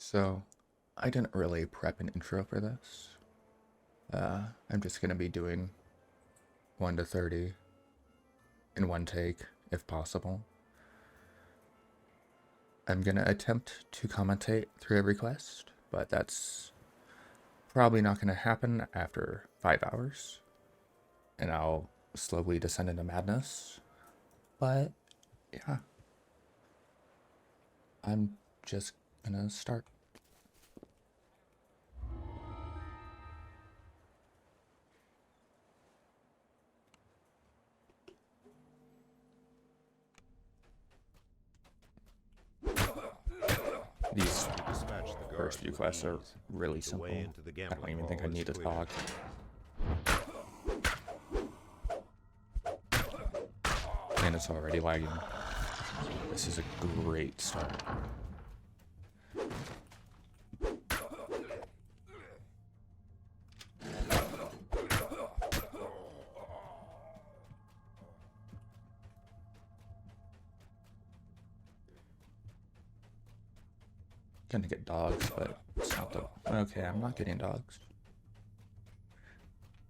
So, I didn't really prep an intro for this. I'm just going to be doing 1 to 30 in one take, if possible. I'm going to attempt to commentate through every quest, but that's probably not going to happen after 5 hours. And I'll slowly descend into madness. But, yeah. I'm just going to start. These first few quests are really simple. I don't even think I need to talk. And it's already lagging. This is a great start. Gonna get dogs, but it's not the... Okay, I'm not getting dogs.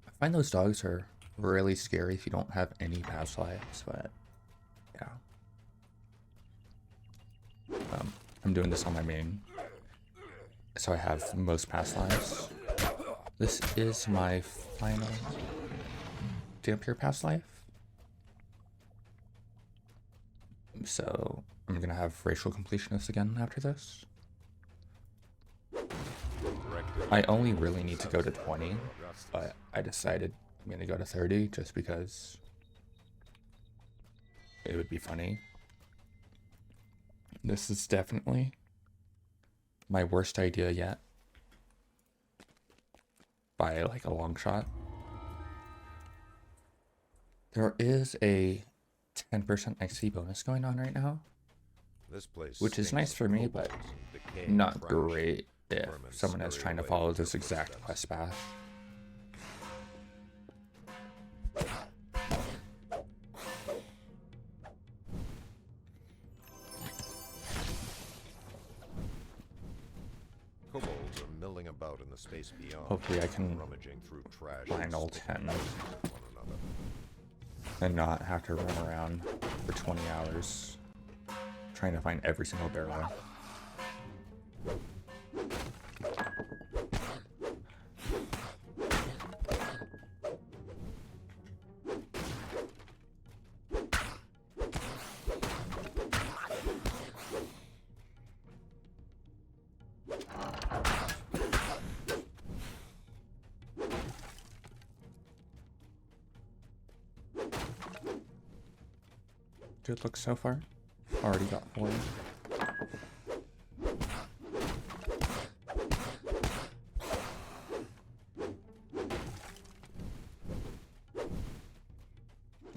I find those dogs are really scary if you don't have any past lives, but yeah. I'm doing this on my main, so I have most past lives. This is my final Dampier past life. So I'm gonna have racial completionist again after this. I only really need to go to 20, but I decided I'm going to go to 30 just because it would be funny. This is definitely my worst idea yet, by like a long shot. There is a 10% XP bonus going on right now, which is nice for me, but not great if someone is trying to follow this exact quest path. Kobolds are milling about in the space beyond. Hopefully I can find all 10 and not have to run around for 20 hours trying to find every single barrel. Good look so far. Already got 4.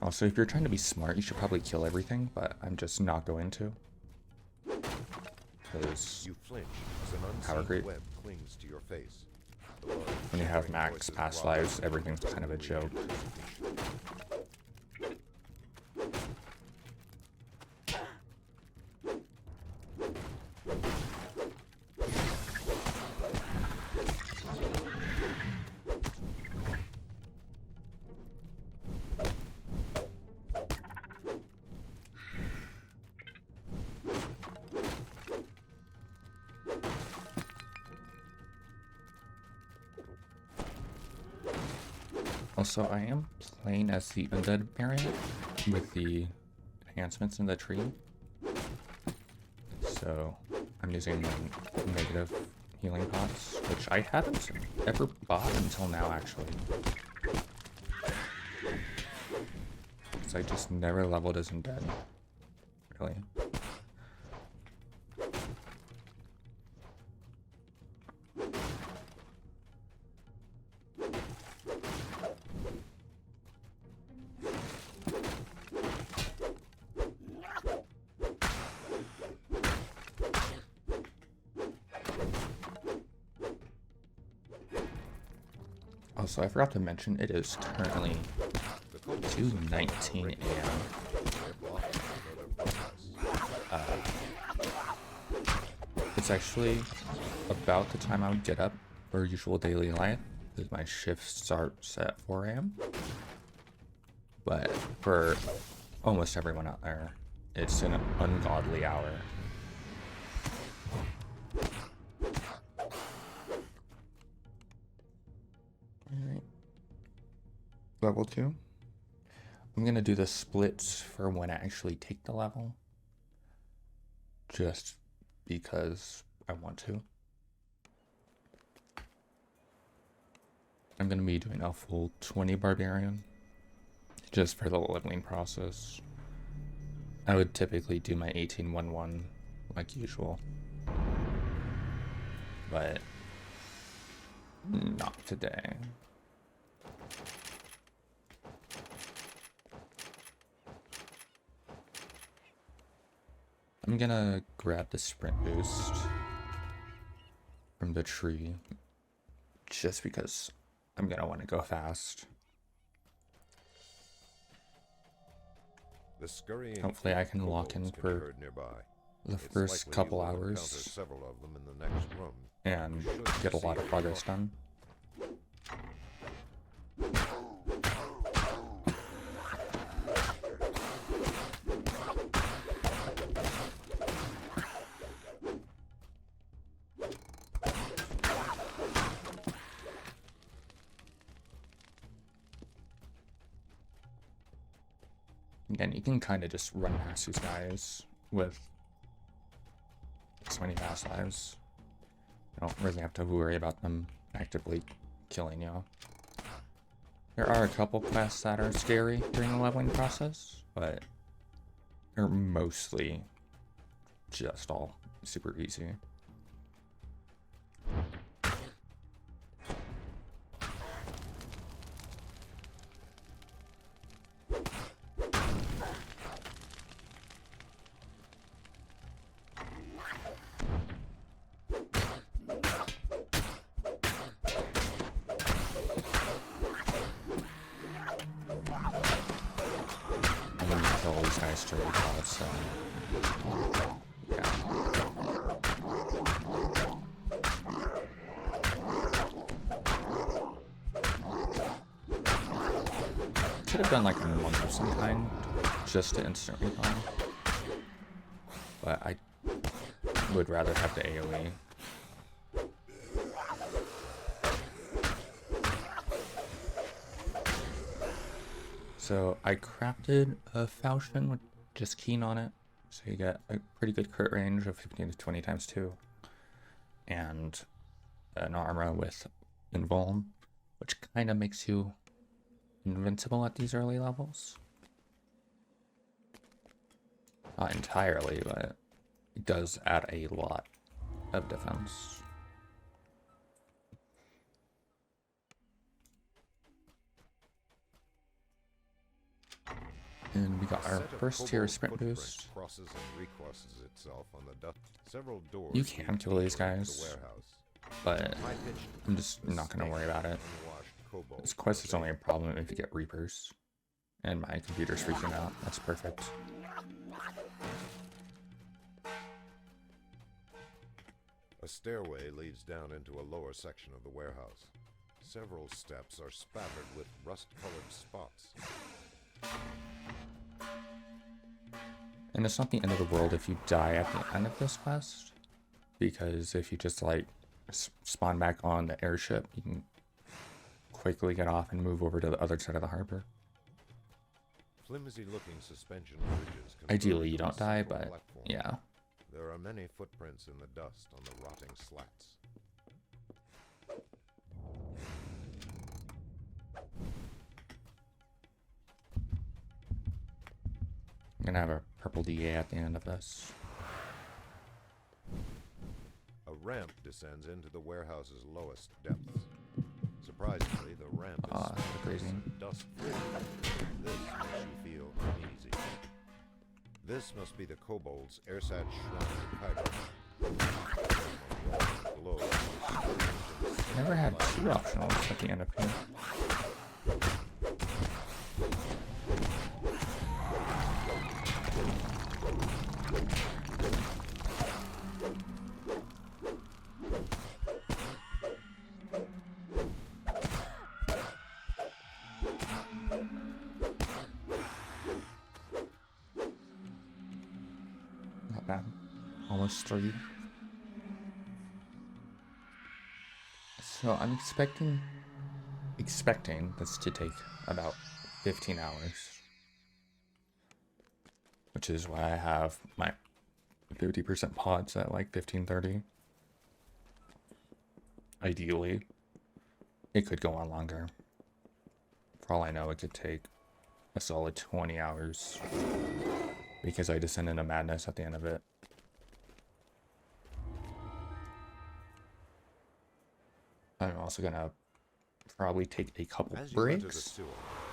Also, if you're trying to be smart, you should probably kill everything, but I'm just not going to. Because power creep. When you have max past lives, everything's kind of a joke. Also, I am playing as the undead variant with the enhancements in the tree. So, I'm using negative healing pots, which I haven't ever bought until now, actually. Because I just never leveled as undead, really. Also, I forgot to mention, it is currently 2:19 a.m. It's actually about the time I would get up for usual daily life, because my shift starts at 4 a.m. But for almost everyone out there, it's an ungodly hour. Alright. Level 2. I'm going to do the splits for when I actually take the level. Just because I want to. I'm going to be doing a full 20 Barbarian. Just for the leveling process. I would typically do my 18-1-1 like usual. But not today. I'm gonna grab the sprint boost from the tree just because I'm gonna want to go fast. The scurrying Hopefully I can lock in kobolds can be for heard nearby. the It's first likely couple you will encounter hours several of them in the next room. and You should get a lot see of progress done. Again, you can kind of just run past these guys with so many fast lives. You don't really have to worry about them actively killing you. There are a couple quests that are scary during the leveling process, but they're mostly just all super easy. Straight across, so yeah. Could have done like a monk of some kind just to instant recon, but I would rather have the AoE. So I crafted a falchion with just keen on it, so you get a pretty good crit range of 15 to 20 times 2, and an armor with invuln, which kind of makes you invincible at these early levels. Not entirely, but it does add a lot of defense. And we got our first tier sprint boost. Crosses and recrosses itself on the dust. Several doors You can kill these guys, but I'm just not going to worry about it. This quest is only a problem if you get Reapers. And my computer's freaking out. That's perfect. A stairway leads down into a lower section of the warehouse. Several steps are spattered with rust-colored spots. And it's not the end of the world if you die at the end of this quest, because if you just like spawn back on the airship, you can quickly get off and move over to the other side of the harbor. Flimsy-looking suspension bridges. Ideally you don't die, but yeah. There are many footprints in the dust on the rotting slats. I'm gonna have a purple DA at the end of this. A ramp descends into the warehouse's lowest depths. Surprisingly, the ramp is freezing. dust-free. This makes you feel uneasy. This must be the kobolds' Ersat Shrine Glow. Never had 2 optionals at the end of here. almost 3. So I'm expecting this to take about 15 hours. Which is why I have my 50% pods at like 15:30. Ideally, it could go on longer. For all I know, it could take a solid 20 hours because I descend into madness at the end of it. I'm also gonna probably take a couple breaks,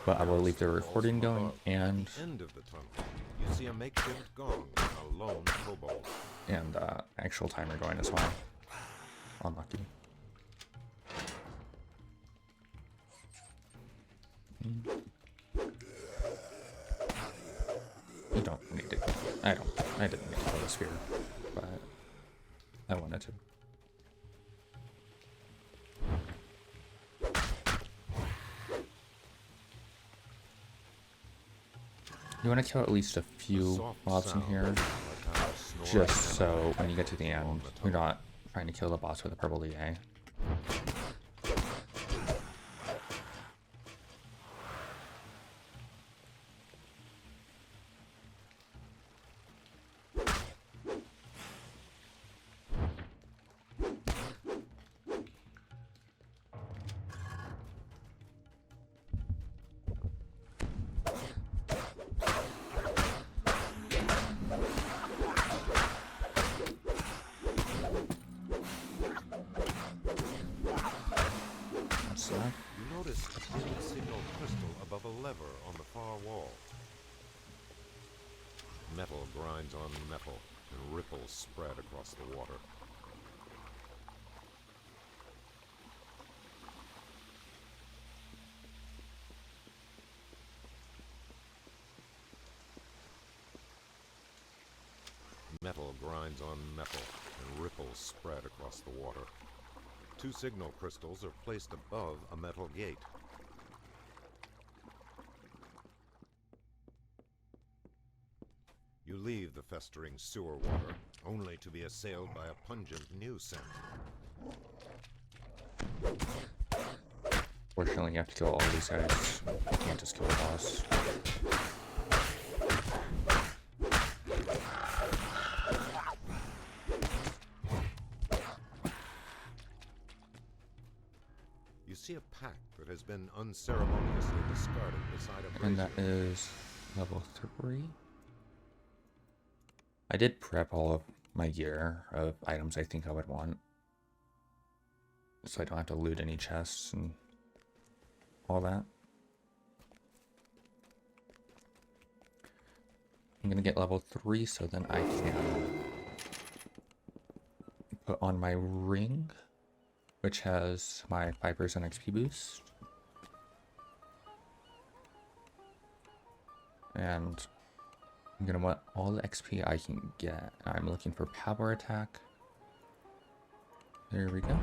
but I will leave the recording going and you see a makeshift gong and a lone kobold. And actual timer going as well. Unlucky. You don't need to. I didn't need to kill the sphere, but I wanted to. You want to kill at least a few mobs in here, just so when you get to the end, you're not trying to kill the boss with a purple DA. You notice a tiny signal crystal above a lever on the far wall. Metal grinds on metal, and ripples spread across the water. Metal grinds on metal, and ripples spread across the water. 2 signal crystals are placed above a metal gate. You leave the festering sewer water, only to be assailed by a pungent new scent. Fortunately, you have to kill all these guys. You can't just kill the boss. You see a pack that has been unceremoniously discarded beside a brazier. And that is level 3. I did prep all of my gear of items I think I would want, so I don't have to loot any chests and all that. I'm gonna get level 3 so then I can put on my ring, which has my 5% XP boost. And I'm gonna want all the XP I can get. I'm looking for power attack. There we go.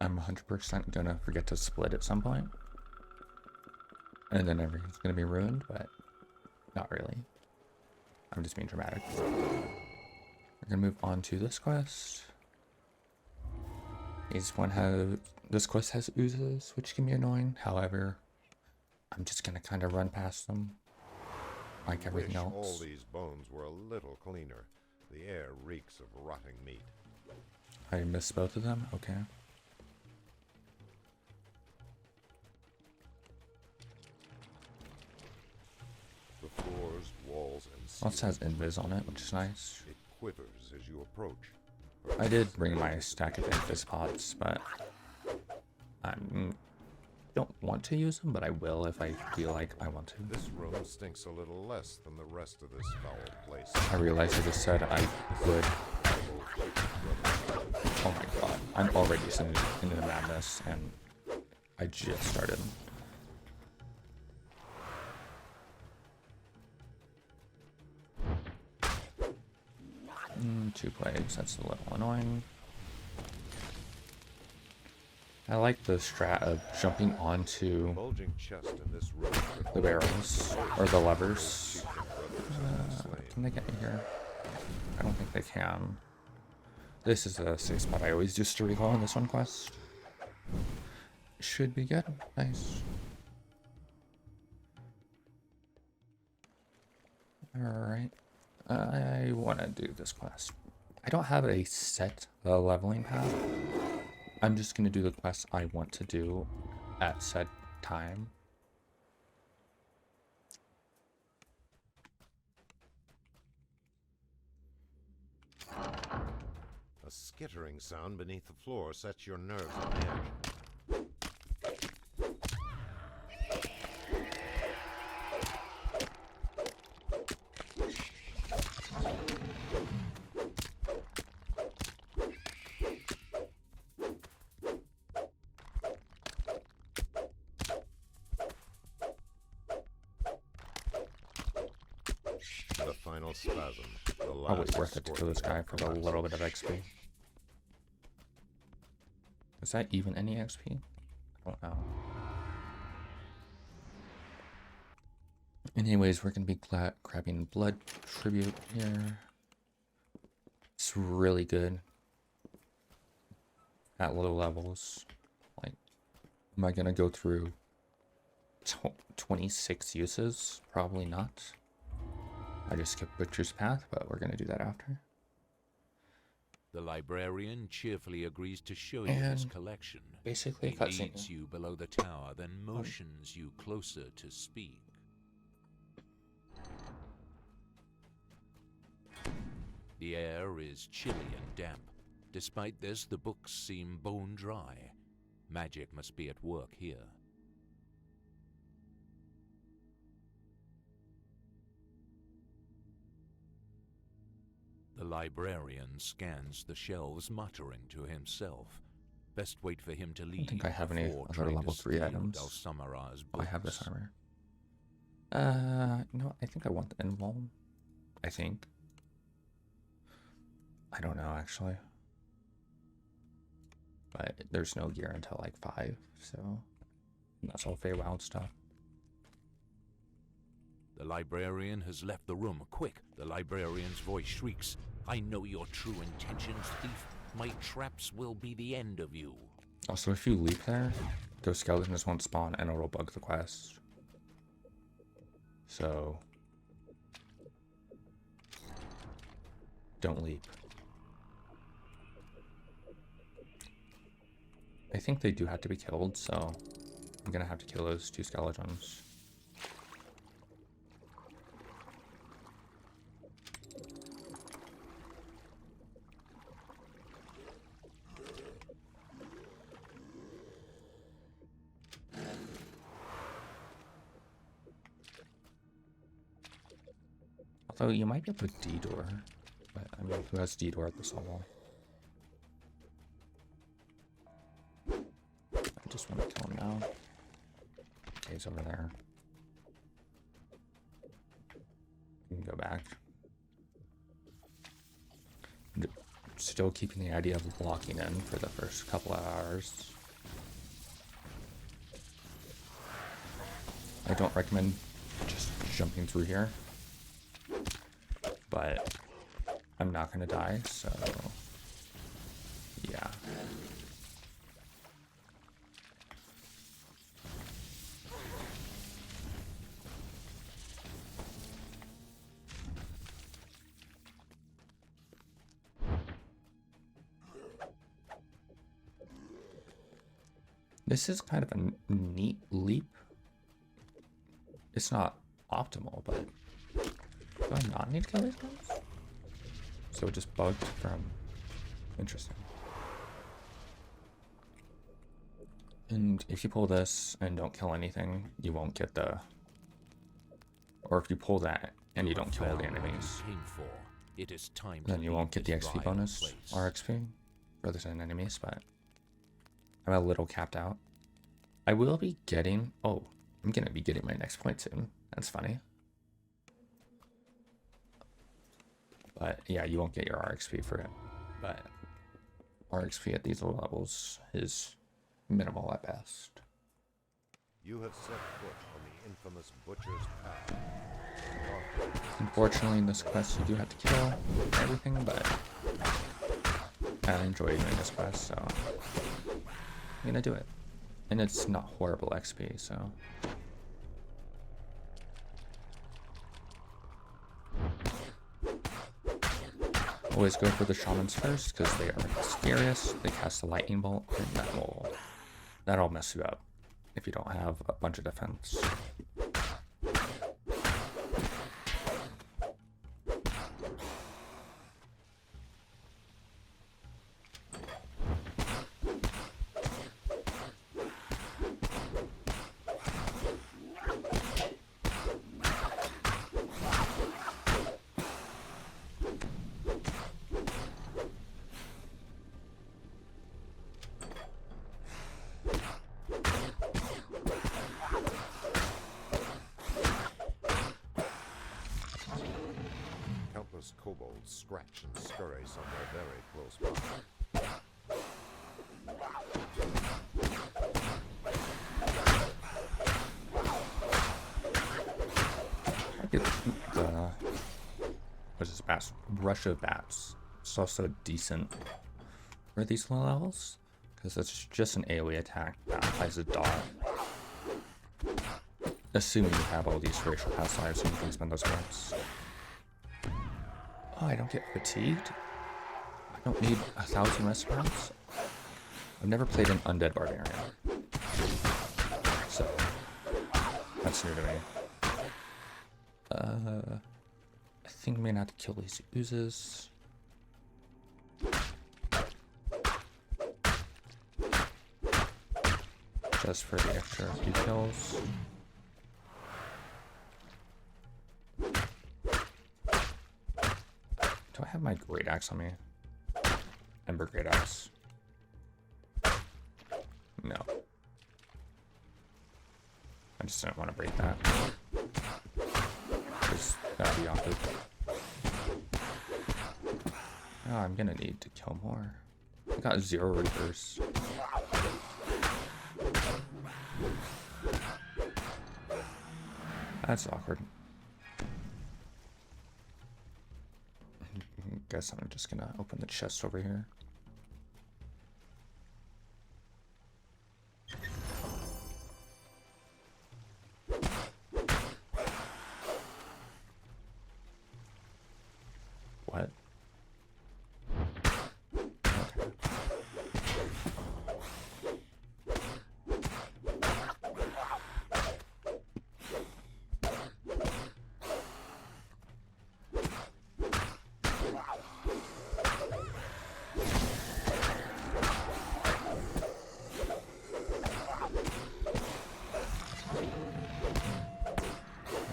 I'm 100% gonna forget to split at some point. And then everything's gonna be ruined, but not really. I'm just being dramatic. We're gonna move on to this quest. This quest has oozes, which can be annoying. However, I'm just gonna kind of run past them, like everything else. All these bones were a little cleaner. The air reeks of rotting meat. I missed both of them. Okay. The floors, walls, and Also has invis on it, which is nice. It quivers as you approach. I did bring my stack of invis pods, but I don't want to use them, but I will if I feel like I want to. This room stinks a little less than the rest of this foul place. I realized I just said I would. Oh my god, I'm already into the madness, and I just started. 2 plagues, that's a little annoying. I like the strat of jumping onto Bulging chest in this room the barrels, or the levers. Can they get me here? I don't think they can. This is a safe spot I always used to recall in this one quest. Should be good. Nice. Alright. I want to do this quest. I don't have a set leveling path. I'm just going to do the quests I want to do at said time. A skittering sound beneath the floor sets your nerves on edge. The final spasm. The last Always worth it to kill this guy for a collapse. little bit of XP. Is that even any XP? I don't know. Anyways, we're going to be grabbing Blood Tribute here. It's really good at low levels. Like, am I going to go through 26 uses? Probably not. I just skipped Butcher's Path, but we're going to do that after. The librarian cheerfully agrees to show you his And collection. basically, He cutscene. leads you below the tower, then motions you closer to speak. The air is chilly and damp. Despite this, the books seem bone dry. Magic must be at work here. The librarian scans the shelves, muttering to himself. Best wait for him to leave. I don't think I have any before other trying to level 3 steal items. Dulcimera's Oh, I have this books. armor. No, I think I want the Invuln. I think. I don't know, actually. But there's no gear until like 5, so that's all Feywild stuff. The librarian has left the room. Quick! The librarian's voice shrieks. I know your true intentions, thief. My traps will be the end of you. Also, if you leap there, those skeletons won't spawn and it'll bug the quest. So don't leap. I think they do have to be killed, so I'm gonna have to kill those 2 skeletons. Although you might be able to D-door, but I mean, who has D-door at this level? I just want to kill him now. Okay, he's over there. You can go back. Still keeping the idea of locking in for the first couple of hours. I don't recommend just jumping through here, but I'm not gonna die, so yeah. This is kind of a neat leap. It's not optimal, but do I not need to kill these guys? So it just bugged from... Interesting. And if you pull this and don't kill anything, you won't get the... Or if you pull that and you don't kill all the enemies, It is time then to you leave won't get the this XP vile bonus place. or XP for the same enemies, but I'm a little capped out. I will be getting... Oh, I'm going to be getting my next point soon. That's funny. But yeah, you won't get your RXP for it. But RXP at these low levels is minimal at best. You have set foot on the infamous Butcher's Path. Unfortunately, in this quest you do have to kill everything, but I enjoy doing this quest, so I'm gonna do it. And it's not horrible XP, so. Always go for the shamans first, because they are the scariest. They cast a lightning bolt, and that'll mess you up if you don't have a bunch of defense. Kobolds scratch and scurry somewhere very close by. I get the what's this bats? Rush of Bats. It's also decent for these low levels because it's just an AoE attack that applies a dot. Assuming you have all these racial pass lives and you can spend those cards. Oh, I don't get fatigued? I don't need 1,000 restaurants? I've never played an undead barbarian. So, that's new to me. I think I'm gonna have to kill these oozes. Just for the extra few kills. Do I have my Great Axe on me? Ember Great Axe. No. I just didn't want to break that. Just that'd be awkward. Oh, I'm gonna need to kill more. I got 0 Reapers. That's awkward. Guess I'm just gonna open the chest over here. What? Okay.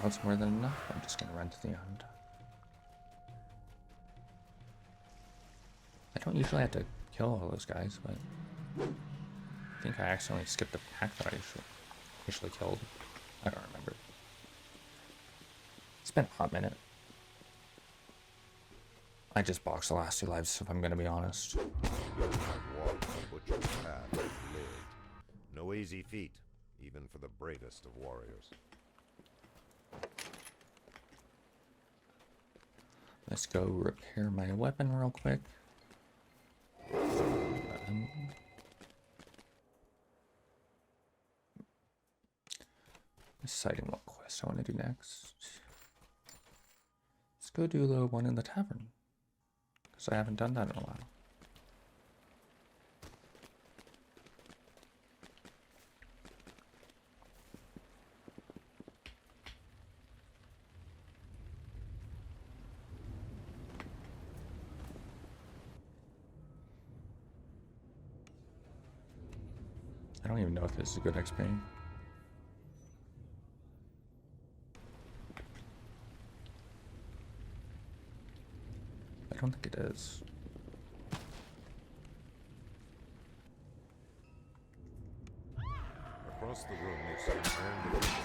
That's more than enough. I'm just gonna run to the end. I don't usually have to kill all those guys, but I think I accidentally skipped the pack that I usually killed. I don't remember. It's been a hot minute. I just boxed the last 2 lives, if I'm gonna be honest. You have walked the Butcher's Path and lived. No easy feat, even for the bravest of warriors. Let's go repair my weapon real quick. Deciding what quest I want to do next. Let's go do the one in the tavern, because I haven't done that in a while. I don't even know if this is a good XP. I don't think it is. Across the room you see an iron division.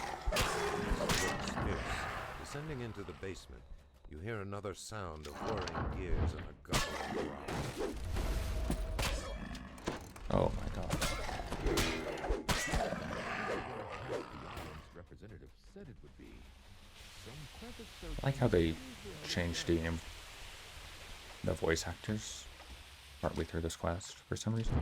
Descending into the basement, you hear another sound of whirring gears and a guttural growl. Oh my god. said it would be. Some clever I like how they changed the voice actors partway through this quest for some reason.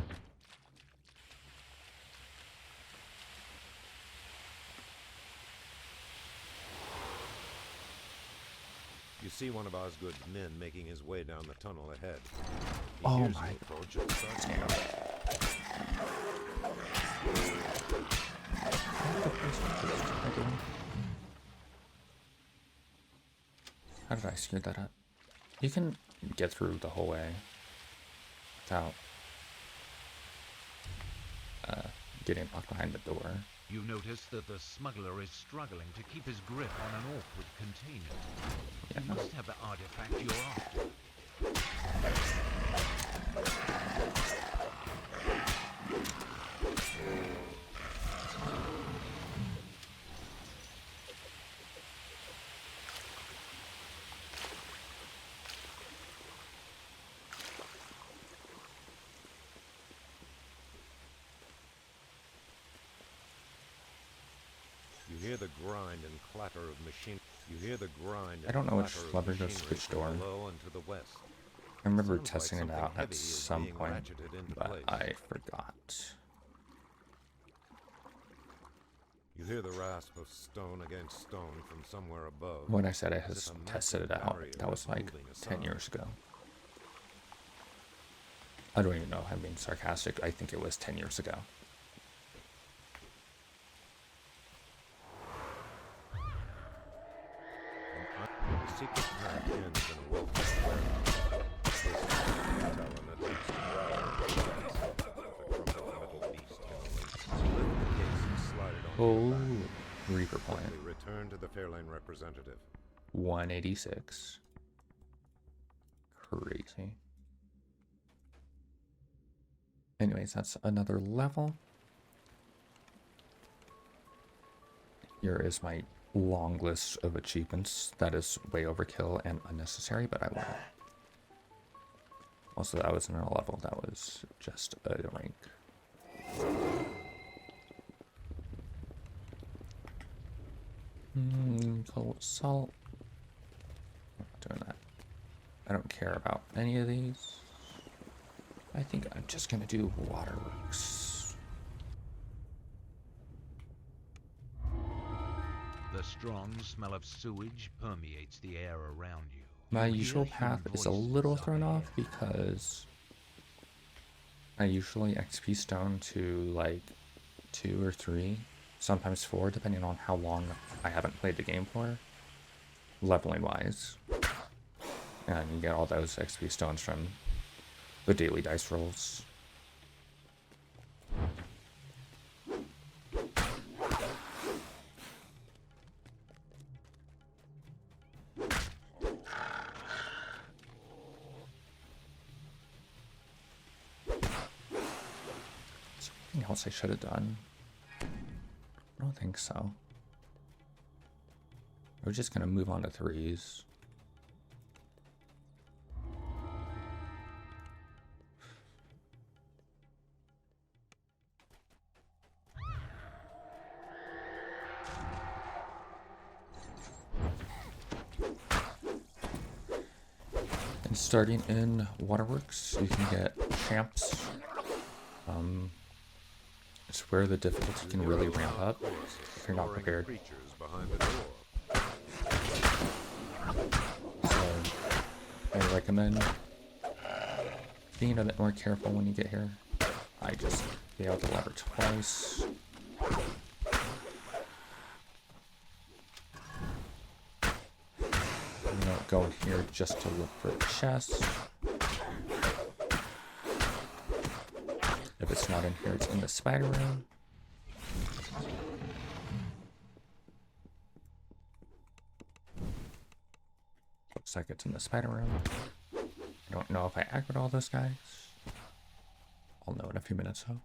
You see one of Osgood's men making his way down the tunnel ahead. He Oh hears my the approach and starts damn. How did I screw that up? You can get through the whole way without getting locked behind the door. You notice that the smuggler is struggling to keep his grip on an awkward container. Yeah. You must have the artifact you're after. You hear the grind and clatter of machine. You hear the grind and I don't know which clatter of lever goes machinery which from door. below and to the west. I remember Sounds like testing it something out heavy at is some being point, ratcheted into but place. I forgot. You hear the rasp of stone against stone from somewhere above. When I said I as had if a tested it massive out, barrier that was is like moving 10 aside. years ago. I don't even know if I'm being sarcastic. I think it was 10 years ago. The secret path ends in a well-kept warehouse. This is tell an at least the crumpled metal beast can only lift the case and slide it onto your back. Reaper point. Quickly return to the Fairlane representative. 186. Crazy. Anyways, that's another level. Here is my long list of achievements. That is way overkill and unnecessary, but I want it. Also, that wasn't a level, that was just a rank. Cold salt. I'm not doing that. I don't care about any of these. I think I'm just gonna do waterworks. The strong smell of sewage permeates the air around you. My You usual hear human path is a voices little up thrown off ahead. because I usually XP stone to like 2 or 3, sometimes 4, depending on how long I haven't played the game for, leveling wise. And you get all those XP stones from the daily dice rolls. Is there anything else I should have done? I don't think so. We're just gonna move on to 3s. And starting in Waterworks, you can get champs. It's where the difficulty can really ramp up if you're not Roaring prepared. creatures behind the door. So I recommend being a bit more careful when you get here. I just failed the lever twice. I'm gonna go in here just to look for the chest. If it's not in here, it's in the spider room. Looks like it's in the spider room. I don't know if I aggroed all those guys. I'll know in a few minutes though.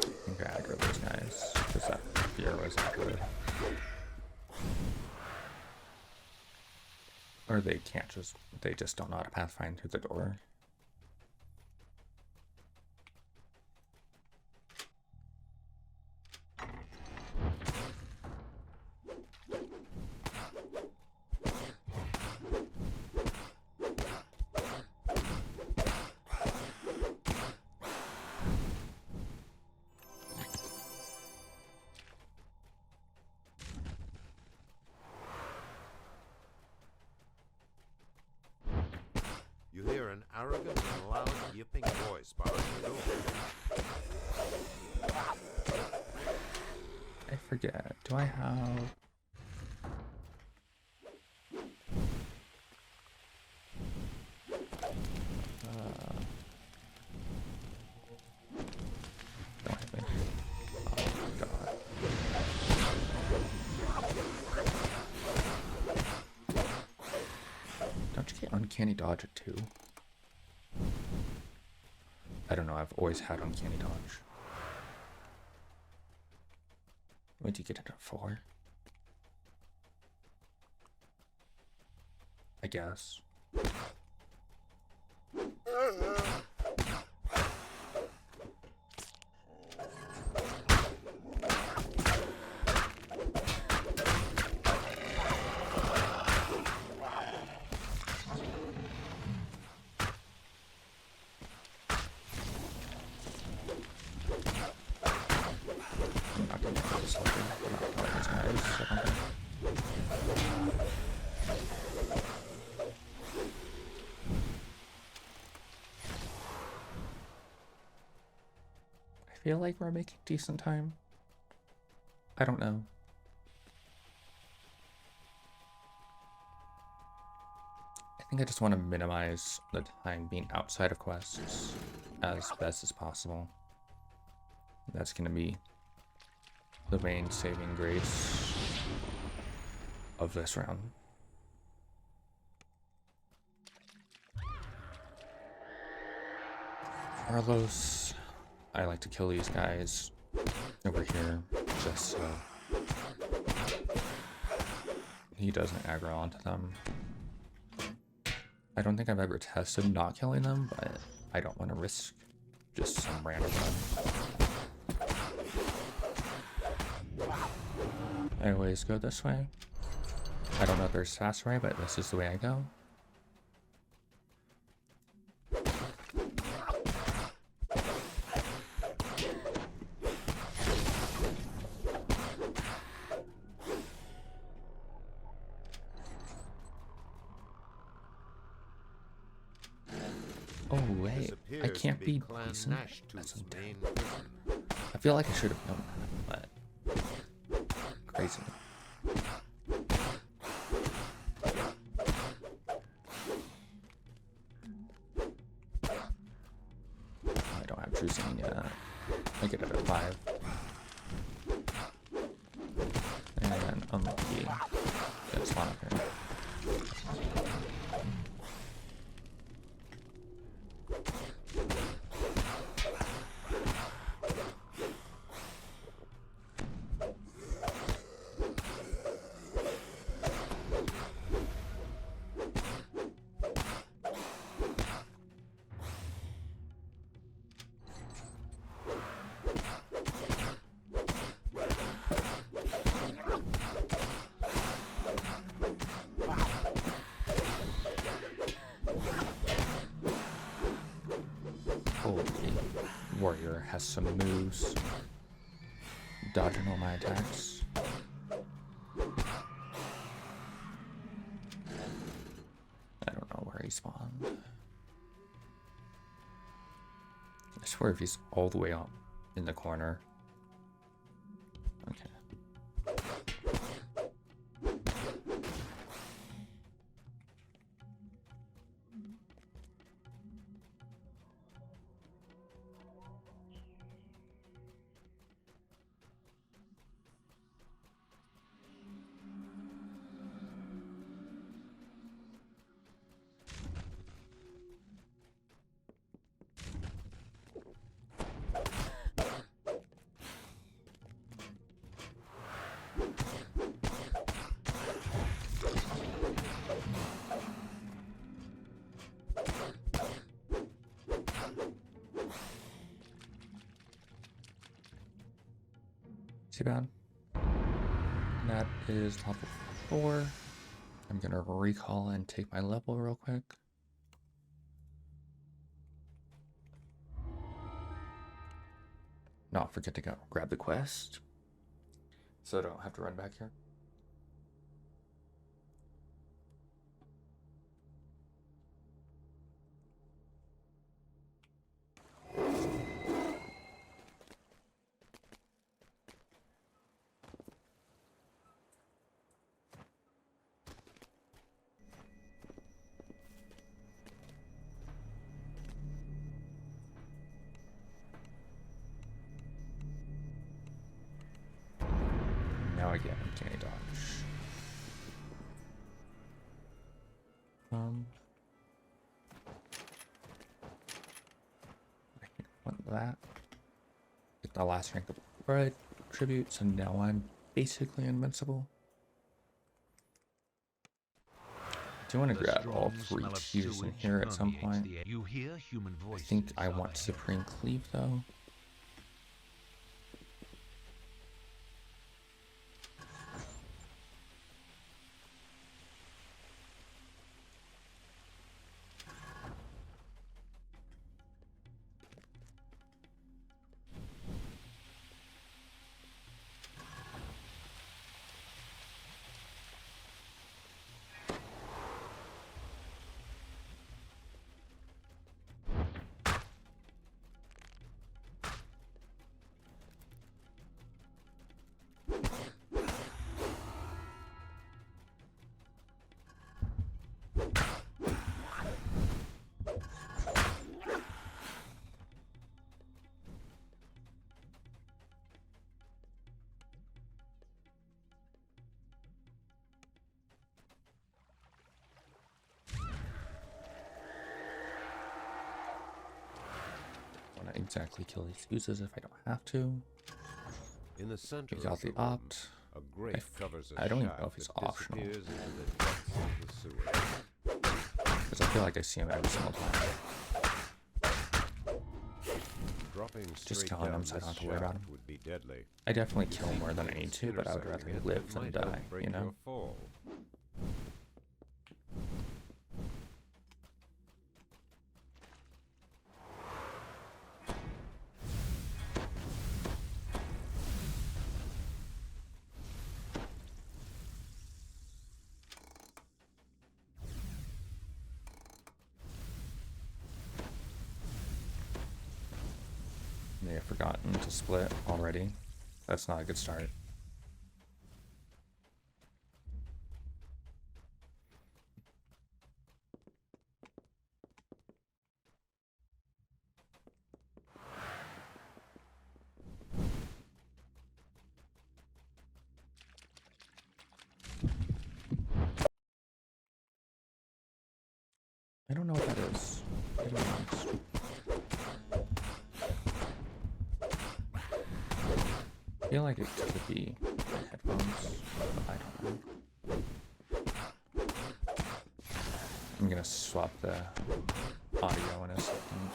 I think I aggroed those guys because that fear was accurate. Or Or they just don't know how to pathfind through the door. You hear an arrogant and loud yipping voice behind the door. I forget. Do I have... don't have it. Oh, God. Don't you get uncanny dodge at 2? I don't know, I've always had uncanny dodge. When do you get it at 4? I guess. I feel like we're making decent time. I don't know. I think I just want to minimize the time being outside of quests as best as possible. That's going to be the main saving grace of this round. Carlos, I like to kill these guys over here just so he doesn't aggro onto them. I don't think I've ever tested not killing them, but I don't want to risk just some random one. I always go this way. I don't know if there's a faster way, but this is the way I go. Oh wait, I can't be decent. That's intense. I feel like I should have known that, but crazy. I don't have true seeing yet. I get it at 5. And unlucky. That's one up here. Warrior has some moves. Dodging all my attacks. I don't know where he spawned. I swear if he's all the way up in the corner. Okay. too bad. That is level 4. I'm gonna recall and take my level real quick. Not forget to go grab the quest, so I don't have to run back here. Now I get uncanny dodge. I want that. Get the last rank of bread tribute, so now I'm basically invincible. I do want to grab all 3 tiers in here at some point. You hear human I voices. think I want Supreme Cleave though. Exactly kill these oozes if I don't have to. In the center We got of the room, opt. a grate covers a I don't even shaft know if it's that optional. disappears into the depths of the sewer. Because I feel like I see him every single time. Dropping Just straight killing him down so I don't this have to worry about shaft him. would be deadly. I definitely kill more than I need to, but I would rather Intercepting it live than might help die, break you know? your fall. May have forgotten to split already. That's not a good start. I don't know what that is. I don't know. I feel like it could be my headphones, but I don't know. I'm gonna swap the audio in a second.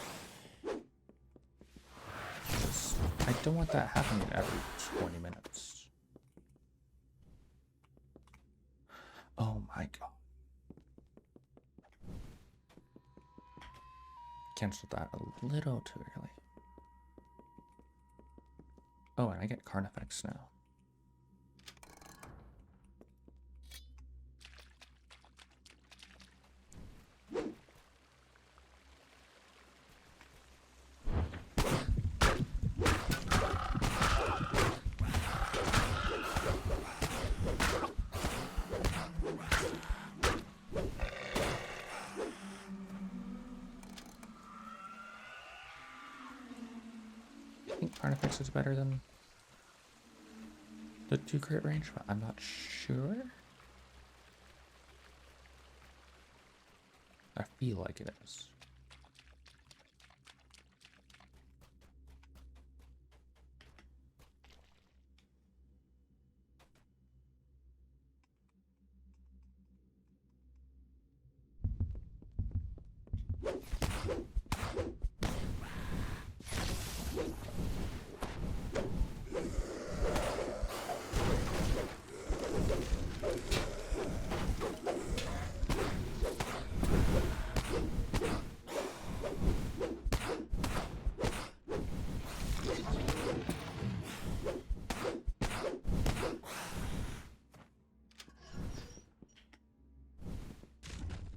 'Cause I don't want that happening every 20 minutes. Oh my god. Canceled that a little too early. Oh, and I get Carnifex now. I think Carnifex is better than the 2 crit range, but I'm not sure. I feel like it is.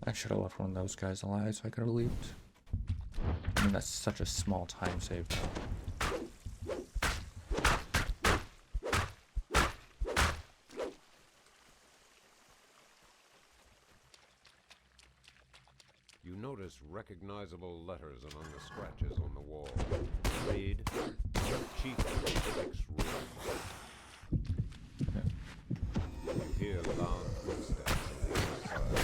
I should have left one of those guys alive so I could have leaped. I mean, that's such a small time save though. You notice recognizable letters among the scratches on the wall. Read, Chief Civics Room. You hear loud footsteps on the other side of the door.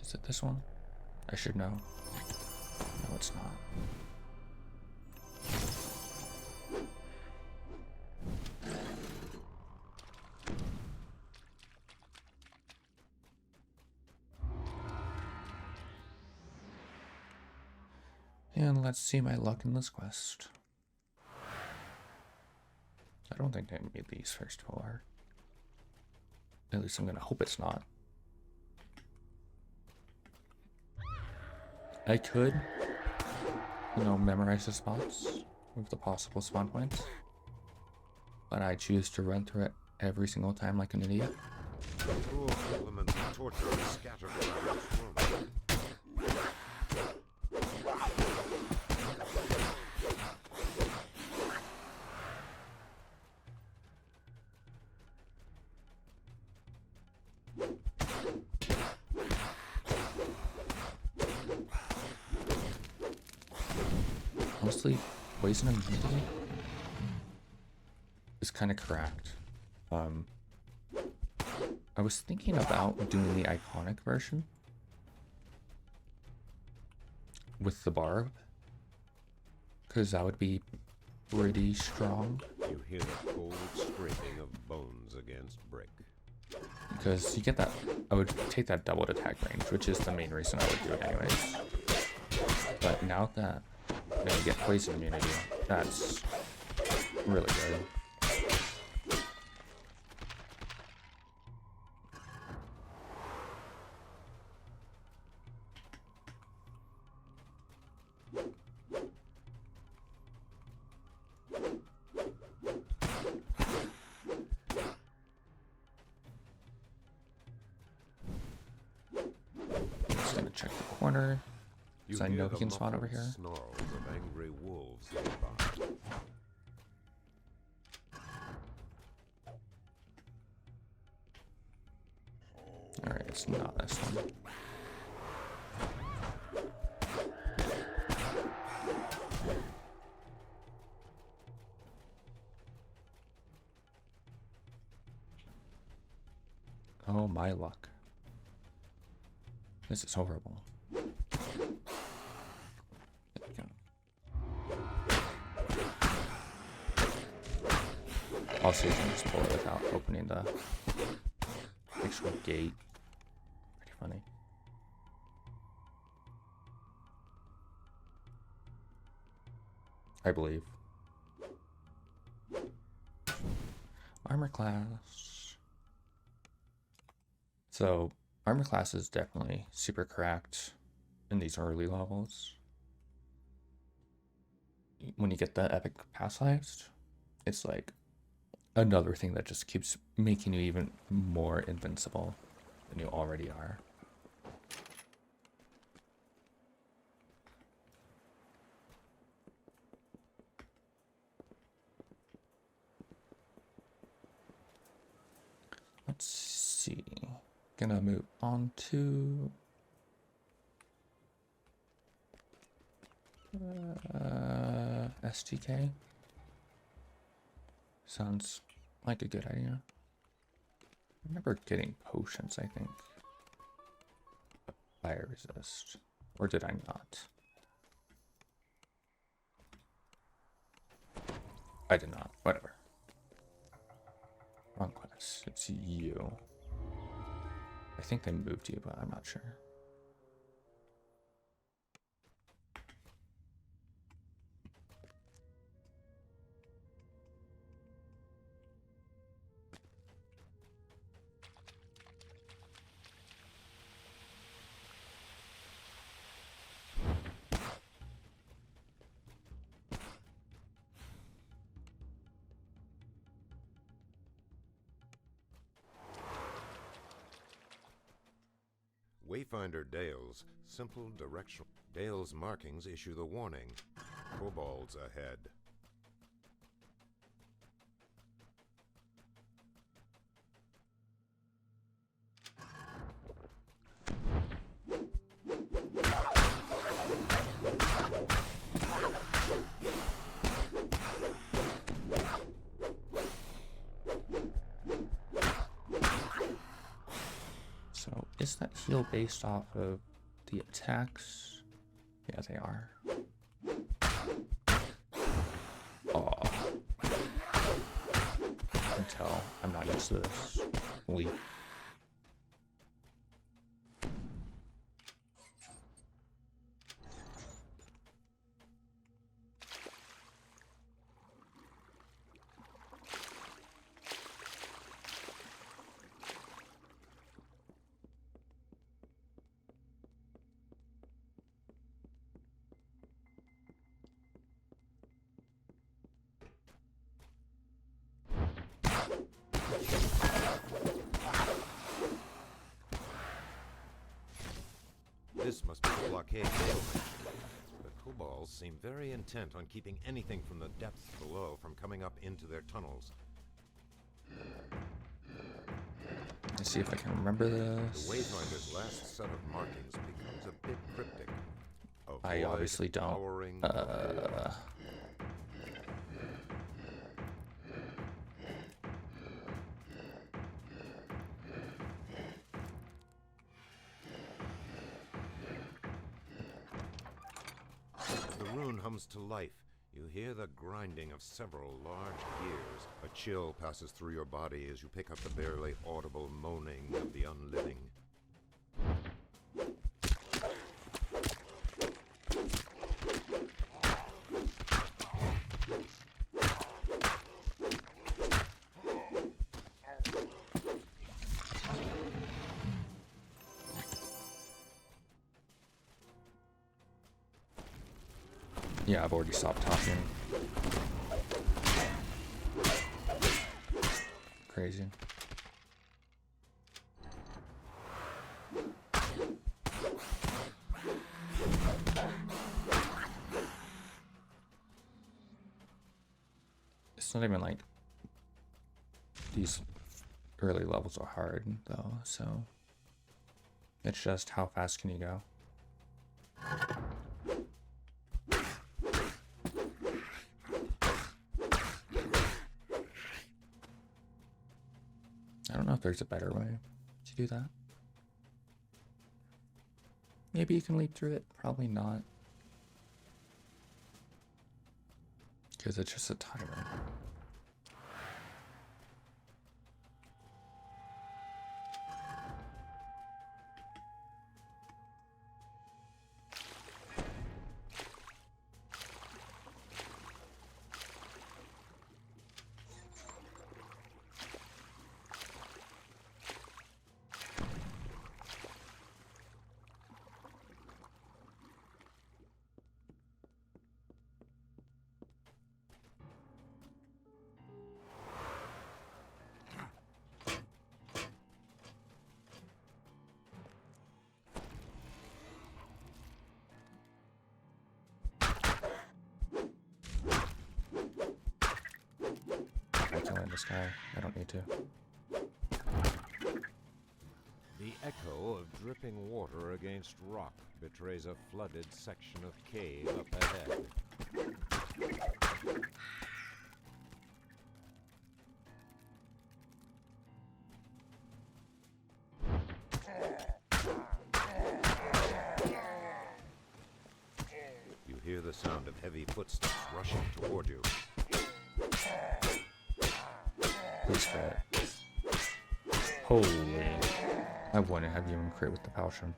Is it this one? I should know. No, it's not. And let's see my luck in this quest. I don't think they made these first 4. At least I'm gonna hope it's not. I could, you know, memorize the spots with the possible spawn points, but I choose to run through it every single time like an idiot. Cruel elements of torture are scattered around this room. Honestly, poison immunity is kind of cracked. I was thinking about doing the iconic version with the barb, because that would be pretty strong. You hear the cold scraping of bones against brick. Because you get that, I would take that doubled attack range, which is the main reason I would do it anyways. But now that you know, you get poison immunity, that's really good. Just gonna check the corner. You So I know hear he the can spawn over muffled here. snarls of angry wolves nearby. Alright, it's not this one. Oh my luck. This is horrible. There we go. Also, you can just pull it without opening the actual gate. Pretty funny. I believe. Armor class. So, armor class is definitely super cracked in these early levels. When you get the epic pass lives, it's like another thing that just keeps making you even more invincible than you already are. Let's see. Gonna move on to STK. Sounds like a good idea. I remember getting potions, I think. Fire resist. Or did I not? I did not. Whatever. Wrong quest. It's you. I think they moved you, but I'm not sure. Wayfinder Dale's simple directional. Dale's markings issue the warning. Kobolds ahead. So is that heal based off of the attacks? Yeah, they are. Oh. I can tell I'm not used to this. Leap. This must be the blockade Dale mentioned. The kobolds seem very intent on keeping anything from the depths below from coming up into their tunnels. Let's see if I can remember The this. Wayfinder's last set of markings becomes a bit cryptic. I Avoid obviously don't. towering The rune hums to life. You hear the grinding of several large gears. A chill passes through your body as you pick up the barely audible moaning of the unliving. Yeah, I've already stopped talking. Crazy. It's not even like these early levels are hard though, so it's just how fast can you go? I don't know if there's a better way to do that. Maybe you can leap through it, probably not. Because it's just a timer. This guy, I don't need to. The echo of dripping water against rock betrays a flooded section of cave up ahead. You hear the sound of heavy footsteps rushing toward you. Please crit. Holy. I wouldn't have even crit with the potion.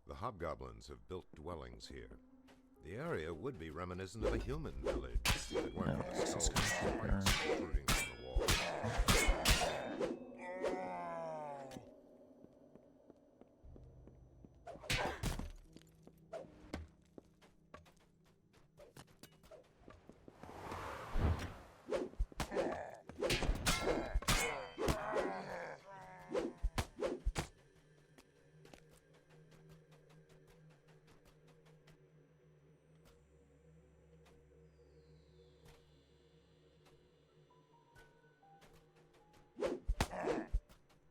The hobgoblins have built dwellings here. The area would be reminiscent of a human village if it weren't No, for the it's just skulls gonna and keep her- spikes protruding from the walls.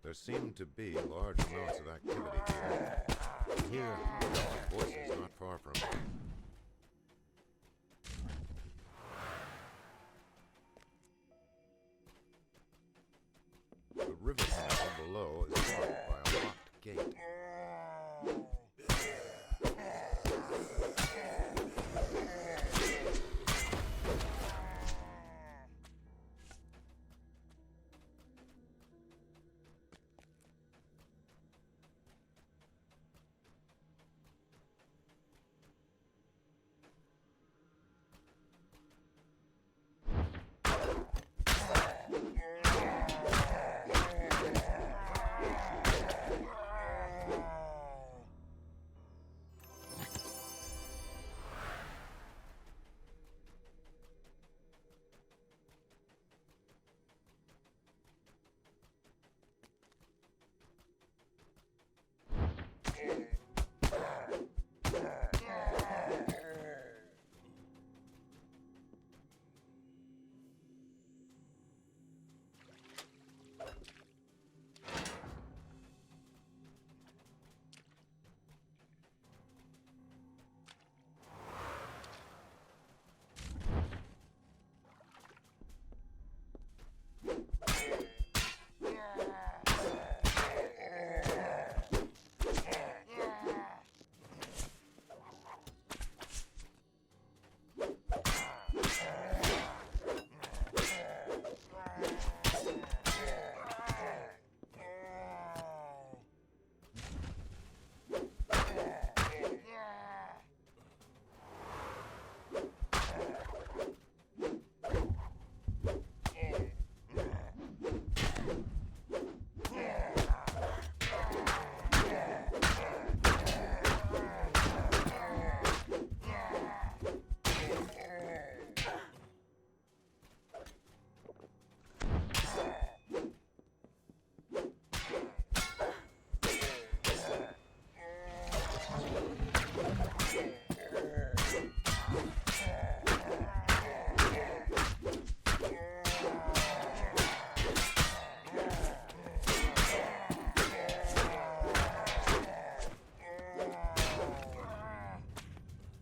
There seem to be large amounts of activity here. I hear voices not far from me. The river channel below is blocked by a locked gate.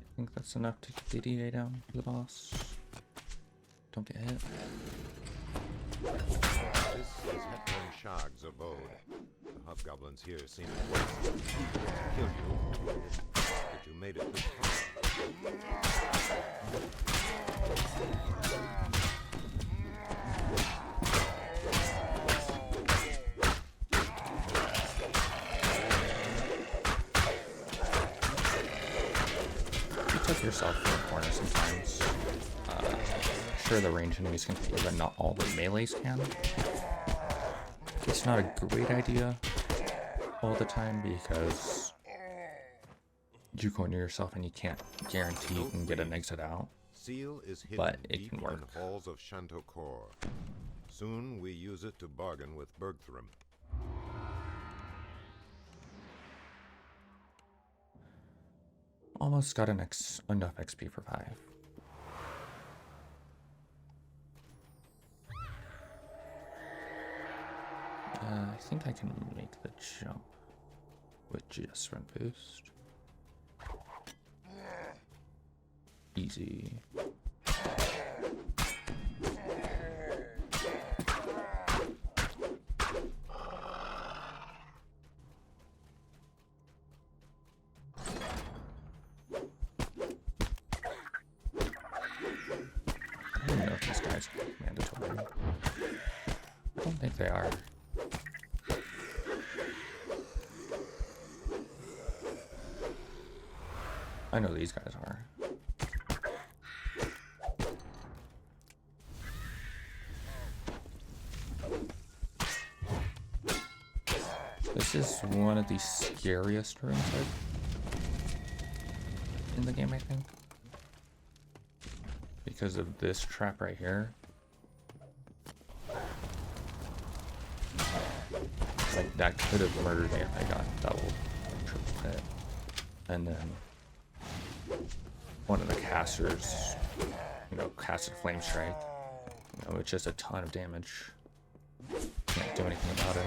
I think that's enough to get DDA down for the boss. Don't get hit. This is Hetman Shog's abode. The hobgoblins here seem to want to kill you, but you made it this far. You took yourself to a corner sometimes. Sure, the range enemies can hit you, but not all the melees can. It's not a great idea all the time because you corner yourself and you can't guarantee you can get an exit out. Seal is hidden But it deep can in work. the halls of Shantokor. Soon we use it to bargain with Bergthrim. Almost got enough XP for 5. I think I can make the jump with just run boost. Easy. I don't know if these guys are mandatory. I don't think they are. I know these guys are. This is one of the scariest rooms in the game, I think. Because of this trap right here. Like, that could have murdered me if I got double, triple hit. And then one of the casters, you know, casted Flame Strike. You know, it's just a ton of damage. Can't do anything about it.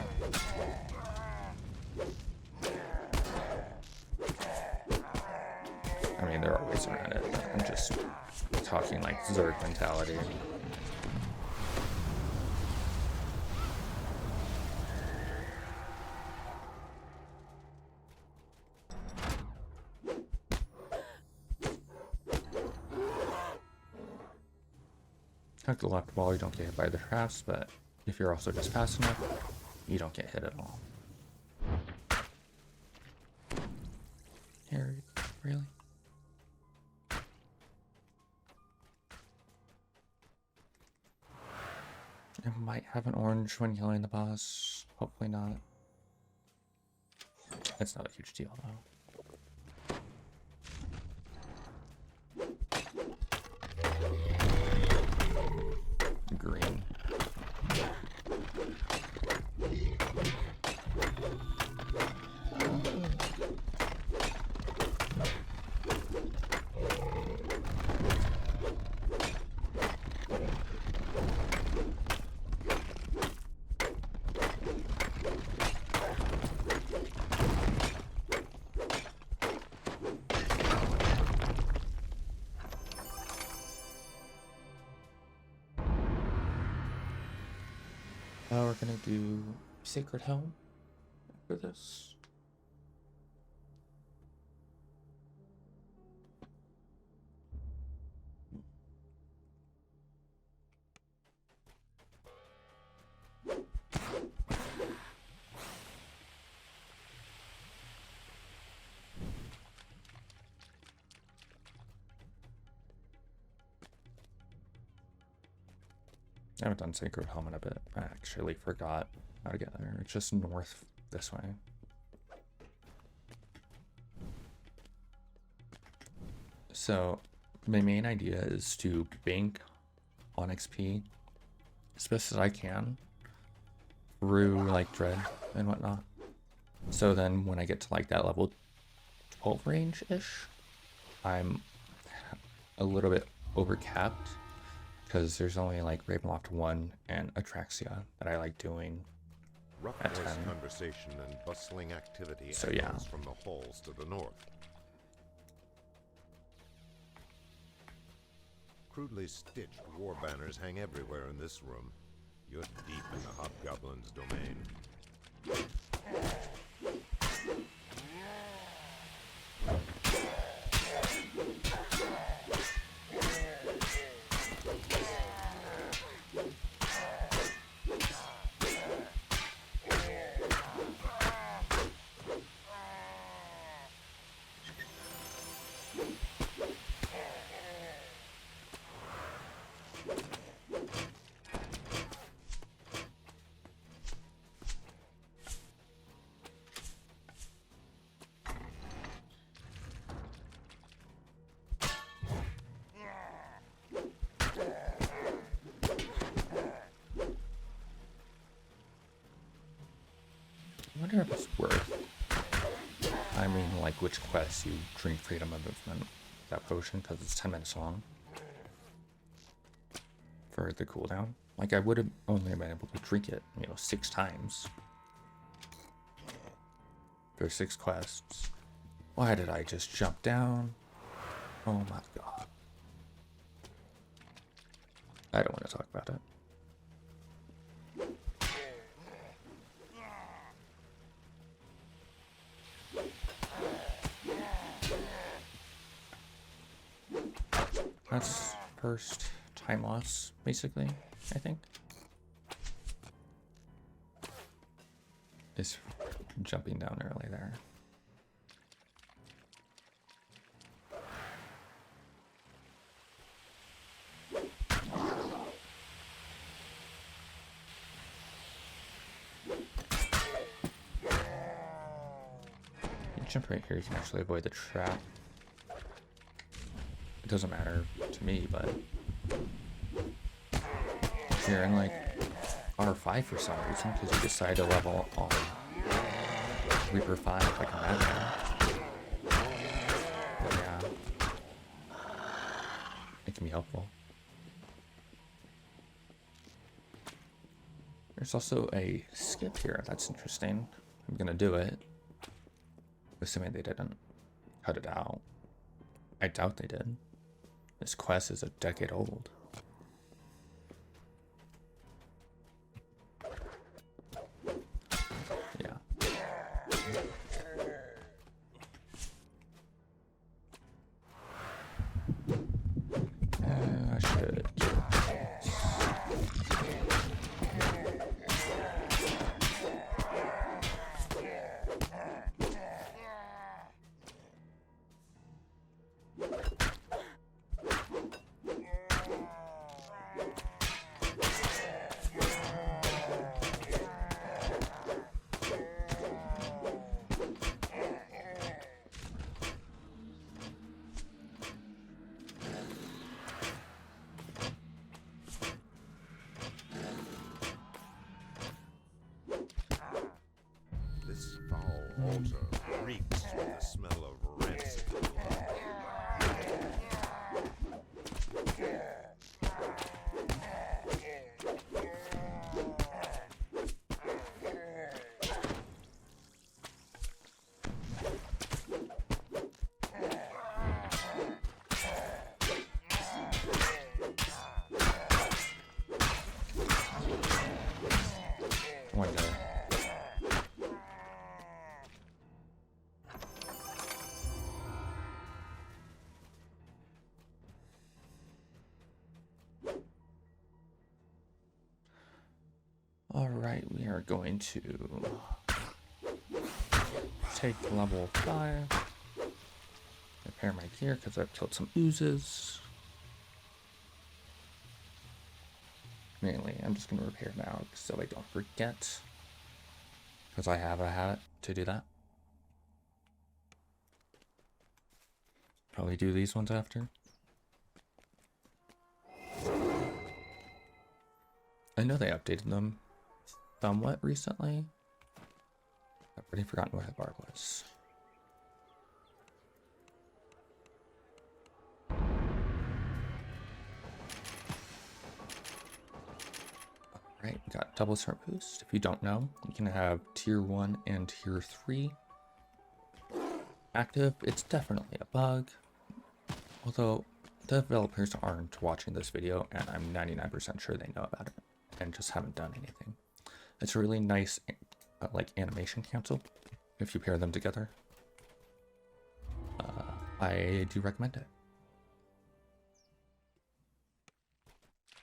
I mean, there are ways around it, but I'm just talking like Zerg mentality. Tuck the left wall, you don't get hit by the traps, but if you're also just fast enough, you don't get hit at all. Harry, really? It might have an orange when killing the boss. Hopefully not. It's not a huge deal though. Green. We're gonna do Sacred Helm for this. I haven't done Sacred Helm in a bit. I actually forgot how to get there. It's just north this way. So my main idea is to bank on XP as best as I can through like Dread and whatnot. So then when I get to like that level 12 range-ish, I'm a little bit overcapped. Because there's only like Ravenloft 1 and Ataraxia that I like doing Rough at voice 10. conversation and bustling activity So, yeah. echoes from the halls to the north. Crudely stitched war banners hang everywhere in this room. You're deep in the Hobgoblin's domain. I wonder if it's worth. I mean, like which quests you drink Freedom of Movement, that potion, because it's 10 minutes long for the cooldown. Like I would have only been able to drink it, 6 times. There's 6 quests. Why did I just jump down? Oh my god. I don't want to talk about it. That's first time loss, basically, I think. Is jumping down early there. Jump right here, you can actually avoid the trap. It doesn't matter to me, but if you're in like R5 for some reason, because you decide to level on Reaper 5 like a madman. But yeah, it can be helpful. There's also a skip here. That's interesting. I'm gonna do it, assuming they didn't cut it out. I doubt they did. This quest is a decade old. Yeah. I should. This foul altar reeks with the smell of rancid blood. One day. All right, we are going to take level 5, repair my gear because I've killed some oozes. Mainly, I'm just going to repair now so I don't forget, because I have a habit to do that. Probably do these ones after. I know they updated them somewhat recently. I've already forgotten what that bar was. Alright, we got double smart boost. If you don't know, you can have tier 1 and tier 3 active. It's definitely a bug. Although the developers aren't watching this video, and I'm 99% sure they know about it and just haven't done anything. It's a really nice like animation cancel if you pair them together. I do recommend it.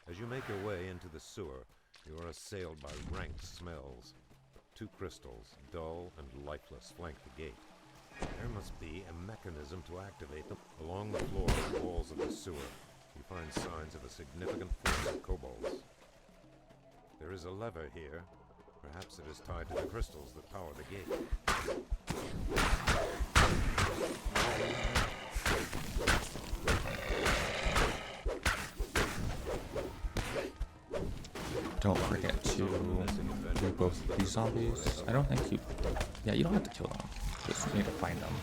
As you make your way into the sewer, you are assailed by rank smells. 2 crystals, dull and lifeless, flank the gate. There must be a mechanism to activate them. Along the floor and walls of the sewer, you find signs of a significant force of kobolds. There is a lever here. Perhaps it is tied to the crystals that power the gate. Don't forget to do both of these zombies. I don't think you... Yeah, you don't have to kill them. Just need to find them.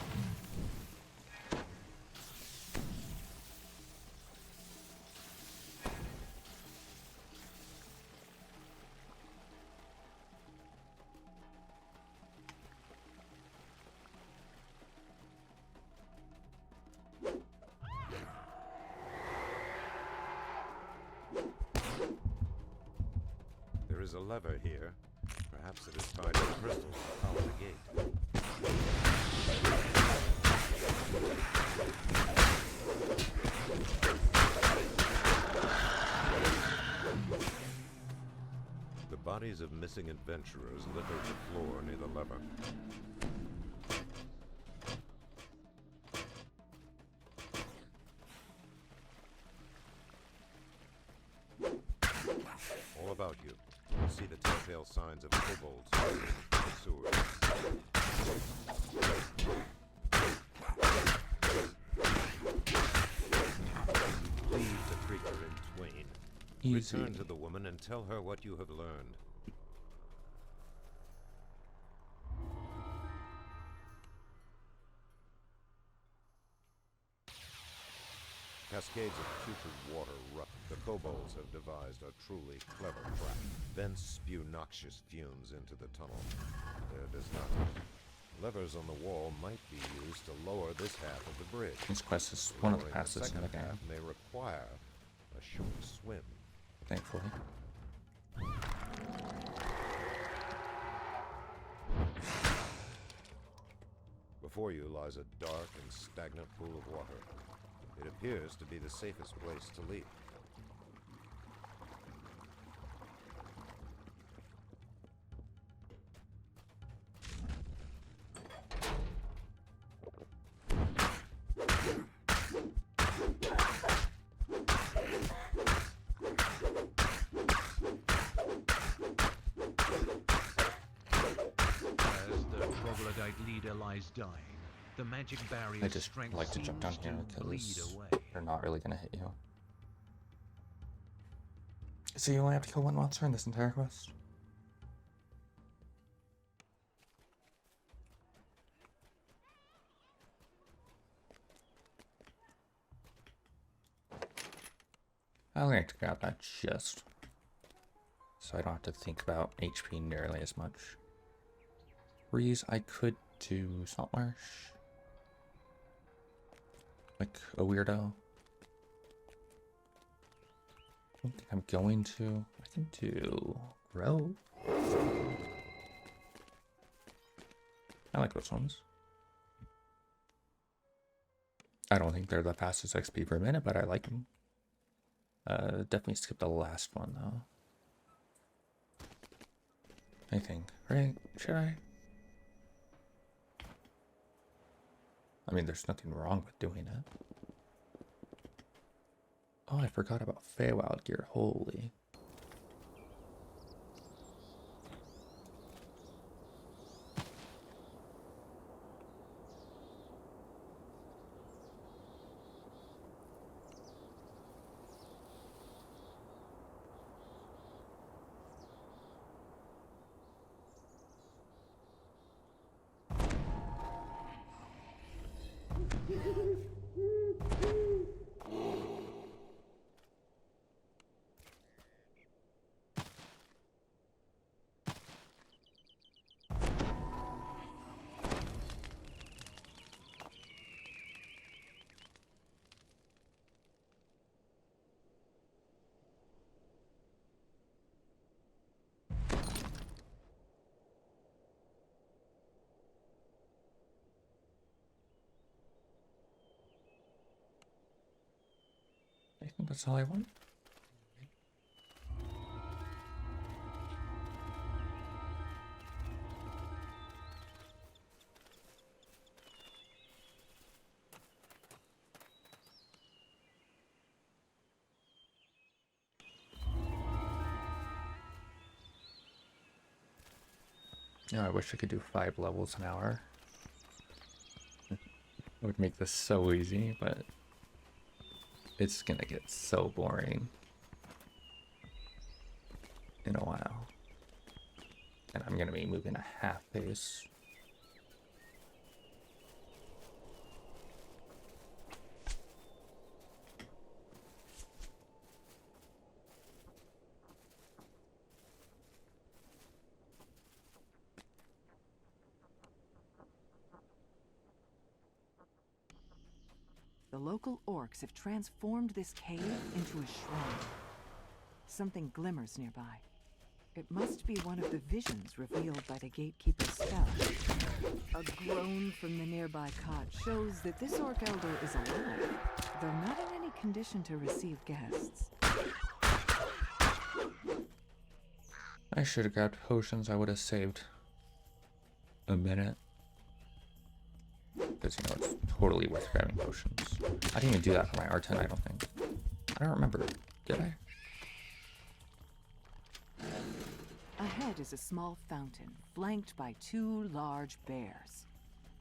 There is a lever here. Perhaps it is tied to the crystals that power the gate. The bodies of missing adventurers litter the floor near the lever. All about you, you see the telltale signs of kobolds in the sewers. Easy. Return to the woman and tell her what you have learned. Cascades of putrid water rush. The kobolds have devised a truly clever trap. Vents spew noxious fumes into the tunnel. There does not. Levers on the wall might be used to lower this half of the bridge. This quest is one of the Lowering fastest in the second game, half may require a short swim. thankfully. Before you lies a dark and stagnant pool of water. It appears to be the safest place to leap. As the troglodyte leader lies dying, the magic barrier I just strength like to jump down seems here to bleed because away. they're not really gonna hit you. So you only have to kill one monster in this entire quest? I like to grab that chest, so I don't have to think about HP nearly as much. Breeze, I could do Saltmarsh. Like a weirdo. I don't think I'm going to. I can do Grove. I like those ones. I don't think they're the fastest XP per minute, but I like them. Definitely skip the last one though. I think, right? Should I? I mean, there's nothing wrong with doing it. Oh, I forgot about Feywild gear. Holy. I think that's all I want. Yeah, I wish I could do 5 levels an hour. It would make this so easy, but it's gonna get so boring in a while. And I'm gonna be moving a half pace. The local orcs have transformed this cave into a shrine. Something glimmers nearby. It must be one of the visions revealed by the gatekeeper's spell. A groan from the nearby cot shows that this orc elder is alive, though not in any condition to receive guests. I should have grabbed potions. I would have saved a minute. Because, you know, it's totally worth grabbing potions. I didn't even do that for my R10, I don't think. I don't remember. Did I? Ahead is a small fountain, flanked by 2 large bears.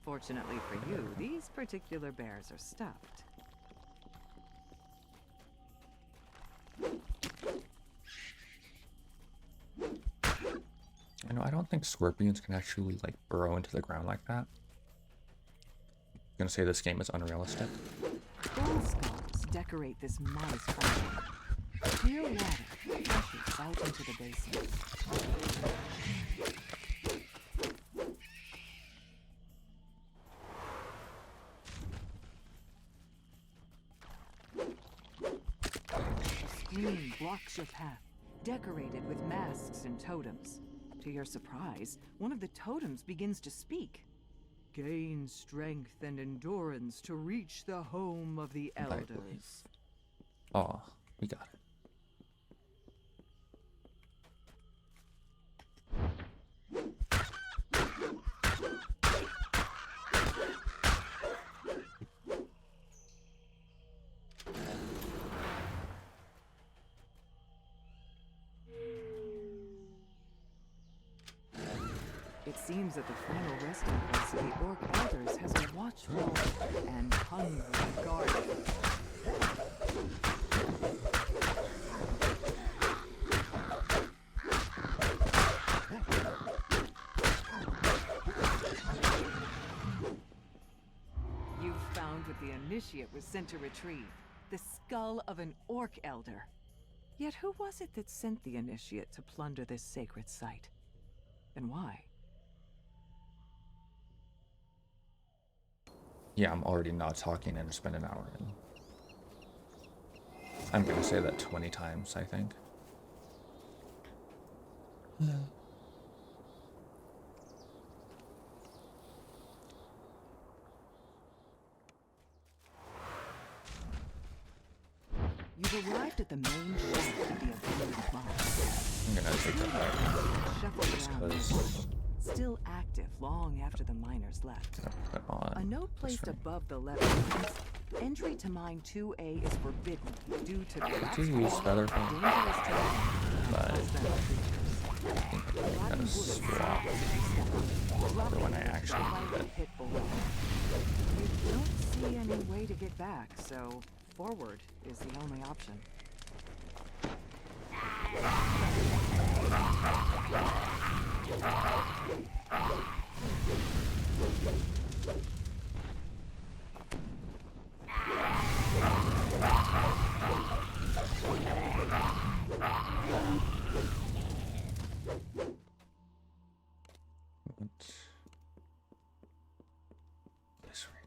Fortunately for you, these particular bears are stuffed. know, I don't think scorpions can actually, like, burrow into the ground like that. I'm gonna say this game is unrealistic. Bull skulls decorate this modest function. Clear water rushes out into the basin. A screen blocks your path, decorated with masks and totems. To your surprise, one of the totems begins to speak. Gain strength and endurance to reach the home of the elders. Oh, we got it. It seems that the final resting place of the Orc Elders has a watchful and hungry guardian. You've found what the Initiate was sent to retrieve, the skull of an Orc Elder. Yet who was it that sent the Initiate to plunder this sacred site? And why? Yeah, I'm already not talking and spend an hour in. I'm gonna say that 20 times, I think. You've arrived at the main shaft of the abandoned mine. I'm gonna take that back. Shuffle around, Because still active long after the miners left. put on A note this placed ring. above the lever reads, entry to mine 2A is forbidden due to the do use feather dangerous fall, terrain but and hostile creatures. I'm gonna swap for when I actually need it. Pit below. You don't see any way to get back, so forward is the only option. This ring.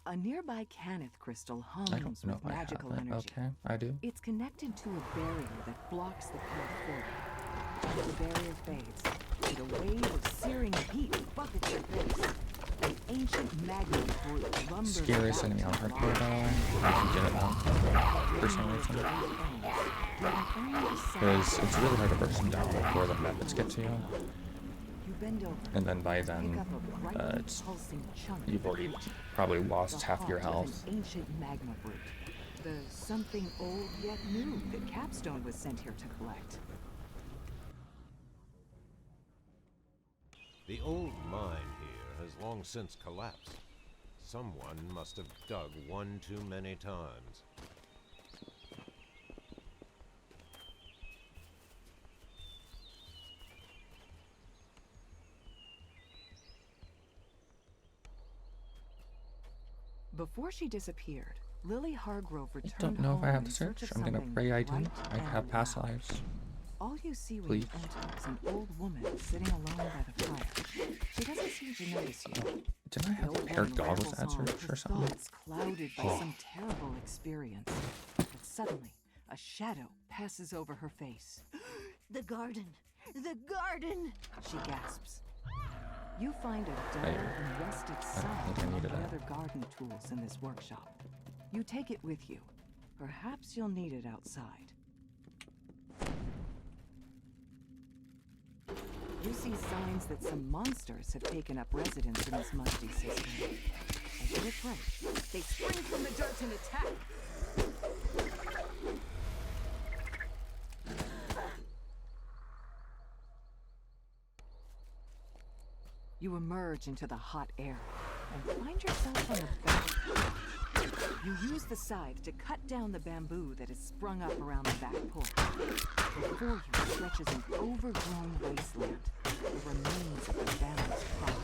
A nearby Caneth crystal I don't hums know with if I have magical it. energy. Okay, I do. It's connected to a barrier that blocks the path forward. As the barrier fades, and a wave of searing heat buffets your face. An ancient magma brute lumbers Scariest back enemy on to the hardcore, by the way. I can get it now. For some reason. Because it's really hard to burst them down before the methods get to you. You bend over, And then by pick then, up a brightly it's pulsing chunk you've of already creature. probably The lost half your heart of health. an ancient magma brute. The something old yet new that Capstone was sent here to collect. The old mine here has long since collapsed. Someone must have dug one too many times. Before she disappeared, Lily Hargrove I returned don't know if home I have in to search search. of I'm gonna something pray I do. bright I and have past loud. lives. All you see when Please. you enter is an old woman sitting alone by the fire. She doesn't seem to notice you. Didn't I The have old paired woman goggles rambles at on, search her or something? thoughts clouded by some terrible experience. But suddenly, a shadow passes over her face. The garden! The garden! She gasps. You find a dull Hey, and rusted I saw don't think I among needed the that. other garden tools in this workshop. You take it with you. Perhaps you'll need it outside. You see signs that some monsters have taken up residence in this musty system. As you approach, they spring from the dirt and attack. You emerge into the hot air and find yourself on the back. You use the scythe to cut down the bamboo that has sprung up around the back porch. Before you stretches an overgrown wasteland, the remains of the family's crop.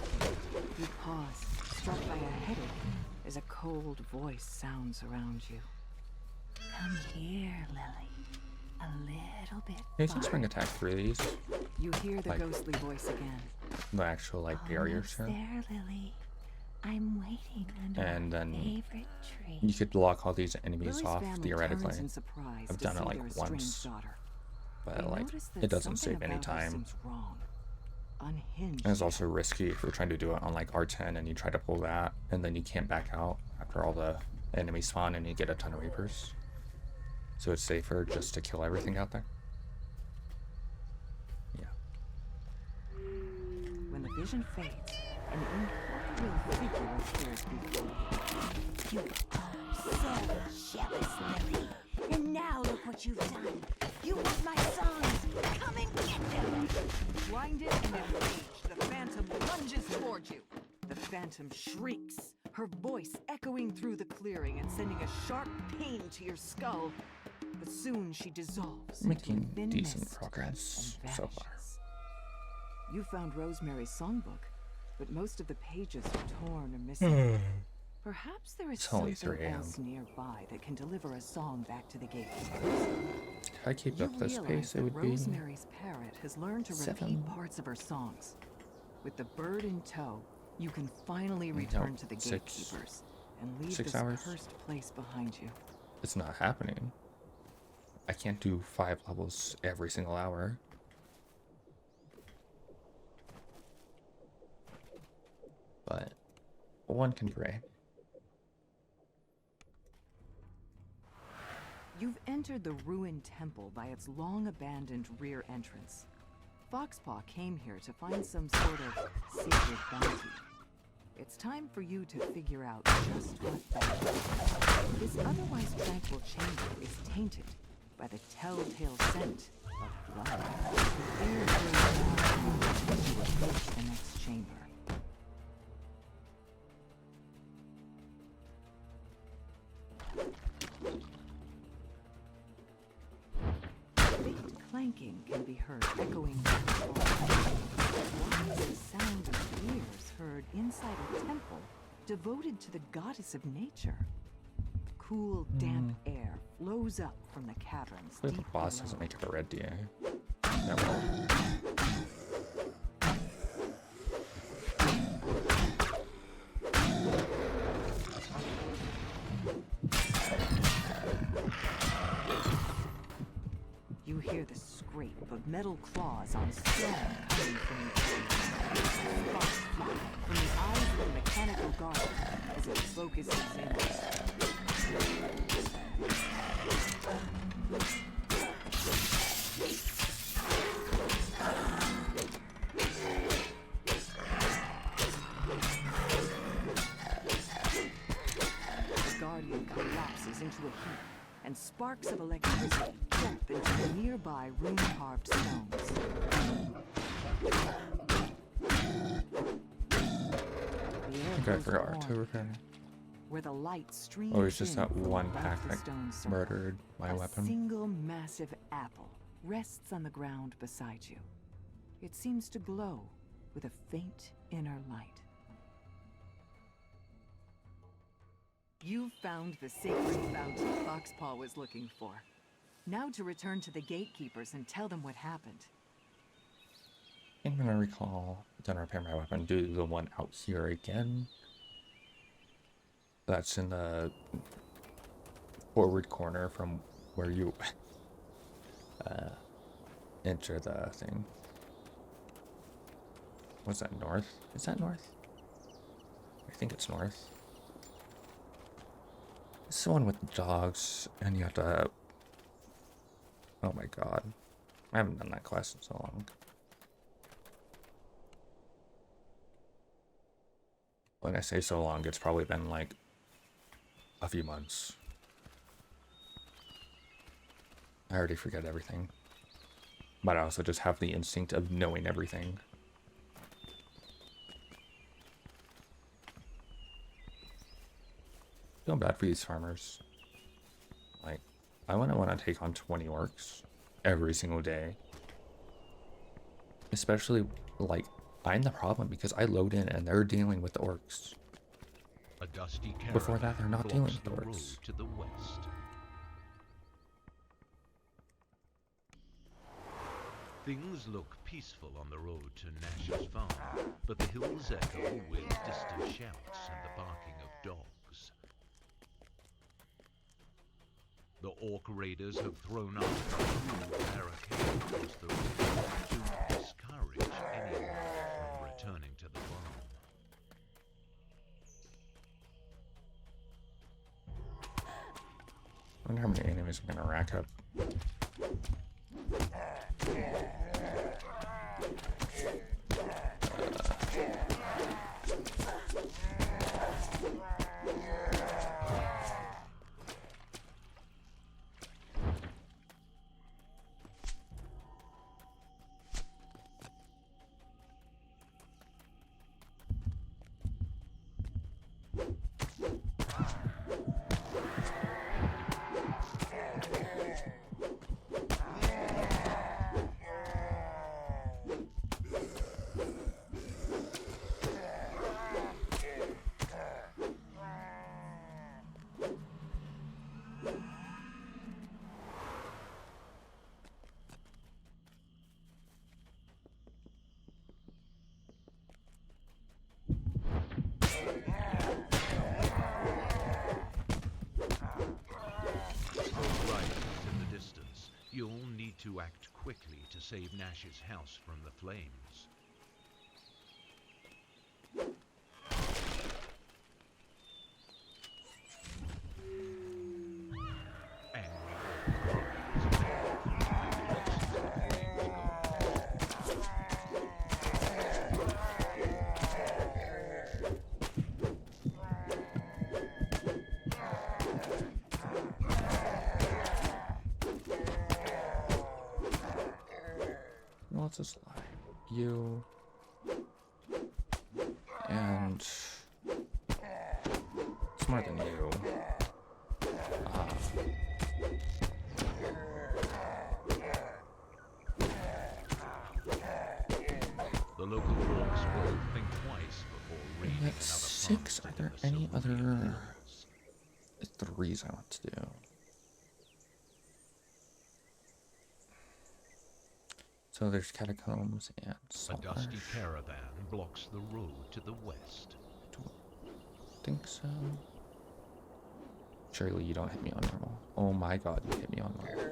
You pause, struck by a headache, as a cold voice sounds around you. Come here, Lily. A little bit Can you take farther. spring attack through these? You hear the Like- ghostly voice again. The actual like barriers Almost here. there, Lily. I'm waiting under And our then favorite tree. You could block all these enemies Lily's off family theoretically, turns in surprise I've to done it, see like, their estranged once. daughter. but They like notice that it doesn't something save any about her time. seems wrong. Unhinged. And it's also risky if you're trying to do it on like R10 and you try to pull that and then you can't back out after all the enemies spawn and you get a ton of Reapers. So it's safer just to kill everything out there. Yeah. When the vision fades, an incorporeal figure appears before you. You are so jealous, Lily. And now look what you've done. You want my songs. Come and get them. Blinded and enraged, the phantom lunges toward you. The phantom shrieks, her voice echoing through the clearing and sending a sharp pain to your skull. But soon she dissolves into Making a thin decent mist progress and so far. vanishes. You found Rosemary's songbook, but most of the pages are torn or missing. Perhaps there is It's only something 3 a.m. else nearby that can deliver a song back to the gatekeepers. If I keep You up this realize pace, it that would be Rosemary's parrot has learned to 7. repeat parts of her songs. With the bird in tow, you can finally return to the 6 gatekeepers and leave 6 this hours. cursed place behind you. It's not happening. I can't do 5 levels every single hour. But one can pray. You've entered the ruined temple by its long-abandoned rear entrance. Foxpaw came here to find some sort of sacred bounty. It's time for you to figure out just what that is. This otherwise tranquil chamber is tainted by the telltale scent of blood. The air grows down as you approach the next chamber. Faint clanking can be heard echoing through the hall. Why is the sound of ears heard inside a temple devoted to the goddess of nature? Cool, damp air flows up from the caverns Hopefully deep the boss below. doesn't make it a red DA. That will. You hear the scrape of metal claws on stone coming from the cave. Sparks fly from the eyes of the mechanical guard as it focuses in. The Guardian collapses into a heap, and sparks of electricity jump into the nearby rune-carved stones. The air I think I grows forgot warm to repair. where the light streams Oh, it's just in that from one above pack the that stone circle. murdered my A weapon. single massive apple rests on the ground beside you. It seems to glow with a faint inner light. You found the sacred bounty Foxpaw was looking for. Now to return to the gatekeepers and tell them what happened. I'm gonna recall, done repair my weapon, do the one out here again. That's in the forward corner from where you enter the thing. What's that, north? Is that north? I think it's north. It's the one with the dogs, and you have to... Oh my god. I haven't done that quest in so long. When I say so long, it's probably been like a few months. I already forget everything. But I also just have the instinct of knowing everything. feel bad for these farmers. Like, I wouldn't want to take on 20 orcs every single day. Especially, like, I'm the problem because I load in and they're dealing with the orcs. A dusty Before that, they're not blocks dealing with the the road orcs. to the west. Things look peaceful on the road to Nash's farm, but the hills echo with distant shouts and the barking of dogs. The orc raiders have thrown up a cruel barricade across the road to discourage anyone from returning to the farm. I wonder how many enemies I'm gonna rack up. You'll need to act quickly to save Nash's house from the flames. Let's just lie. You and it's more than you. The local orcs will think twice before raiding another That's 6. farm Are there within the any other Cerulean Hills. 3s I want to do? So there's catacombs and A dusty Marsh. caravan blocks the road to the west. Don't think so. Surely you don't hit me on normal. Oh my god, you hit me on normal.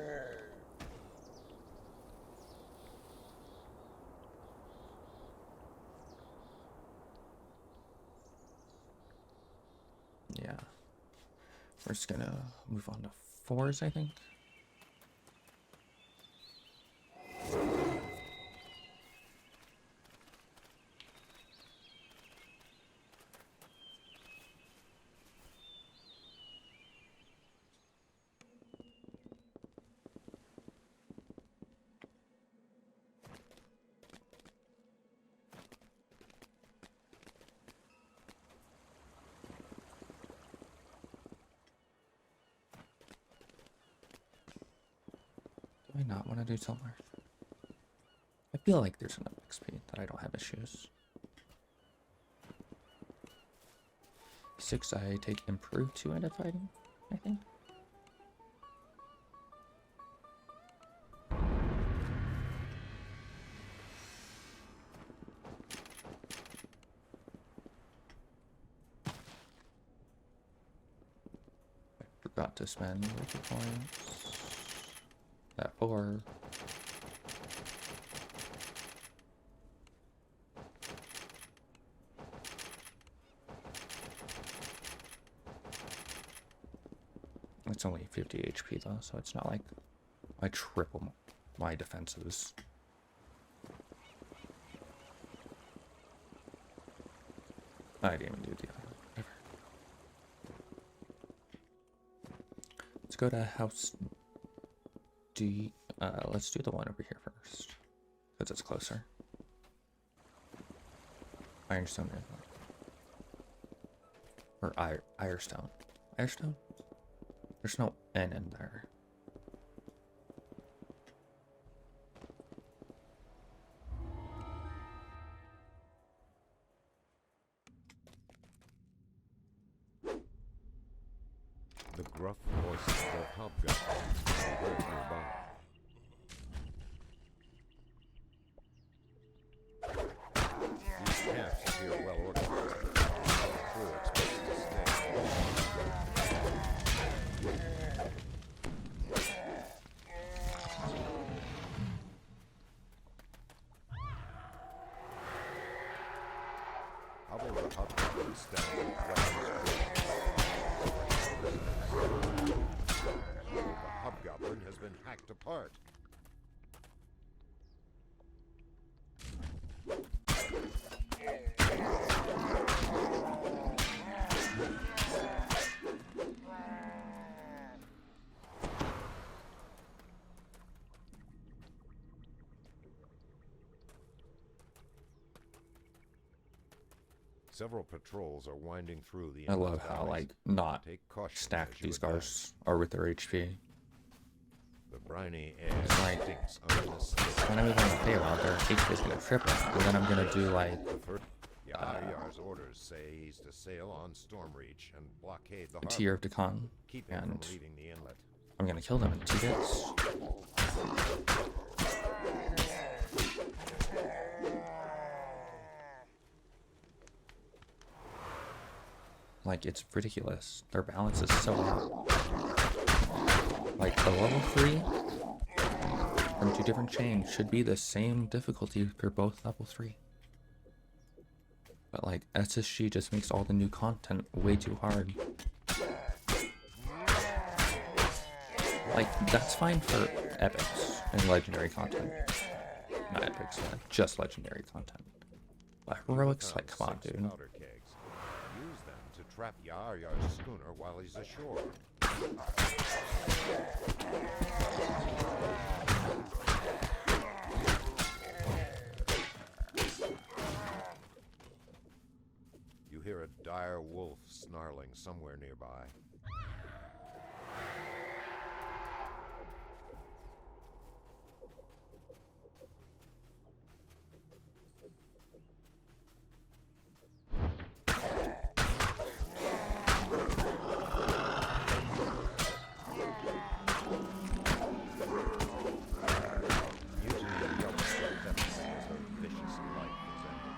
Yeah. We're just gonna move on to 4s, I think. Do I not want to do somewhere? I feel like there's enough XP that I don't have issues. 6, I take improved 2 out of fighting, I think. I forgot to spend the points. That 4. It's only 50 HP though, so it's not like I triple my defenses. I didn't even do the other one. Whatever. Let's go to house D. Let's do the one over here first, because it's closer. Irestone, or Irestone. Irestone? There's no N in there. The gruff voices of hobgoblins can be heard nearby. These camps appear well organized. The crew expects to stay. How will the hobgoblins stand with weapons? The hobgoblin has been hacked apart. Several patrols are winding through the I inlet love how, valleys. like, not Take caution stacked as you these advance. guards are with their HP. The briny air It's like, stinks under the skin. when I move on to Feywild, their HP is gonna triple, and then I'm gonna do, like, The first Yar's orders say he's to sail on Stormreach and blockade the a harbor. tier of Decon, Keep him and from leaving the inlet. I'm gonna kill them in 2 hits. Like, it's ridiculous. Their balance is so out. Like, the level 3 from 2 different chains should be the same difficulty for both level 3. But, like, SSG just makes all the new content way too hard. Like, that's fine for epics and legendary content. Not epics, just legendary content. But heroics, like, come on, 6 dude. powder kegs. Use them to trap Yar's schooner while he's ashore. You hear a dire wolf snarling somewhere nearby. Mutiny yelps their deaths as her vicious life is ended.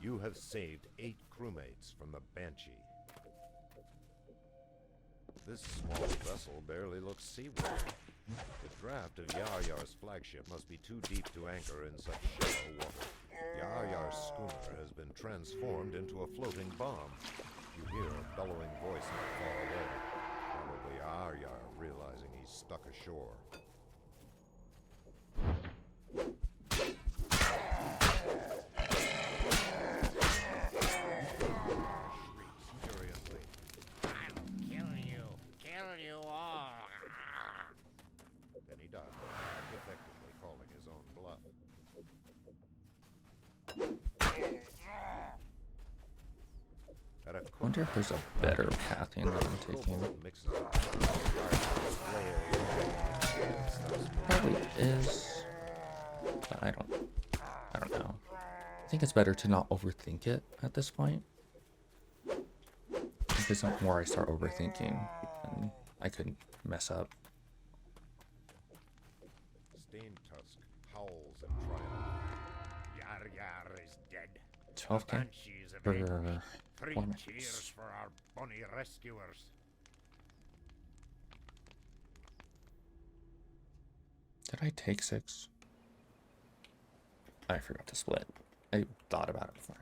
You have saved 8 crewmates from the Banshee. This small vessel barely looks seaworthy. The draft of Yar's flagship must be too deep to anchor in such shallow water. Yar's schooner has been transformed into a floating bomb. You hear a bellowing voice not far away. Probably Yar realizing he's stuck ashore. Shrieks furiously. Kill you all. Then he does, effectively calling his own bluff. At a I wonder if there's a better pathing that I'm taking. mixes up flail. Probably is, but I don't know. I think it's better to not overthink it at this point. Because the more I start overthinking, then I could mess up. Stained Tusk howls in triumph. Yar is dead. 12k Banshees of for hate. 3 4 cheers minutes. for our bonny rescuers. Did I take 6? I forgot to split. I thought about it before.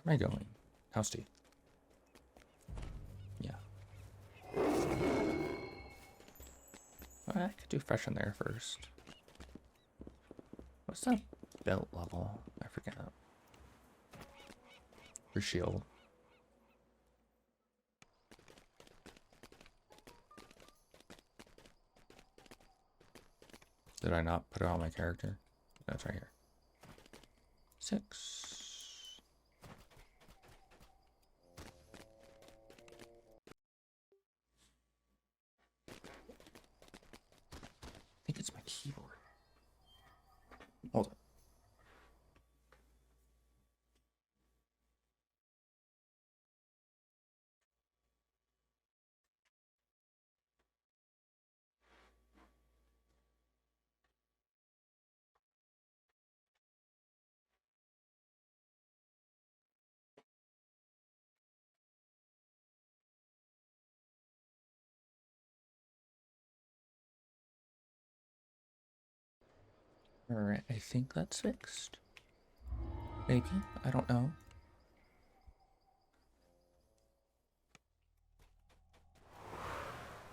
Where am I going? House D. Yeah. I could do Freshen there first. What's that belt level? I forget. For shield. Did I not put it on my character? That's right here. 6. I think it's my keyboard. Hold on. Alright, I think that's fixed. Maybe, I don't know.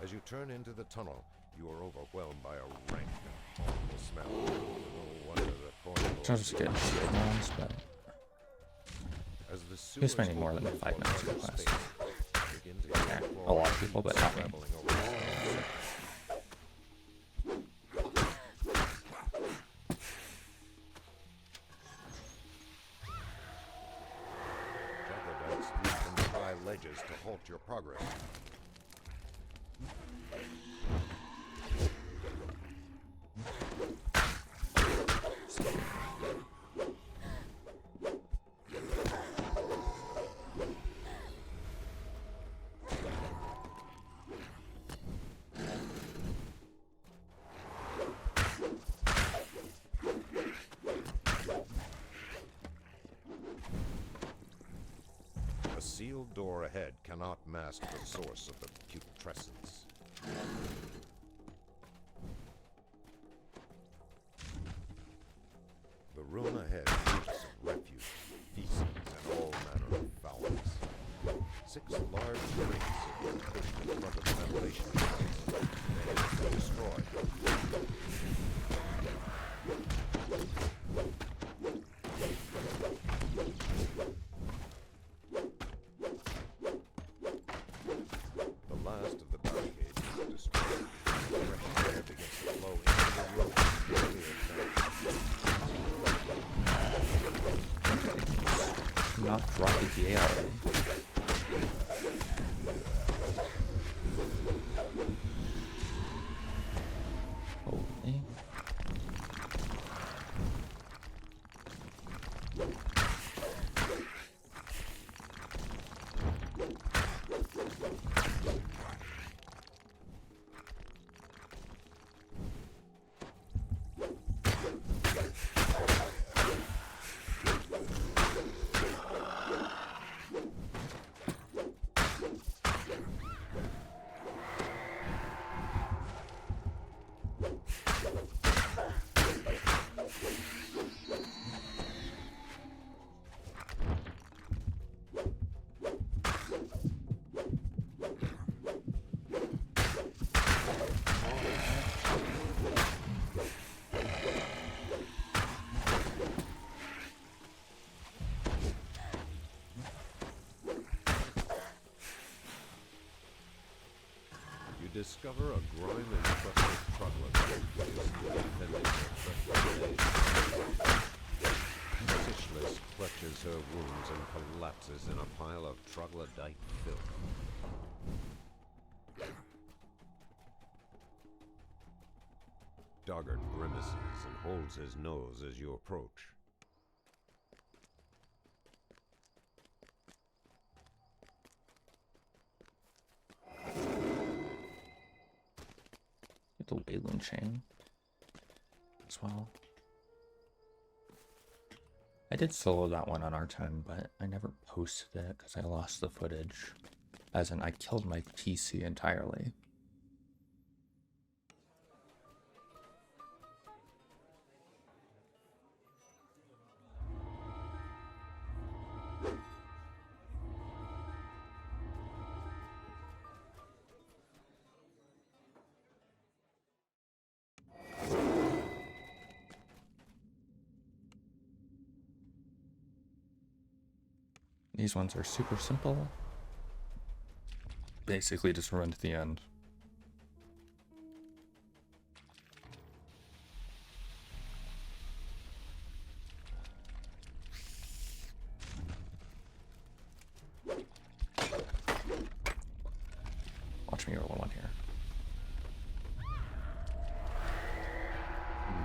As you turn into the tunnel, you are overwhelmed by a rank and awful smell. No wonder the corridors Just get shield ones, but as the you're sewers spending more than open 5 into minutes a in dark quest. space, begin to hear Yeah, a clawing lot of people, but feet not me. scrabbling over the stone. Troglodytes leap from the high ledges to halt your progress. A sealed door ahead cannot mask the source of the putrescence. The room ahead reeks of refuse, feces, and all manner of foulness. 6 large crates have been pushed in front of the ventilation units. They have been destroyed. The last of the barricades is destroyed. Fresh air begins to flow into the room. Not dropping the air already. Holy. Discover a grime-encrusted troglodyte defending her precious days. Tishless clutches her wounds and collapses in a pile of troglodyte filth. Doggart grimaces and holds his nose as you approach. Get the Wheloon chain as well. I did solo that one on R10, but I never posted it because I lost the footage. As in, I killed my PC entirely. These ones are super simple. Basically just run to the end. watch me roll one here.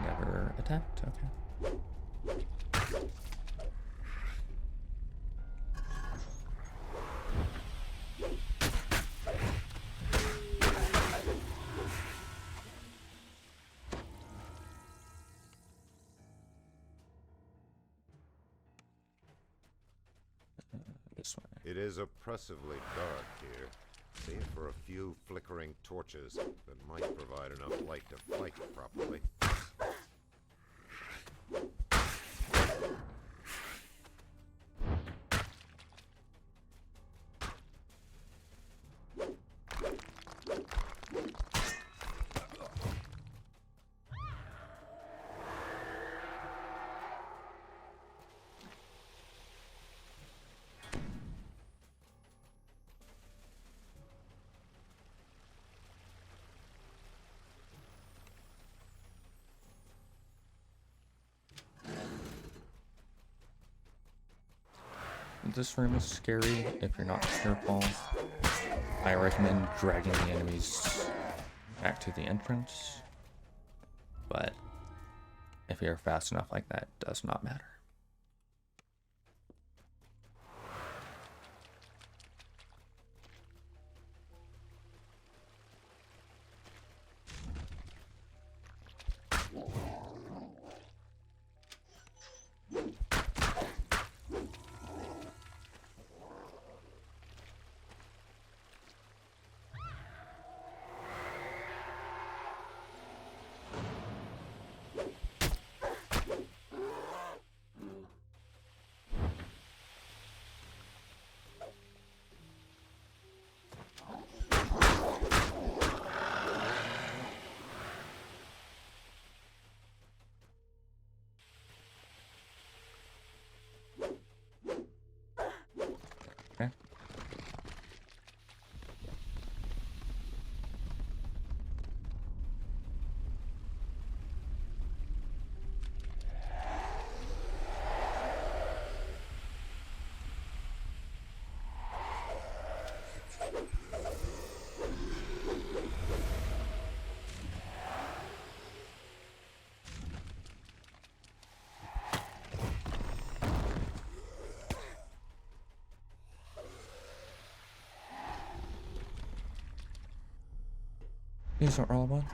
Never attacked, okay. This way. It is oppressively dark here, save for a few flickering torches that might provide enough light to fight properly. This room is scary if you're not careful. I recommend dragging the enemies back to the entrance, but if you're fast enough like that, it does not matter. Okay. These are all one.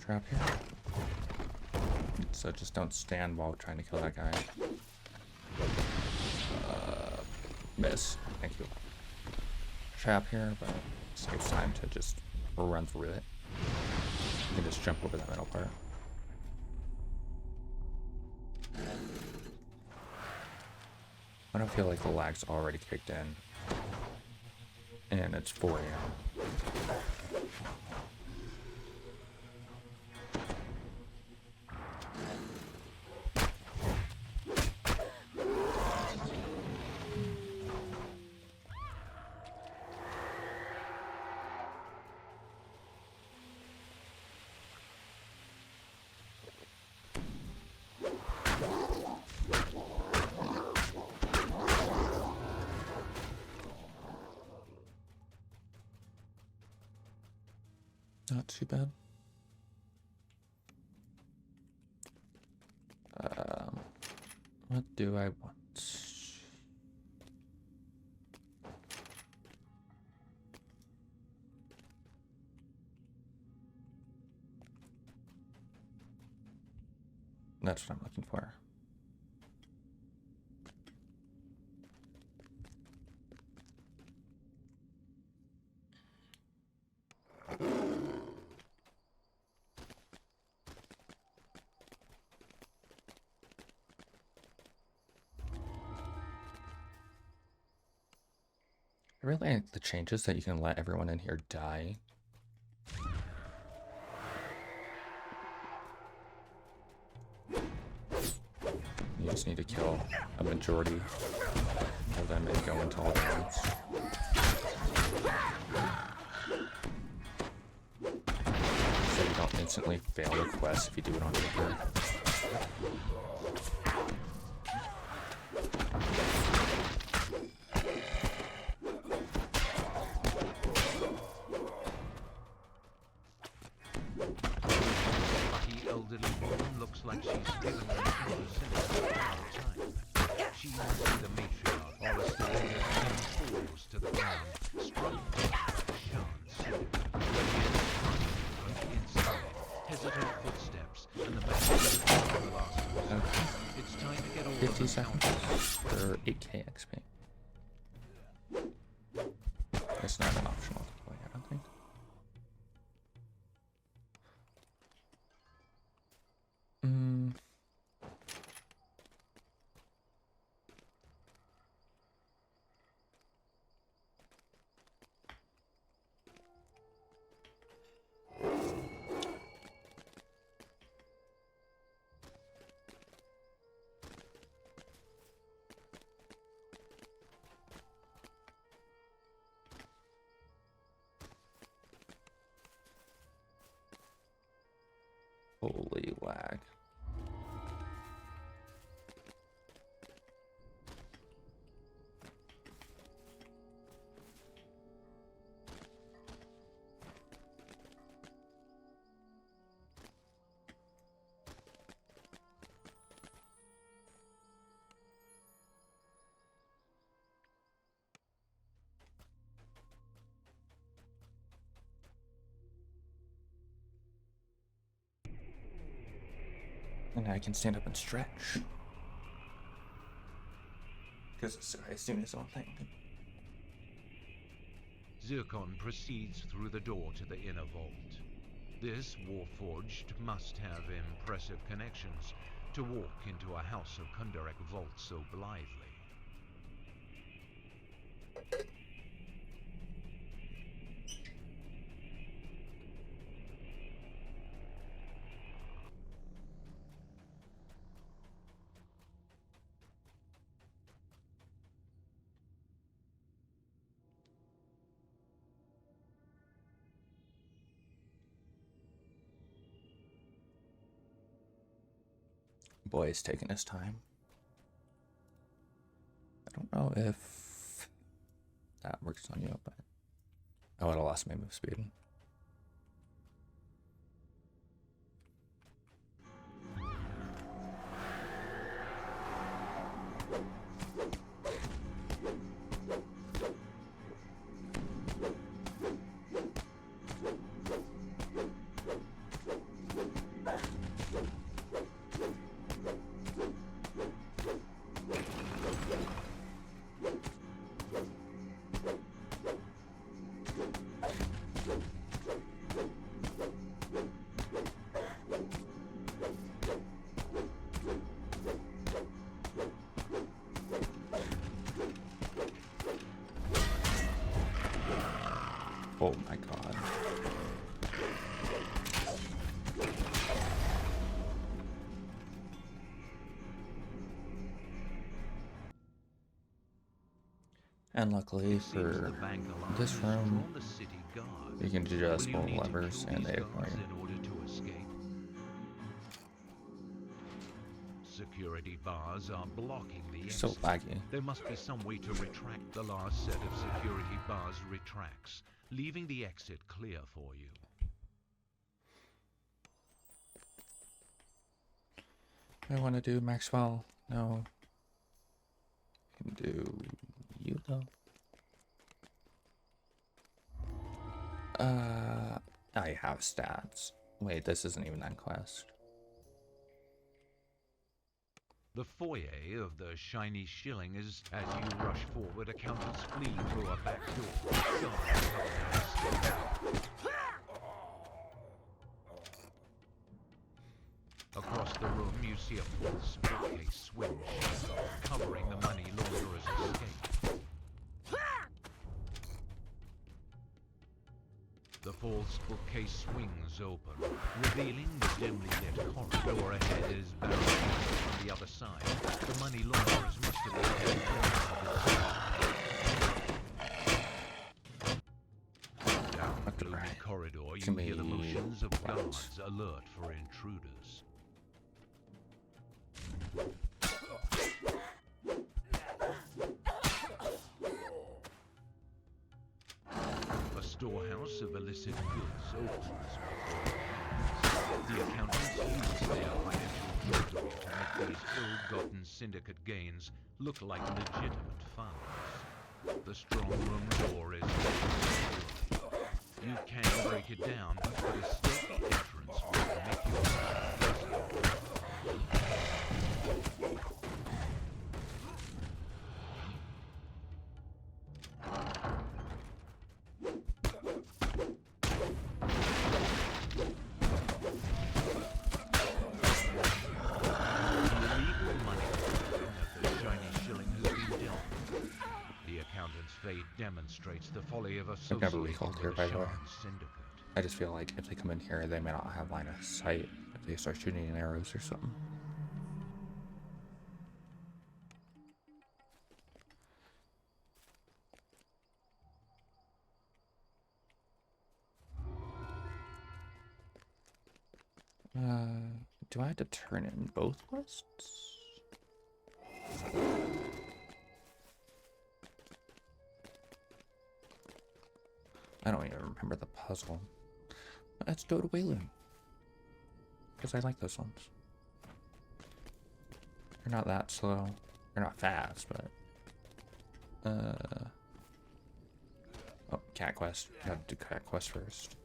Trap here. So just don't stand while trying to kill that guy. Miss. Thank you. Trap here, but it saves time to just run through it. You can just jump over that middle part. I don't feel like the lag's already kicked in. And it's 4 AM. Not too bad. What do I want? That's what I'm looking for. I really like the changes that you can let everyone in here die. You just need to kill a majority of them and go into all the rooms. So you don't instantly fail the quest if you do it on paper. The elderly woman looks like she's given her time. She must be the matriarch, or else the later falls to the ground, struck by Sharn. Inside, hesitant footsteps, and the message of the last resort. It's time to get all 50 of seconds for 8k XP. It's not an optional deploy, I don't think. Holy lag. And I can stand up and stretch. Because I assume it's on thing. Zircon proceeds through the door to the inner vault. This Warforged must have impressive connections to walk into a house of Kundurek vault so blithely. Boy, is taking his time. I don't know if that works on you, but oh, I lost my move speed. Oh my god. And luckily for this room, you can just pull levers and they ignore you. Security bars are blocking the exit. So laggy. There must be some way to retract the last set of security bars retracts, leaving the exit clear for you. I want to do Maxwell. No. I can do you though. I have stats. Wait, this isn't even that quest. The foyer of the Shiny Shilling is, as you rush forward, accountants flee through a back door. Across the room, you see a false bookcase swing shut, covering the money launderer's escape. false bookcase swings open, revealing the dimly lit corridor ahead is barricaded on the other side. The money launderers must have been heading down the gloomy corridor, you hear the motions of guards alert for intruders. A storehouse of illicit goods opens before the accountants use their financial drudgery to make these ill-gotten syndicate gains look like legitimate funds. The strong room door is locked. You can break it down, but a stealthy entrance will make you demonstrates the folly of I've never recalled here, with by the the way. Sharn syndicate. I just feel like if they come in here, they may not have line of sight if they start shooting arrows or something. Do I have to turn in both lists? I don't even remember the puzzle. Let's go to Wheloon, because I like those ones. They're not that slow. They're not fast, but oh, cat quest. Gotta do cat quest first.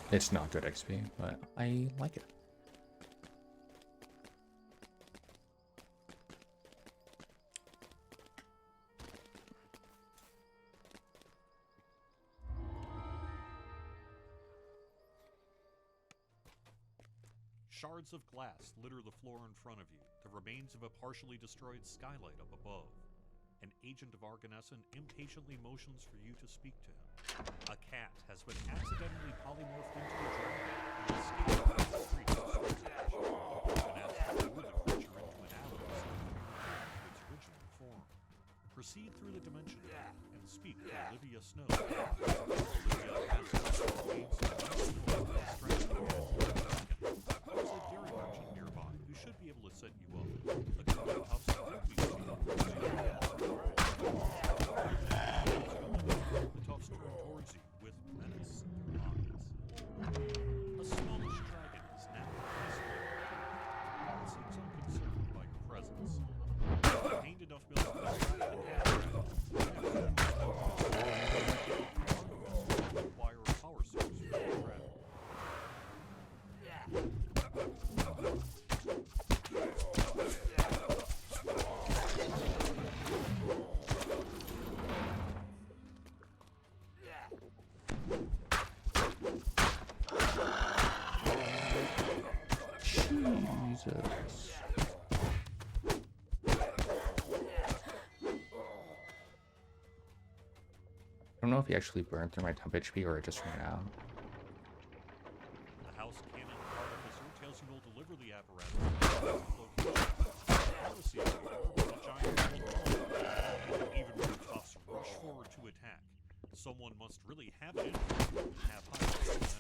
It's not good XP, but I like it. Shards of glass litter the floor in front of you, the remains of a partially destroyed skylight up above. An agent of Argonesson impatiently motions for you to speak to him. A cat has been accidentally polymorphed into a dragon and escaped from the streets of Stormcleave. Been asked to lure the creature into an alley so it can return to its original form. Proceed through the dimension and speak to Olivia Snow. Olivia has aids There's a dairy merchant nearby who should be able to set you up. A couple of puffs will be the Tuffs turn towards you with menace in their eyes. A smallish dragon is now isolated. It seems unconcerned by your presence. Gained enough milk to distract the cat. Require a power source for the dragon. Jesus. I don't know if he actually burned through my temp HP or it just ran out. The house cannon artificer tells you will deliver the apparatus to the location. Policy, however, with a Gianthold. Even when the Tuffs rush forward to attack, someone must really have it in them and have high percentage.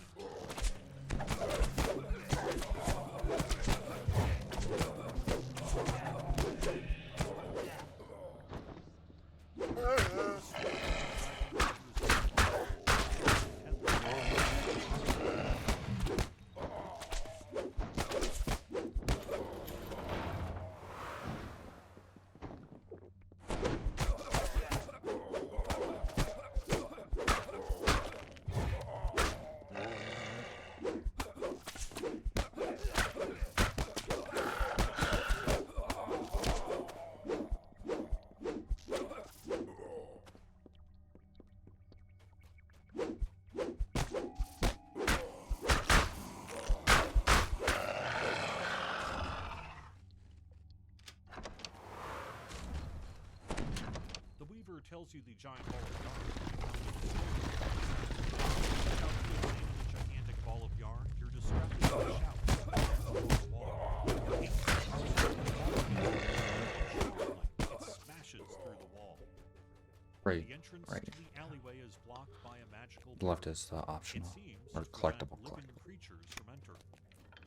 Tells you the Gianthold is The gigantic ball of yarn, you're distracted by shouts from the wall. It smashes through the wall. Right, The entrance right. to the alleyway is blocked by a magical The left door. is the optional, It seems or to collectible, prevent living creatures from entering.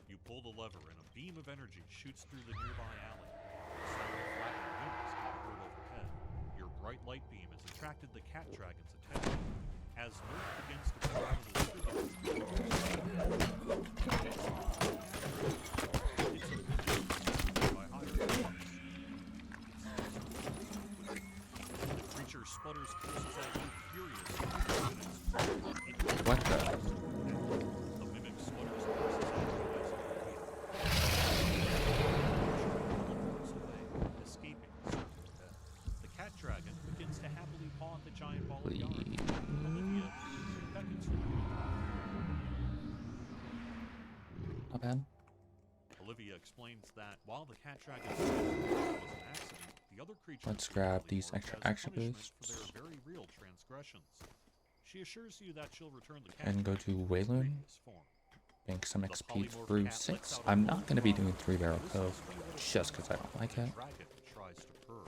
You pull the lever and a beam of energy shoots through the nearby alley. The sound of flapping wings can be heard overhead. Your bright light beam has attracted the cat dragon's attention. As milk begins to pour out of the spigot, it's by higher forms. The creature sputters curses at you furiously. What the? The mimic sputters curses at you as it moves away, escaping the circle of death. The cat dragon begins to happily paw at the giant ball of yarn. Olivia beckons for you. Not bad. Olivia explains that while the cat dragon's was an accident, the other creatures Let's will grab probably these work extra as a action punishment boosts. for their very real transgressions. She assures you that she'll return the cat And go dragon to its Wheloon. previous form. Bank some The XP polymorph through cat 6. lets out a I'm moan not going to be of doing horror. 3 Barrel This Cove is what it just because I sounds don't like when it. the dragon tries to purr.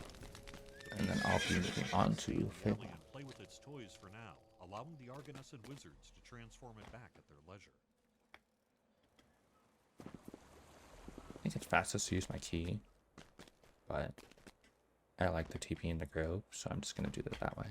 And then I'll be moving on to Alien Feywild. play with its toys for now, allowing the Argonessid wizards to transform it back at their leisure. I think it's fastest to use my key, but I like the TP in the grove, so I'm just going to do it that way.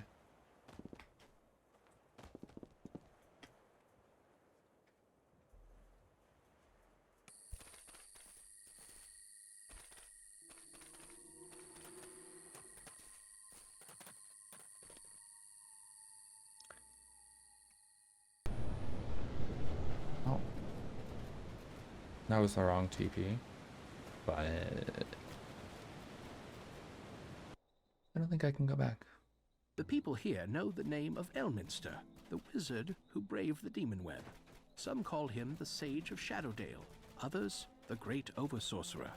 Oh. That was the wrong TP, but I don't think I can go back. The people here know the name of Elminster, the wizard who braved the demon web. Some call him the Sage of Shadowdale, others the Great Oversorcerer.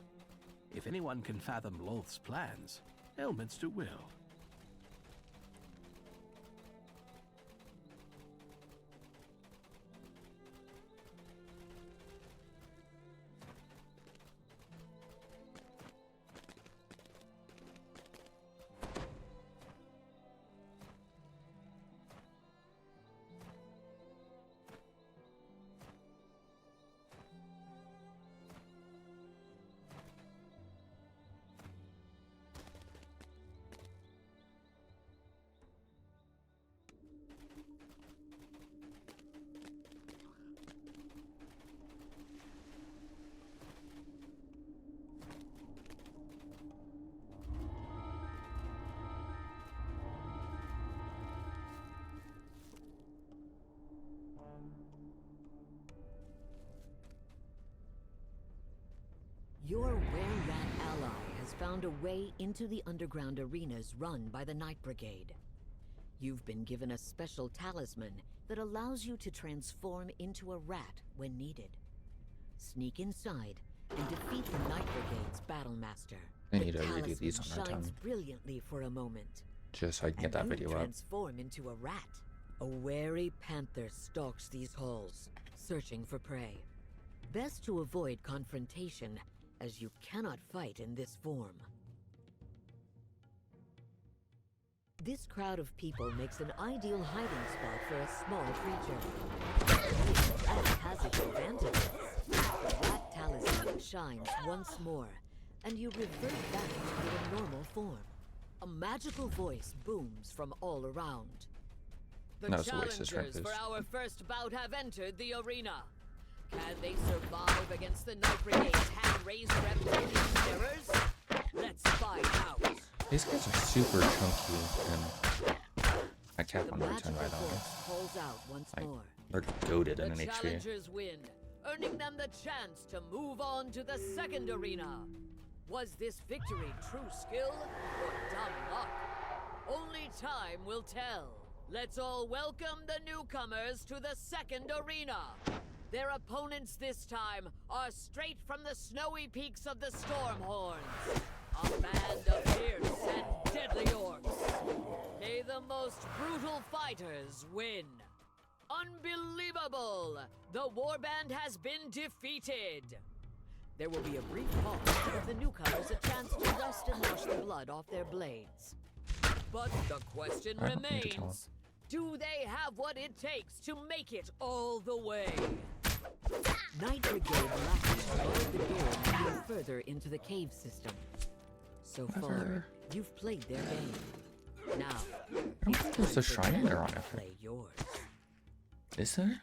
If anyone can fathom Loth's plans, Elminster will. Your were-rat ally has found a way into the underground arenas run by the Night Brigade. You've been given a special talisman that allows you to transform into a rat when needed. Sneak inside and defeat the Night Brigade's battlemaster. I need to The redo these talisman on our shines time, brilliantly for a moment. just so I can get that and video you up. transform into a rat. A wary panther stalks these halls, searching for prey. Best to avoid confrontation, as you cannot fight in this form. This crowd of people makes an ideal hiding spot for a small creature. That has its advantages. The rat talisman shines once more, and you revert back to your normal form. A magical voice booms from all around. The That was a waste of challengers shrimp for fist. our first bout have entered the arena. Can they survive against the Night Brigade's hand-raised reptilian terrors? Let's find out. These guys are super chunky, and I can't The want to magical return right on. force calls out once Like, more. they're goaded The in an HP. challengers win, earning them the chance to move on to the second arena. Was this victory true skill or dumb luck? Only time will tell. Let's all welcome the newcomers to the second arena. Their opponents this time are straight from the snowy peaks of the Stormhorns. A band of fierce and deadly orcs. May the most brutal fight fighters win. Unbelievable! The warband has been defeated. There will be a brief pause to give the newcomers a chance to rest and wash the blood off their blades. But the question I don't need to tell remains, do they have what it takes to make it all the way? Night Brigade lackeys guard the door to go further into the cave system. So far, Whatever. you've played their game. Now, I don't think there's a it's time for shrine them there on to it. play yours. Is there?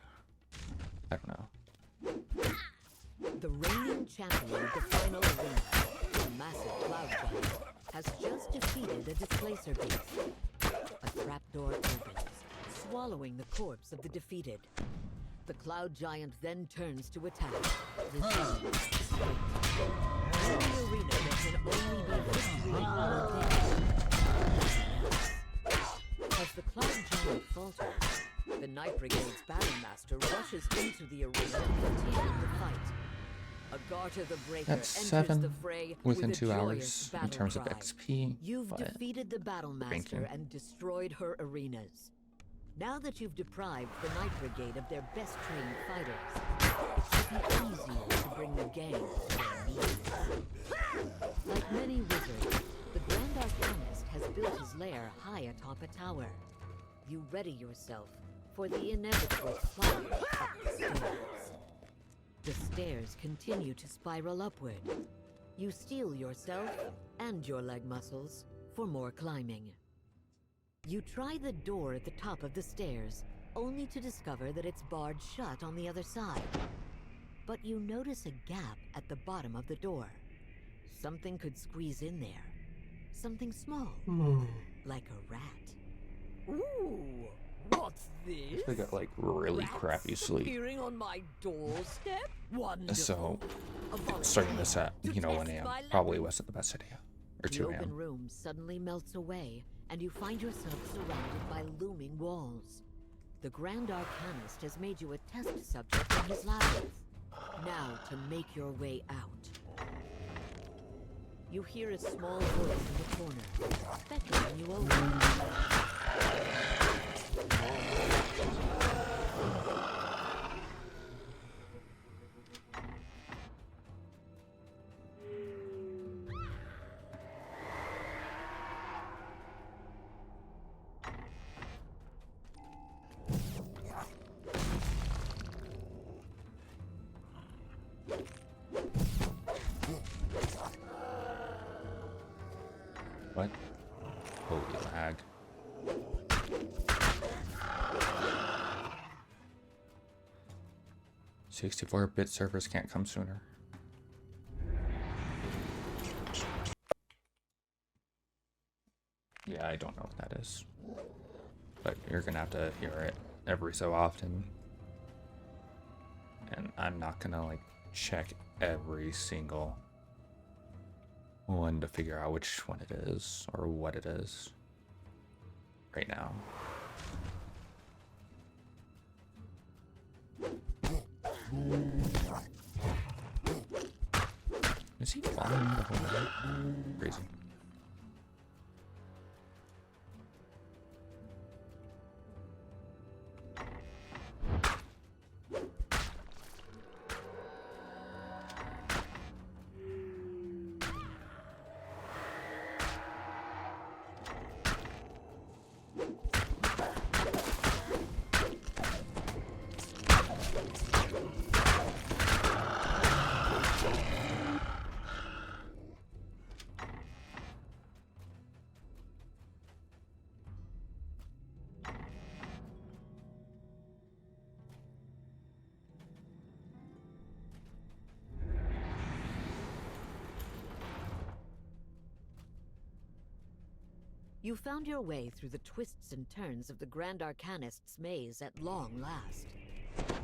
I don't know. The reigning champion of the final arena, the massive cloud giant, has just defeated a displacer beast. A trapdoor opens, swallowing the corpse of the defeated. The cloud giant then turns to attack. This time, straight. In the arena, there can only be victory or death. As the cloud giant falters, the Night Brigade's Battlemaster rushes into the arena to continue the fight. Agartha the Breaker That's enters 7 the fray within with a 2 joyous hours in battle terms of cry. XP. You've but defeated the Battlemaster ranking. and destroyed her arenas. Now that you've deprived the Night Brigade of their best trained fighters, it should be easier to bring the gang to their knees. Like many wizards, the Grand Arcanist has built his lair high atop a tower. You ready yourself for the inevitable climb up the stairs. The stairs continue to spiral upward. You steel yourself and your leg muscles for more climbing. You try the door at the top of the stairs, only to discover that it's barred shut on the other side. But you notice a gap at the bottom of the door. Something could squeeze in there. Something small, like a rat. Ooh, what's this? They got like really Rats crappy sleep. appearing on my doorstep? Wonderful. So, A volunteer starting this at, to 1 test a.m. my probably wasn't the best idea. Or The 2 open a.m. room suddenly melts away, and you find yourself surrounded by looming walls. The Grand Arcanist has made you a test subject in his labyrinth. Now to make your way out. You hear a small voice in the corner, beckoning you over. What? Holy lag. "64-bit servers can't come sooner." Yeah, I don't know what that is. But you're gonna have to hear it every so often. And I'm not gonna like check every single one to figure out which one it is or what it is right now. Is he following me the whole way? Crazy. You found your way through the twists and turns of the Grand Arcanist's maze at long last.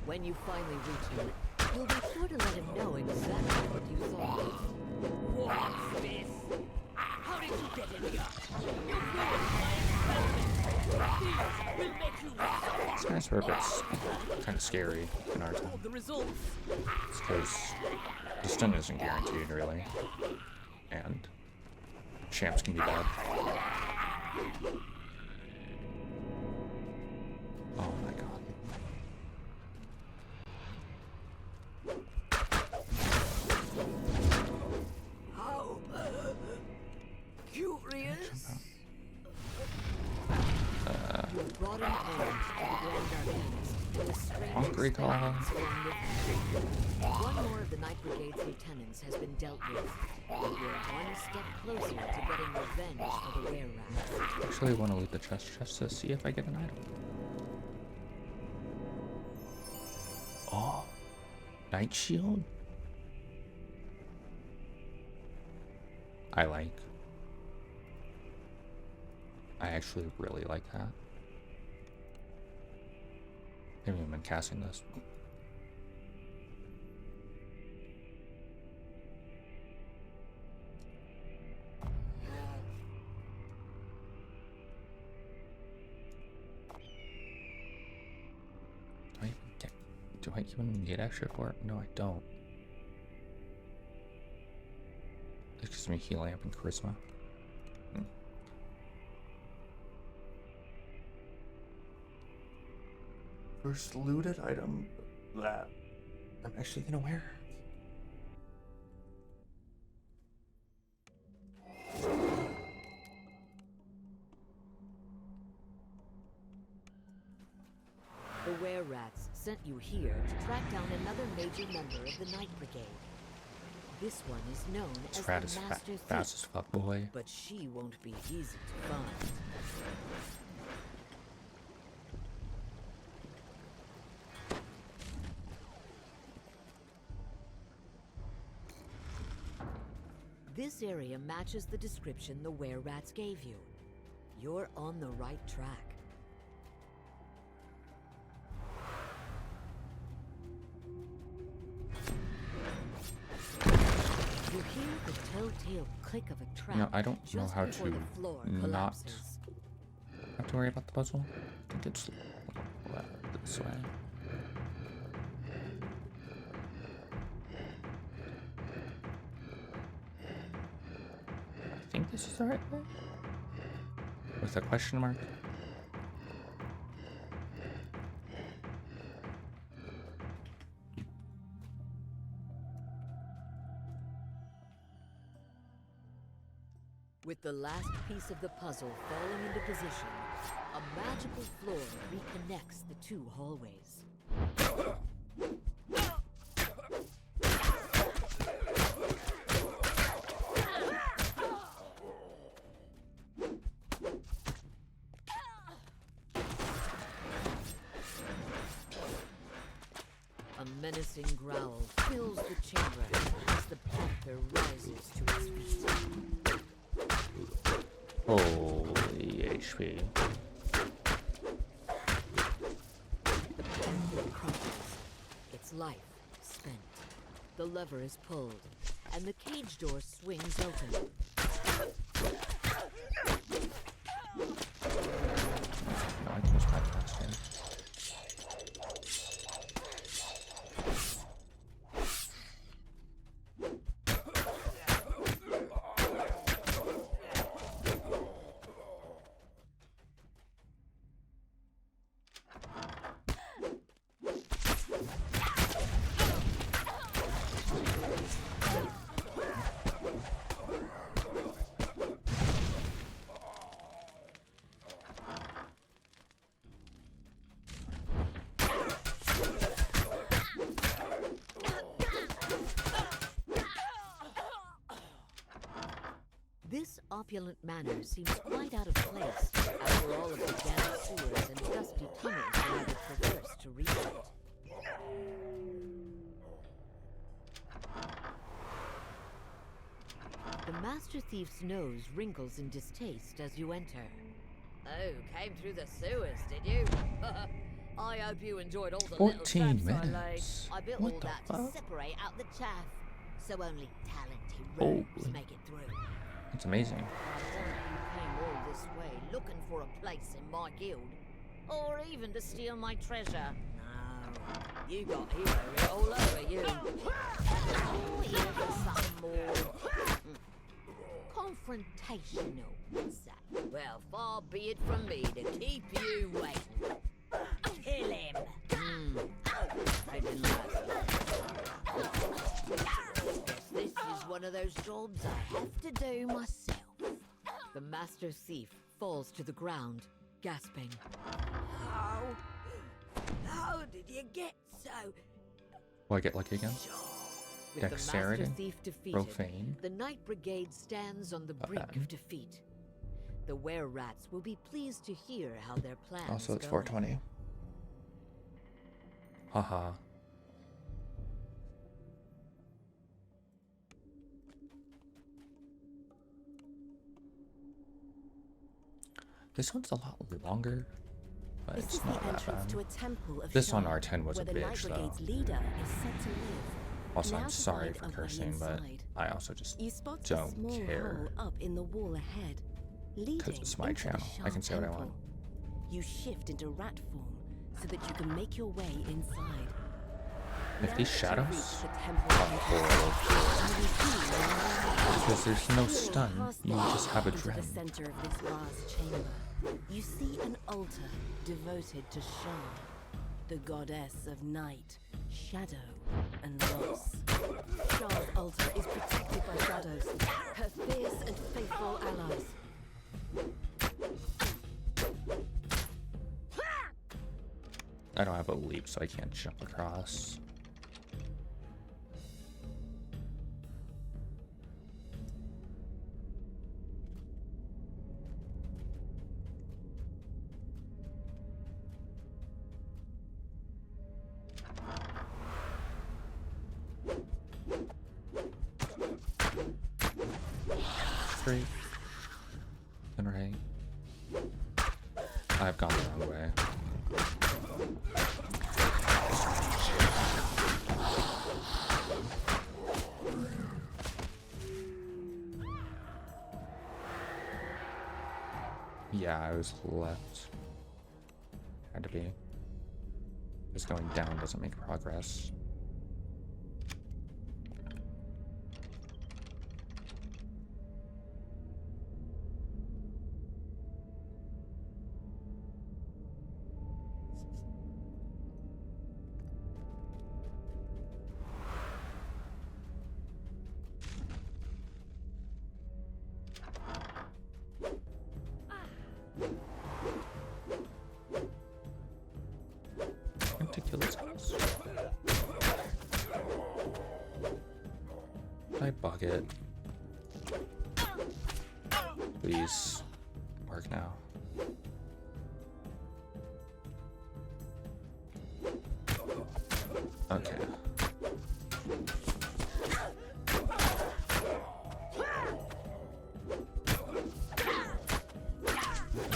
When you finally reach him, you'll be sure to let him know exactly what you thought. What's this? How did you get in here? You ruined my experiment. These will make you This guy's purpose kind of scary in our time. the results. It's because the stun isn't guaranteed, really. And champs can be bad. sudden end to the Grand Arcanist and his strange Hungry call. experiments along with one more of the Night Brigade's lieutenants has been dealt with, but we're one step closer to getting revenge for the were-rats. Actually, I want to loot the chest just to see if I get an item. Oh, Night Shield. I actually really like that. I haven't even been casting this. Do I even get extra for it? No, I don't. It gives me heal amp and charisma. First looted item that I'm actually gonna wear. The were-rats sent you here to track down another major member of the Night Brigade. This one is known as Rat the is Master Thief, fast as fuck, boy. but she won't be easy to find. This area matches the description the were-rats gave you. You're on the right track. You hear the telltale click of a trap. You know, I don't know just how before to the floor not collapses. have to worry about the puzzle. I think it's this way. I think this is the right way. With a question mark. With the last piece of the puzzle falling into position, a magical floor reconnects the two hallways. A menacing growl fills the chamber as the panther rises to its feet. Holy HP. The panther crumbles, its life spent. The lever is pulled, and the cage door swings open. No, I can just bypass him. This opulent manor seems quite out of place after all of the damp sewers and dusty tunnels I had to traverse to reach it. The Master Thief's nose wrinkles in distaste as you enter. Oh, came through the sewers, did you? I hope you enjoyed all the 14 little traps minutes. I laid. I built What all the that fuck? to separate out the chaff, so only talented Holy. rogues make it through. It's amazing. I doubt you came all this way looking for a place in my guild, or even to steal my treasure. No, you got hero all over you. Or here for something more confrontational, let's say. Well, far be it from me to keep you waiting. Kill him. I didn't like that. Guess this is one of those jobs I have to do myself. The Master Thief falls to the ground, gasping. did you get so? Will I get lucky again? With the Dexterity, Master Thief defeated, Profane. the Knight Brigade stands on the brink that. of defeat. The were-rats will be pleased to hear how their plans Also, it's go. 420. Haha. This one's a lot longer, but This it's is the not that entrance bad. to a temple of This on Sharn, R10 was a where the Night bitch, though. Brigade's leader is said to live. Also, Now I'm to sorry find for a way cursing, but inside. I also just You spot a don't small care. hole up in the wall ahead, leading it's my into the channel. I can Sharn say what I want. temple. You shift into rat form so that you can make your way inside. If Now these that you've shadows reached the temple come entrance, forward, you will see because there's no Peering stun, past you them just have a into the dread. center of this vast chamber, you see an altar devoted to Sharn, the goddess of night, shadow, and loss. Sharn's altar is protected by shadows, her fierce and faithful allies. I don't have a leap, so I can't jump across. Straight and right. I've gone the wrong way. Yeah, I was left. Had to be. Just going down doesn't make progress. Ridiculous. I bug it. Please work now. Okay.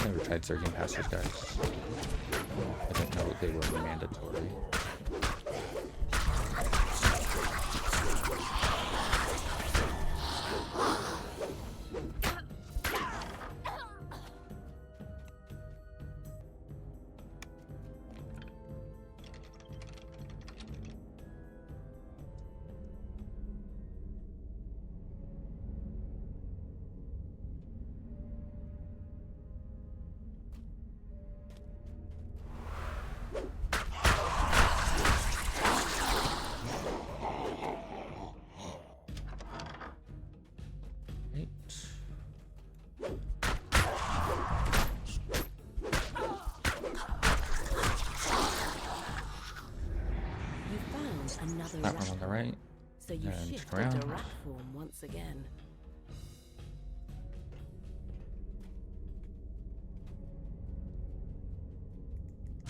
Never tried surging past these guys. I didn't know they were mandatory. That one on the right. So you And shift ground. into rat form once again.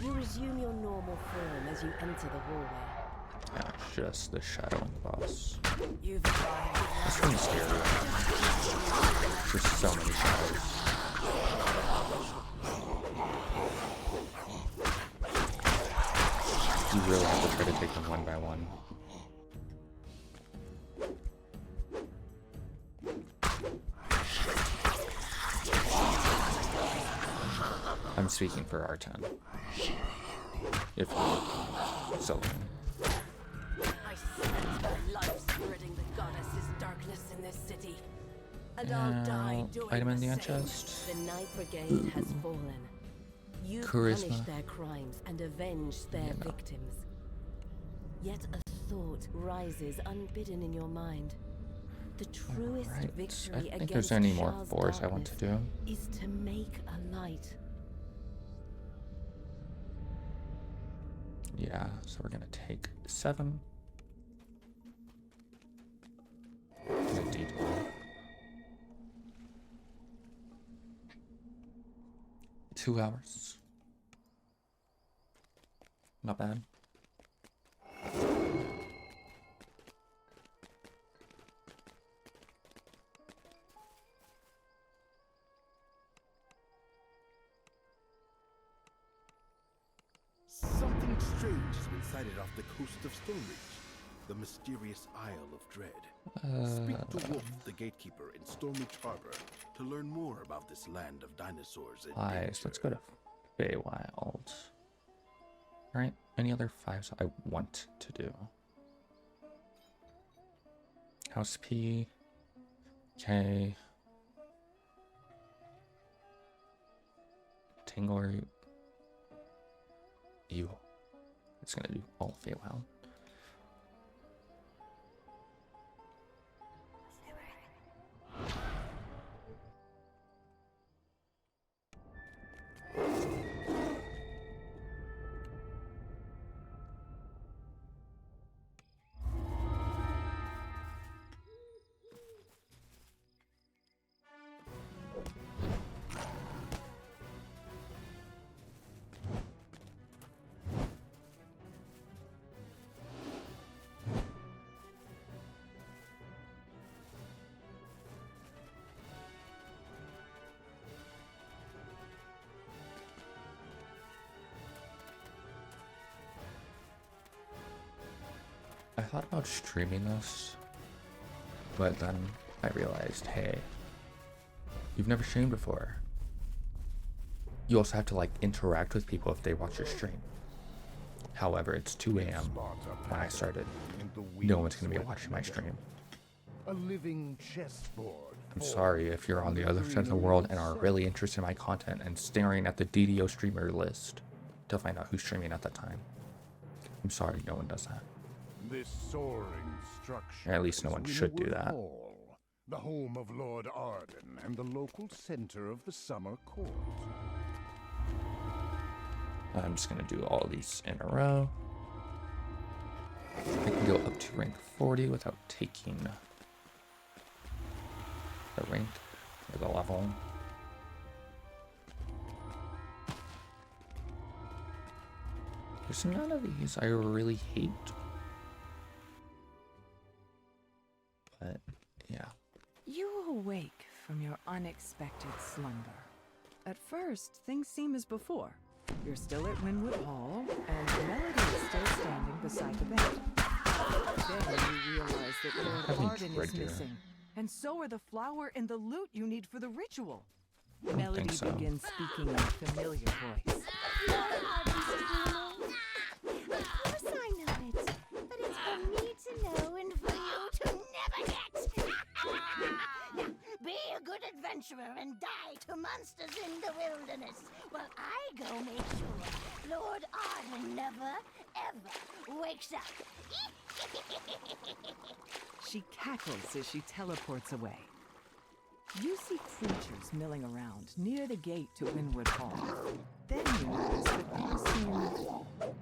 You resume your normal form as you enter the hallway. Yeah, just the shadow on the boss. You've arrived at This one's scary. There's so many shadows. You really have to try to take them one by one. I'm speaking for R10. If you still looking. I sense my life spreading the goddess's darkness in this city. And I'll die doing item in the the end same. chest. The Night Brigade has fallen. You've Charisma. punished their crimes and avenged their victims. Yet a thought rises unbidden in your mind. The truest Right. victory I think against there's any more Shah's fours I want to do. is to make a light. Yeah, so we're gonna take 7. And a D12. 2 hours. Not bad. Something strange has been sighted off the coast of Stoneridge, the mysterious Isle of Dread. Speak to Wolf, the gatekeeper in Stormridge Harbor, to learn more about this land of dinosaurs and Spies. Let's go to Feywild. Alright, any other 5s I want to do? House P. K. Tingler. Evil. It's gonna do all Feywild. I thought about streaming this, but then I realized, hey, you've never streamed before. You also have to like interact with people if they watch your stream. However, it's 2 a.m. when I started. No one's gonna be watching my stream. A living chessboard. I'm sorry if you're on the other side of the world and are really interested in my content and staring at the DDO streamer list to find out who's streaming at that time. I'm sorry, no one does that. This soaring structure. Or at least no one should do that. Hall, the home of Lord Arden and the local center of the summer court. I'm just gonna do all these in a row. I can go up to rank 40 without taking the rank or the level. There's none of these I really hate. But yeah. You awake from your unexpected slumber. At first, things seem as before. You're still at Winwood Hall, and Melody is still standing beside the bed. Then you realize that Lord Arden is missing, and so are the flower and the loot you need for the ritual. Melody begins speaking in a familiar voice. Of course I know it, but it's for me to know and for you to never get. Now, be a good adventurer and die to monsters in the wilderness, while I go make sure Lord Arden never, ever wakes up. She cackles as she teleports away. You see creatures milling around near the gate to Winwood Hall. Then you notice that things seem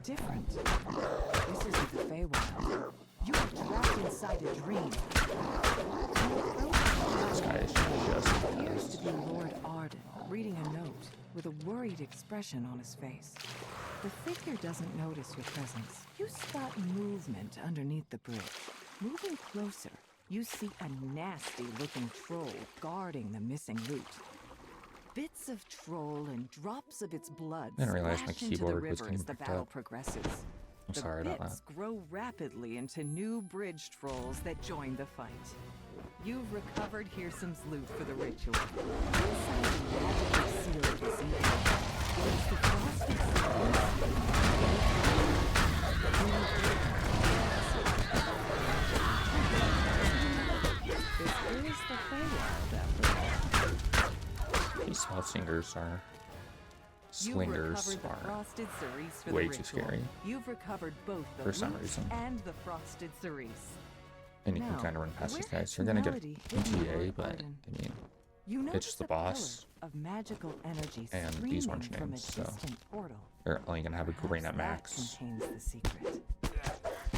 different. This isn't the Feywild. You are trapped inside a dream. This guy is just Appears to be Lord Arden, reading a note with a worried expression on his face. The figure doesn't notice your presence. You spot movement underneath the bridge. Moving closer, you see a nasty-looking troll guarding the missing loot. Bits of troll and drops of its blood I didn't realize my splash into the keyboard was river getting as the picked battle up. progresses. I'm sorry about that. The bits grow rapidly into new bridge trolls that join the fight. You've recovered Hearsom's loot for the ritual. Inside the magically sealed gazebo is the frosted This is the Feywild, after all. These small singers are slingers are for way the too ritual. scary You've recovered both the for some loot reason. and the frosted cerise. And you can Now, kind of run past these where guys. has You're gonna get Melody an hidden ETA, Lord but Arden? I mean, You it's notice just the a pillar boss. of magical energy And streaming these orange from a names, so distant portal. you're only gonna have a green at Perhaps max, that contains the secret.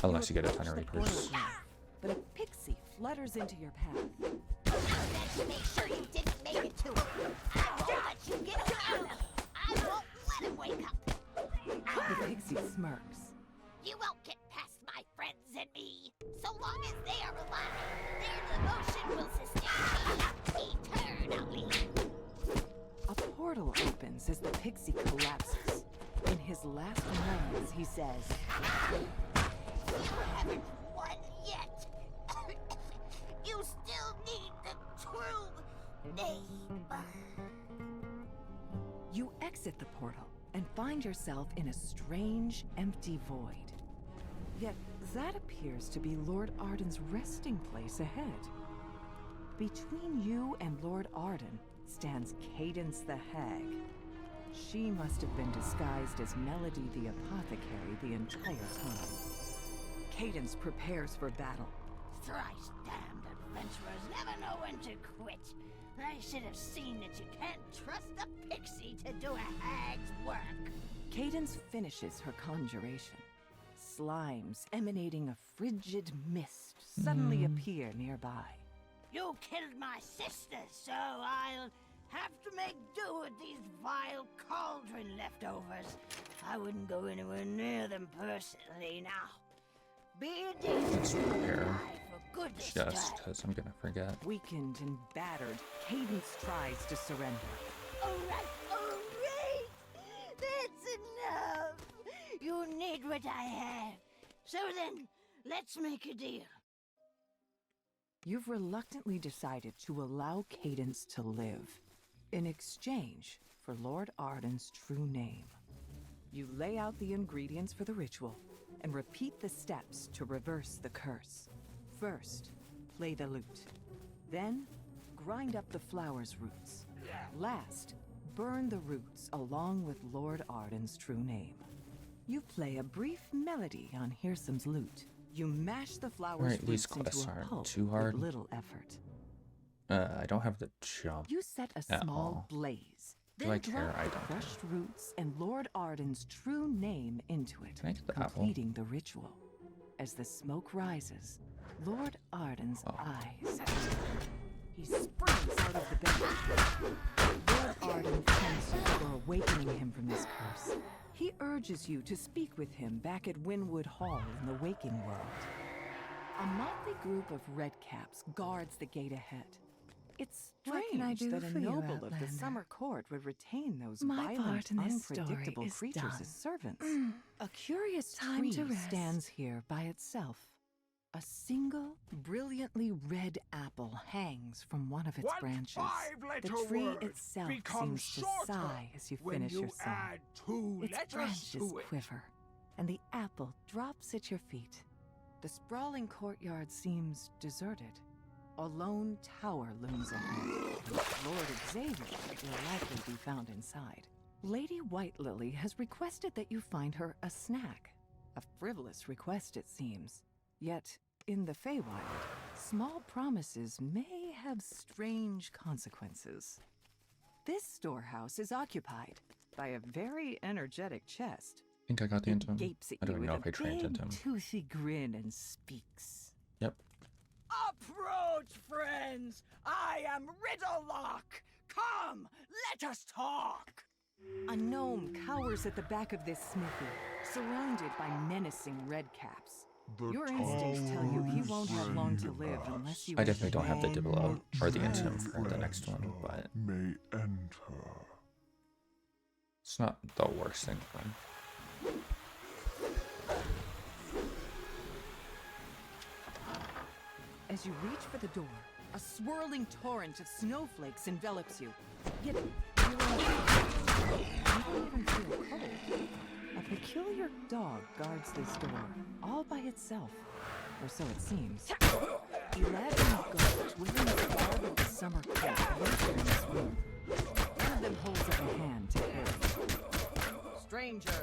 unless you get a ton of Approach the portal reapers. again, but a pixie flutters into your path. Let's make sure you didn't make it to it. I won't let you get away. I won't let him wake up. The pixie smirks. You won't get past my friends and me. So long as they are alive, their devotion will sustain me eternally. A portal opens as the pixie collapses. In his last moments, he says, You haven't won yet. You still need the true name. You exit the portal and find yourself in a strange, empty void. Yet that appears to be Lord Arden's resting place ahead. Between you and Lord Arden stands Cadence the Hag. She must have been disguised as Melody the Apothecary the entire time. Cadence prepares for battle. Thrice damned adventurers never know when to quit. I should have seen that you can't trust a pixie to do a hag's work. Cadence finishes her conjuration. Slimes emanating a frigid mist suddenly appear nearby. You killed my sister, so I'll have to make do with these vile cauldron leftovers. I wouldn't go anywhere near them personally now. Be a decent Let's prepare, for goodness just because I'm gonna forget. Weakened and battered, Cadence tries to surrender. All right. That's enough. You need what I have. So then, let's make a deal. You've reluctantly decided to allow Cadence to live in exchange for Lord Arden's true name. You lay out the ingredients for the ritual and repeat the steps to reverse the curse. First, play the lute. Then, grind up the flower's roots. Last, burn the roots along with Lord Arden's true name. You play a brief melody on Hearsome's lute. You mash the flower's Alright, these roots into quests a aren't pulp too with hard. little effort. I don't have the jump. You set a at small all. blaze. Do Then I care? drop I the don't. crushed roots and Lord Arden's true name into it, Can I get the apple? completing the ritual. As the smoke rises, Lord Arden's eyes. He springs out of the bed. Lord Arden thanks you for awakening him from this curse. He urges you to speak with him back at Winwood Hall in the waking world. A motley group of redcaps guards the gate ahead. It's What can I strange do that a for you, noble of the Outlander? Summer Court would retain those My violent, part in this story unpredictable is creatures done. as servants. A curious Time tree to rest. stands here by itself. A single, brilliantly red apple hangs from one of its branches. The tree itself seems to sigh as you finish your song. Its branches quiver, and the apple drops at your feet. The sprawling courtyard seems deserted. A lone tower looms ahead. Lord Xavier will likely be found inside. Lady White Lily has requested that you find her a snack. A frivolous request, it seems. Yet, in the Feywild, small promises may have strange consequences. This storehouse is occupied by a very energetic chest. I think I got the It intim. gapes at I don't you know with if I a trained big, intim. toothy grin and speaks. Yep. Approach, friends! I am Riddlelock! Come, let us talk! A gnome cowers at the back of this smithy, surrounded by menacing redcaps. Your instincts tell you he won't have long to live unless you... I definitely don't have the Diplo or the intim for the next one, but may enter. it's not the worst thing for him. As you reach for the door, a swirling torrent of snowflakes envelops you. Yet, you don't even feel cold. A peculiar dog guards this door, all by itself. Or so it seems. Elaborate guards wearing the garb of the summer court wait in this room. One of them holds up a hand to hail. Strangers,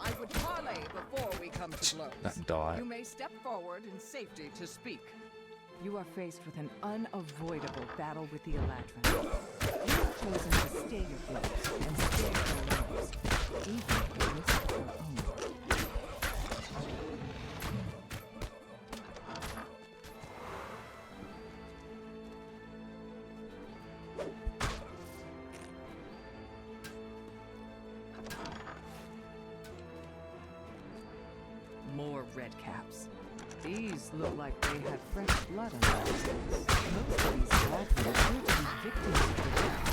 I would parley before we come to blows. That dot. You may step forward in safety to speak. You are faced with an unavoidable battle with the Eladrin. You have chosen to These look like they had fresh blood on their hands. Most of these badmen appear to be victims of the witch.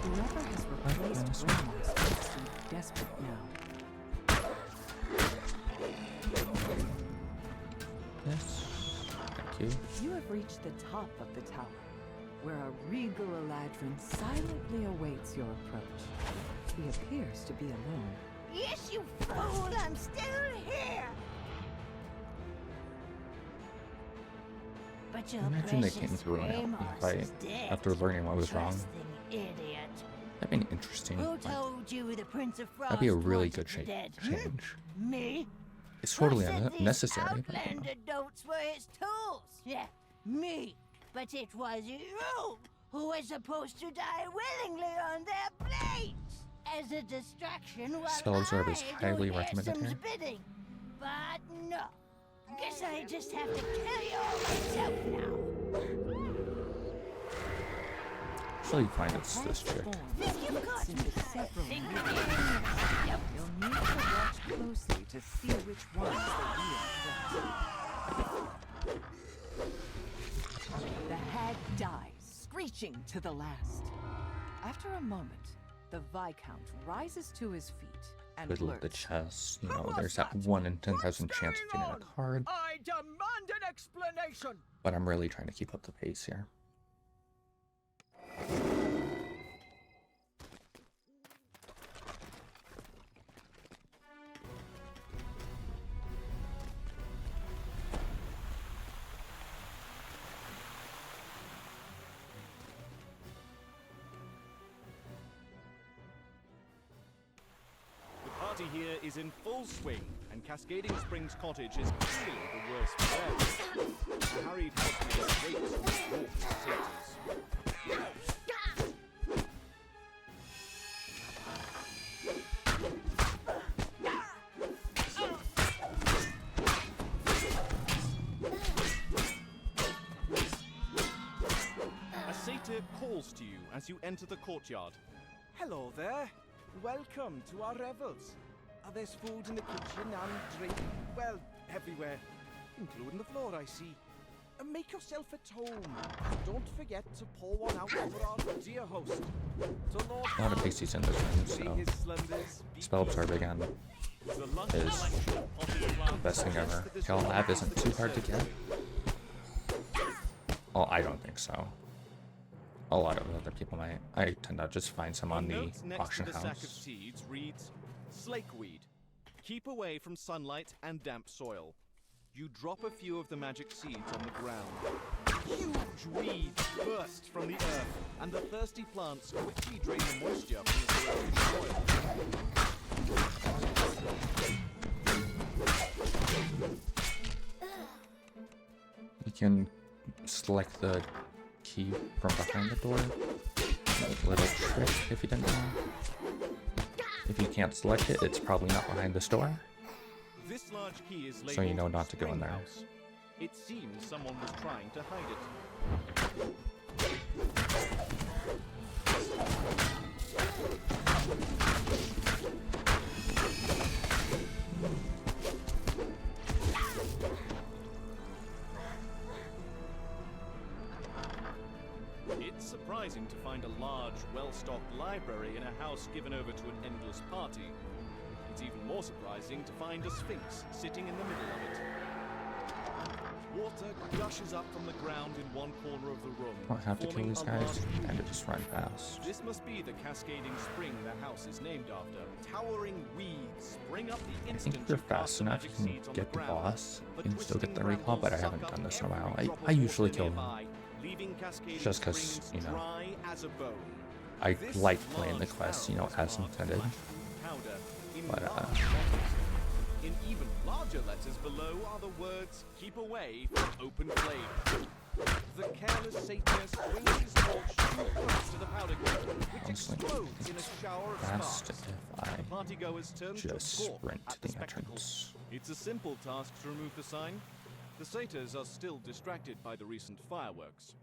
Whoever has replaced Grandma's must be desperate now. Yes. Thank you. You have reached the top of the tower, where a regal Eladrin silently awaits your approach. He appears to be alone. Yes, you fool! I'm still here! But your Imagine they precious came through and helped me Ramos fight is dead. after learning what was wrong. Trusting idiot. That'd be an interesting. Who Like, told you the Prince of Frost that'd be a really wanted good the dead? change. Me? It's totally Who said these unnecessary. But, outlander dotes were his tools? Yeah, me. But it was you who was supposed to die willingly on their plates as a distraction while Spell Absorb is I highly do recommended Hersum's here. bidding. But no. Guess I just have to kill you all myself now. so you find it's this chick. You'll need to watch closely to see which one's the real threat. The hag dies, screeching to the last. After a moment, the Viscount rises to his feet and Good look at the blurts. chest. You know, there's that 1 in 10,000 chance of getting a card. I demand an explanation. But I'm really trying to keep up the pace here. The party here is in full swing, and Cascading Springs Cottage is clearly the worst for them. A harried husband escapes from the walk to Satan's. A satyr calls to you as you enter the courtyard. Hello there. Welcome to our revels. There's food in the kitchen and drink, well, everywhere, including the floor, I see. Make yourself at home. Don't forget to pour one out for our dear host. To Lord A lot of pasties in this one, so his slenders, Spell Absorb again is the best thing ever. Hell Lab isn't too hard to get. Oh, I don't think so. A lot of other people might. I tend to just find some on the note next auction to the sack of house. seeds reads, Slakeweed. Keep away from sunlight and damp soil. You drop a few of the magic seeds on the ground. Huge weeds burst from the earth, and the thirsty plants quickly drain the moisture from the surrounding soil. You can select the key from behind the door. A little trick if you didn't know. If you can't select it, it's probably not behind this door. This large key is So you know labeled not to go in there. Springhouse. It seems someone was trying to hide it. It's surprising to find a large, well-stocked library in a house given over to an endless party. It's even more surprising to find a sphinx sitting in the middle of it. Water gushes up from the ground in one corner of the room. Don't have to kill forming these a guys, large and to just run past. This must be the cascading spring the house is named after. Towering weeds spring up the I instant think if you're you cast fast the enough, magic you can seeds on get the ground. boss. But You can still get the twisting recall, but I brambles haven't suck done this in a up while. every drop I of usually water kill them nearby, leaving cascading just because, springs you know, dry as a bone. I This like playing the large quest, you know, barrel as is marked intended. black powder in But, large letters. In even larger letters below are the words, keep away from open flame. The careless satyr swings his torch too close to the powder keg, which Honestly, explodes in a shower of fast sparks. if The partygoers turn to just gawk sprint at to the the spectacle. entrance. It's a simple task to remove the sign. The satyrs are still distracted by the recent fireworks.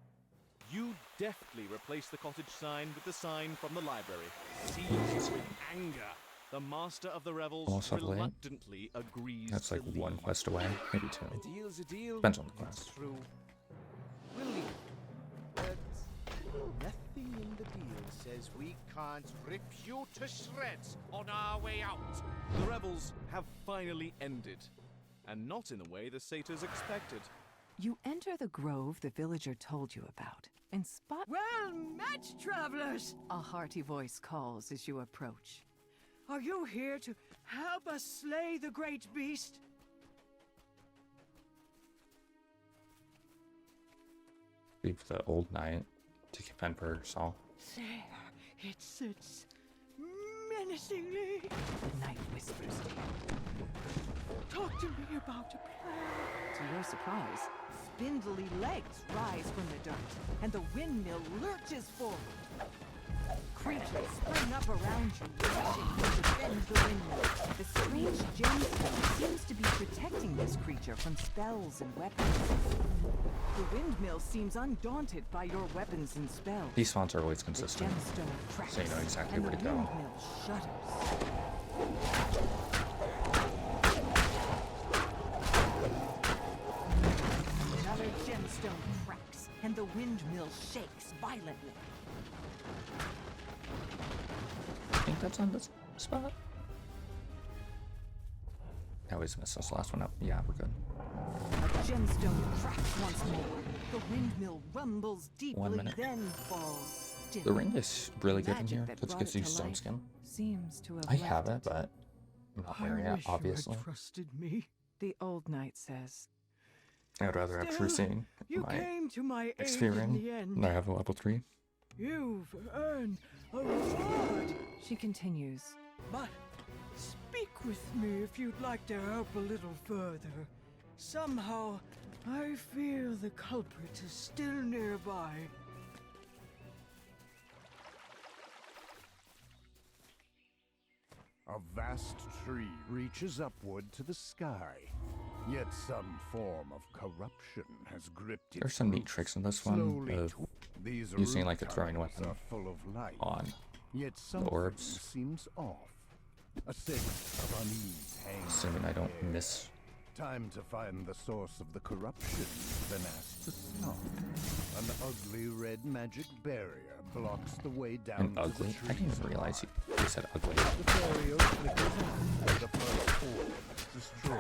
You deftly replace the cottage sign with the sign from the library, seized with anger. The master of the revels Almost up late. reluctantly agrees That's to like one leave. quest away, maybe two. A deal's a deal. Depends on the It's quest. true. We'll leave. But nothing in the deal says we can't rip you to shreds on our way out. The revels have finally ended, and not in the way the satyrs expected. You enter the grove the villager told you about, and spot— Well met, travelers! a hearty voice calls as you approach. Are you here to help us slay the great beast? Leave the old knight to defend for herself. There it sits, menacingly. The knight whispers to you. Talk to me about a plan. To your surprise, spindly legs rise from the dirt, and the windmill lurches forward. Creatures spring up around you, rushing to defend the windmill. The strange gemstone seems to be protecting this creature from spells and weapons. The windmill seems undaunted by your weapons and spells. These fonts are always The consistent, gemstone cracks, so you know exactly and where to the go. windmill shudders. Another gemstone cracks, and the windmill shakes violently. I think that's on this spot. I always miss this last one up. Yeah, we're good. A gemstone cracks once more. The windmill rumbles deeply, 1 minute. then falls still. The ring is really good in Magic here. that It brought gives it you to stone life skin. seems to have I have left it, but I'm not wearing it, wish you obviously. had trusted me. The old knight says, I would rather have Still, true seeing You my came to my aid XP in ring, the end. and I have a level 3. You've earned a reward. She continues, But speak with me if you'd like to help a little further. Somehow, I feel the culprit is still nearby. A vast tree reaches upward to the sky, yet some form of corruption has gripped it. There's some neat tricks in this one of These using root like a throwing tunnels weapon are full of life, on yet the something orbs, seems off. A sense of unease hangs assuming I don't in the air. miss. Time to find the source of the corruption, then ask to stop. An ugly red magic barrier blocks the way down And to ugly? the I didn't tree's even realize heart. you said ugly. The barrier flickers on, and the first orb is destroyed.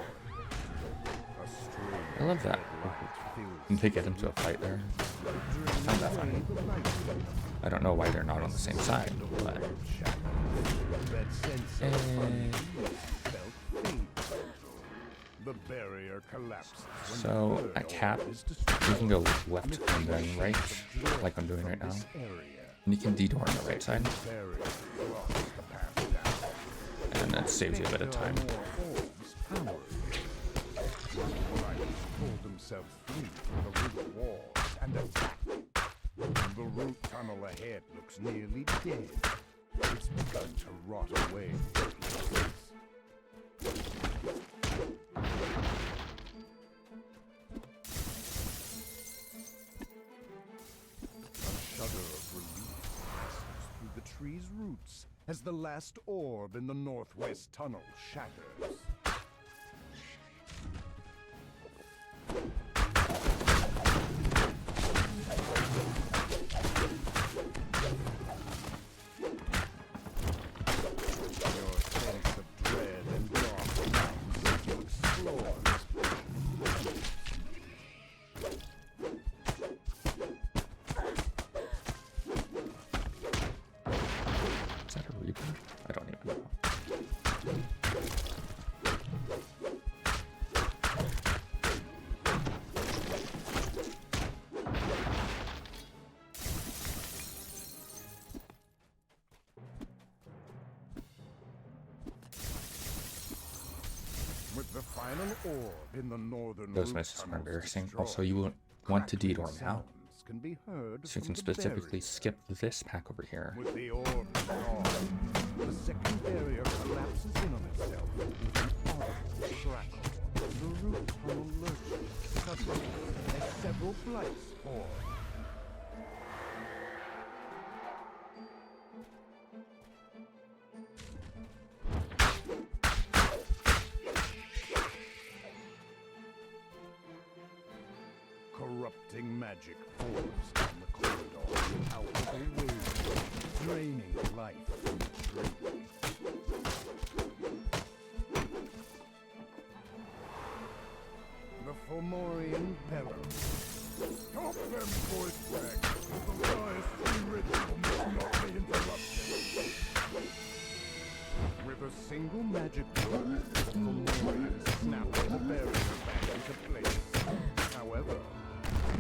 A strange I love that. light fills And they get into a fight there. I found that funny. I don't know why they're not on the same side, but that sense of unease felt fade. The barrier collapses. when so the third at cap, orb is you can go left and then right, like I'm doing right now. And you can detour on the right side, barrier blocks the path down. and that saves you a bit of time. Pulled himself free from the root walls and attacked. The root tunnel ahead looks nearly dead. It's begun to rot away. A shudder of relief passes through the tree's roots as the last orb in the northwest tunnel shatters. Your sense of dread and dark mountains as you explore this Is that a Reaper? I don't even know. With the final orb in the northern Those root misses are tunnels embarrassing. destroyed, Also, you won't want to crackling detour now, sounds can be heard so you can from the specifically barrier. skip this pack over here. With the orb gone, the second barrier collapses in on itself with an audible crackle. The root tunnel lurches suddenly as several blights form. magic forms down the corridor in palpable waves, draining life from the tree. The Fomorian Bellows. Stop them, voice bags! The Irestone ritual must not be interrupted. With a single magic word, the Fomorians snap the barrier back into place. However,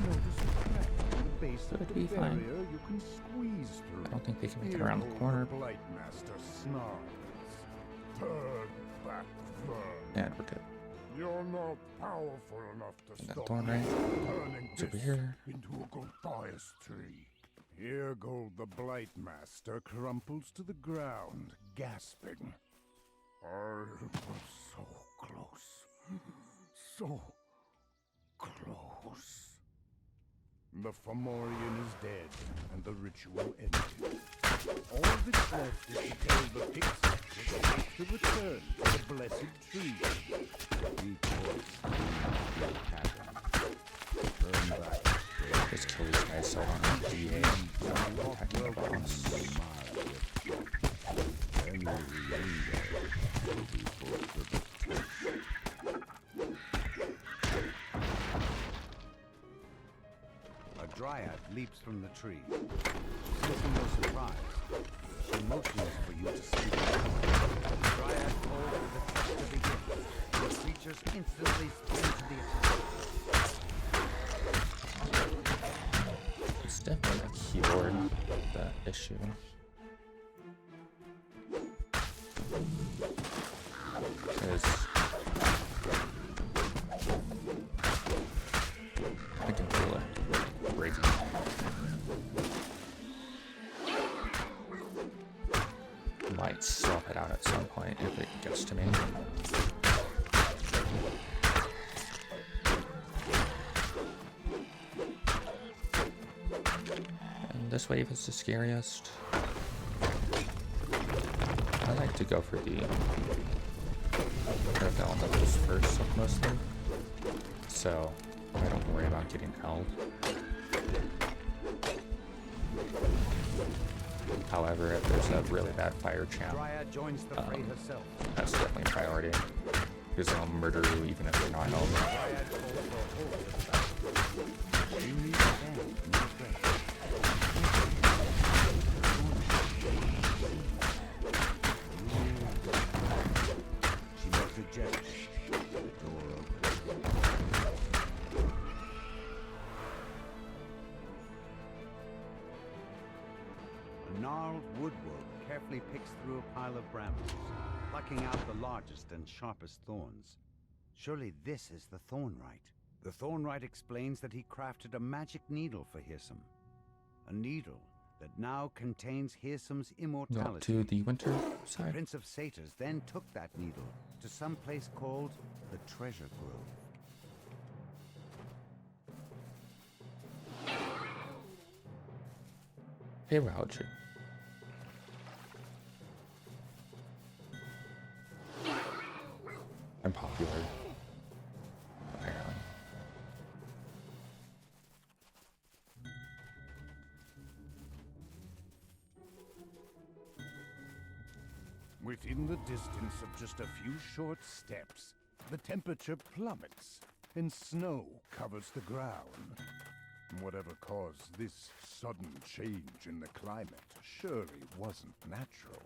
notice a crack in the base of the barrier you can squeeze through. I don't think they can make it around the corner. Blightmaster snarls. Turn back firm. And we're good. You're not powerful enough to That stop thorn me ring. from turning It's over this here. into a Gulthias tree. Here Gold the Blightmaster crumples to the ground, gasping. I was so close. So close. The Fomorian is dead, and the ritual ended. All that's left is to tell the Pixies to return to the blessed tree. Turn back. Let's kill these guys so I don't have DA attacking the boss. A dryad leaps from the tree. She's looking no surprise. She motions for you to speak. The dryad calls for the test to begin. The creatures instantly spring to the attack. It's definitely a keyboard, the issue. Because I can feel it breaking. Might swap it out at some point if it gets to me. And this wave is the scariest. I like to go for the earth elementals first, mostly, so I don't worry about getting held. However, if there's a really bad fire champ, that's definitely a priority, because they'll murder you even if you're not held. Gnarled woodwork carefully picks through a pile of brambles, plucking out the largest and sharpest thorns. Surely this is the Thornwright. The Thornwright explains that he crafted a magic needle for Hirsum. A needle that now contains Hirsum's immortality. Go to the winter The side. Prince of Satyrs then took that needle to some place called the Treasure Grove. Feywild should. I'm popular. Apparently. Within the distance of just a few short steps, the temperature plummets and snow covers the ground. Whatever caused this sudden change in the climate surely wasn't natural.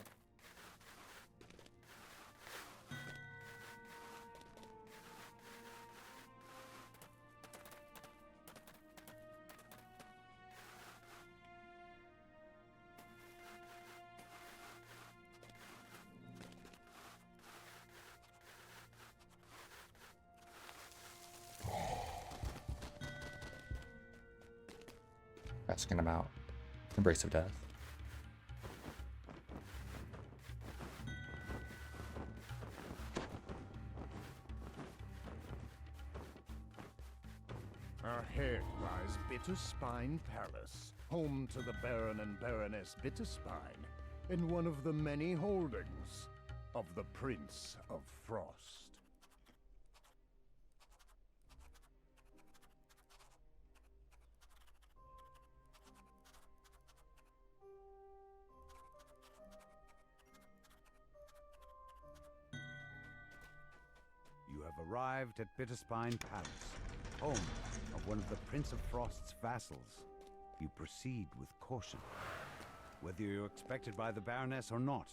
Asking him out. Embrace of death. Ahead lies Bitterspine Palace, home to the Baron and Baroness Bitterspine, and one of the many holdings of the Prince of Frost. have arrived at Bitterspine Palace, home of one of the Prince of Frost's vassals. You proceed with caution. Whether you're expected by the Baroness or not,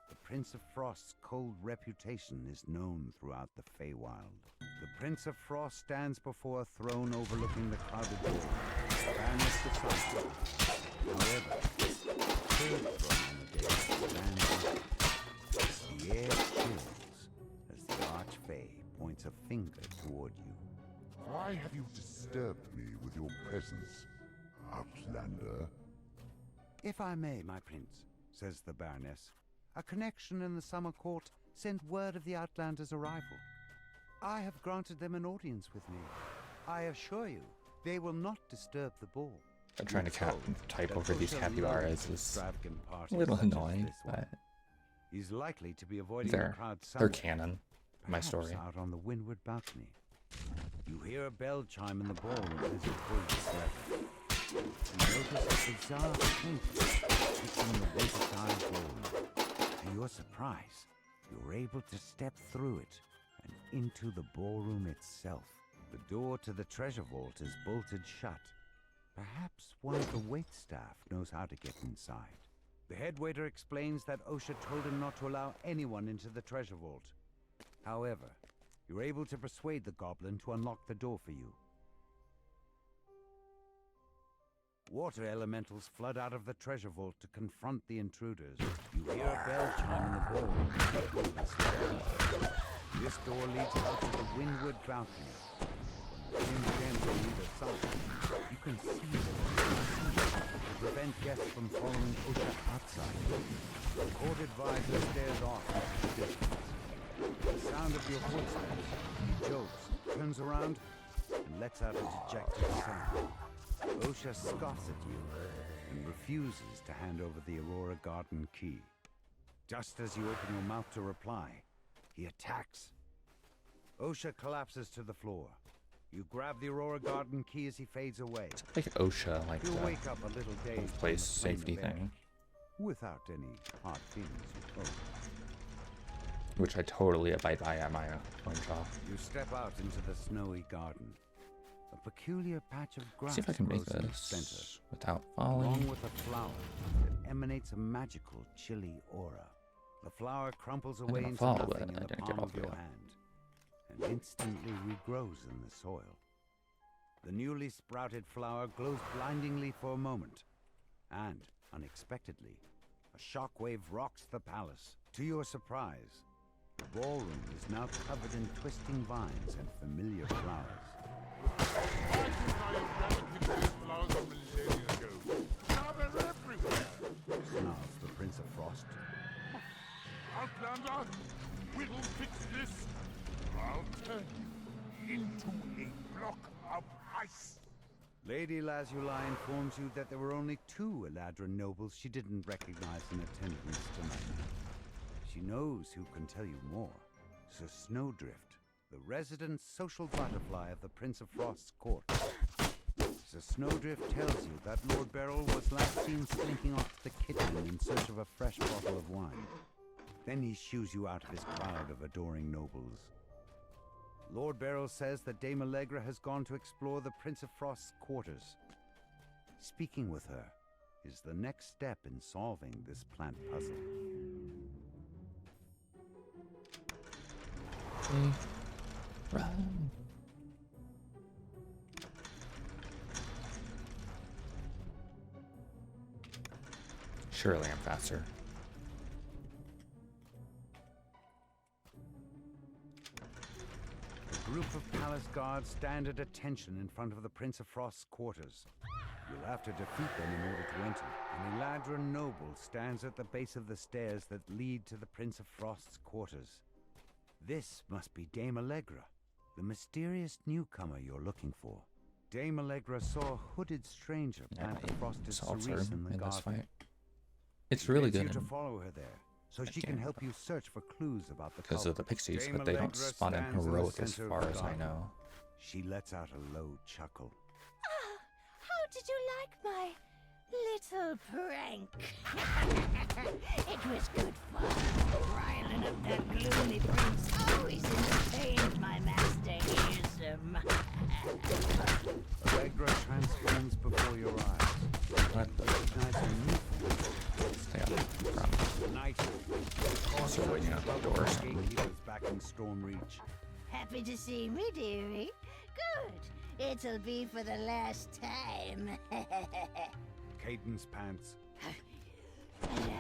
the Prince of Frost's cold reputation is known throughout the Feywild. The Prince of Frost stands before a throne overlooking the crowded door. The Baroness decides. However, the third throne on the day stands empty. The air chills as the Archfey points a finger toward you. Why have you disturbed me with your presence, Outlander? If I may, my prince, says the Baroness, a connection in the Summer Court sent word of the Outlander's arrival. I have granted them an audience with me. I assure you, they will not disturb the ball. I'm trying to type over these capybaras is a little annoying, but he's likely to be avoiding they're the crowd they're canon. My story. Out on the windward balcony. You hear a bell chime in the ballroom as you pull the lever. You notice a bizarre painting in the watertight ballroom. To your surprise, you're able to step through it and into the ballroom itself. The door to the treasure vault is bolted shut. Perhaps one of the waitstaff knows how to get inside. The head waiter explains that Osha told him not to allow anyone into the treasure vault. However, you're able to persuade the goblin to unlock the door for you. Water elementals flood out of the treasure vault to confront the intruders. You hear a bell chime in the ballroom. This door leads out to the windward balcony. In the end on either side, you can see them to prevent guests from following Osha outside. The court advisor stares off into the distance. The sound of your footsteps, he jolts, turns around, and lets out a dejected sound. Osha scoffs at you and refuses to hand over the Aurora Garden key. Just as you open your mouth to reply, he attacks. Osha collapses to the floor. You grab the Aurora Garden key as he fades away. It's like OSHA, like You'll wake up a little dazed place safety thing, without any hard feelings, you hope. which I totally abide by at my own job. You step out into the snowy garden. A peculiar patch of grass See if I can make grows in the this center, without falling. along with a flower that emanates a magical, chilly aura. The flower crumples away gonna into fall, nothing but in I the didn't get palm all of the way your up. hand, and instantly regrows in the soil. The newly sprouted flower glows blindingly for a moment, and, unexpectedly, a shockwave rocks the palace. To your surprise, the ballroom is now covered in twisting vines and familiar flowers. I think I have never picked these flowers a millennia ago. Now they're everywhere. Snarls the Prince of Frost. Outlander, we'll fix this. I'll turn you into a block of ice. Lady Lazuli informs you that there were only 2 Eladrin nobles she didn't recognize in attendance tonight. She knows who can tell you more. Sir Snowdrift, the resident social butterfly of the Prince of Frost's court. Sir Snowdrift tells you that Lord Beryl was last seen slinking off the kitchen in search of a fresh bottle of wine. Then he shoos you out of his crowd of adoring nobles. Lord Beryl says that Dame Allegra has gone to explore the Prince of Frost's quarters. Speaking with her is the next step in solving this plant puzzle. Run. Surely I'm faster. A group of palace guards stand at attention in front of the Prince of Frost's quarters. You'll have to defeat them in order to enter. An Eladrin noble stands at the base of the stairs that lead to the Prince of Frost's quarters. This must be Dame Allegra, the mysterious newcomer you're looking for. Dame Allegra saw a hooded stranger plant the frosted cerise in the in this garden. fight. It's really She good bids you in to follow her there, so she can help you search for clues about the because of the culprit. pixies, Dame but they don't Allegra spawn in stands the heroic as center of far the as I garden. know. She lets out a low chuckle. How did you like my little prank? It was good fun. Riling up that gloomy prince always entertained my in Stormreach. Happy to see me, dearie. Good. It'll be for the last time. Cadence pants.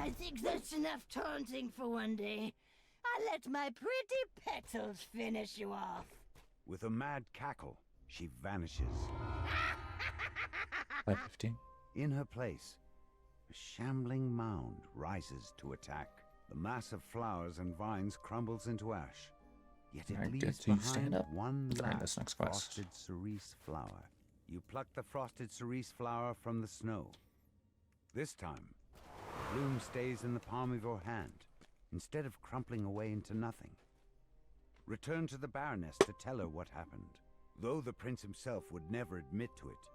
I think that's enough taunting for one day. I'll let my pretty petals finish you off. With a mad cackle, she vanishes. 5:15. In her place, a shambling mound rises to attack. The mass of flowers and vines crumbles into ash. Yet it I get leaves to stand behind up one during last this next quest. frosted cerise flower. You pluck the frosted cerise flower from the snow. This time, the bloom stays in the palm of your hand, instead of crumpling away into nothing. Return to the Baroness to tell her what happened. Though the prince himself would never admit to it,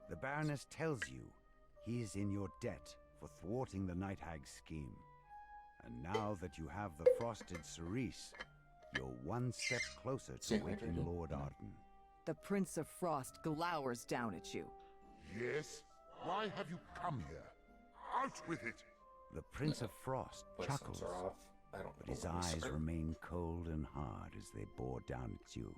the Baroness tells you he is in your debt for thwarting the Night Hag's scheme. And now that you have the frosted cerise, you're one step closer to waking Lord Arden. The Prince of Frost glowers down at you. Yes? Why have you come here? Out with it! The Prince of Frost chuckles, but his eyes remain cold and hard as they bore down at you.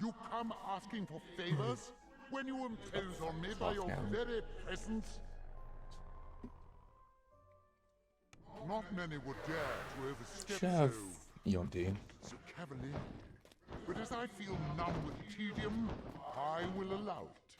You come asking for favors when you impose on me by your very presence? Not many would dare to overstep Chef, EOD. so cavalierly. But as I feel numb with tedium, I will allow it.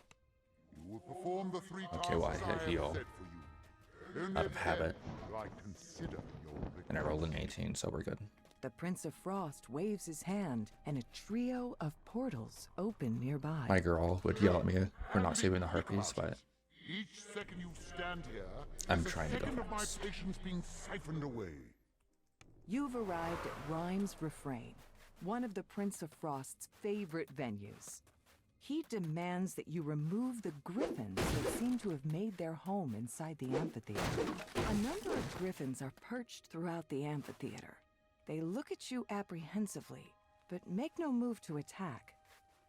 You will perform the 3 tasks Okay, well, I I hit have heal set for you. Only out of then habit, will I consider your and I rolled an 18, so we're good. The Prince of Frost waves his hand, and a trio of portals open nearby. My girl would yell at me for not saving the harpies, but Each second you stand here, I'm is a trying to go second of my fast. patience being siphoned away. You've arrived at Rhyme's Refrain, one of the Prince of Frost's favorite venues. He demands that you remove the griffins that seem to have made their home inside the amphitheater. A number of griffins are perched throughout the amphitheater. They look at you apprehensively, but make no move to attack.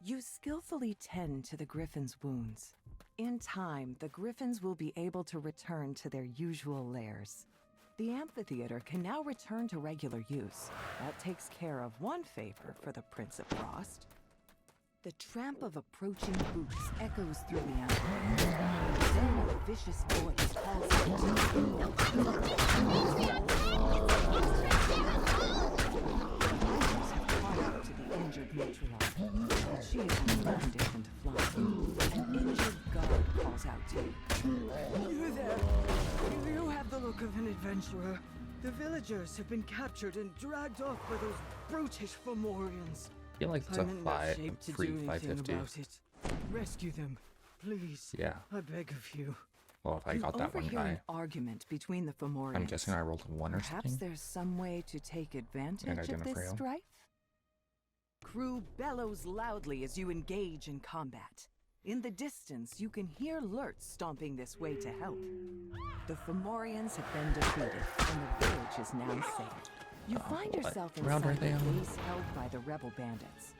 You skillfully tend to the griffins' wounds. In time, the griffins will be able to return to their usual lairs. The amphitheater can now return to regular use. That takes care of one favor for the Prince of Frost. The tramp of approaching boots echoes through the amphitheater. Then a vicious voice calls out to the injured matriarch, but she is too conditioned to fly. An injured guard calls out to you. You there? You have the look of an adventurer. The villagers have been captured and dragged off by those brutish Fomorians. I feel like it's a I'm in no shape to free do anything 550. about it. Rescue them, please. Yeah. I beg of you. Well, if I got that one overhear an guy, argument between the Fomorians. I'm guessing I rolled a 1 or Perhaps something. there's some way to take advantage And I of didn't this fail. strife? Crew bellows loudly as you engage in combat. In the distance, you can hear Lurtz stomping this way to help. The Fomorians have been defeated, and the village is now safe. You find what yourself round are inside they the on? base held by the rebel bandits.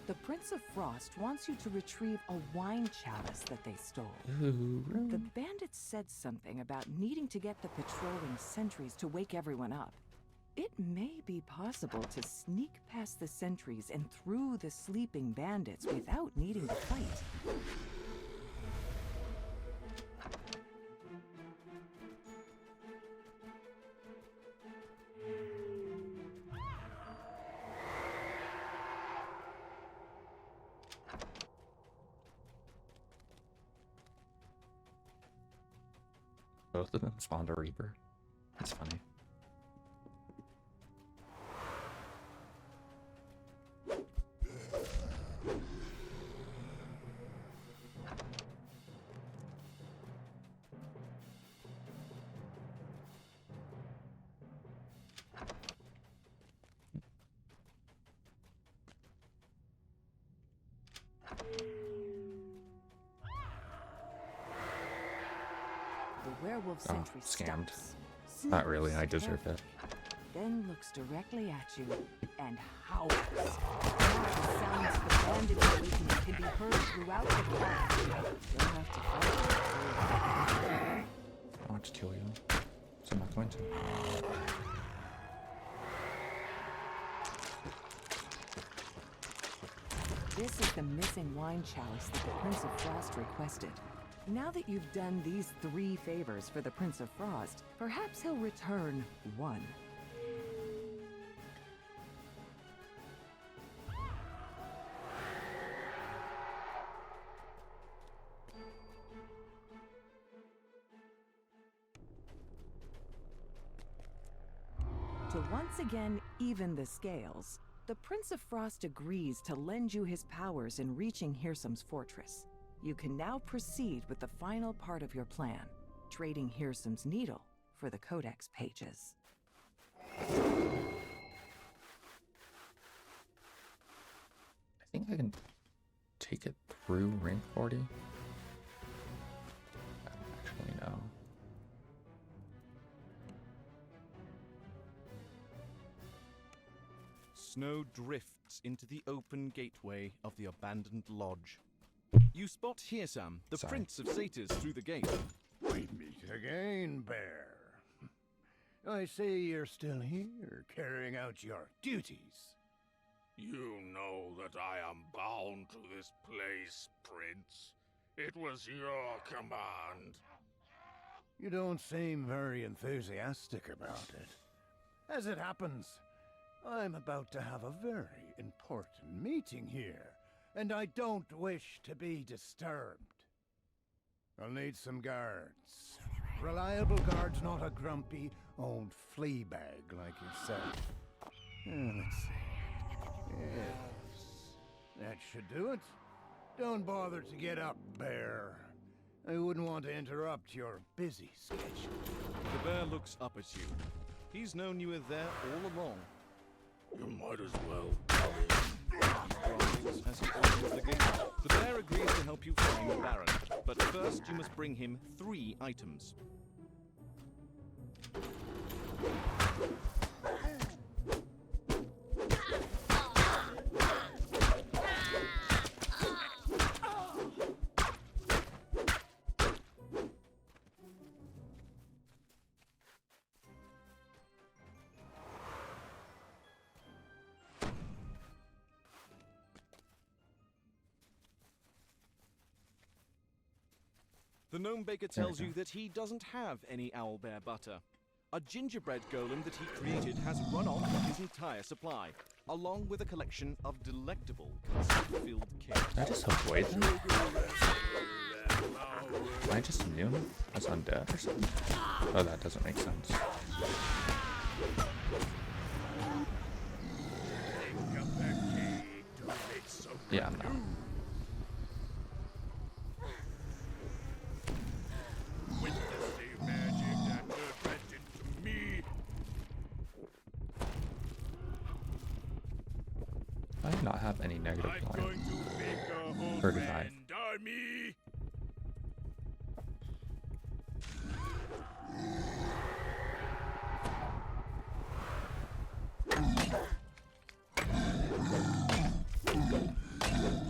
The Prince of Frost wants you to retrieve a wine chalice that they stole. Ooh. The bandits said something about needing to get the patrolling sentries to wake everyone up. It may be possible to sneak past the sentries and through the sleeping bandits without needing to fight. Both of them spawned a Reaper. That's funny. The werewolf Oh, sentry scammed. stops, Not really, I sniffs deserve it. then looks directly at you and howls. Now the sounds of the bandit awakening can be heard throughout the forest. You'll have to fight. I want to kill you, so I'm not going to. This is the missing wine chalice that the Prince of Frost requested. Now that you've done these 3 favors for the Prince of Frost, perhaps he'll return one. To once again even the scales, the Prince of Frost agrees to lend you his powers in reaching Hirsum's fortress. You can now proceed with the final part of your plan, trading Hirsum's needle for the Codex pages. I think I can take it through rank 40. I don't actually know. Snow drifts into the open gateway of the abandoned lodge. You spot Hirsum, the Prince of Satyrs, through the gate. We meet again, Bear. I see you're still here, carrying out your duties. You know that I am bound to this place, Prince. It was your command. You don't seem very enthusiastic about it. As it happens, I'm about to have a very important meeting here, and I don't wish to be disturbed. I'll need some guards. Reliable guards, not a grumpy old flea bag like yourself. Let's see. Yes, that should do it. Don't bother to get up, Bear. I wouldn't want to interrupt your busy schedule. The bear looks up at you. He's known you were there all along. You might as well. As he opens the gate, the bear agrees to help you find the Baron. But first, you must bring him 3 items. The gnome baker tells you that he doesn't have any owlbear butter. A gingerbread golem that he created has run off his entire supply, along with a collection of delectable custard-filled cakes. Can I just avoid them? Am I just immune as undead or something? Oh, that doesn't make sense. Yeah, I'm not. I do not have any negative line. 35.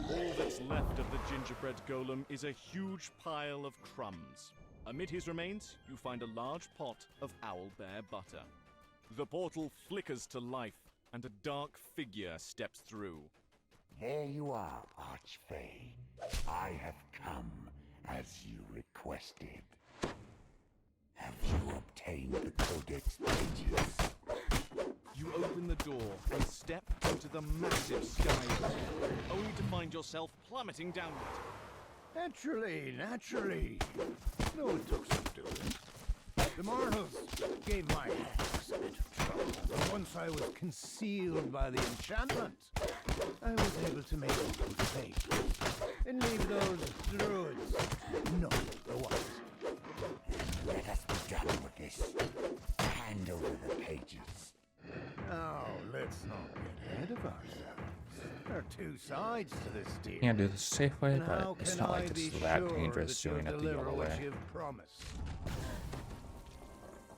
All that's left of the gingerbread golem is a huge pile of crumbs. Amid his remains, you find a large pot of owlbear butter. The portal flickers to life, and a dark figure steps through. There you are, Archfey. I have come as you requested. Have you obtained the Codex pages? You open the door and step into the massive sky, only to find yourself plummeting downward. Naturally. No, it took some doing. The mortals gave my hands a bit of trouble, but once I was concealed by the enchantment, I was able to make it to the pages and leave those druids know the what. Let us be done with this. Hand over the pages. Now, let's not get ahead of ourselves. There are 2 sides to this deal. Can't do this safe way, And but how it's can not I like it's be that sure dangerous that you'll doing it the deliver yellow what way. you've promised?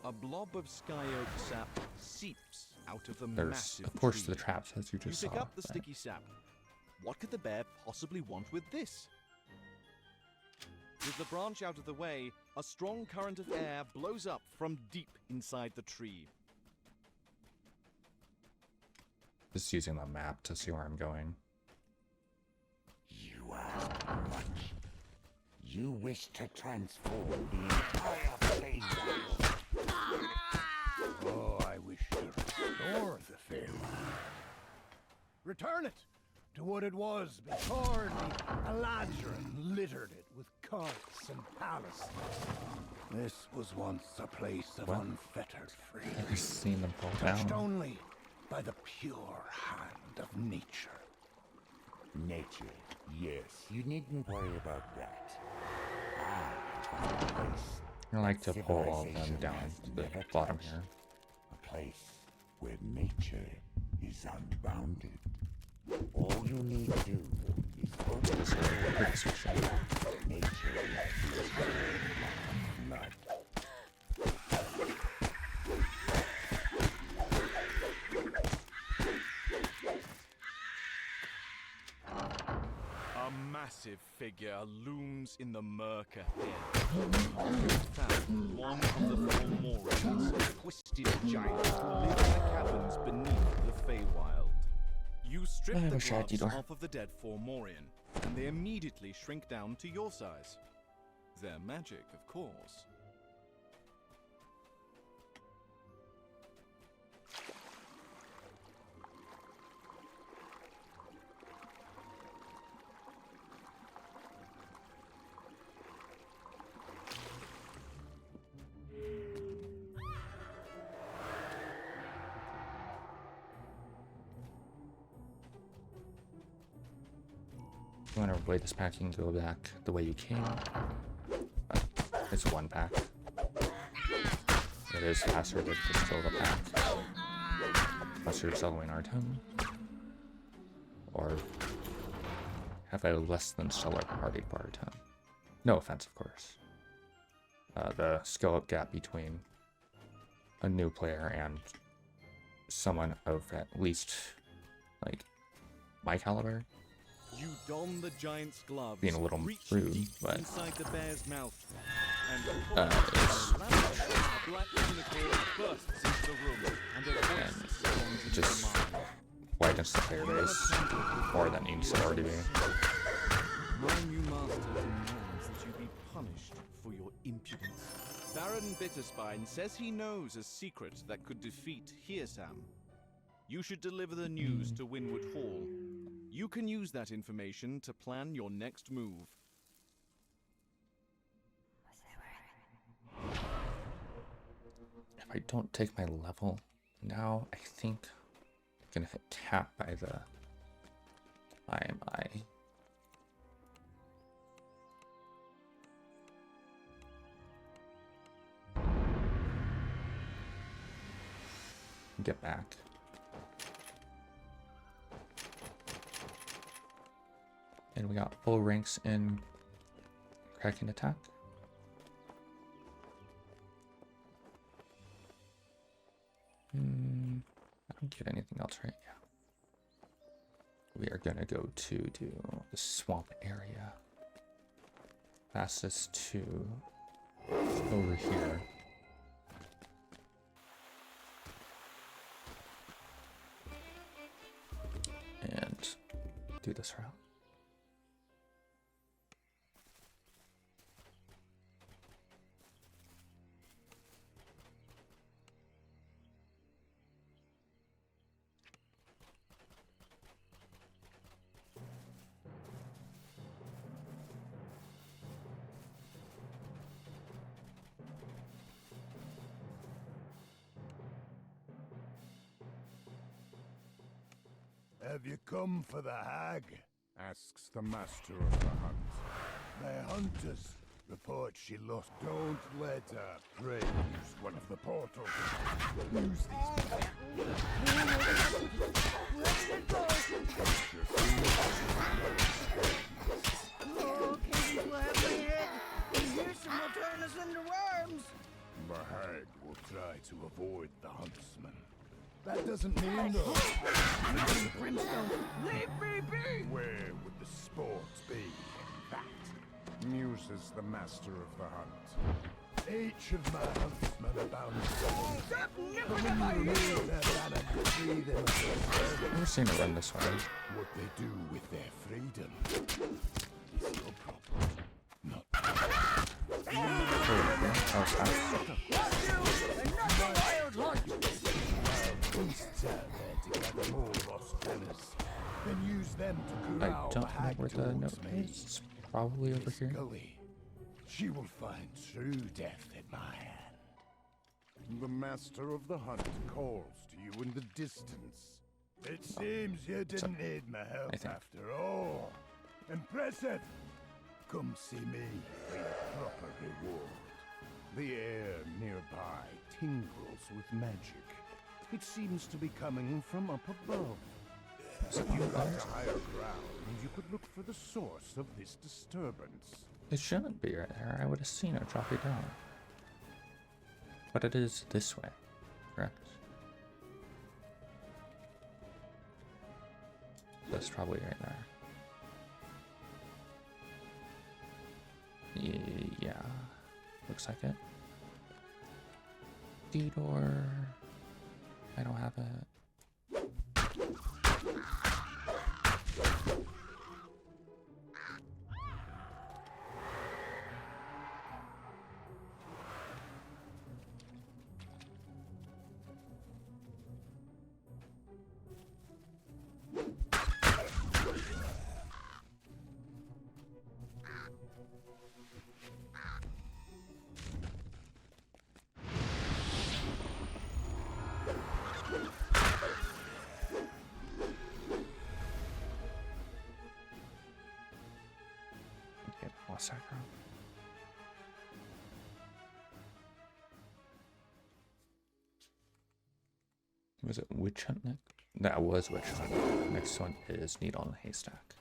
A blob of sky oak sap seeps out of the There's, massive of course, tree. the traps, as you just You pick saw. up the but- sticky sap. What could the bear possibly want with this? With the branch out of the way, a strong current of air blows up from deep inside the tree. Just using the map to see where I'm going. You ask much. You wish to transform the entire Feywild. Oh, I wish to restore the Feywild. Return it to what it was before the Eladrin littered it with courts and palaces. This was once a place of unfettered freedom. Never seen them fall Touched down. only by the pure hand of nature. Nature, yes, you needn't worry about that. I found a place. I like to pull all of them down to the bottom here. A place where nature is unbounded. All you need to do is open the door. Nature is blood. A massive figure looms in the murk ahead. You found one of the Fomorians, a twisted giant who live in the caverns beneath the Feywild. You strip the gloves off of the dead Fomorian, and they immediately shrink down to your size. They're magic, of course. If you want to avoid this pack, you can go back the way you came. It's one pack. It is faster to just fill the pack. Unless you're soloing our tone. Or have a less than stellar party bar tone. No offense, of course. The skill up gap between a new player and someone of at least, like, my caliber. You don the giant's gloves, Being a little reach rude, deep but inside the bear's mouth, and it's a black unicorn bursts into the room, and a voice sounds in just your mind. widens the player base more than needs to already be. My new master demands that you be punished for your impudence. Baron Bitterspine says he knows a secret that could defeat Hearsam. You should deliver the news to Winwood Hall. You can use that information to plan your next move. If I don't take my level now, I think I'm gonna hit tap by the IMI. Get back. And we got full ranks in Kraken attack. I don't get anything else, right? Yeah. We are gonna go to do the swamp area. Fastest to over here. And do this route. Have you come for the hag? Asks the master of the hunt. The hunters report she lost. Don't let her. Pray use one of the portals. Use these. Oh, Katie, will have my head. Houston will turn us into worms. The hag will try to avoid the huntsman. That doesn't mean though. Brimstone, leave me be! Where would the sport be, in fact? Muses the master of the hunt. Each of my huntsmen are bound to Stop nipping at my heels! Free them of their I've never seen it run this way. What they do with their freedom is your problem, not beasts out there to gather more lost tennis, then use them to I corral don't the know hag where the towards note me. is. It's probably over Miss here. Gully, she will find true death at my hand. The master of the hunt calls to you in the distance. It seems you didn't need my help after all. Impressive! Come see me for your proper reward. The air nearby tingles with magic. It seems to be coming from up above. You got to higher ground, and you could look for the source of this disturbance. It shouldn't be right there. I would have seen it drop it down. But it is this way, correct? That's probably right there. Yeah, looks like it. D-door. I don't have it. Sacro. Was it Witch Hunt next? That was Witch Hunt. Next one is Needle in a Haystack.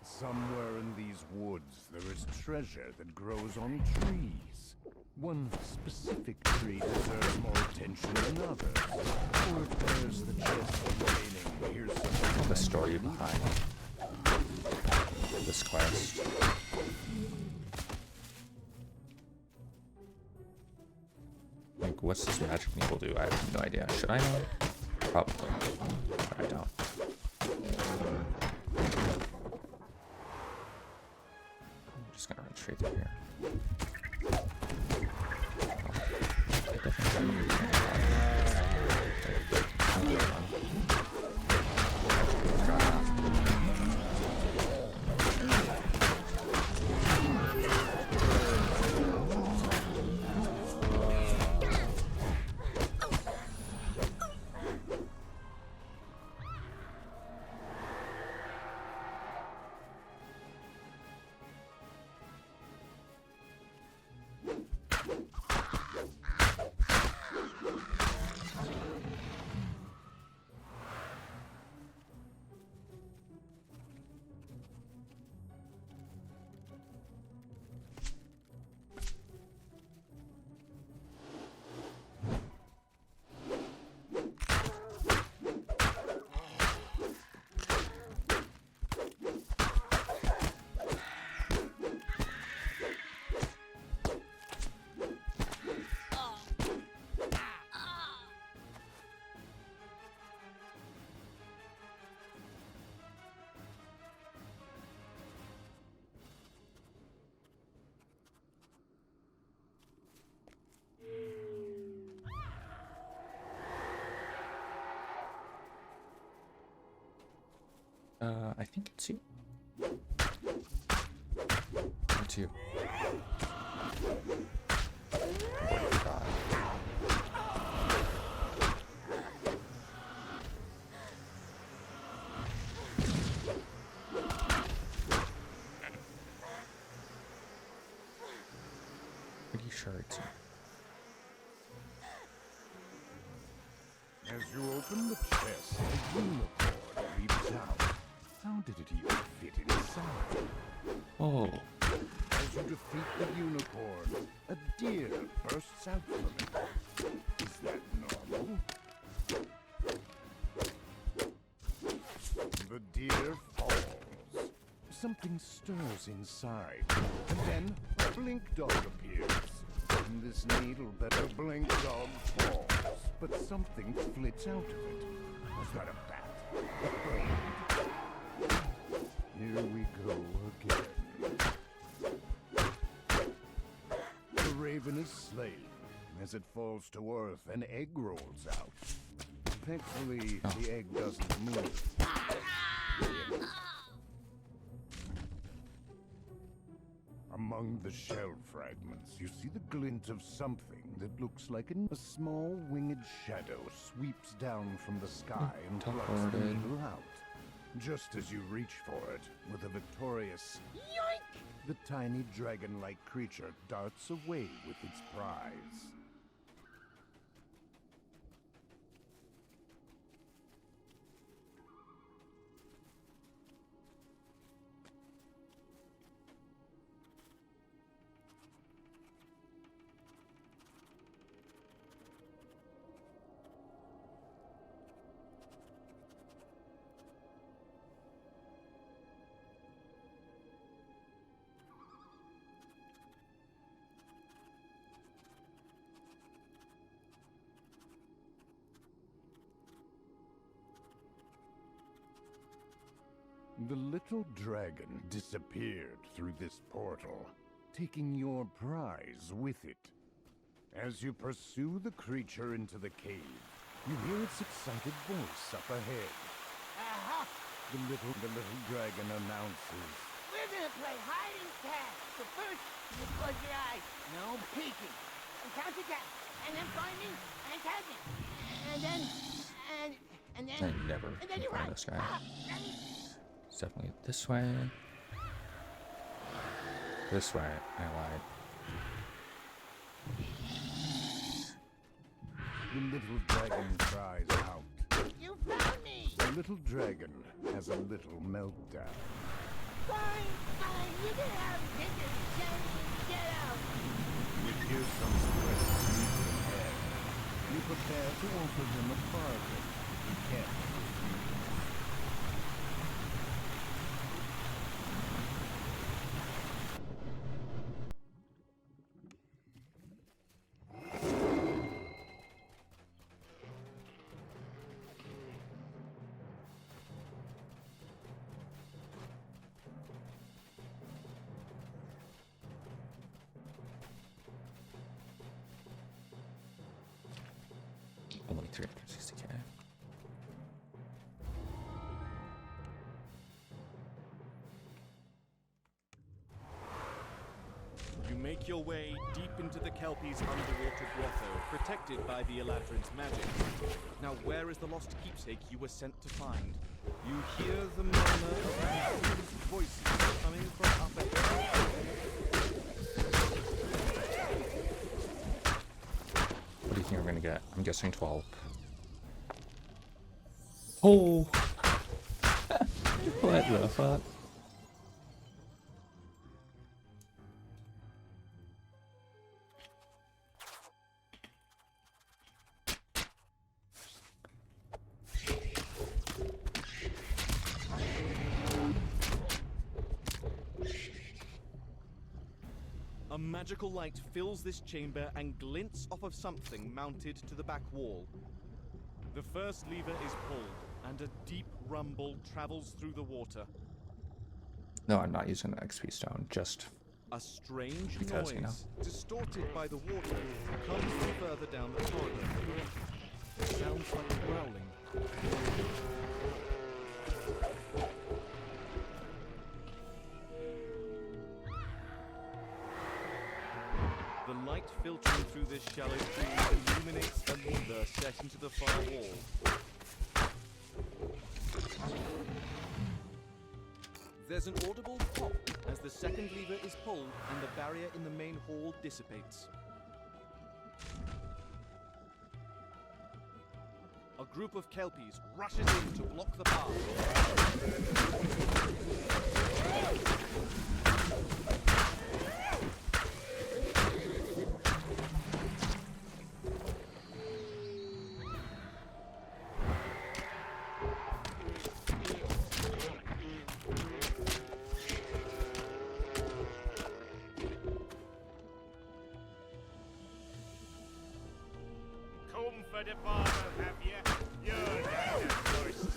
Somewhere in these woods, there is treasure that grows on trees. One specific tree deserves more attention than others. Or if there's the chest containing, here's something. The story behind this quest. Like, what's this magic needle do? I have no idea. Should I know? Probably. But I don't. I'm just gonna run straight through here. I think it's you. It's you. God. sure it's. As you open the chest, a unicorn leaps out. How did it even fit inside? Oh. As you defeat the unicorn, a deer bursts out from it. Is that normal? The deer falls. Something stirs inside, and then a blink dog appears. And this needle better blink dog falls, but something flits out of it. Was that a bat? A bird? Here we go again. The raven is slain. As it falls to earth, an egg rolls out. Thankfully, the egg doesn't move. Among the shell fragments, you see the glint of something that looks like a small winged shadow sweeps down from the sky and plucks the needle out. Just as you reach for it, with a victorious yoink, the tiny dragon-like creature darts away with its prize. The little dragon disappeared through this portal, taking your prize with it. As you pursue the creature into the cave, you hear its excited voice up ahead. Aha! The little dragon announces, We're gonna play hide and catch. So first, you close your eyes. No peeking. And count to 10. And then find me and tag me. And then, and then, I never and then you find run. this guy. It's definitely this way. This way. I lied. The little dragon cries out. You found me! The little dragon has a little meltdown. Fine, you can have it. Get out! You hear some sweat sneak ahead. You prepare to offer him a bargain. He can't refuse. Only 360k. You make your way deep into the Kelpie's underwater grotto, protected by the Eladrin's magic. Now where is the lost keepsake you were sent to find? You hear the murmur of voices coming from up ahead. What do you think we're gonna get? I'm guessing 12. Oh! What the fuck? A magical light fills this chamber and glints off of something mounted to the back wall. The first lever is pulled, and a deep rumble travels through the water. No, I'm not using an XP stone, just A strange because, noise, you know. distorted by the water, comes from further down the corridor. It sounds like growling. The light filtering through this shallow pool illuminates a lever set into the far wall. There's an audible pop as the second lever is pulled and the barrier in the main hall dissipates. group of Kelpies rushes in to block the path. Come for the bottle, have you? You're down first.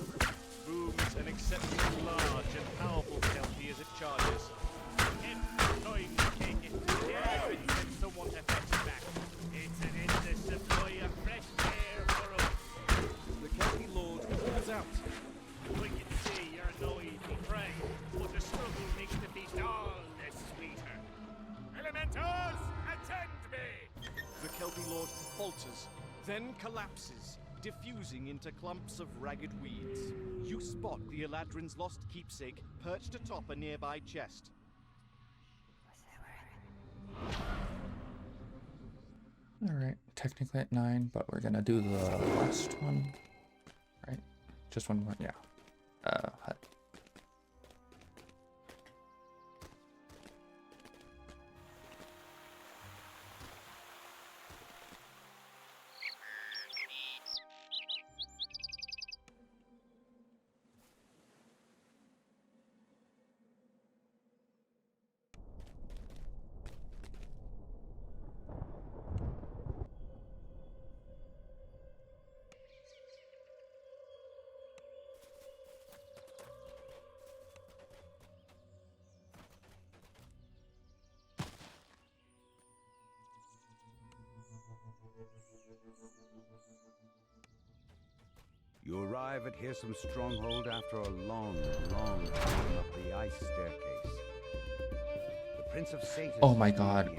Booms an exceptionally large and powerful Kelpie as it charges. It's time to take it. Yeah, and send someone to fetch it back. It's an endless supply of fresh air for us. The Kelpie Lord calls out. We can see you're no easy prey, but the struggle makes the feast all the sweeter. Elementals, attend me! The Kelpie Lord falters, then collapses, diffusing into clumps of ragged weeds. You spot the Eladrin's lost keepsake perched atop a nearby chest. Alright, technically at 9, but we're gonna do the last one. Right? Just one more, yeah. Hut. You arrive at Hearsome Stronghold after a long, long climb up the ice staircase. The Prince of Satyrs Oh my god.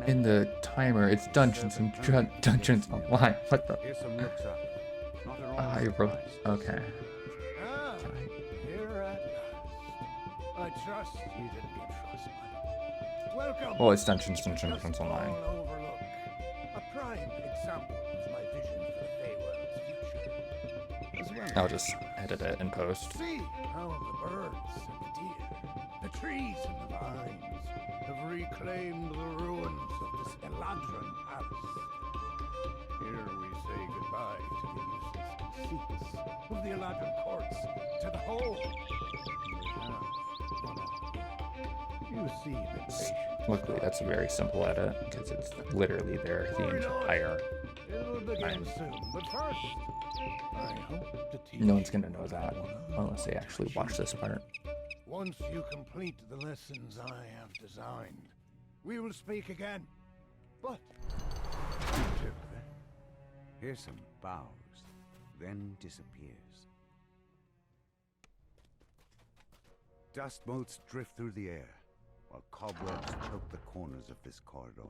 In the timer, it's Dungeons and Dungeons Online. What the? Hearsome looks up. Not at all I wrote. Okay. Ah, here at last. I trust you didn't be trustworthy. Welcome. Oh, it's Dungeons and Dragons Online. Overlook. A prime example of my vision for the Feywild's future. As well. I'll just edit it in post. See how the birds and the deer, the trees and the vines have reclaimed the ruins of this Eladrin palace. Here we say goodbye to the useless conceits of the Eladrin courts, to the whole. You seem impatient. Luckily, that's a very simple edit because it's literally there the entire It'll begin time. soon, but first, I hope to teach No one's gonna know that unless they actually watch this part. Once you complete the lessons I have designed, we will speak again. But until then, Hearsome bows, then disappears. Dust motes drift through the air, while cobwebs choke the corners of this corridor.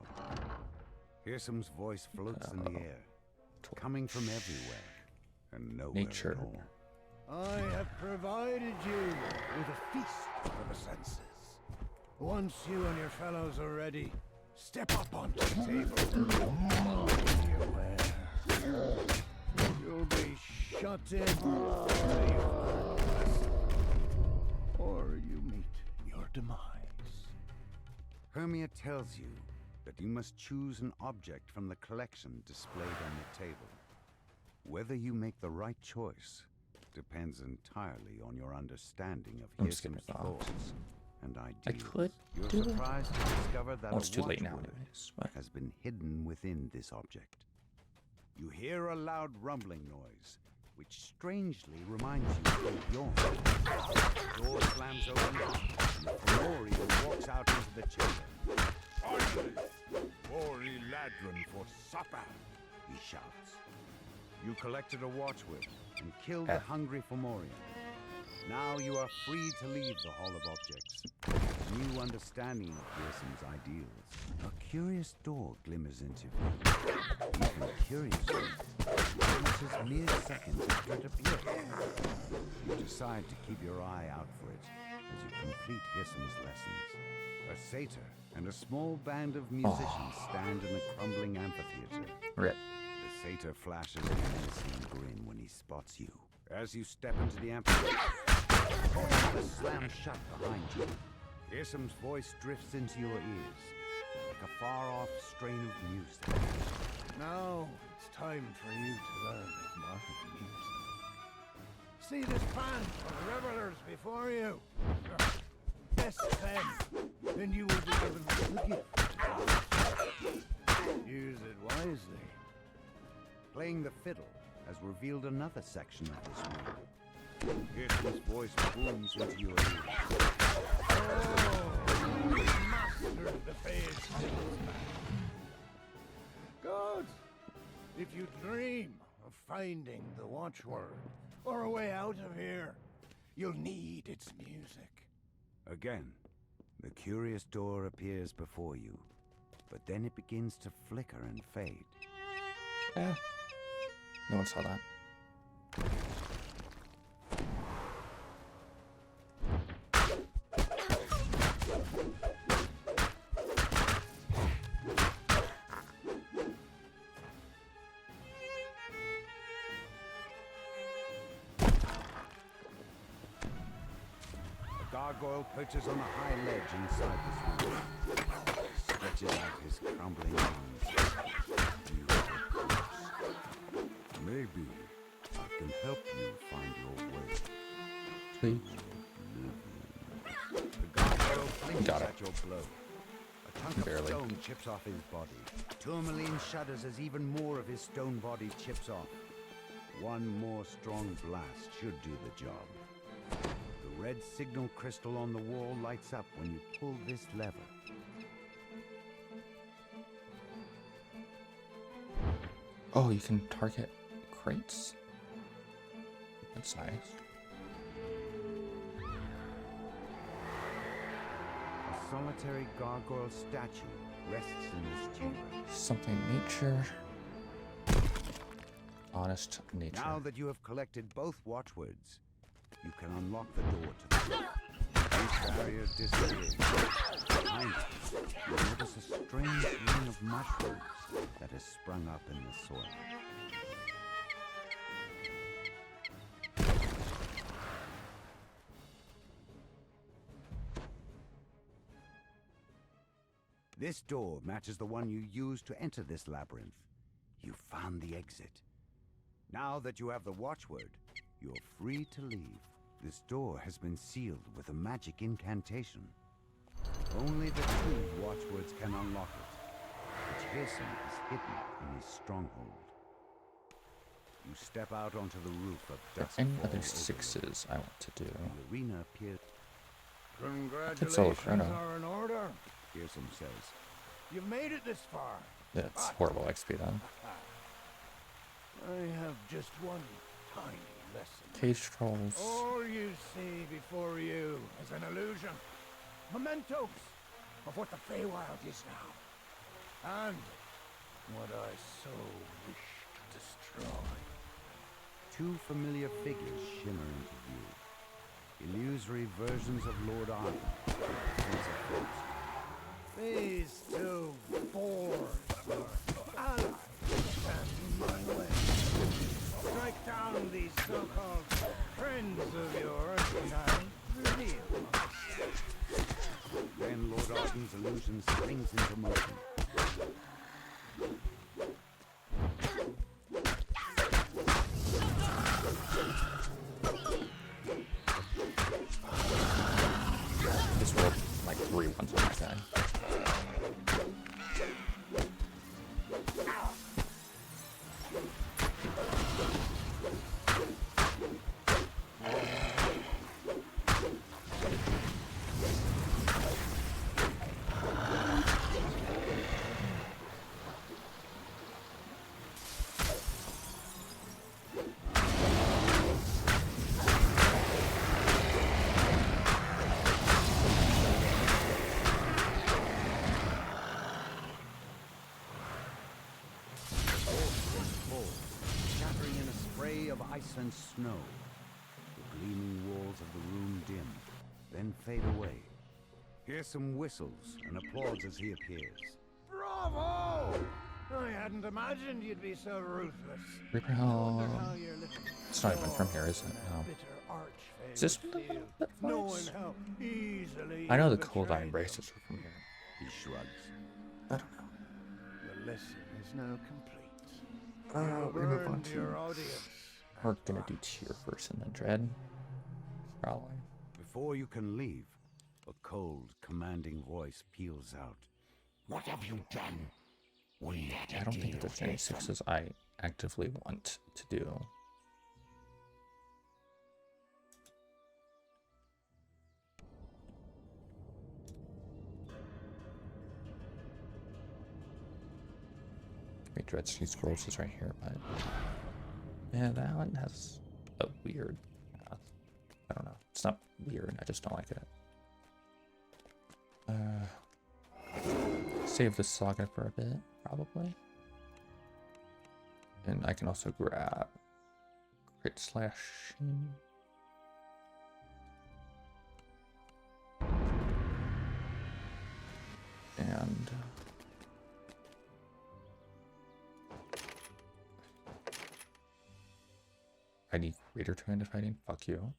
Hearsome's voice floats in the air, coming from everywhere and nowhere Nature. at all. I have provided you with a feast for the senses. Once you and your fellows are ready, step up onto the table. Be aware. You'll be shut in until you learn the lesson, or you meet your demise. Hermia tells you that you must choose an object from the collection displayed on the table. Whether you make the right choice depends entirely on your understanding of I'm skipping Hearsome's it off. thoughts and ideas. I could You're do it. surprised to discover that Well, it's a too late now watchword anyways, but- has been hidden within this object. You hear a loud rumbling noise, which strangely reminds you of Bjorn. The door slams open, and the Fomorian walks out into the chamber. Finally! More Eladrin for supper! He shouts. You collected a watchword and killed the hungry Fomorian. Now you are free to leave the Hall of Objects. New understanding of Pearson's ideals. A curious door glimmers into view. Even curiously, promises mere seconds after it appears. You decide to keep your eye out for it as you complete Pearson's lessons. A satyr and a small band of musicians stand in a crumbling amphitheater. Rip. The satyr flashes a menacing grin when he spots you. As you step into the amphitheater, the slam shut behind you. Isam's voice drifts into your ears, like a far-off strain of music. Now it's time for you to learn modern music. See this band of revelers before you? Best them, then you will be given the gift. Use it wisely. Playing the fiddle has revealed another section of this room. Isam's voice booms into your ears. Oh, master of the Feywild. Good. If you dream of finding the watchword or a way out of here, you'll need its music. Again, the curious door appears before you, but then it begins to flicker and fade. Yeah. No one saw that. Gargoyle perches on a high ledge inside this room. Stretches out his crumbling arms. You are close. Maybe I can help you find your way. Please. The gargoyle flinches at your blow. A chunk Barely. of stone chips off his body. Tourmaline shudders as even more of his stone body chips off. One more strong blast should do the job. The red signal crystal on the wall lights up when you pull this lever. Oh, you can target crates? That's nice. A solitary gargoyle statue rests in this chamber. Something nature. Honest nature. Now that you have collected both watchwords, you can unlock the door to the These barriers disappear. Behind it, you notice a strange ring of mushrooms that has sprung up in the soil. This door matches the one you used to enter this labyrinth. You found the exit. Now that you have the watchword, you're free to leave. This door has been sealed with a magic incantation. Only the two watchwords can unlock it, which Pearson is hidden in his stronghold. You step out onto the roof of Dusk Any Fall other Overlook. sixes I want to do? The arena appears. Congratulations are in order. Pearson says. You've made it this far. That's horrible XP then. I have just one tiny lesson. Cage trolls. All you see before you is an illusion. Mementos of what the Feywild is now. And what I so wish to destroy. Two familiar figures shimmer into view. Illusory versions of Lord Arden. These two boars are allies standing my way. Strike down these so-called friends of yours and I reveal myself. Then Lord Arden's illusion springs into motion. Just rolled like 3 ones on that guy. And snow. The gleaming walls of the room dim, then fade away. Hear some whistles and applause as he appears. Bravo! I hadn't imagined you'd be so ruthless. Reaper Hell. It's not even from here, is it? No. Is this one that flies? I know the cold iron bracelets are from here. He shrugs. I don't know. The lesson is now complete. We move on to. Your audience. We're gonna do Tier first and then Dread. Probably. Before you can leave, a cold, commanding voice peals out. What have you done? I don't think there's any sixes I actively want to do. Dread Sea Scrolls is right here, but yeah, that one has a weird. I don't know. It's not weird. I just don't like it. Save the saga for a bit, probably. And I can also grab crit slashing. And I need greater trend of fighting. Fuck you.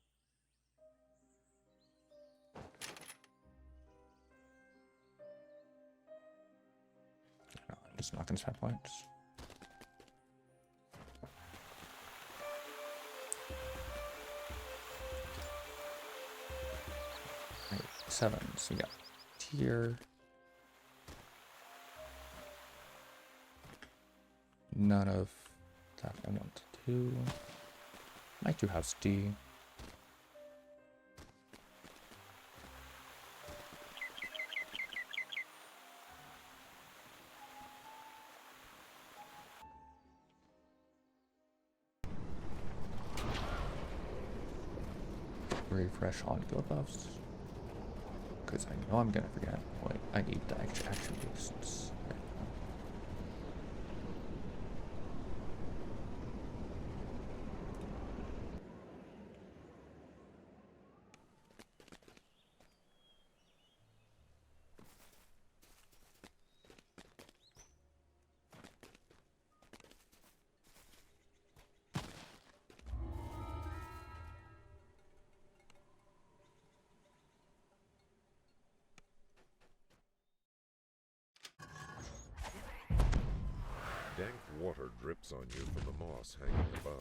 No, I'm just not gonna spend points. Right, 7. So we got tier. None of that I want to do. Might do House D. Refresh on go buffs. Because I know I'm gonna forget. Wait, I need the extra action boosts. Dank water drips on you from the moss hanging above.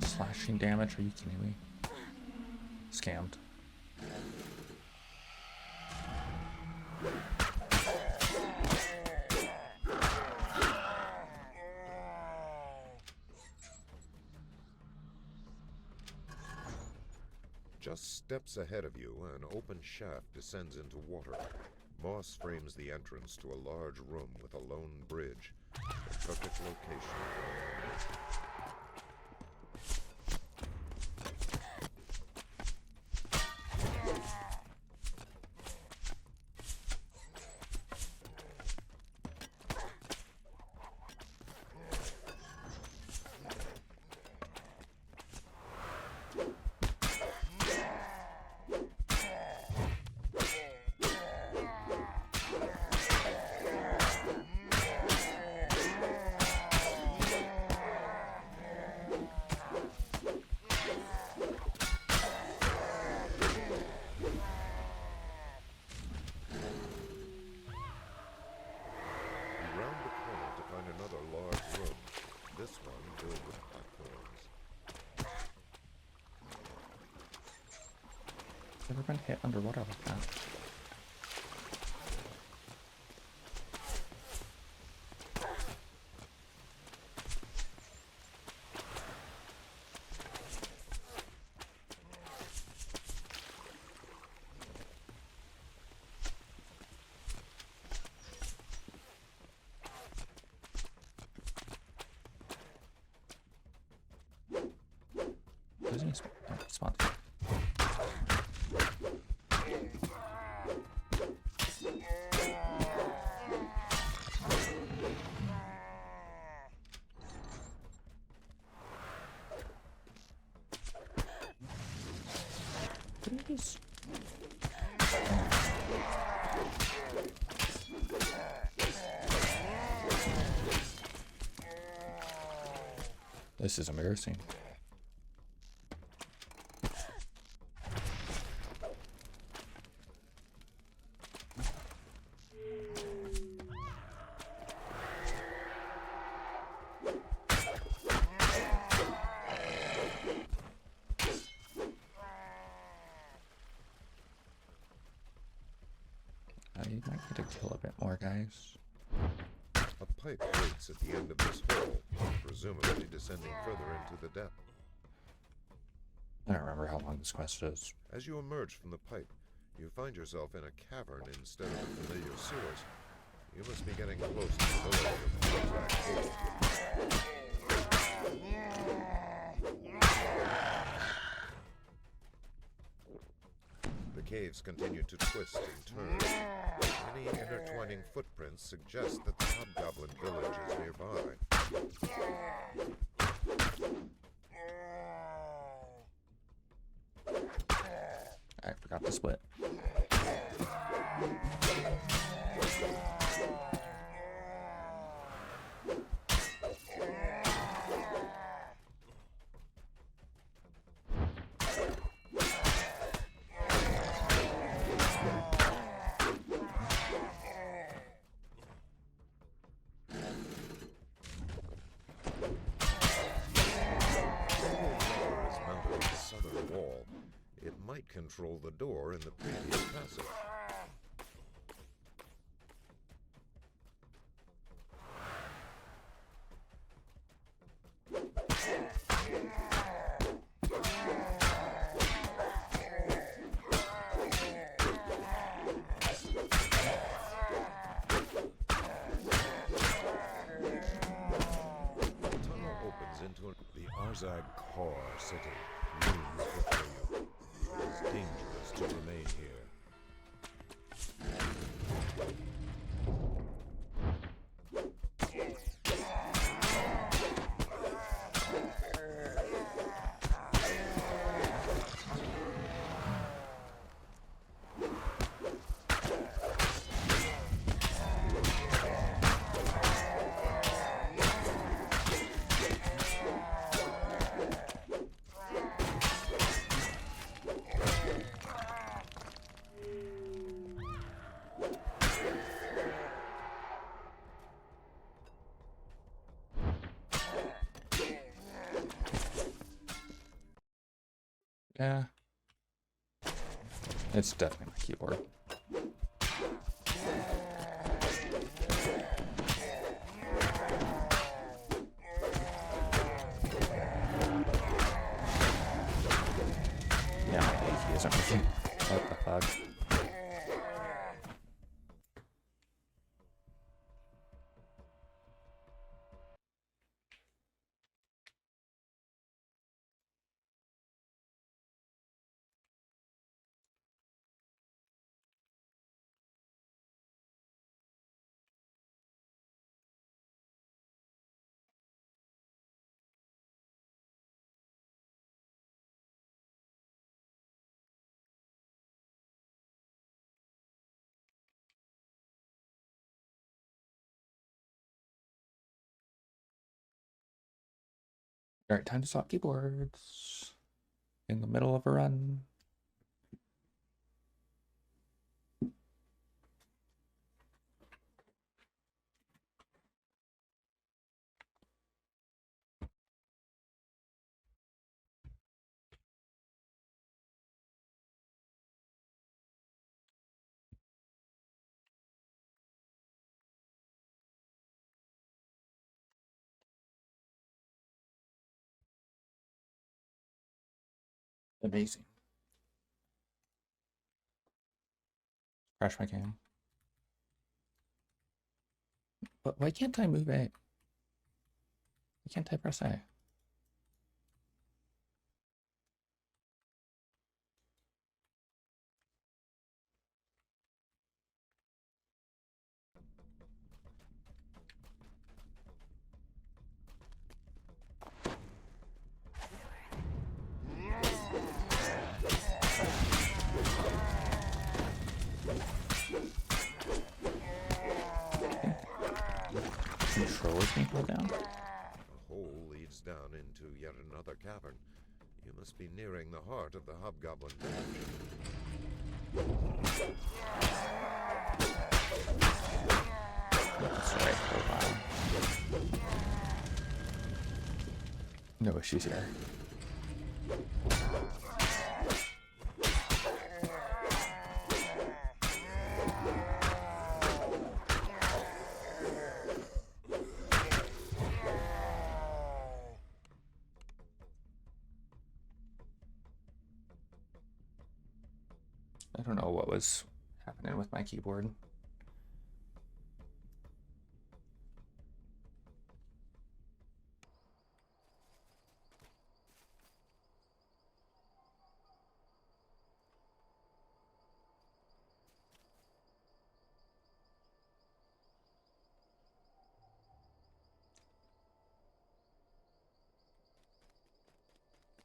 Slashing damage? Are you kidding me? Scammed. Just steps ahead of you, an open shaft descends into water. Moss frames the entrance to a large room with a lone bridge. The perfect location for an enemy. Never been hit underwater like that. Doesn't he spawn? is. This is embarrassing. You might need to kill a bit more, guys. A pipe waits at the end of this hole, presumably descending further into the depth. I don't remember how long this quest is. As you emerge from the pipe, you find yourself in a cavern instead of the familiar sewers. You must be getting close to the village of Ataraxia. The caves continue to twist and turn. Many intertwining footprints suggest that the Hobgoblin village is nearby. I forgot to split. Control the door in the previous passage. The tunnel opens into the Arzag core city. Looms before you. It's dangerous to remain here. Yeah. It's definitely my keyboard. Yeah, my AC isn't working. What the fuck? Alright, time to swap keyboards. In the middle of a run. Amazing. Crash my game. But why can't I move A? Why can't I press A? is being pulled down. A hole leads down into yet another cavern. You must be nearing the heart of the Hobgoblin Village. That's right, for a while. No issues here. I don't know what was happening with my keyboard.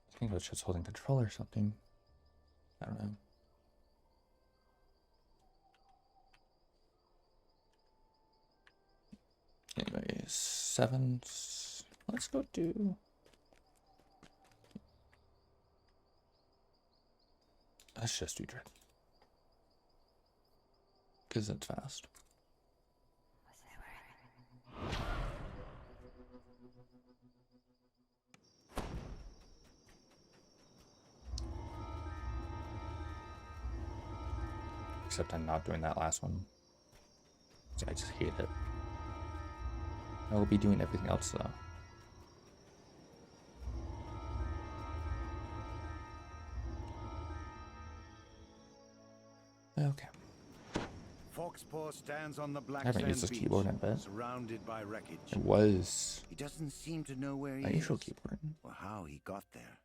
I think it was just holding control or something. I don't know. Anyways, 7. Let's go do. Let's just do Dread. Because it's fast. Except I'm not doing that last one. I just hate it. I will be doing everything else though. Okay. Foxpaw stands on the black I haven't sand used this beach, keyboard in a bit. surrounded by wreckage. It was He doesn't seem to know where he my is usual keyboard. or how he got there.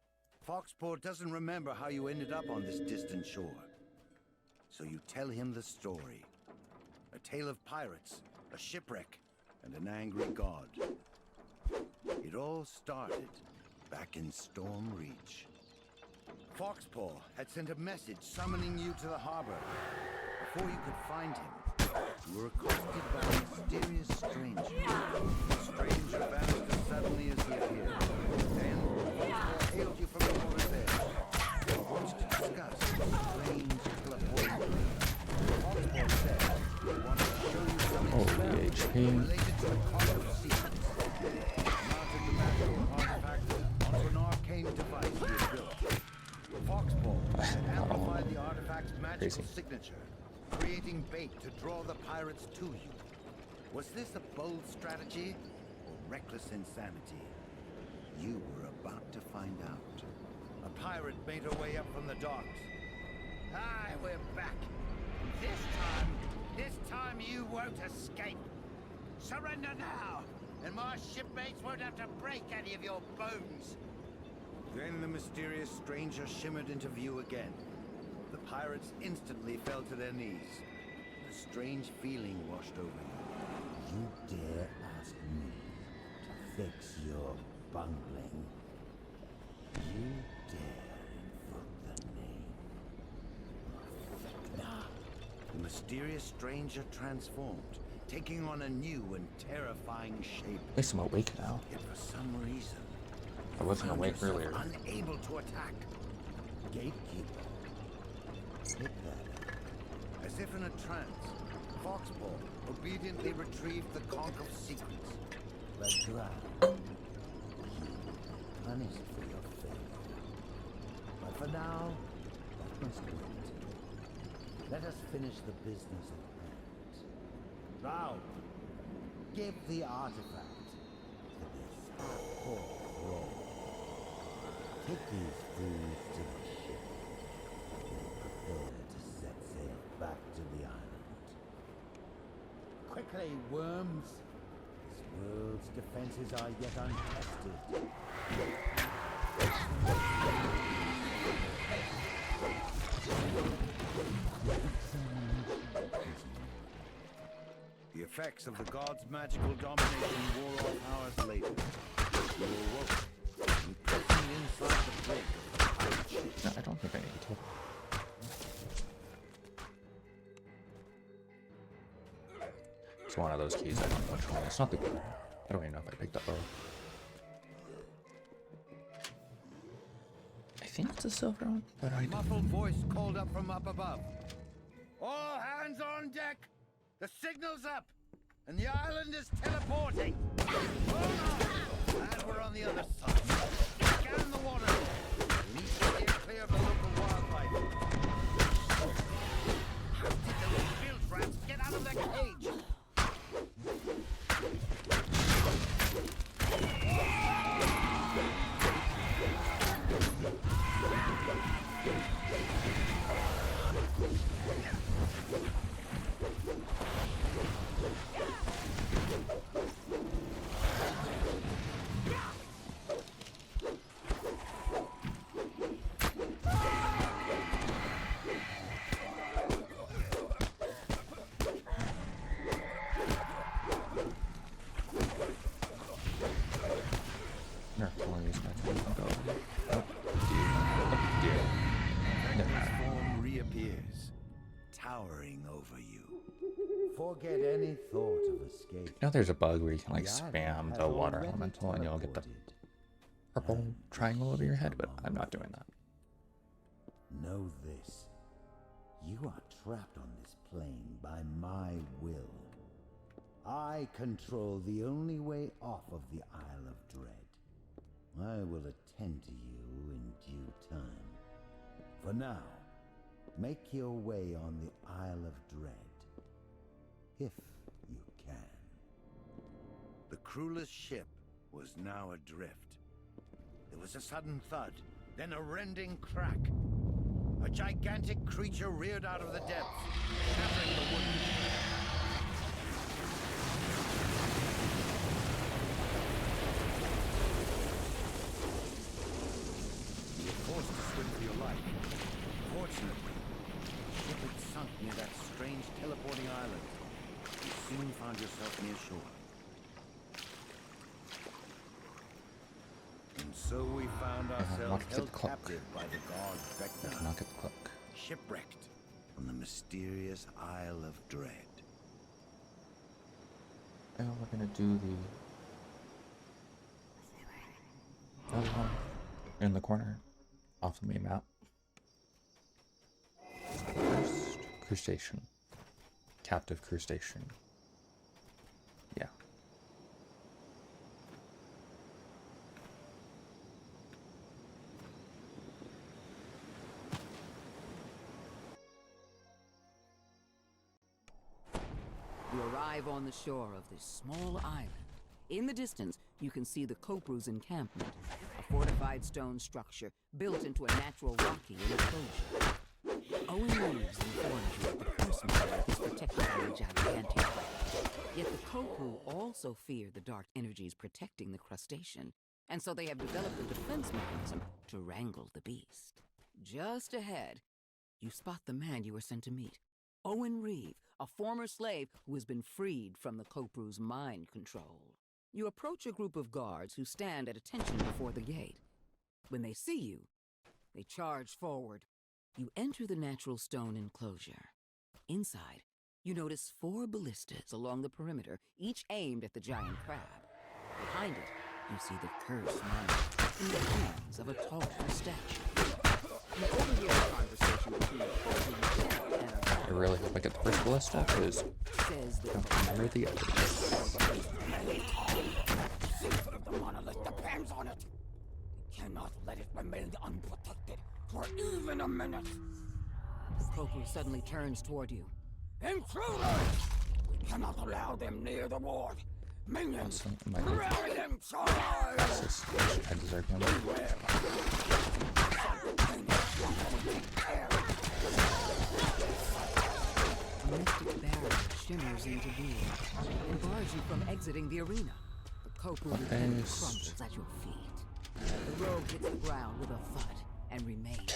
Foxpaw doesn't remember how you ended up on this distant shore. So you tell him the story. A tale of pirates, a shipwreck, and an angry god. It all started back in Storm Reach. Foxpaw had sent a message summoning you to the harbor. Before you could find him, you were accosted by a mysterious stranger. The stranger vanished as suddenly as he appeared. Then, Foxpaw hailed you from the water's edge. They wanted to discuss a strange teleporting. Foxpaw said he wanted to show you something special related to the Cogs secrets. Mounted the magical artifact onto an arcane device he had built. Foxpaw had amplified the artifact's magical signature, creating bait to draw the pirates to you. Was this a bold strategy or reckless insanity? You were about to find out. A pirate made her way up from the docks. Aye, we're back. This time you won't escape. Surrender now, and my shipmates won't have to break any of your bones. Then the mysterious stranger shimmered into view again. The pirates instantly fell to their knees. A strange feeling washed over you. You dare ask me to fix your bungling? You dare invoke the name of Vecna? The mysterious stranger transformed, taking on a new and terrifying shape. At least I'm awake now. Yet for some reason, I wasn't awake earlier. unable to attack. Gatekeeper. Pick that up. As if in a trance, Foxpaw obediently retrieved the conch of secrets. But drown. Punished for your failure. But for now, that must wait. Let us finish the business at hand. Now, give the artifact to this poor rogue. Take these foods to the ship. Prepare to set sail back to the island. Quickly, worms! This world's defenses are yet untested. The effects of the god's magical domination wore off hours later. You awoke, imprisoned inside the brig of the pirate ship. No, I don't think I need to. It's one of those keys I don't know which one. It's not the I don't even know if I picked up both. I think it's a silver one, but I A muffled voice called up from up above. All hands on deck! The signal's up! And the island is teleporting! Hold on! And we're on the other side. Scan the water! We need to steer clear of the local wildlife. How did those field rats get out of their cage? Towering over you. Forget any thought of escape. You know, there's a bug where you can like spam the water elemental and you'll get the purple triangle over your head, but I'm not doing that. Know this. You are trapped on this plane by my will. I control the only way off of the Isle of Dread. I will attend to you in due time. For now, make your way on the Isle of Dread, if you can. The crewless ship was now adrift. There was a sudden thud, then a rending crack. A gigantic creature reared out of the depths, shattering the wooden ship. You were forced to swim for your life. Fortunately, the ship had sunk near that strange teleporting island. You soon found yourself near shore. And so we found ourselves held captive by the god Vecna. Knock at the clock. Shipwrecked on the mysterious Isle of Dread. Well, we're gonna do the other one in the corner off the main map. First, crustacean. Captive crustacean. Yeah. You arrive on the shore of this small island. In the distance, you can see the Kopru's encampment, a fortified stone structure built into a natural rocky enclosure. Owen Reeves informs you that the firstborn is protected by a gigantic crab. Yet the Kopru also fear the dark energies protecting the crustacean, and so they have developed a defense mechanism to wrangle the beast. Just ahead, you spot the man you were sent to meet, Owen Reeve, a former slave who has been freed from the Kopru's mind control. You approach a group of guards who stand at attention before the gate. When they see you, they charge forward. You enter the natural stone enclosure. Inside, you notice 4 ballistas along the perimeter, each aimed at the giant crab. Behind it, you see the cursed monster in the hands of a tall statue. You overhear a conversation between Kopru and I really hope I get the first ballista, because remember the others. The safety of the monolith depends on it. We cannot let it remain unprotected for even a minute. Kopru suddenly turns toward you. Intruders! We cannot allow them near the ward. Minions, rally them, charge! I deserve him. A mystic barrier shimmers into being and bars you from exiting the arena. The Kopru crumbles at your feet. The rogue hits the ground with a thud and remains.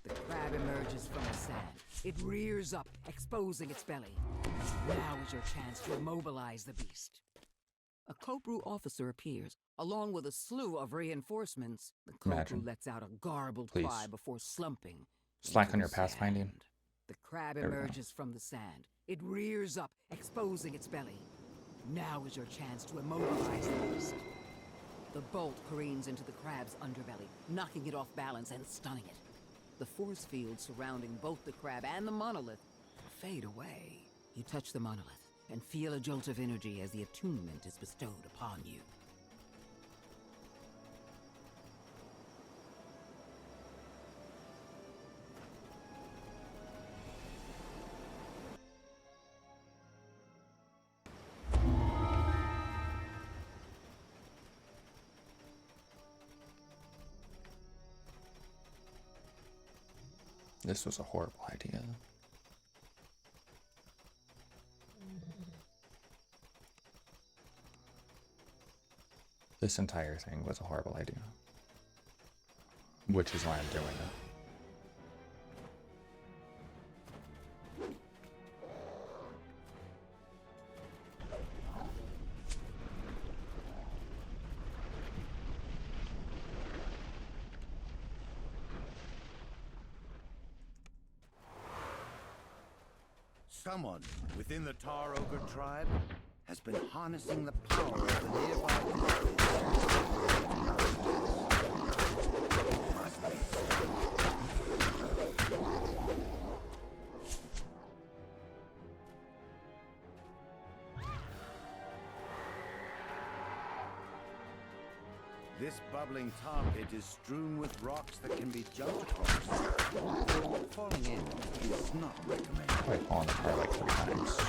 The crab emerges from the sand. It rears up, exposing its belly. Now is your chance to immobilize the beast. A Kopru officer appears, along with a slew of reinforcements. The Kopru lets out a garbled cry before slumping. Slack on your pathfinding. The crab emerges from the sand. It rears up, exposing its belly. Now is your chance to immobilize the beast. The bolt careens into the crab's underbelly, knocking it off balance and stunning it. The force field surrounding both the crab and the monolith fade away. You touch the monolith and feel a jolt of energy as the attunement is bestowed upon you. This was a horrible idea. This entire thing was a horrible idea. Which is why I'm doing it. Someone within the Tar Ogre tribe has been harnessing the power of the nearby This bubbling tar pit is strewn with rocks that can be jumped across. Falling in is not recommended. I've fallen apart like 3 times.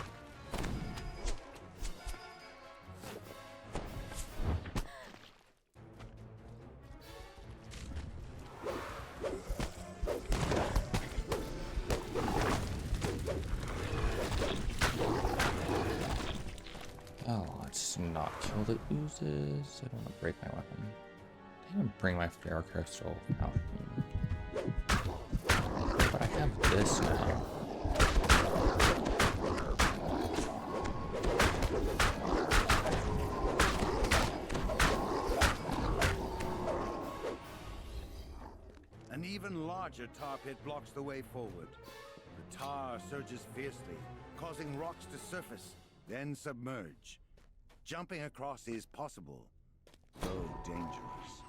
Oh, let's not kill the oozes. I don't want to break my weapon. I didn't even bring my flare crystal out. But I have this now. An even larger tar pit blocks the way forward. The tar surges fiercely, causing rocks to surface, then submerge. Jumping across is possible, though dangerous.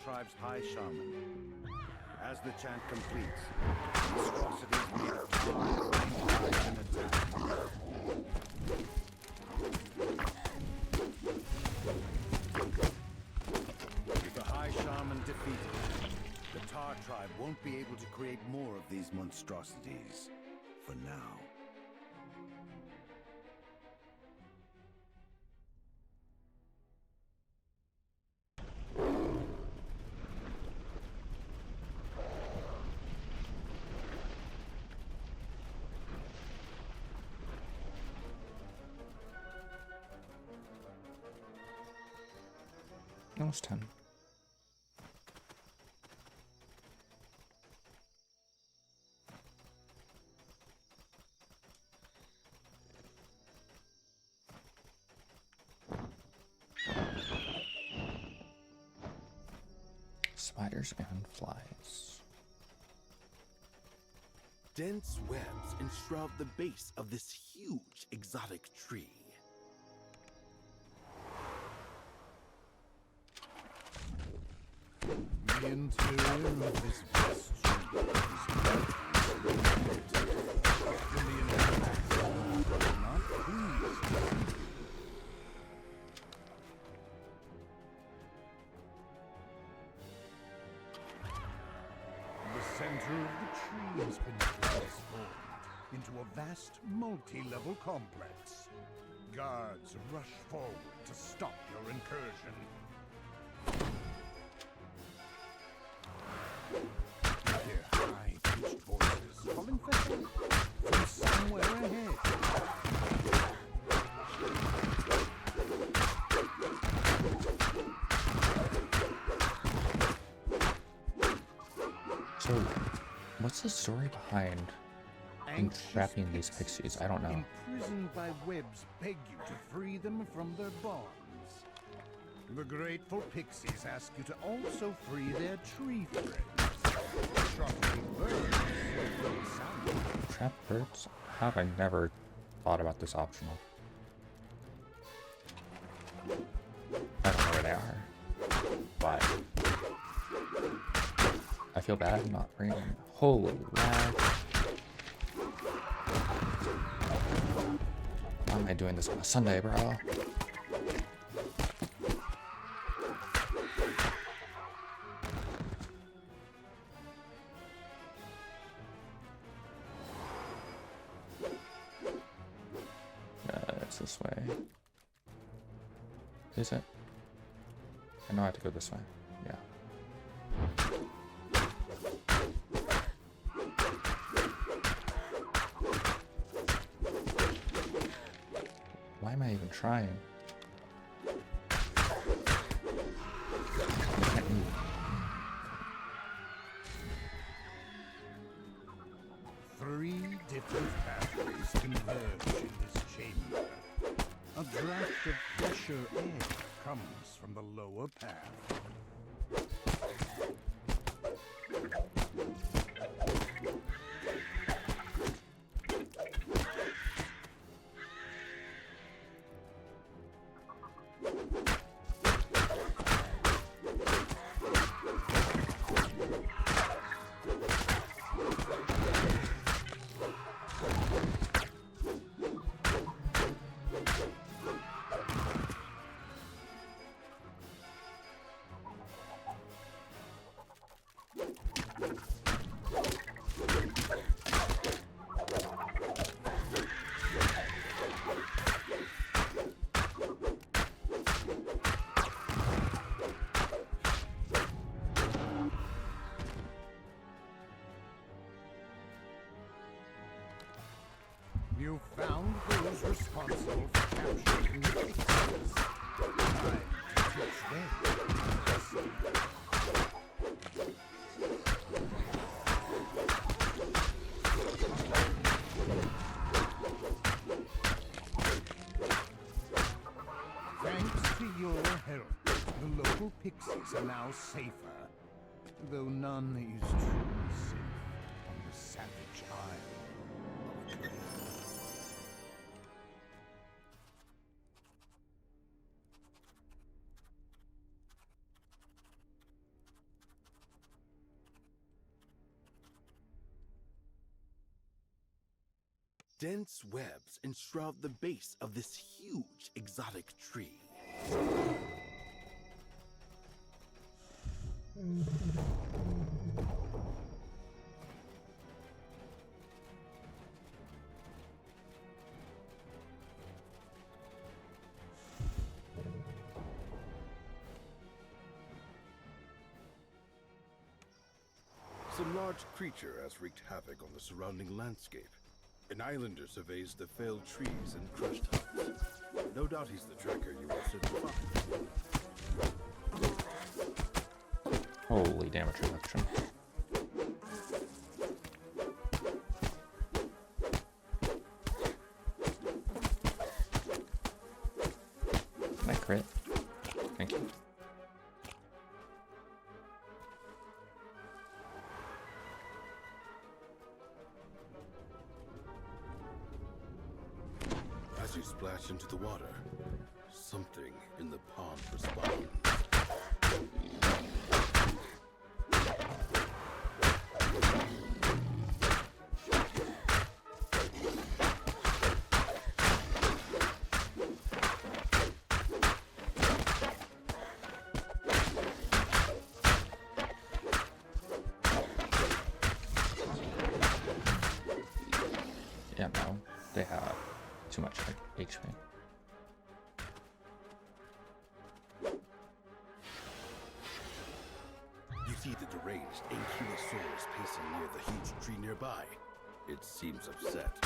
Tribe's High Shaman. As the chant completes, monstrosities made of tar and attack. With the High Shaman defeated, the Tar Tribe won't be able to create more of these monstrosities. For now. Almost 10. Spiders and flies. Dense webs enshroud the base of this huge exotic tree. The interior of this vast tree is center of the trees beneath it is formed into a vast multi-level complex. Guards rush forward to stop your incursion. You hear high-pitched voices calling for help from somewhere ahead. So, what's the story behind entrapping these pixies? I don't know. Imprisoned by webs beg you to free them from their bonds. The grateful pixies ask you to also free their tree friends. Troubling birds don't sound good. Trap birds? How have I never thought about this optional? I don't know where they are, but I feel bad not bringing. Holy lag. Why am I doing this on a Sunday, bro? It's this way. Is it? I know I have to go this way. Yeah. Why am I even trying? I can't move. Three different pathways converge in this chamber. A draft of fresher air comes from the lower path. You found those responsible for capturing the pixies. Time to teach them a lesson. Thanks to your help, the local pixies are now safer, though none is truly safe on the savage isle of Dread. Dense webs enshroud the base of this huge exotic tree. Some large creature has wreaked havoc on the surrounding landscape. An islander surveys the felled trees and crushed huts. No doubt he's the tracker you will soon find. Holy damage reduction. Can I crit? Thank you. As you splash into the water, something in the pond responds. They have too much HP. You see the deranged Ankylosaurus pacing near the huge tree nearby. It seems upset.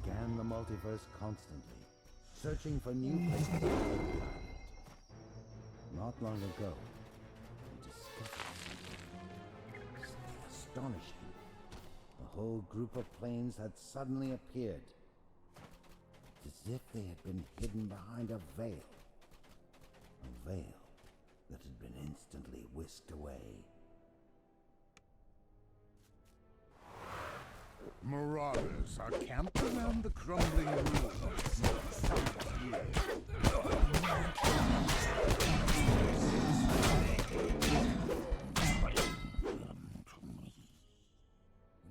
Scan the multiverse constantly, searching for new places to live. Not long ago, we discovered something astonishing. The whole group of planes had suddenly appeared, as if they had been hidden behind a veil that had been instantly whisked away. Marauders are camped around the crumbling ruins.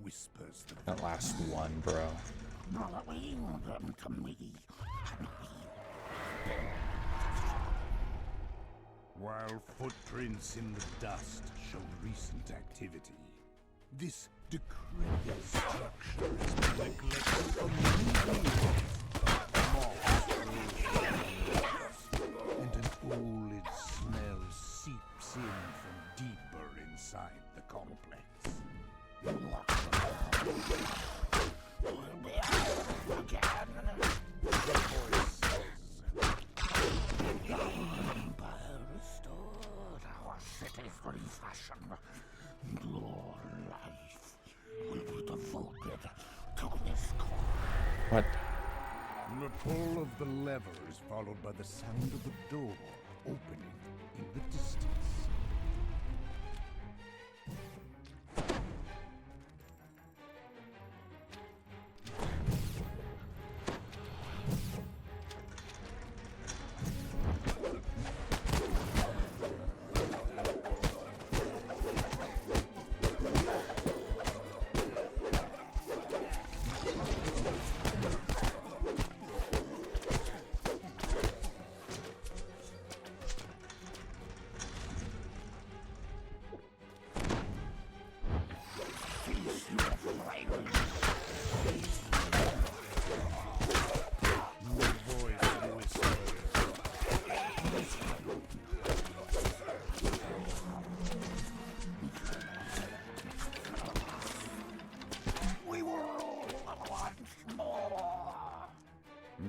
Whispers That last one, bro. While footprints in the dust show recent activity, this decrepit structure has been neglected for many years. And an old smell seeps in from deeper inside the complex. The voice says, "The Empire restored our city for fashion. Your life will be devoted to this cause." What? The pull of the lever is followed by the sound of a door opening in the distance.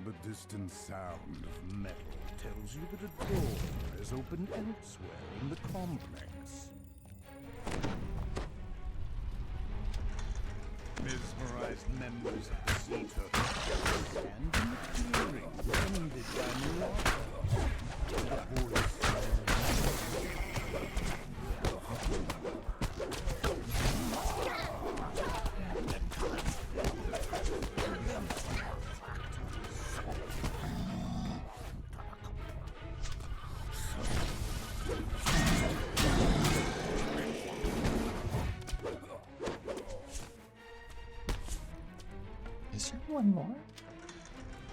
The distant sound of metal tells you that a door has opened elsewhere in the complex. Mesmerized members of the Sea Turtle stand in the clearing, tended by marauders. The voice Is there one more?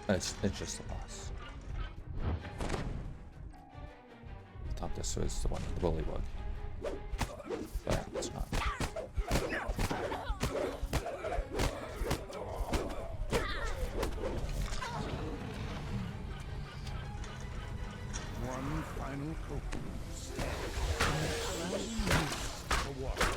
It's just the boss. I thought this was the one with the bullywug, but it's not. One final coconut stands in the mist for water.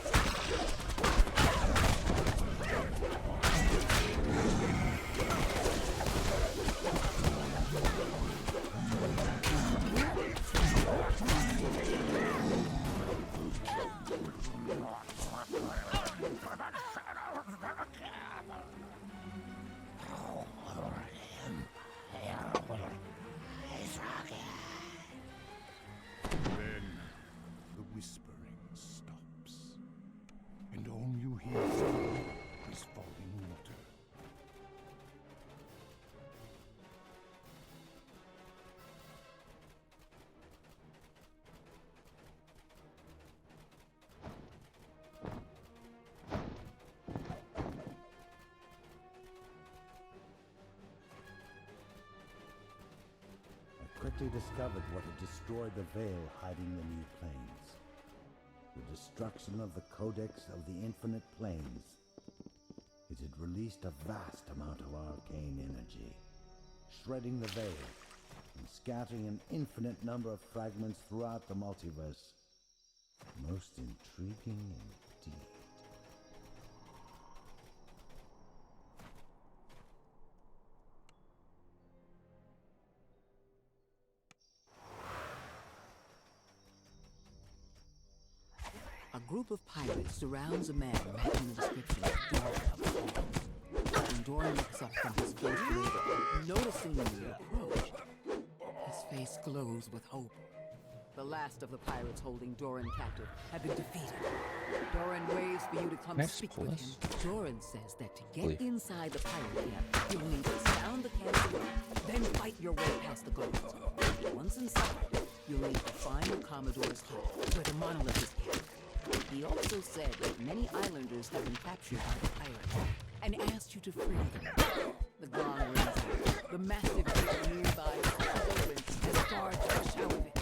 quickly discovered what had destroyed the veil hiding the new planes. The destruction of the Codex of the Infinite Planes. It had released a vast amount of arcane energy, shredding the veil and scattering an infinite number of fragments throughout the multiverse. Most intriguing indeed. A group of pirates surrounds a man matching the description of Doran. When Doran looks up from his ghost window, noticing the approach, his face glows with hope. The last of the pirates holding Doran captive have been defeated. Doran waves for you to come speak with him. Doran says that to get inside the pirate camp, you'll need to sound the cannon, then fight your way past the ghosts. Once inside, you'll need to find the Commodore's hut, where the monolith is kept. He also said that many islanders have been captured by the pirates and asked you to free them. The gong rings out. The massive gate nearby is open as guards rush out of it.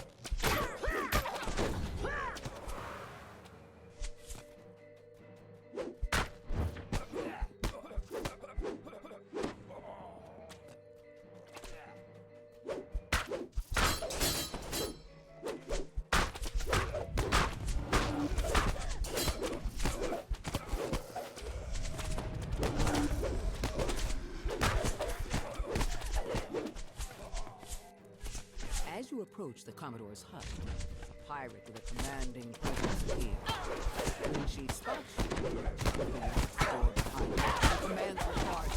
As you approach the Commodore's hut, a pirate with a commanding presence appears. When she spots you, the door behind her commands the guards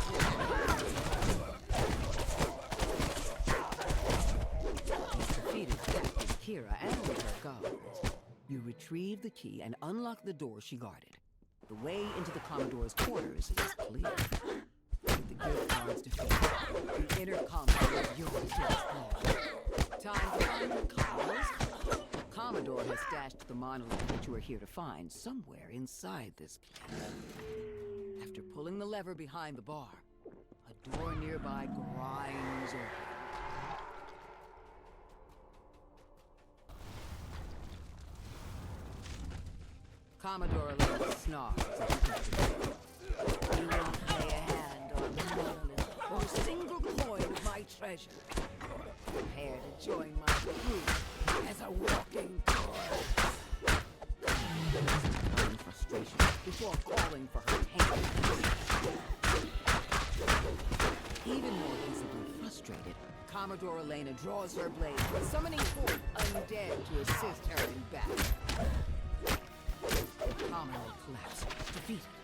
to defeated Captain Kira and her guards. You retrieve the key and unlock the door she guarded. The way into the Commodore's quarters is clear. With the guild guards defeated, the inner combat of yours is clear. Time to find the Cogs. Commodore has stashed the monolith that you are here to find somewhere inside this camp. After pulling the lever behind the bar, a door nearby grinds open. Commodore Aloy snarls as you get to the door. You won't lay a hand on the monolith or a single coin of my treasure. Prepare to join my crew as a walking corpse. In frustration before calling for her hand. Even more visibly frustrated, Commodore Elena draws her blade, summoning forth undead to assist her in battle. Commodore collapses, defeated.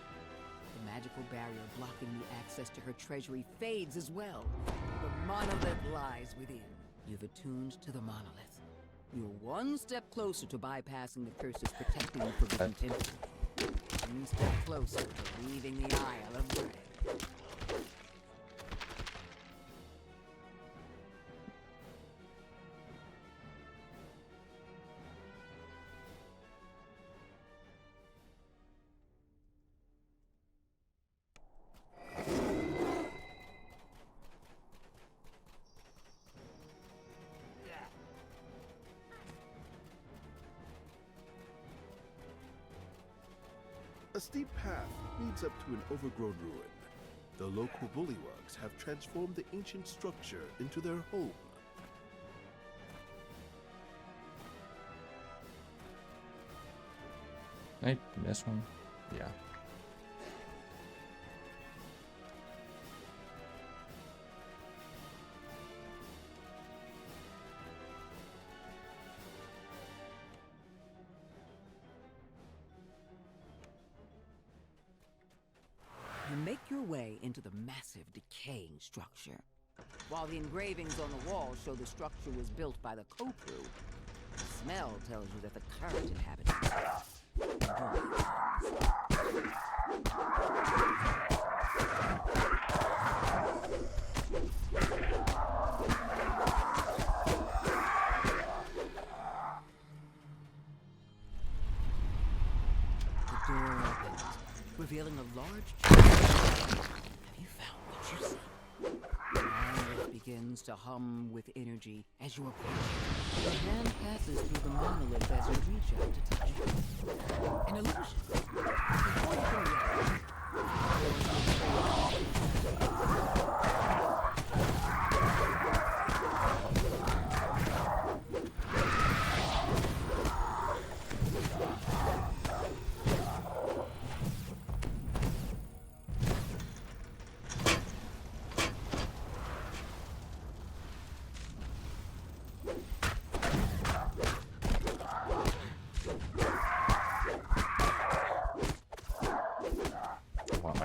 The magical barrier blocking the access to her treasury fades as well. The monolith lies within. You've attuned to the monolith. You're one step closer to bypassing the curses protecting the Forbidden Temple. One step closer to leaving the Isle of Dread. A steep path leads up to an overgrown ruin. The local bullywugs have transformed the ancient structure into their home. Did I miss one? Yeah. You make your way into the massive, decaying structure. While the engravings on the wall show the structure was built by the co-crew, the smell tells you that the current inhabitants The door opens, revealing a large chamber. Have you found what you see? The monolith begins to hum with energy as you approach. Your hand passes through the monolith as you reach out to touch it. An illusion. Before you can react,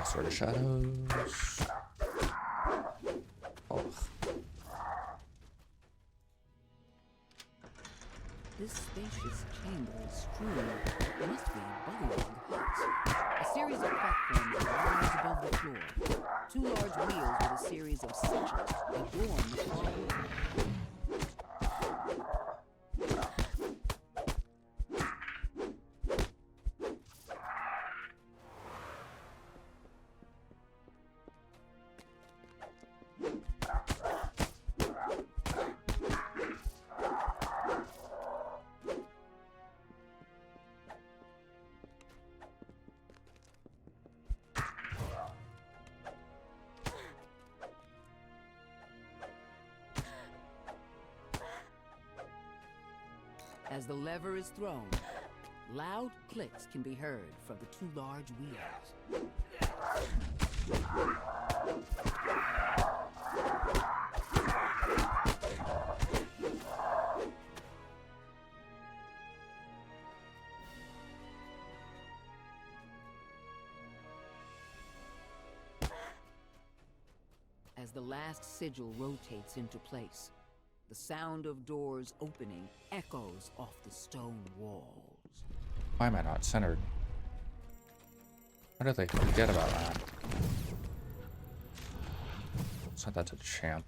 Sword of Shadows. Oh. This spacious chamber is strewn. It must be bullywug huts. A series of platforms rise above the floor. 2 large wheels with a series of sigils adorn the floor. As the lever is thrown, loud clicks can be heard from the 2 large wheels. As the last sigil rotates into place, the sound of doors opening echoes off the stone walls. Why am I not centered? Why do they forget about that? Set that to champ.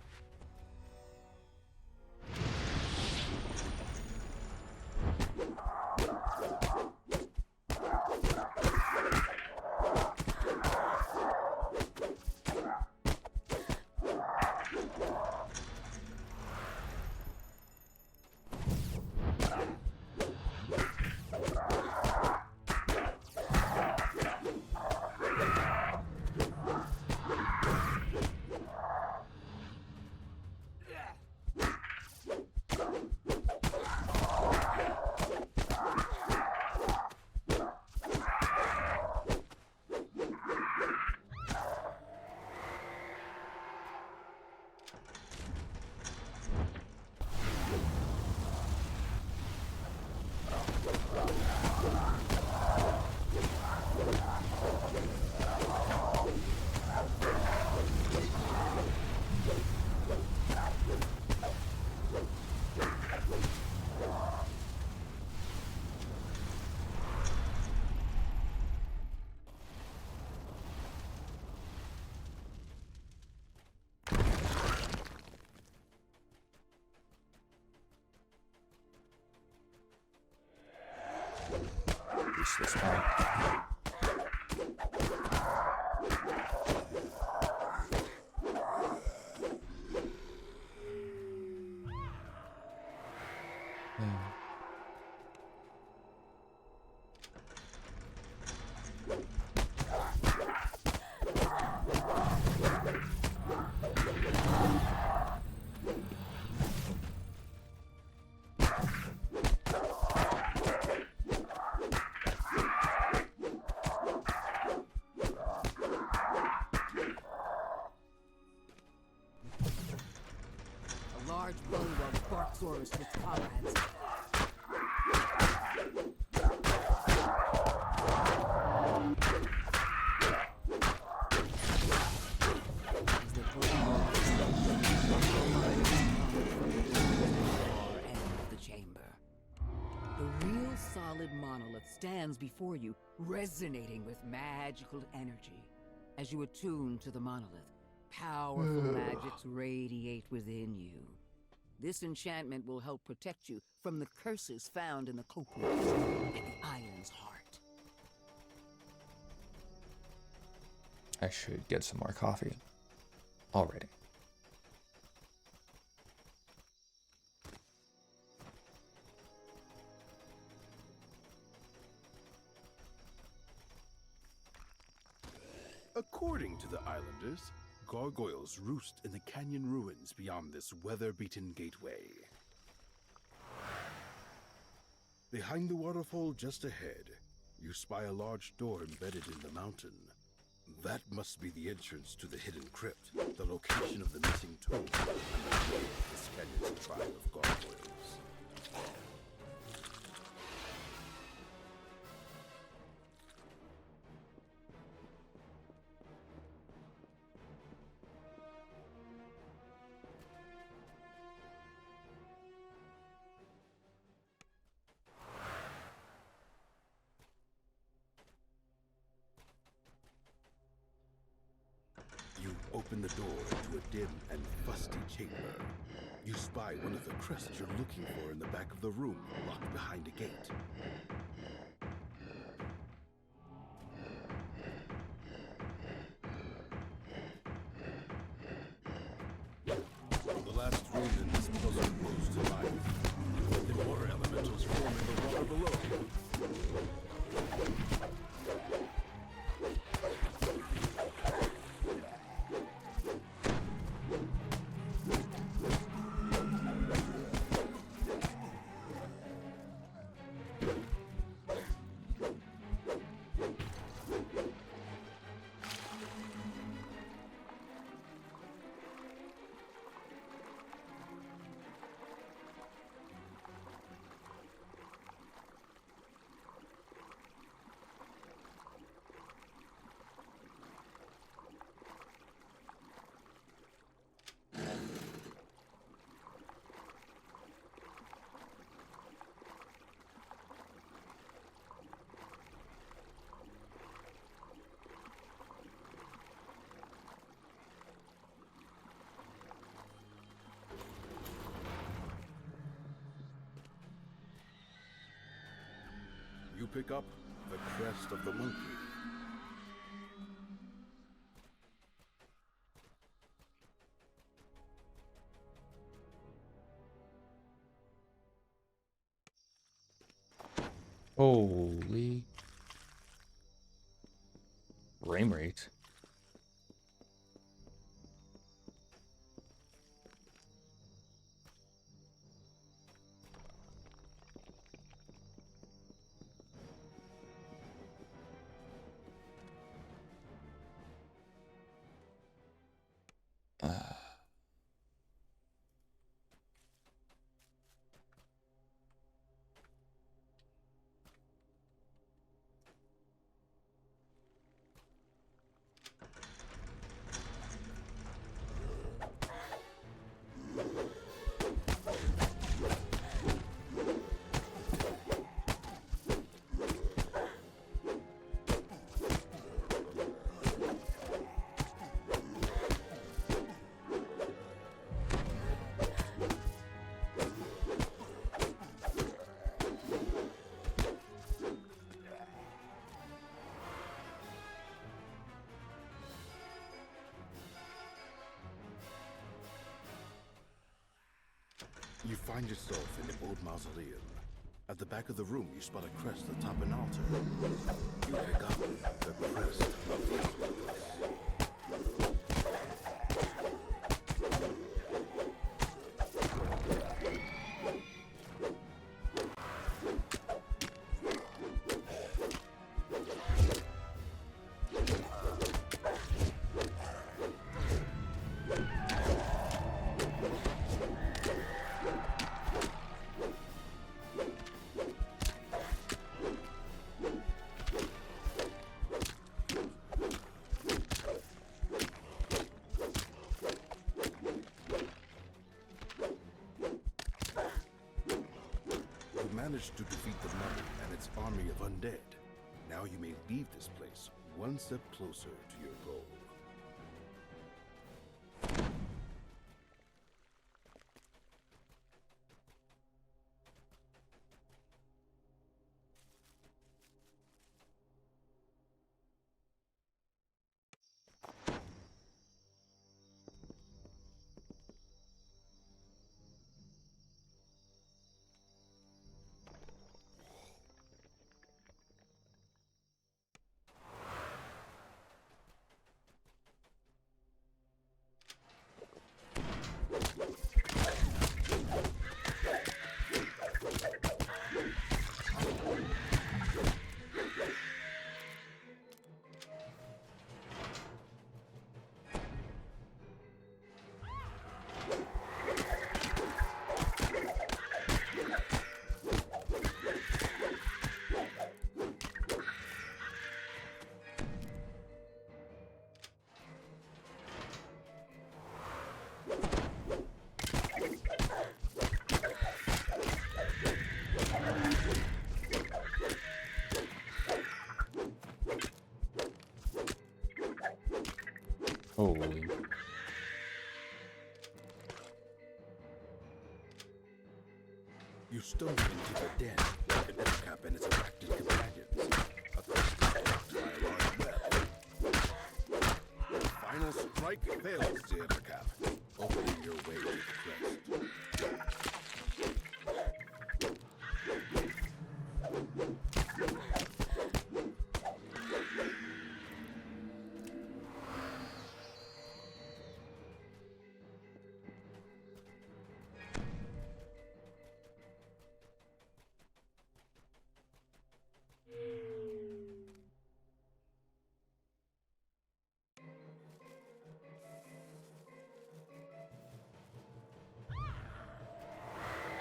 This time. With comrades. The real solid monolith stands before you, resonating with magical energy. As you attune to the monolith, powerful magics radiate within you. This enchantment will help protect you from the curses found in the coping at the island's heart. I should get some more coffee. Already. According to the islanders, gargoyles roost in the canyon ruins beyond this weather-beaten gateway. Behind the waterfall just ahead, you spy a large door embedded in the mountain. That must be the entrance to the hidden crypt, the location of the missing tomb, and the grave of this canyon's tribe of gargoyles. Open the door to a dim and fusty chamber. You spy one of the crests you're looking for in the back of the room, locked behind a gate. The last room in this puzzle moves to life. The water elementals form in the water below. You pick up the crest of the monkey. Holy frame rate. You find yourself in the old mausoleum. At the back of the room, you spot a crest atop an altar. You pick up the crest of the Outbreak. Managed to defeat the mummy and its army of undead. Now you may leave this place one step closer to your goal. Holy. You stumble into the den, like an Ettercap and its attracted companions. A quest is blocked by a large web. The final strike fails the Ettercap, opening your way to the crest.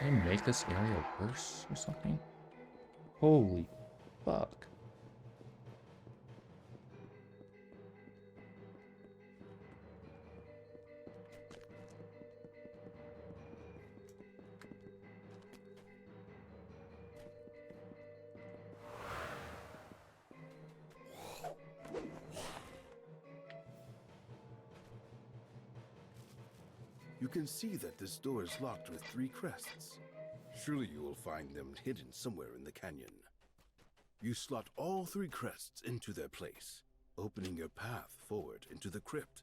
Did they make this area worse or something? Holy fuck. You can see that this door is locked with 3 crests. Surely you will find them hidden somewhere in the canyon. You slot all 3 crests into their place, opening your path forward into the crypt.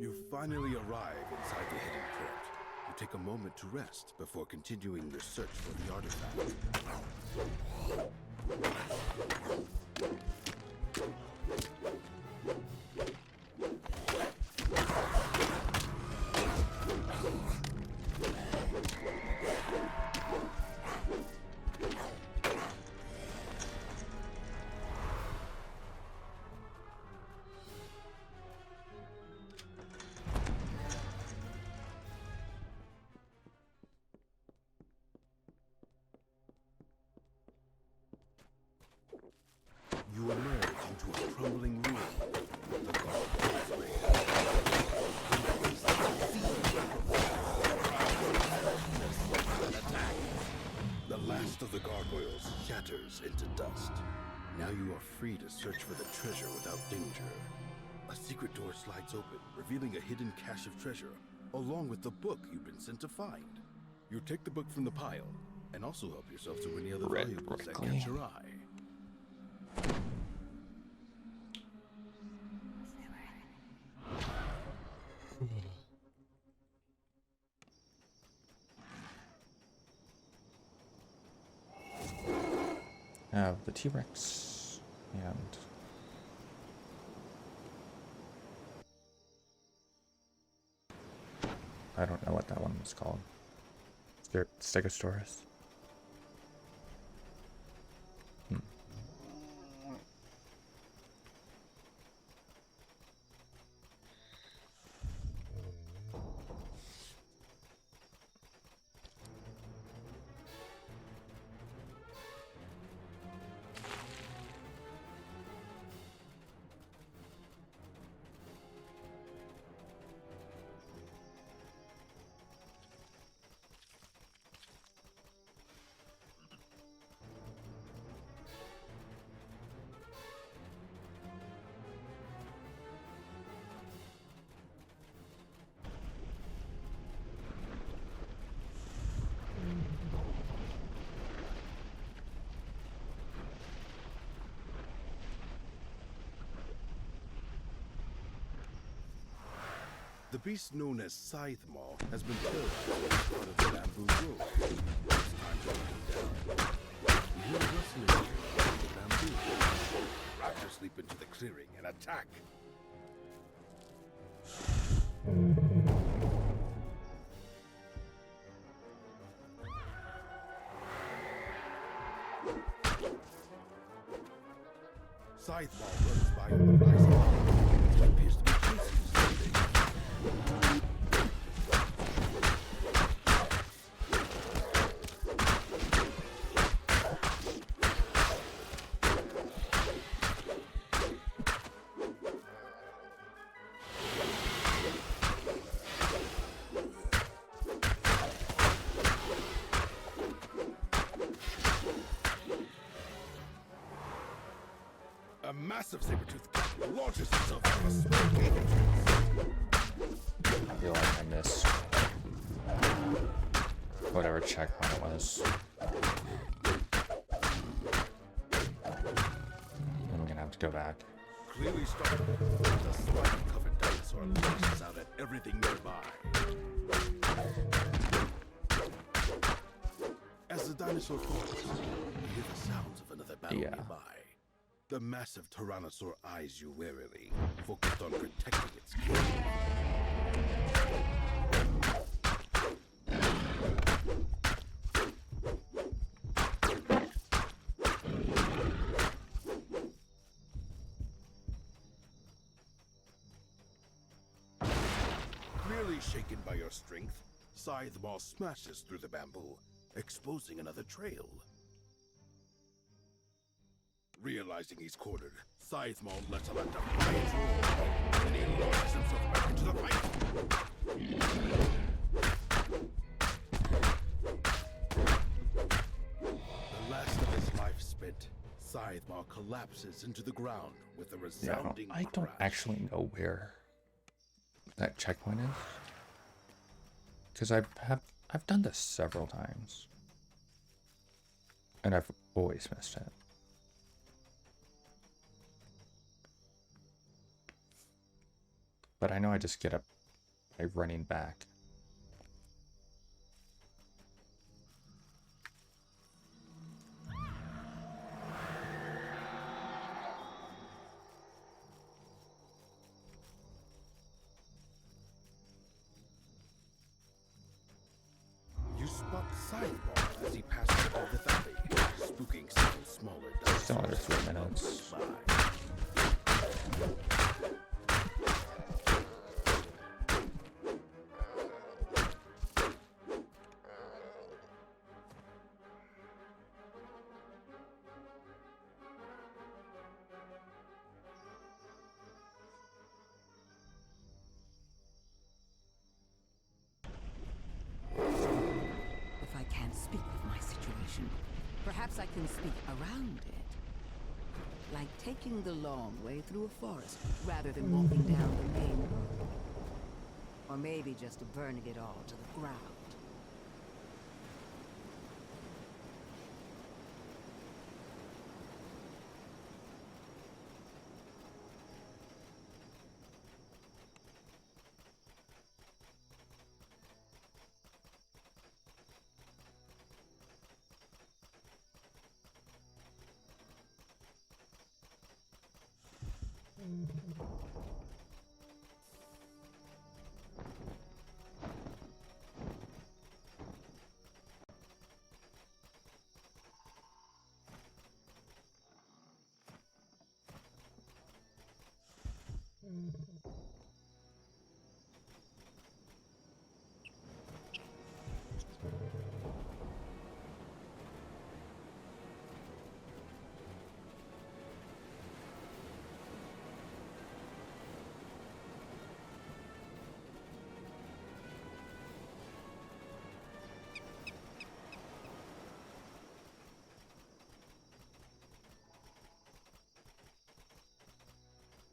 You finally arrive inside the hidden crypt. You take a moment to rest before continuing your search for the artifact. You emerge into a crumbling ruin. The gargoyles attack. The last of the gargoyles shatters into dust. Now you are free to search for the treasure without danger. A secret door slides open, revealing a hidden cache of treasure, along with the book you've been sent to find. You take the book from the pile, and also help yourself to any other valuables that catch your eye. Have the T-Rex and I don't know what that one was called. Stegosaurus. The beast known as Scythe Maw has been paralyzed as part of the bamboo grove. It's time to let it down. You hear a rustling in the bamboo. Raptors leap into the clearing and attack. Scythe Maw runs by on the rising ground. What appears to be chasing something. A massive saber-toothed cat launches itself from a small cave entrance. I feel like I missed whatever checkpoint it was. And we're gonna have to go back. Clearly started. The spike-covered dinosaur lashes out at everything nearby. As the dinosaur falls, you hear the sounds of another battle nearby. The massive Tyrannosaur eyes you warily, focused on protecting its king. Clearly shaken by your strength, Scythe Maw smashes through the bamboo, exposing another trail. Realizing he's cornered, Scythe Maw lets out a defiant roar, and he launches himself back into the fight. The last of his life spent, Scythe Maw collapses into the ground with a resounding I don't actually know where that checkpoint is, because I've done this several times, and I've always missed it. But I know I just get up by running back. You spot Scythe Maw as he passes above the valley, spooking several smaller dinosaurs. Still under 3 minutes. If I can't speak of my situation, perhaps I can speak around it. Like taking the long way through a forest rather than walking down the main road. Or maybe just burning it all to the ground.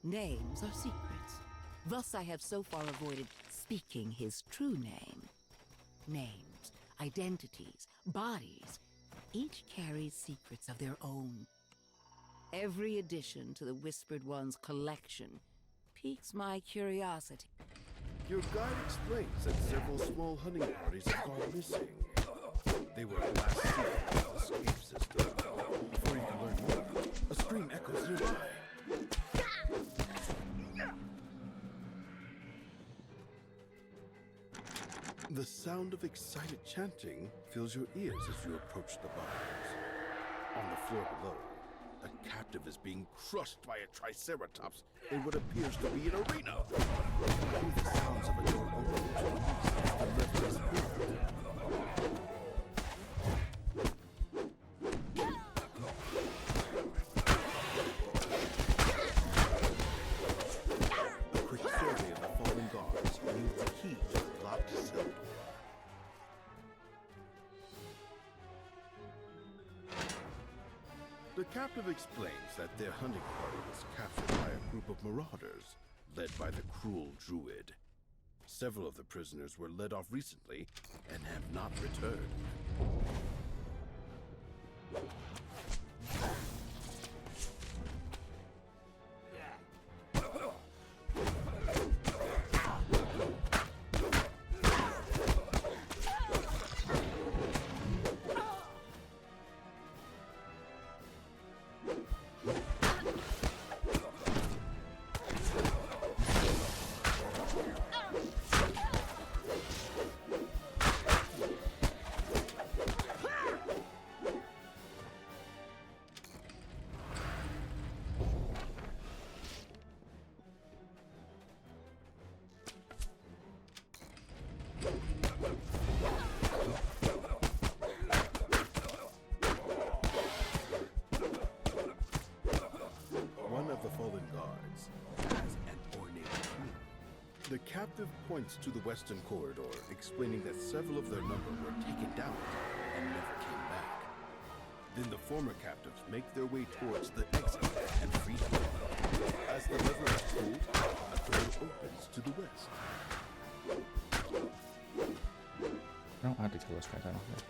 Names are secrets. Thus I have so far avoided speaking his true name. Names, identities, bodies, each carries secrets of their own. Every addition to the Whispered One's collection piques my curiosity. Your guide explains that several small hunting parties have gone missing. They were last seen in the escape system. Before you can learn more, a scream echoes nearby. The sound of excited chanting fills your ears as you approach the bars. On the floor below, a captive is being crushed by a triceratops in what appears to be an arena. You hear the sounds of a door opening to release as the lift is moved. A quick survey of the fallen guards yields the key to the locked cell. The captive explains that their hunting party was captured by a group of marauders, led by the cruel druid. Several of the prisoners were led off recently and have not returned. The captive points to the western corridor, explaining that several of their number were taken down and never came back. Then the former captives make their way towards the exit and free them. As the lever is pulled, a door opens to the west. I don't have to kill this guy, I don't think.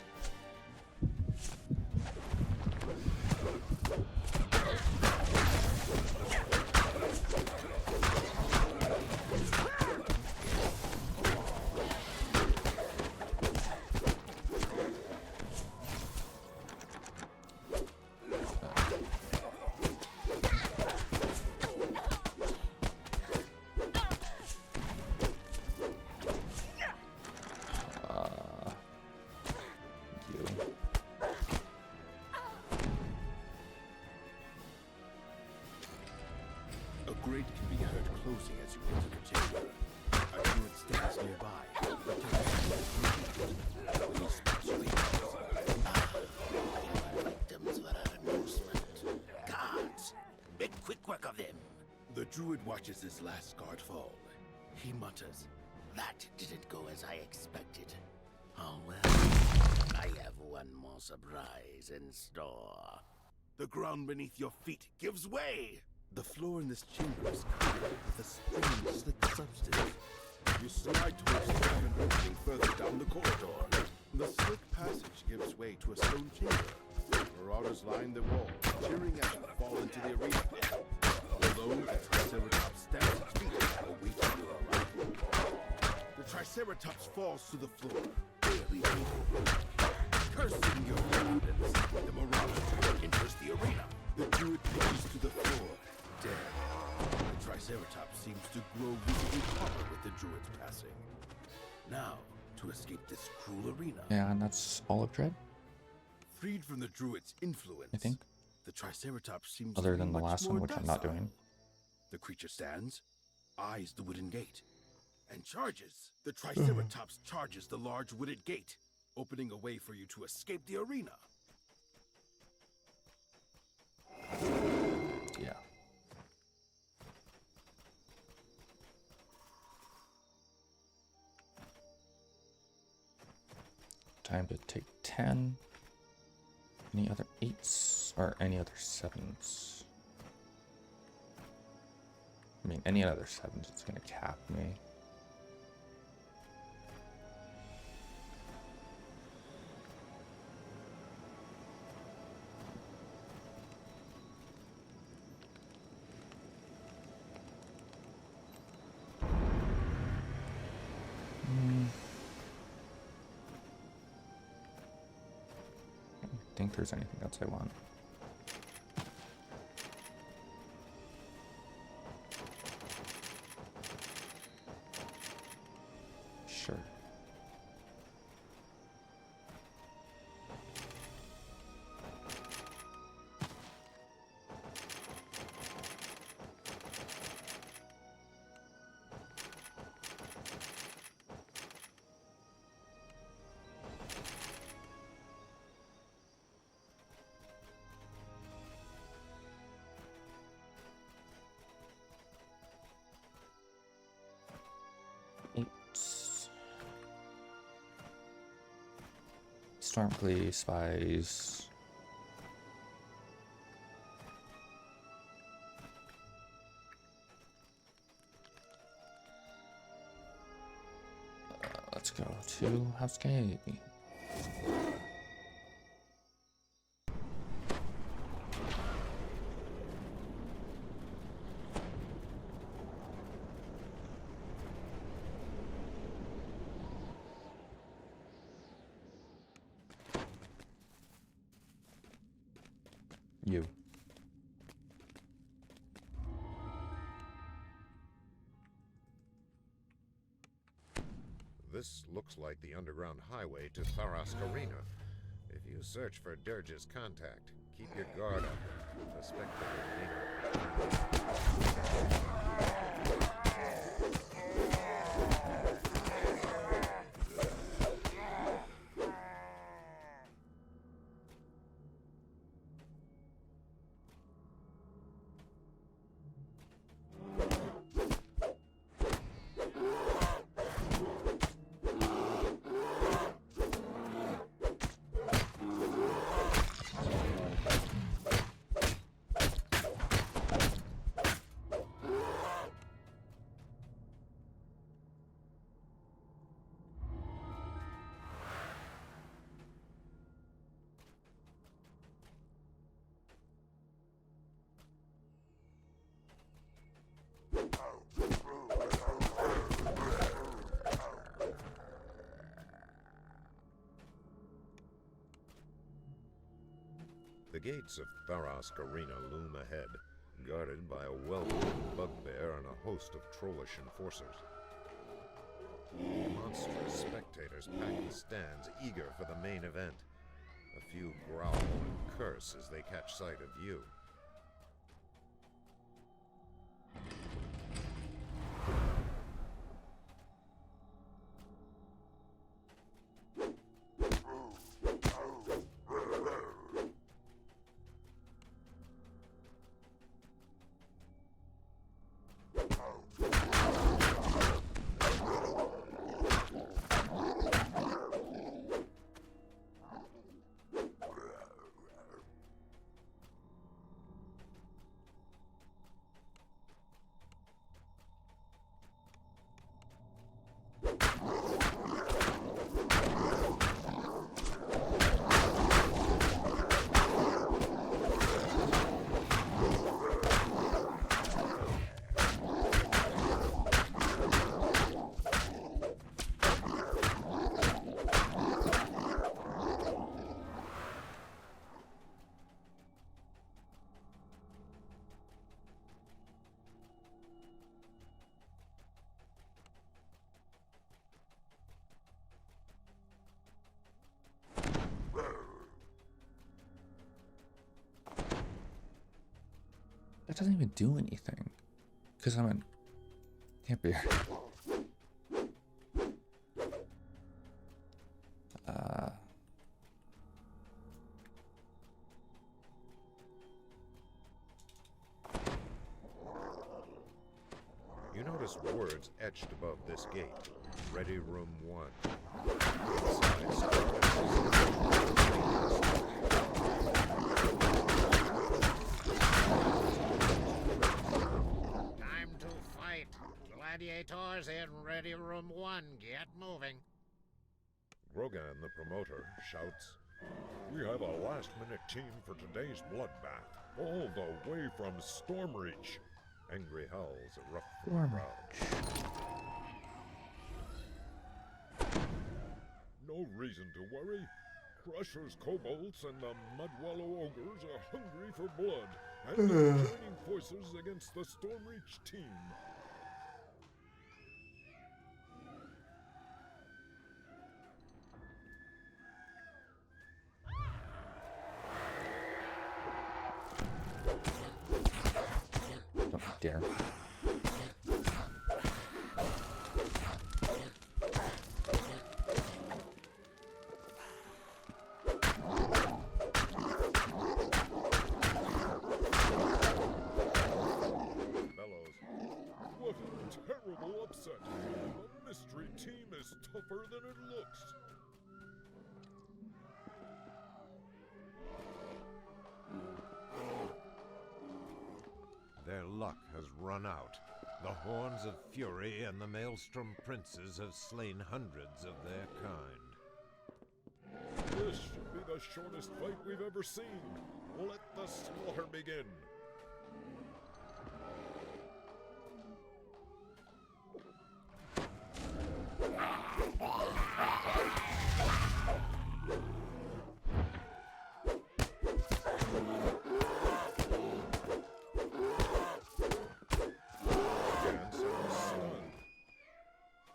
Grate can be heard closing as you enter the chamber. A druid stands nearby, when he speaks to the victims were our amusement. Guards, make quick work of them. The druid watches his last guard fall. He mutters, "That didn't go as I expected. Oh well, I have one more surprise in store." The ground beneath your feet gives way. The floor in this chamber is covered with a strange, slick substance. You slide towards the cabin opening further down the corridor. The slick passage gives way to a stone chamber. Marauders line the wall, cheering as you fall into the arena. Below, the Triceratops stands its feet, awaiting your arrival. The Triceratops falls to the floor. Cursing your impudence, the Marauder enters the arena. The druid pitches to the floor, dead. The Triceratops seems to grow visibly taller with the druid's passing. Now, to escape this cruel arena. Yeah, and that's all of Dread, Freed from the druid's influence, I think. the Triceratops seems Other to be than the much last more one, which I'm not docile. doing. The creature stands, eyes the wooden gate, and charges. The Triceratops charges the large wooded gate, opening a way for you to escape the arena. Yeah. Time to take 10. Any other 8s or any other 7s? I mean, any other 7s, it's gonna cap me. I think there's anything else I want. Sure. Stormcleave, Spies. go to House K. You. This looks like the underground highway to Tharask Arena. If you search for Dirge's contact, keep your guard up. The spectator The gates of Tharask Arena loom ahead, guarded by a well-armed bugbear and a host of trollish enforcers. Monstrous spectators pack the stands, eager for the main event. A few growl and curse as they catch sight of you. That doesn't even do anything. Because I'm in camp here. You notice words etched above this gate. Ready Room 1. Time to fight. Gladiators in Ready Room 1. Get moving. Grogan, the promoter, shouts, "We have a last-minute team for today's bloodbath, all the way from Stormreach." Angry howls erupt from the crowd. No reason to worry. Crushers, kobolds, and the Mudwallow ogres are hungry for blood, and they're joining forces against the Stormreach team. Don't dare. What a terrible upset! The mystery team is tougher than it looks. Their luck has run out. The Horns of Fury and the Maelstrom Princes have slain hundreds of their kind. This should be the shortest fight we've ever seen. Let the slaughter begin.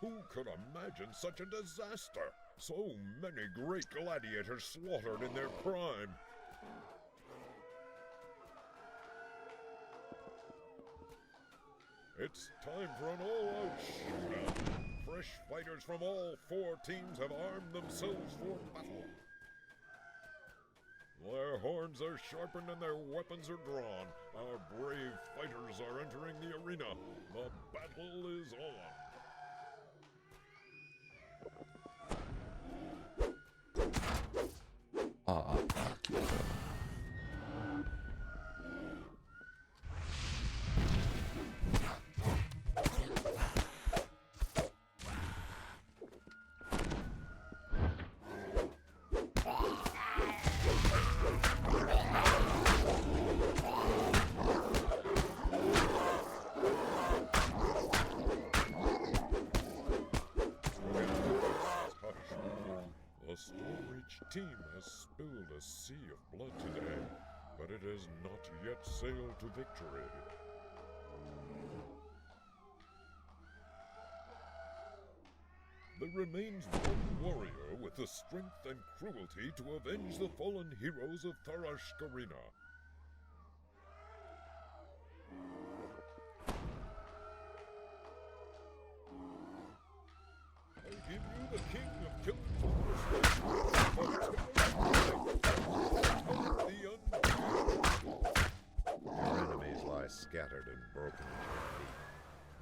Who could imagine such a disaster? So many great gladiators slaughtered in their prime. It's time for an all-out shootout. Fresh fighters from all 4 teams have armed themselves for battle. Their horns are sharpened and their weapons are drawn. Our brave fighters are entering the arena. The battle is on. The Stormreach team has spilled a sea of blood today, but it has not yet sailed to victory. There remains one warrior with the strength and cruelty to avenge the fallen heroes of Ataraxia. I give you the king of killing Your enemies lie scattered and broken at your feet.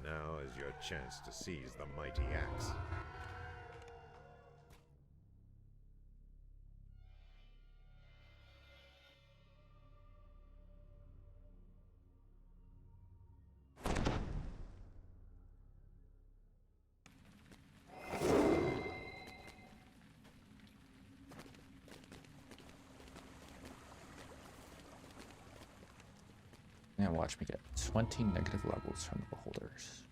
Now is your chance to seize the mighty axe. And watch me get 20 negative levels from the beholders.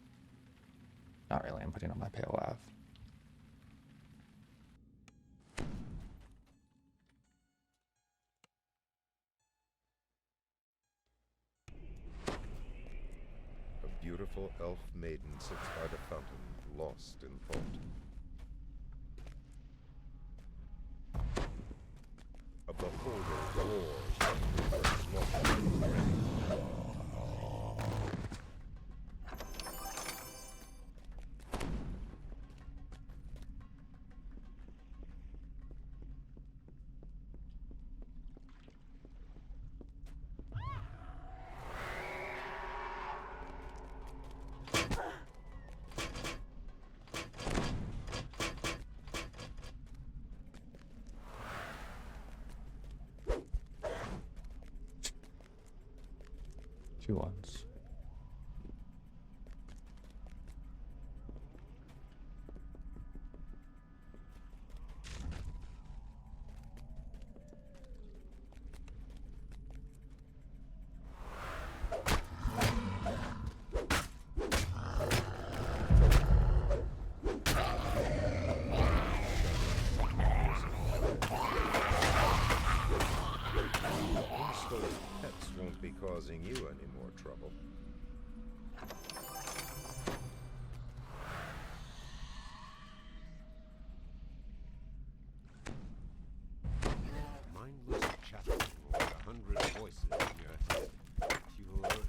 Not really, I'm putting on my pale lav. A beautiful elf maiden sits by the fountain, lost in thought. A beholder roars with the slaughter. Two ones. Pets won't be causing you any more trouble. Mindless chatter like 100 voices in your head. Pure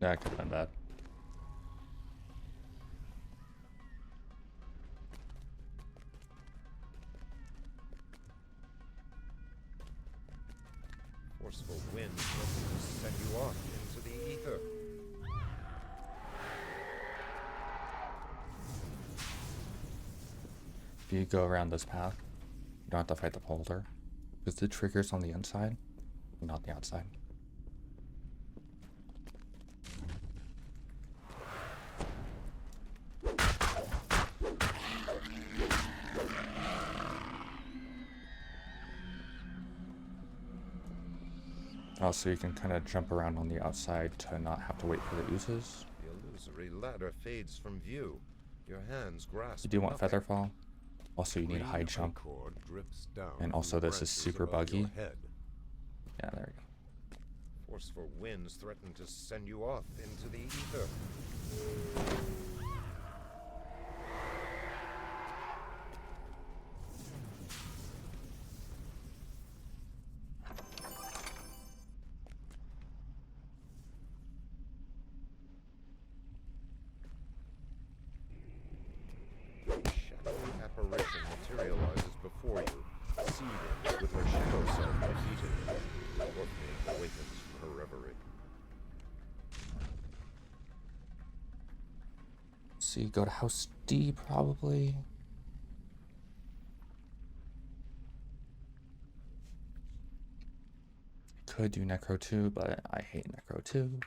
That could have been bad. you go around this path, you don't have to fight the boulder, because the trigger's on the inside, not the outside. Also, you can kind of jump around on the outside to not have to wait for the oozes. The illusory ladder fades from view. Your hands grasp. You do want nothing. Featherfall. Also, you need a high jump. And also, this is super buggy. Yeah, there we go. Forceful winds threaten to send you off into the ether. Apparition materializes before you, seething with her shadow self defeated. Orphe awakens from her reverie. So you go to House D, probably. Could do Necro 2, but I hate Necro 2.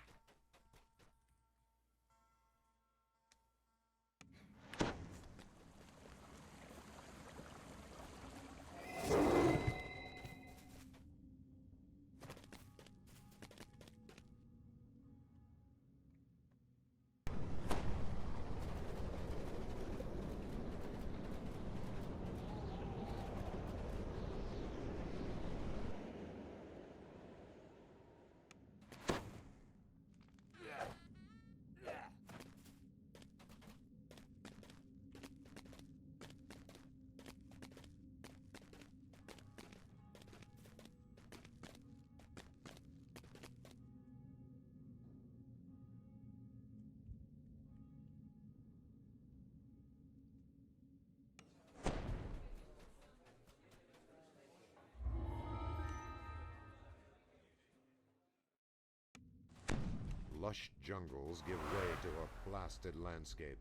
Lush jungles give way to a blasted landscape.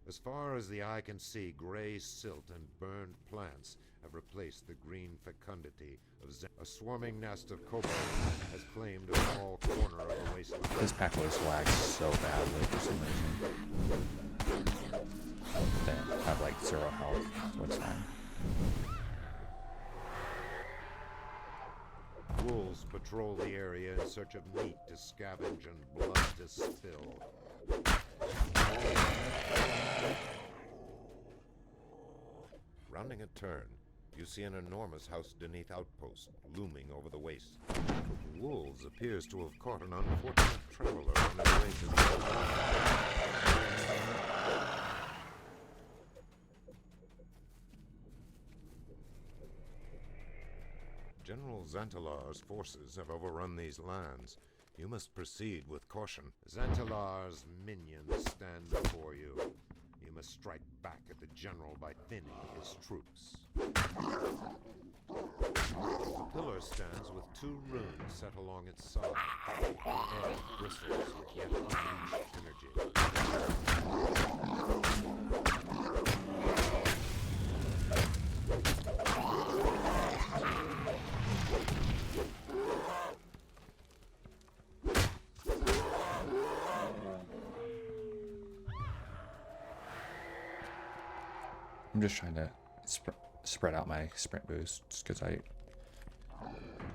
As far as the eye can see, gray silt and burned plants have replaced the green fecundity of a swarming nest of kobolds has claimed a small corner of the wasteland. This pack always lags so badly for some reason. They have like 0 health, so it's fine. Wolves patrol the area in search of meat to scavenge and blood to spill. Rounding a turn, you see an enormous house-beneath outpost looming over the waste. The wolves appears to have caught an unfortunate traveler on his way to the General Xantalar's forces have overrun these lands. You must proceed with caution. Xantalar's minions stand before you. You must strike back at the general by thinning his troops. The pillar stands with 2 runes set along its side. The air bristles with yet unleashed energy. I'm just trying to spread out my sprint boosts because I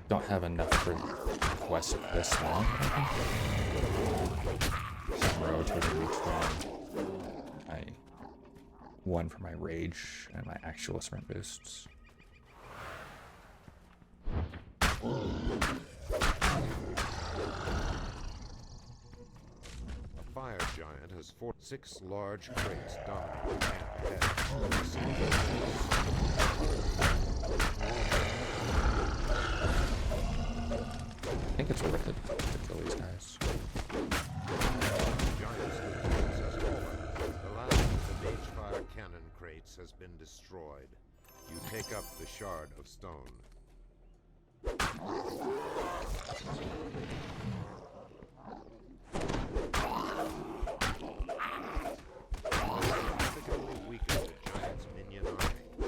don't have enough for quests this long. So I'm rotating each one. One for my rage and my actual sprint boosts. Fire giant has 6 large crates dominating the camp ahead. I think it's worth it to kill these guys. Giant's defense has fallen. The last of the mage fire cannon crates has been destroyed. You take up the shard of stone. Significantly weakened the giant's minion army.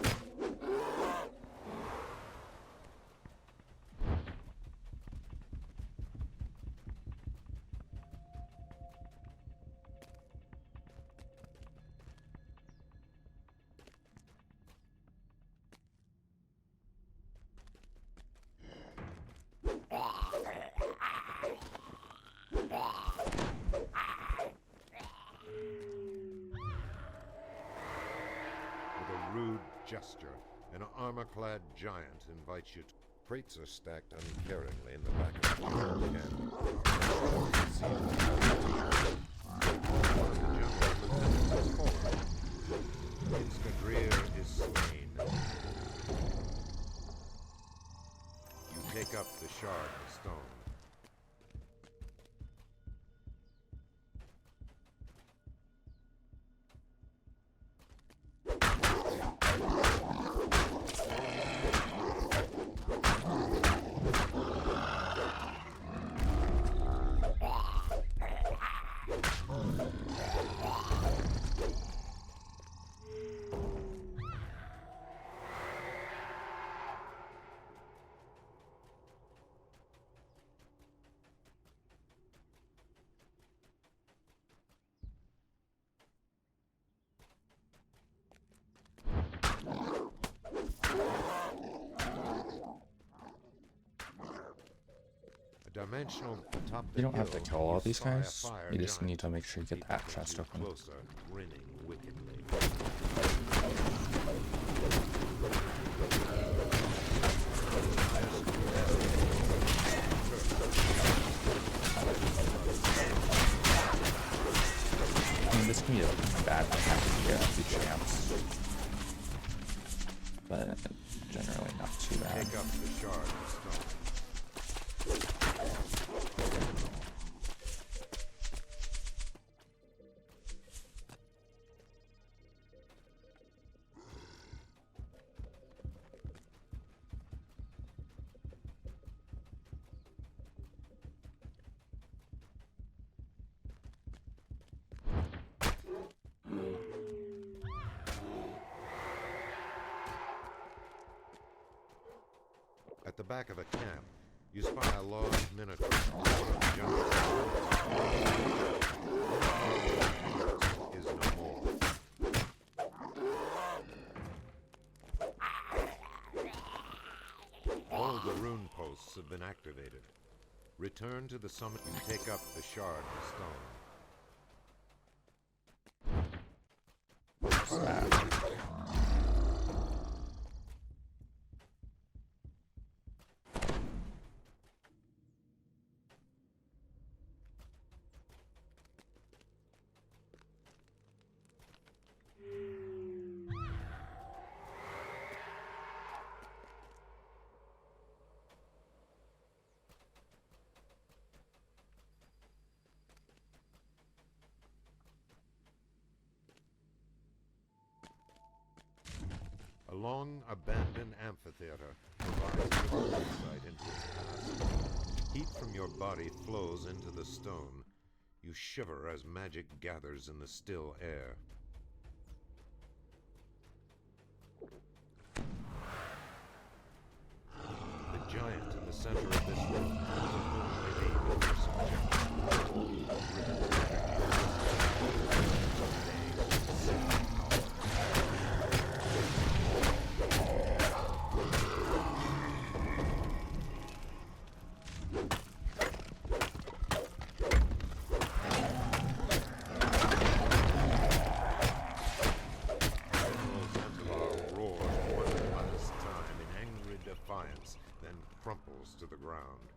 gesture, an armor-clad giant invites you to... Crates are stacked uncaringly in the back of the jungle canyon. Its Gadrir is slain. You take up the shard of stone. Dimensional atop the You don't have to hill, kill all you these spy a guys. fire You just giant. need to make sure you get that chest open. Closer, grinning wickedly. I mean, this can be a bad chance, but generally not too bad. Take up the shard of stone. At the back of the camp, you spy a large minotaur. Is no more. All the rune posts have been activated. Return to the summit and take up the shard of stone. What's that? A long, abandoned amphitheater provides you with insight into its past. Heat from your body flows into the stone. You shiver as magic gathers in the still air. The giant in the center of this room is a moonlit aid of your subject. Then crumples to the ground.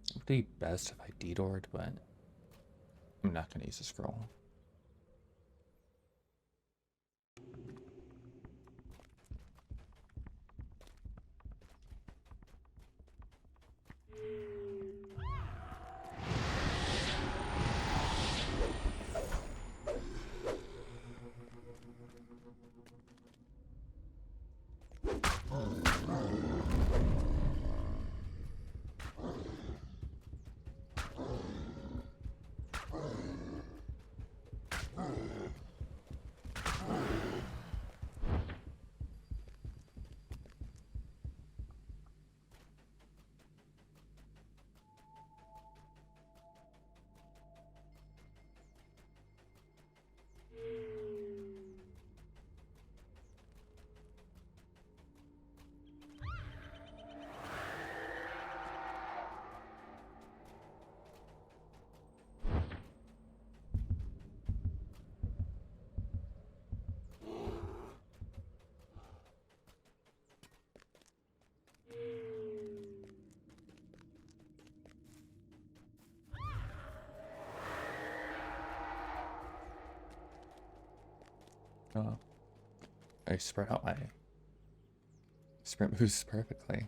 It would be best if I DDO'd, but I'm not going to use the scroll. Oh, I spread out my sprint moves perfectly.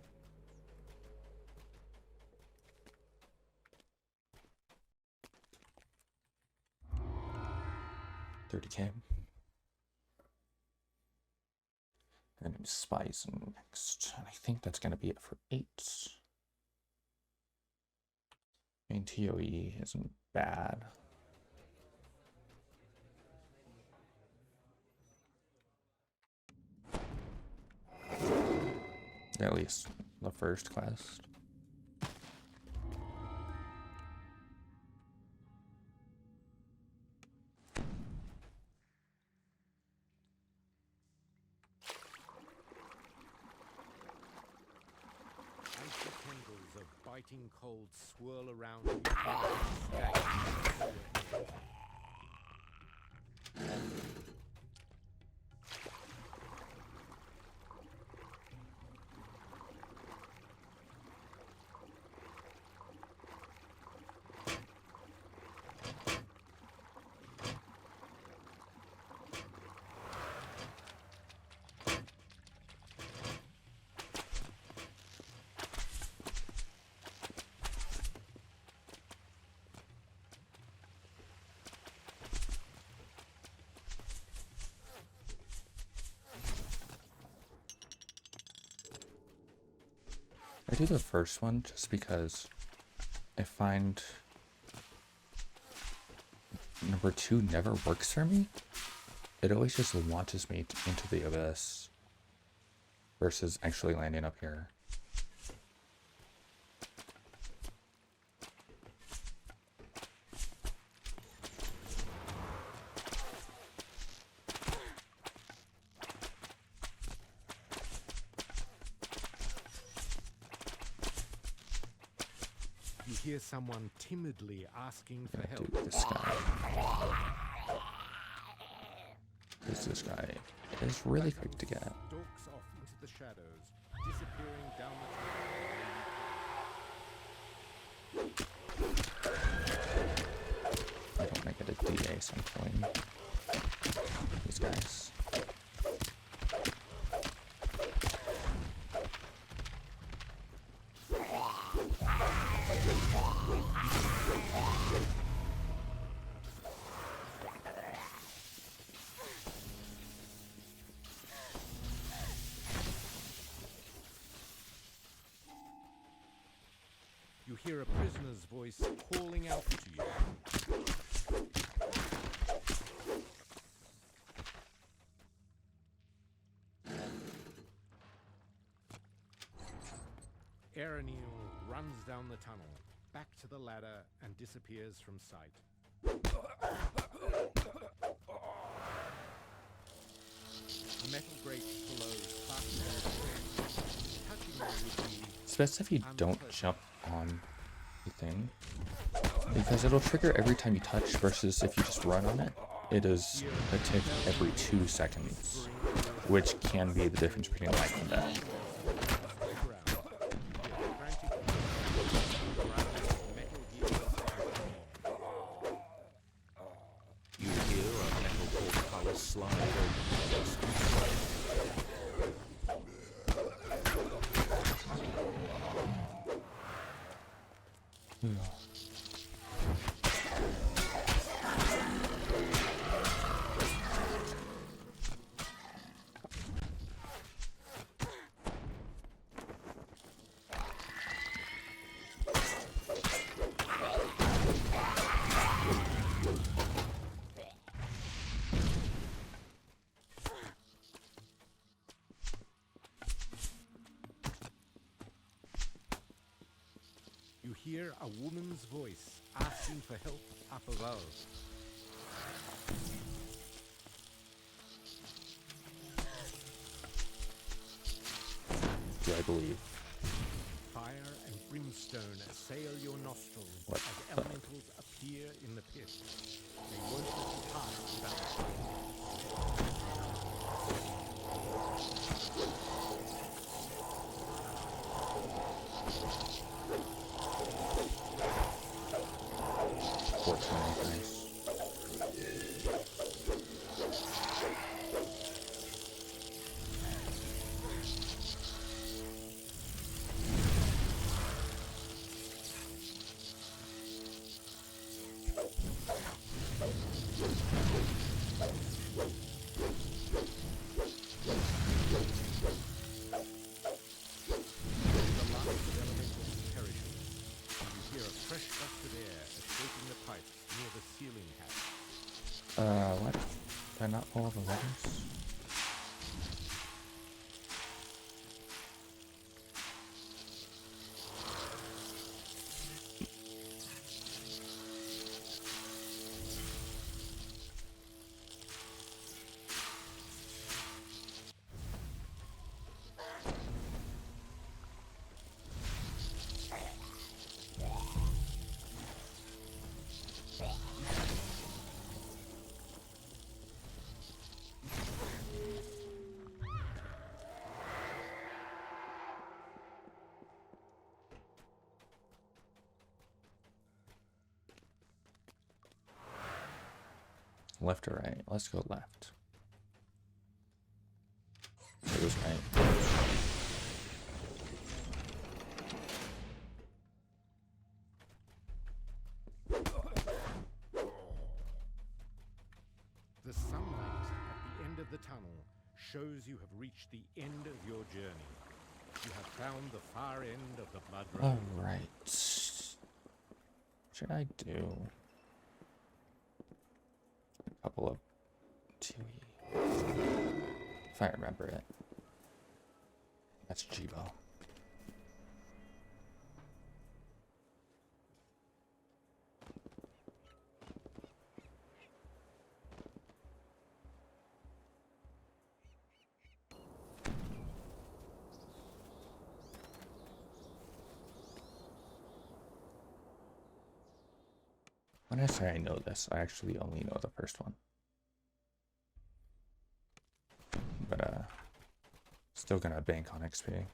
$30K. And then Spies next. And I think that's gonna be it for 8. I mean, Toee isn't bad. At least the first quest. Icy tendrils of biting cold swirl around you. I do the first one just because I find number 2 never works for me. It always just launches me into the abyss versus actually landing up here. You hear someone timidly asking for help. Dude, this guy. This guy is really quick to get. Stalks off into the shadows, disappearing down I don't make it a DA some point. These guys. You hear a prisoner's voice calling out to you. Aranil runs down the tunnel, back to the ladder, and disappears from sight. A metal grate glows faster than touching you with the It's best if you don't jump on the thing, because it'll trigger every time you touch versus if you just run on it. It is a tick every 2 seconds, which can be the difference between life and death. You hear a metal portcullis slide over. You hear a woman's voice asking for help up above. Do I believe? Fire and brimstone assail your nostrils What as the- elementals appear in the pit. They won't let you pass without What? Did I not pull all the levers? Left or right? Let's go left. It was right. The sunlight at the end of the tunnel shows you have reached the end of your journey. You have found the far end of the blood road. All right. What should I do? A couple of Toee. If I remember it. That's Jibo. When I say I know this, I actually only know the first one. But still gonna bank on XP.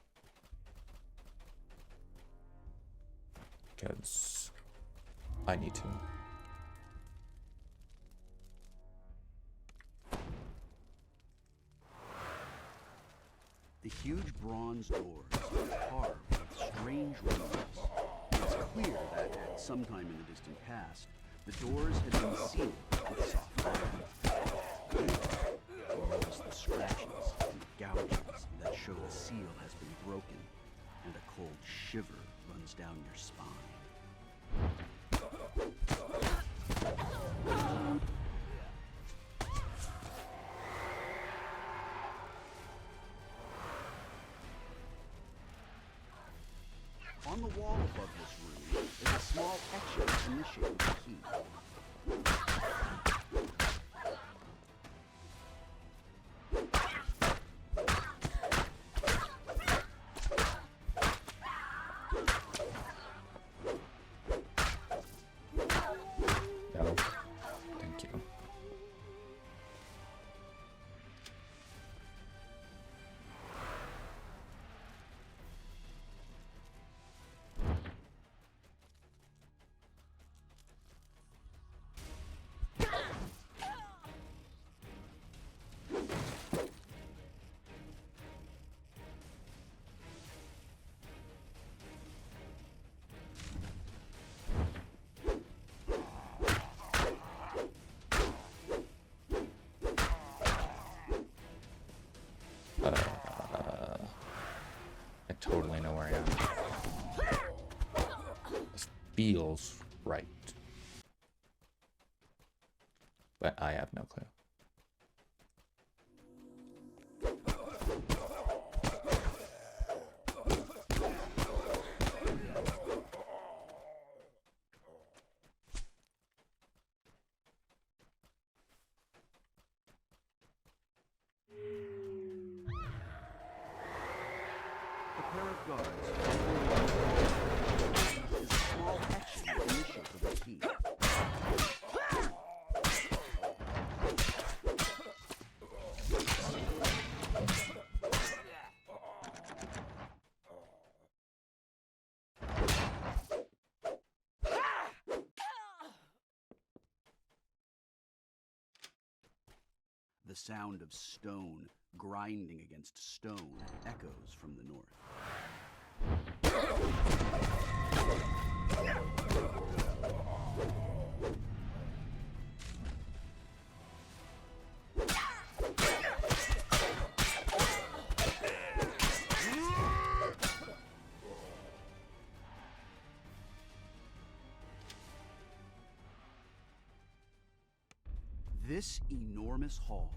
Because I need to. The huge bronze doors are carved with strange runes. It's clear that at some time in the distant past, the doors had been sealed with soft iron. Notice the scratches and gouges that show the seal has been broken, and a cold shiver runs down your spine. On the wall above this room is a small etching in the shape of a key. No, thank you. I totally know where I am. This feels right. But I have no clue. A pair of guards is a small etching in the shape of a key. The sound of stone grinding against stone echoes from the north. This enormous hall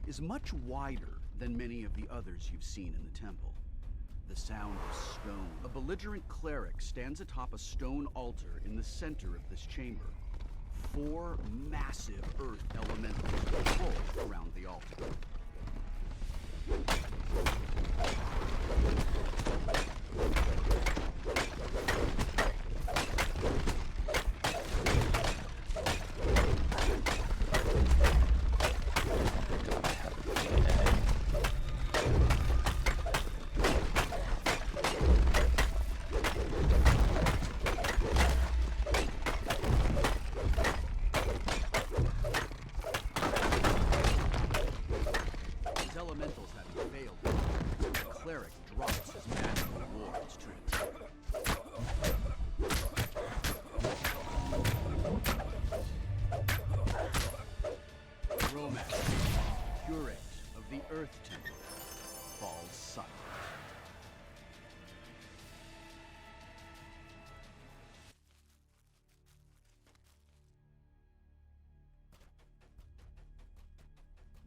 is much wider than many of the others you've seen in the temple. The sound of stone. A belligerent cleric stands atop a stone altar in the center of this chamber. 4 massive earth elementals pull around the altar.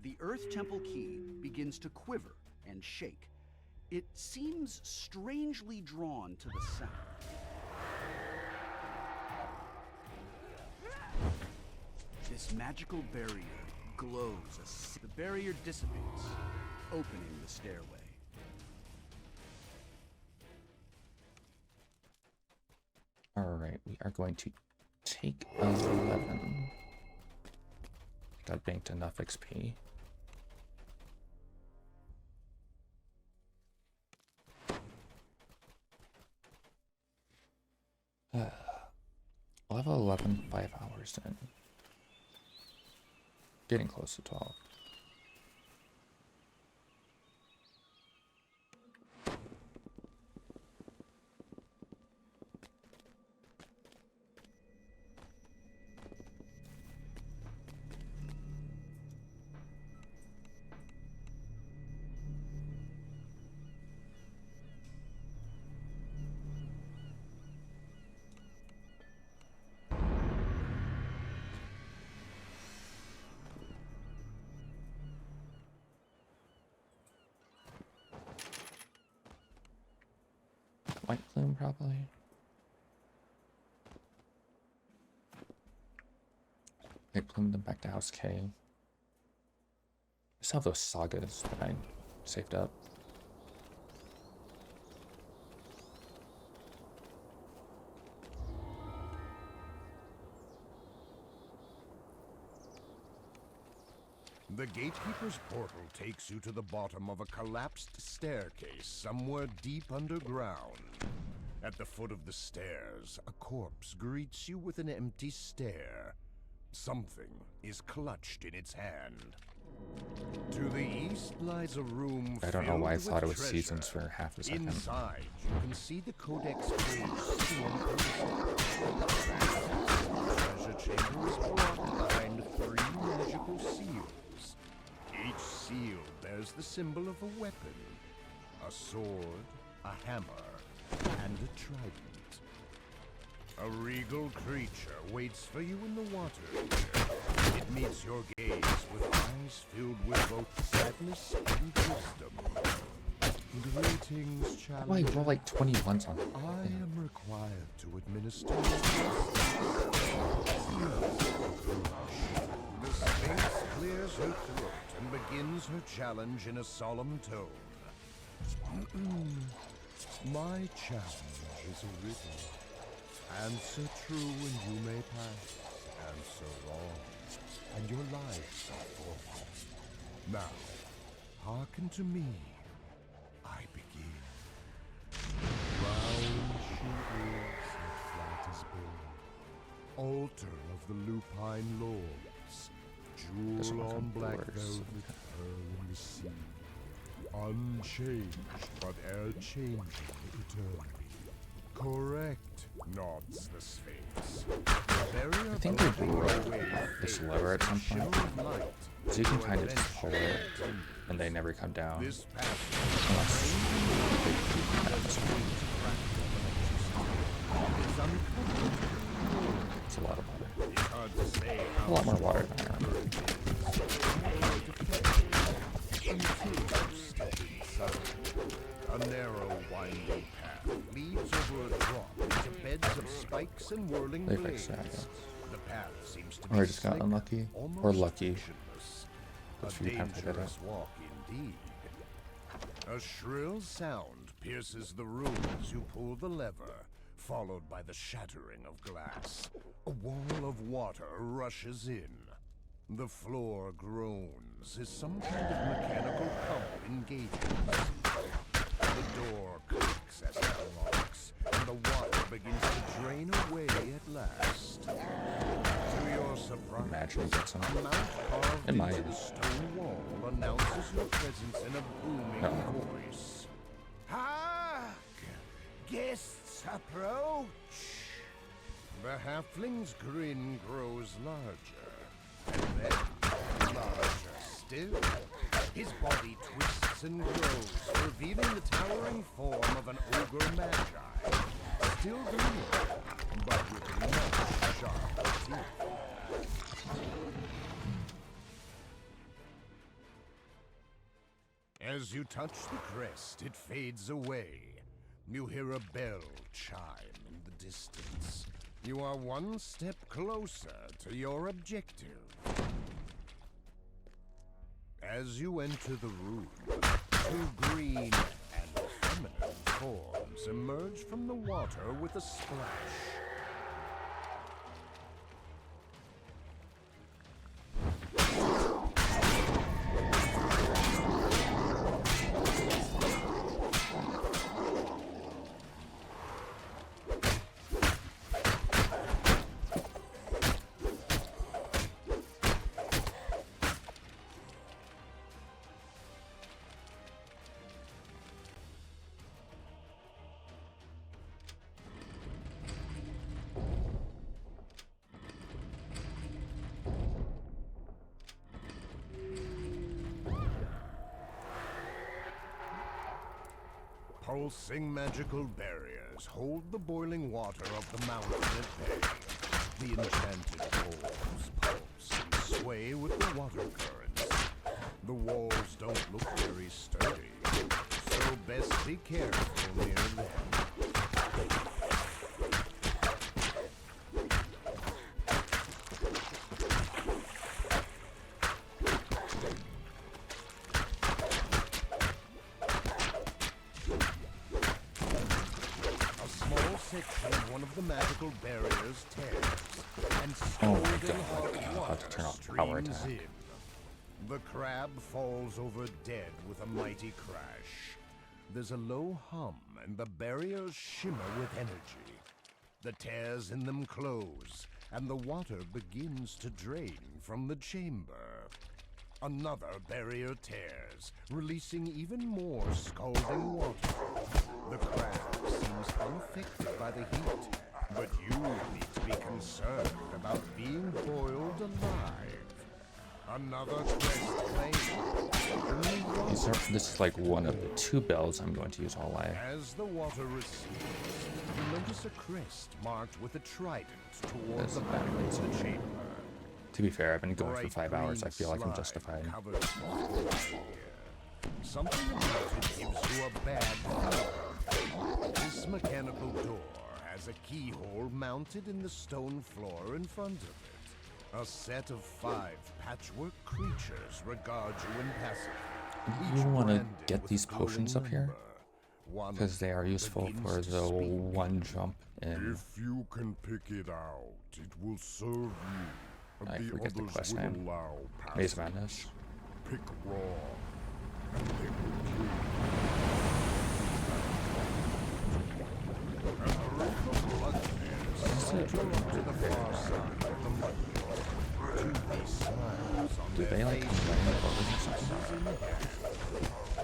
The Earth Temple key begins to quiver and shake. It seems strangely drawn to the sound. This magical barrier glows as the barrier dissipates, opening the stairway. Alright, we are going to take 11. I banked enough XP. Level 11, 5 hours in. Getting close to 12. White plume, probably. White plume them back to House K. I still have those sagas that I saved up. The Gatekeeper's portal takes you to the bottom of a collapsed staircase somewhere deep underground. At the foot of the stairs, a corpse greets you with an empty stare. Something is clutched in its hand. To the east lies a room I don't know why I thought it was treasure. seasons for half a second. Inside, you can see the Codex page sitting on the treasure chamber is blocked behind 3 magical seals. Each seal bears the symbol of a weapon. A sword, a hammer, and a trident. A regal creature waits for you in the water. It meets your gaze with eyes filled with both sadness and wisdom. Greetings, challenger. Why roll like 21s on it? I am required to administer The Sphinx clears her throat and begins her challenge in a solemn tone. My challenge is a riddle. Answer true and you may pass. Answer wrong, and your lives are forfeit. Now, hearken to me. I begin. Round she is, and flat as bone. Altar of the Lupine Lords. Jewel on black velvet, pearl in the sea. Unchanged, but e'er-changing eternally. Correct, nods the Sphinx. I think they broke this lever at some point, so you can kind of just pull it, and they never come down. Unless they keep at this point. It's a lot of water. A lot more water than I remember. A narrow, winding path leads over a drop into beds of spikes and whirling They blades. fixed that, The path seems to or I be just got slick, unlucky, or almost lucky. frictionless. A A few times I did it. dangerous walk indeed. A shrill sound pierces the room as you pull the lever, followed by the shattering of glass. A wall of water rushes in. The floor groans as some kind of mechanical pump engages. The door clicks as it unlocks, and the water begins to drain away at last. To your surprise, Imagine it gets some. a mount carved It might. into the stone wall announces your presence in a booming voice. Hark! Guests approach! The halfling's grin grows larger, and then larger still. His body twists and grows, revealing the towering form of an ogre magi. Still green, but with much sharper teeth. As you touch the crest, it fades away. You hear a bell chime in the distance. You are one step closer to your objective. As you enter the room, two green and feminine forms emerge from the water with a splash. Pulsing magical barriers hold the boiling water of the mountain at bay. The enchanted walls pulse and sway with the water currents. The walls don't look very sturdy, so best be careful near them. One of the magical barriers tears, and scalding hot water streams in. The crab falls over dead with a mighty crash. There's a low hum, and the barriers shimmer with energy. The tears in them close, and the water begins to drain from the chamber. Another barrier tears, releasing even more scalding water. The crab seems unaffected by the heat, but you need to be concerned about being boiled alive. Another quest claim. This is like one of the two bells I'm going to use all life. As the water recedes, you notice a crest marked with a trident towards the back of the chamber. To be fair, I've been going for 5 hours. I feel like I'm justified. Something about it gives you a bad feeling. This mechanical door has a keyhole mounted in the stone floor in front of it. A set of 5 patchwork creatures regard you impassively. You want to get these potions up here? Because they are useful for the one jump in. If you can pick it out, it will serve you. I forget the quest name. Maze Madness. Pick raw, and they will kill you. As the wreath of blood tears, to the far side of the mud pit. Toee smiles on Do their they like faces random as bubbles or he something? sees in the hand.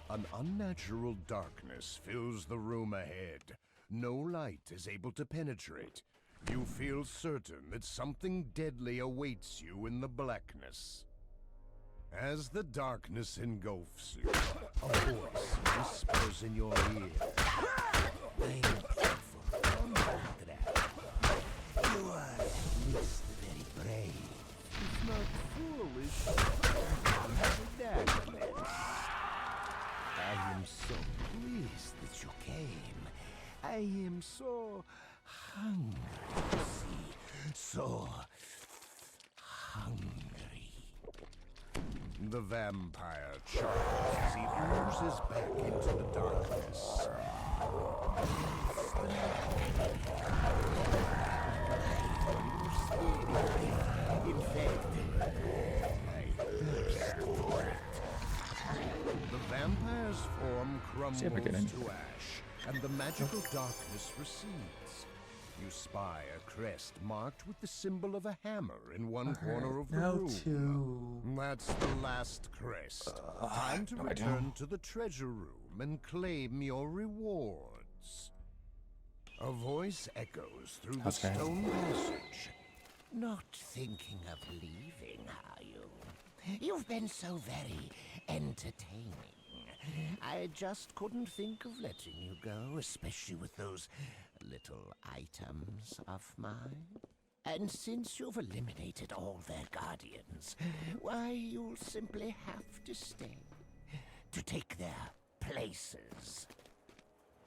An unnatural darkness fills the room ahead. No light is able to penetrate. You feel certain that something deadly awaits you in the blackness. As the darkness engulfs you, a voice whispers in your ear. You are at least very brave, if not foolish. I am so pleased that you came. I am so hungry to see. So hungry. The vampire chuckles as he oozes back into the darkness. In fact, I thirst for it. The vampire's form crumbles to ash, and the magical darkness recedes. You spy a crest marked with the symbol of a hammer in one corner of the room. That's the last crest. Time to return to the treasure room and claim your rewards. A voice echoes through the stone passage. Not thinking of leaving, are you? You've been so very entertaining. I just couldn't think of letting you go, especially with those little items of mine. And since you've eliminated all their guardians, why, you'll simply have to stay to take their places.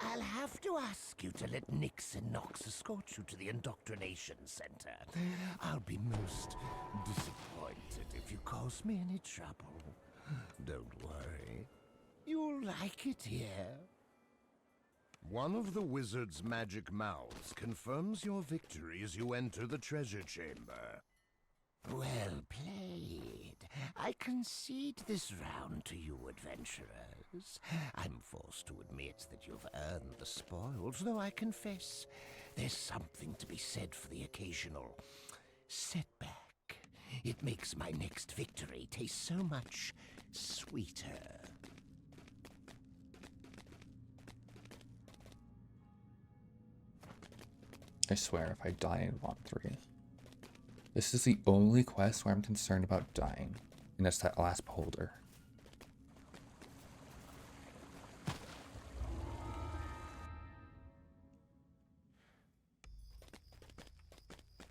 I'll have to ask you to let Nix and Nox escort you to the indoctrination center. I'll be most disappointed if you cause me any trouble. Don't worry. You'll like it here. One of the wizard's magic mouths confirms your victory as you enter the treasure chamber. Well played. I concede this round to you, adventurers. I'm forced to admit that you've earned the spoils, though I confess there's something to be said for the occasional setback. It makes my next victory taste so much sweeter. I swear, if I die in Want 3, this is the only quest where I'm concerned about dying, and it's that last beholder.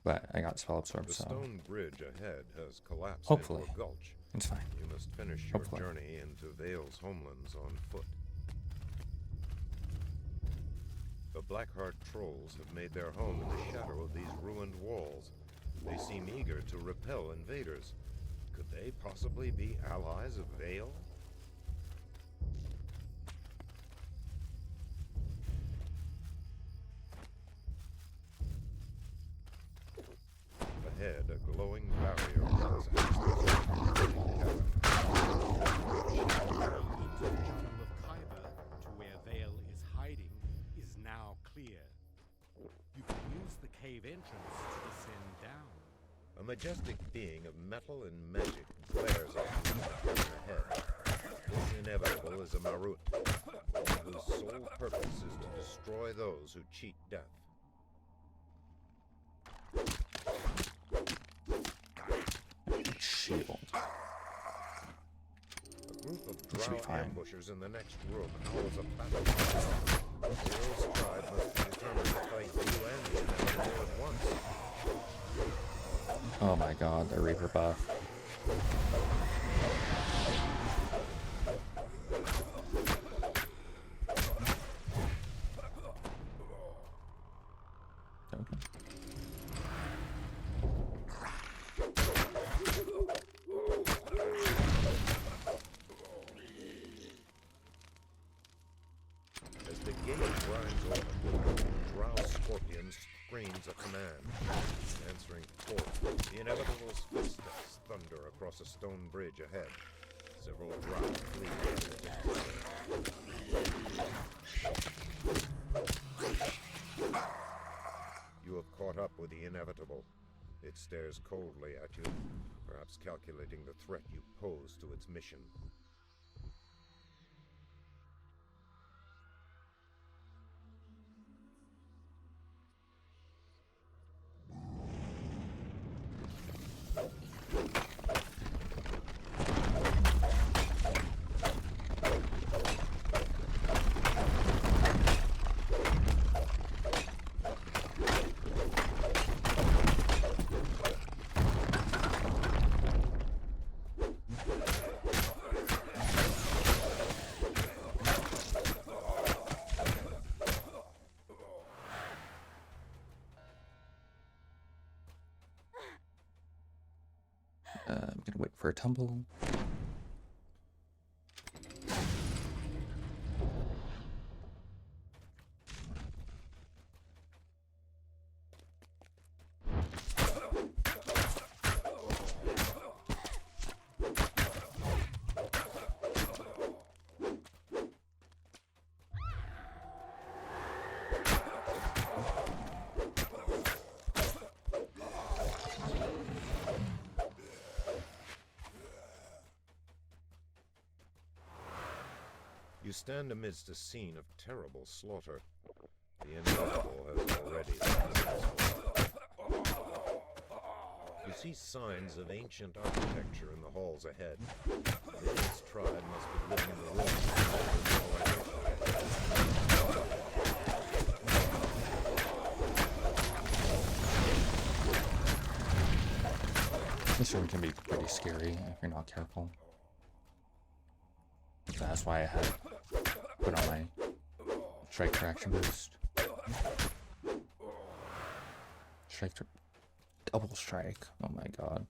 But I got spell absorb, The so stone bridge ahead has collapsed hopefully into a gulch. it's fine. You must finish your Hopefully. journey into Vale's homelands on foot. The Blackheart trolls have made their home in the shadow of these ruined walls. They seem eager to repel invaders. Could they possibly be allies of Vale? Ahead, a glowing barrier runs access to the cavern. The jungle of Kyber, to where Vale is hiding, is now clear. You can use the cave entrance to descend down. A majestic being of metal and magic glares at you ahead. This inevitable is a Marut, whose sole purpose is to destroy those who cheat death. Shield. A group of This should be drow fine. ambushers in the next room howls a battle cry. Vale's tribe must be determined to fight you and the inevitable at once. Oh my god, the Reaper buff. Okay. As the gate grinds open, drow scorpion screams a command. Answering forth, the inevitable's footsteps thunder across a stone bridge ahead. Several drow flee. You have caught up with the inevitable. It stares coldly at you, perhaps calculating the threat you pose to its mission. for a tumble. You stand amidst a scene of terrible slaughter. The inevitable has already been. You see signs of ancient architecture in the halls ahead. This tribe must be living in the ruins This room can be pretty scary if you're not careful. So that's why I had put on my strike for action boost. Double strike. Oh my god.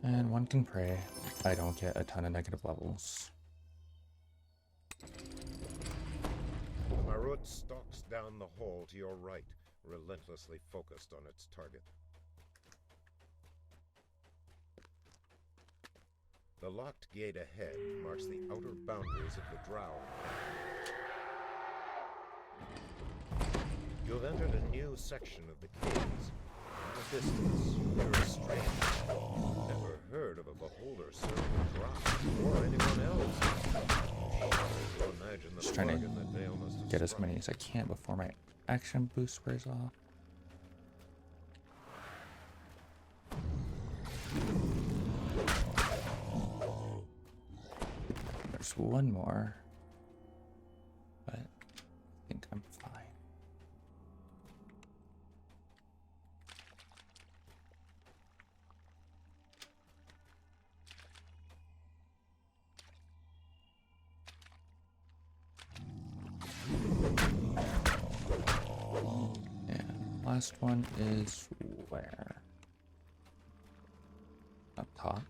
And one can pray I don't get a ton of negative levels. The Marut stalks down the hall to your right, relentlessly focused on its target. The locked gate ahead marks the outer boundaries of the Drow. You have entered a new section of the caves. In the distance, you hear a strange. Never heard of a beholder serving a Drow or anyone else. Imagine the Just trying bargain that Vale must have get as struck. many as I can before my action boost wears off. There's one more, but I think I'm fine. And last one is where? Up top.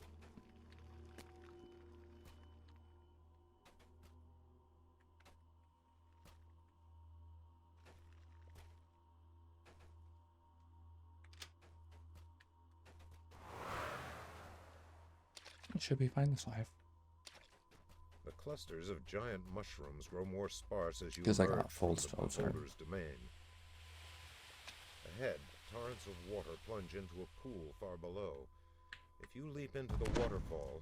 It should be fine this life. The clusters of giant mushrooms grow more sparse as you Because I emerge got from full the spells, right? beholder's domain. Ahead, torrents of water plunge into a pool far below. If you leap into the waterfall,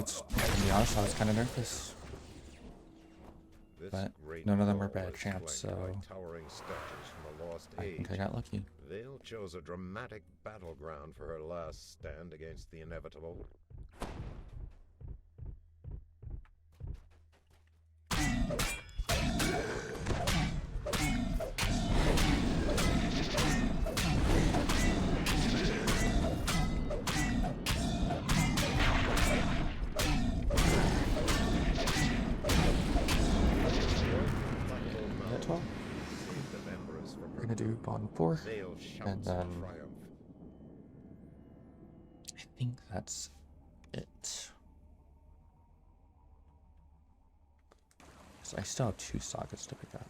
to be honest, I was kind of nervous. But none of them were bad champs, so towering statues from a lost I age. think I got lucky. Vale chose a dramatic battleground for her last stand against the inevitable. We're gonna do bond 4, and then I think that's it. So I still have 2 sagas to pick up.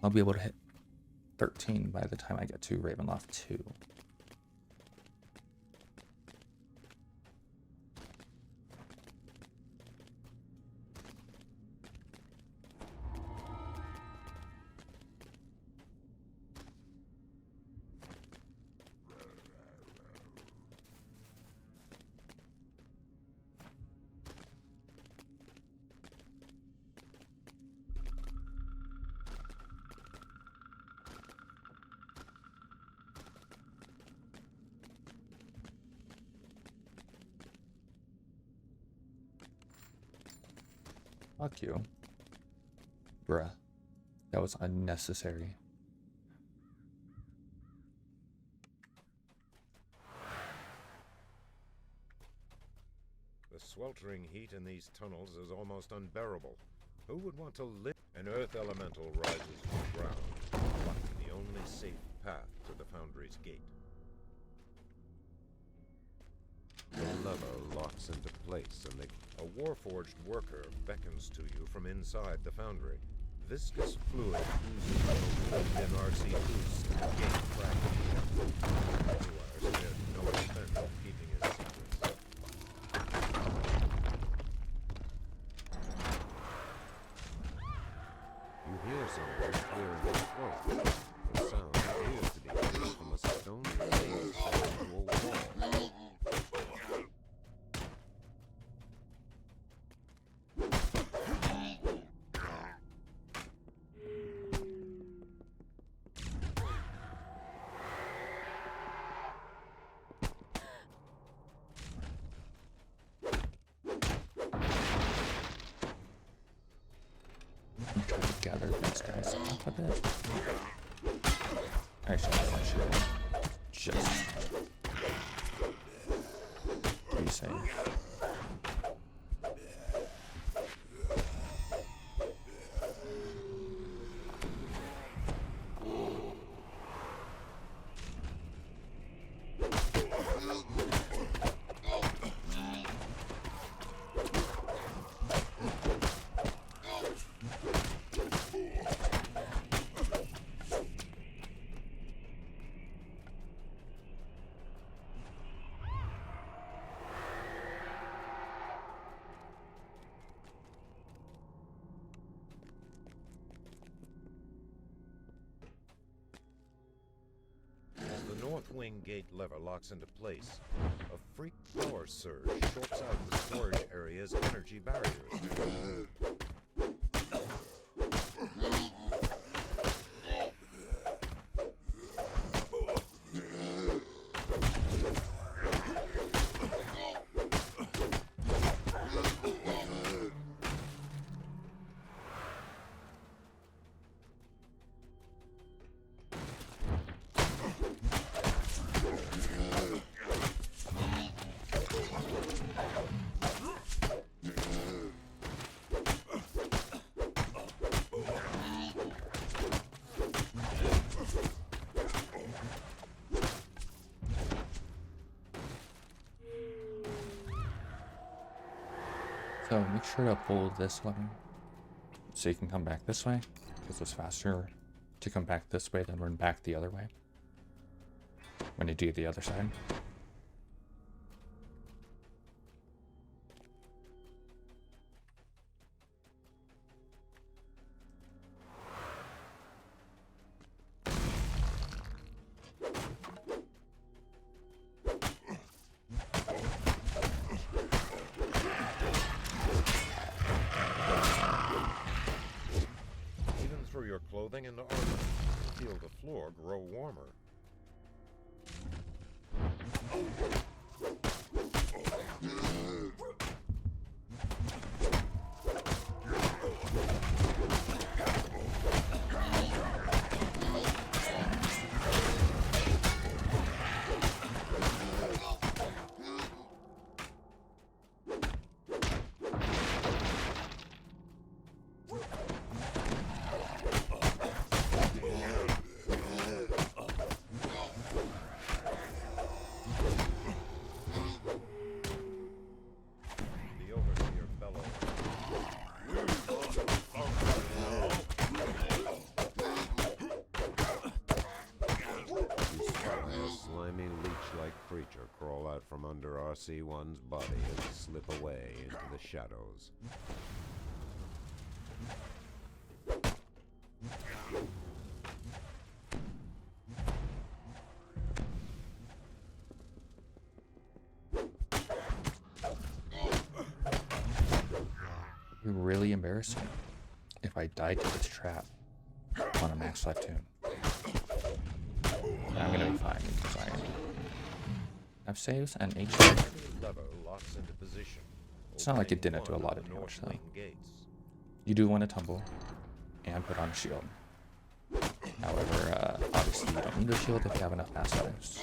I'll be able to hit 13 by the time I get to Ravenloft 2. Fuck you. Bruh. That was unnecessary. The sweltering heat in these tunnels is almost unbearable. Who would want to live? An earth elemental rises from the ground, blocking the only safe path to the Foundry's gate. The lever locks into place, and a warforged worker beckons to you from inside the foundry. Viscous fluid oozes from a wound in RC boost to the gate fragment. Anywhere spared no expense in keeping his secrets. You hear someone clearing his throat. The sound appears to be coming from a stone face set into a wall. Gather these guys up a bit. Actually, I should just be safe. North wing gate lever locks into place. A freak power surge shorts out the storage area's energy barriers. So make sure to pull this lever so you can come back this way, because it's faster to come back this way than run back the other way when you do the other side. Clothing and armor feel the floor grow warmer. crawl out from under RC1's body and slip away into the shadows. It'd be really embarrassing if I died to this trap on a max life tune. I'm gonna be fine because I have saves and HP. Lever locks into position. It's not like it didn't do a lot of damage though. You do want to tumble and put on a shield. However, obviously you don't need a shield if you have enough mass lives.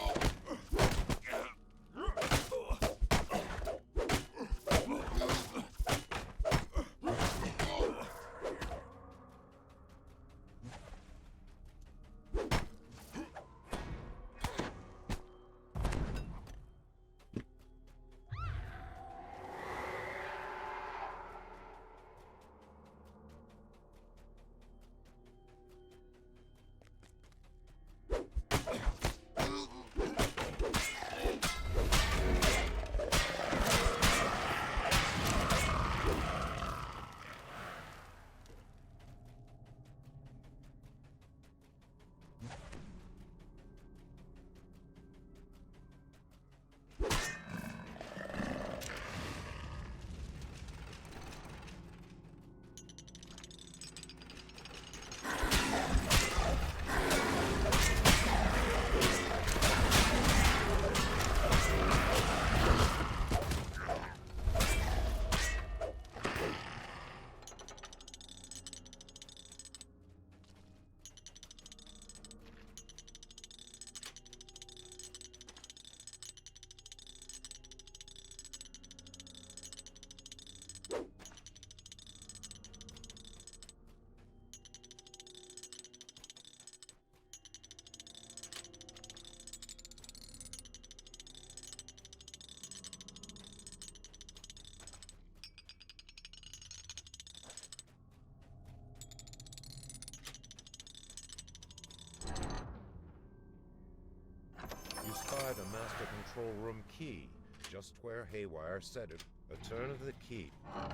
Spy the master control room key, just where Haywire said it. A turn of the key. Iron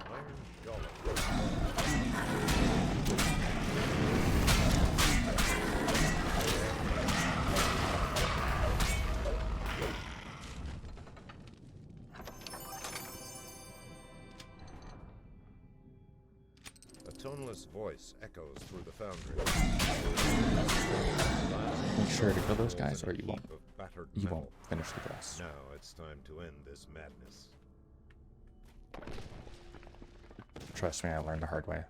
dollar. A toneless voice echoes through the foundry. Make sure to kill those guys or you won't finish the boss. Now it's time to end this madness. Trust me, I learned the hard way.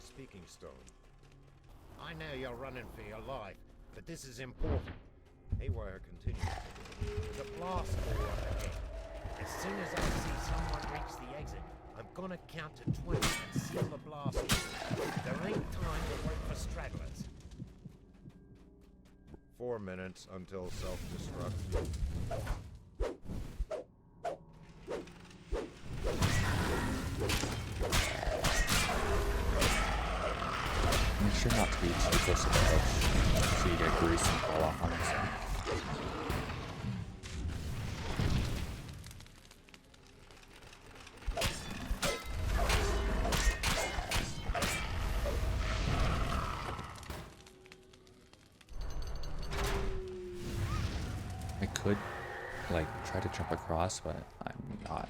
Speaking stone. I know you're running for your life, but this is important. Haywire continues. There's a blast door up ahead. As soon as I see someone reach the exit, I'm gonna count to 20 and seal the blast door. There ain't time to wait for stragglers. 4 minutes until self-destruct. Make sure not to be too close to the edge so you get grease and fall off on yourself. I could, like, try to jump across, but I'm not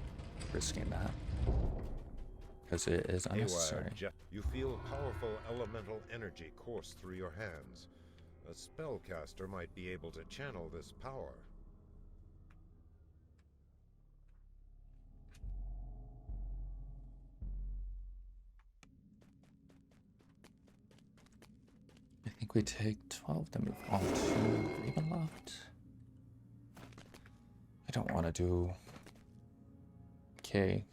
risking that. Because it is unnecessary. You feel powerful elemental energy course through your hands. A spellcaster might be able to channel this power. I think we take 12 to move on to Ravenloft. I don't want to do... Okay.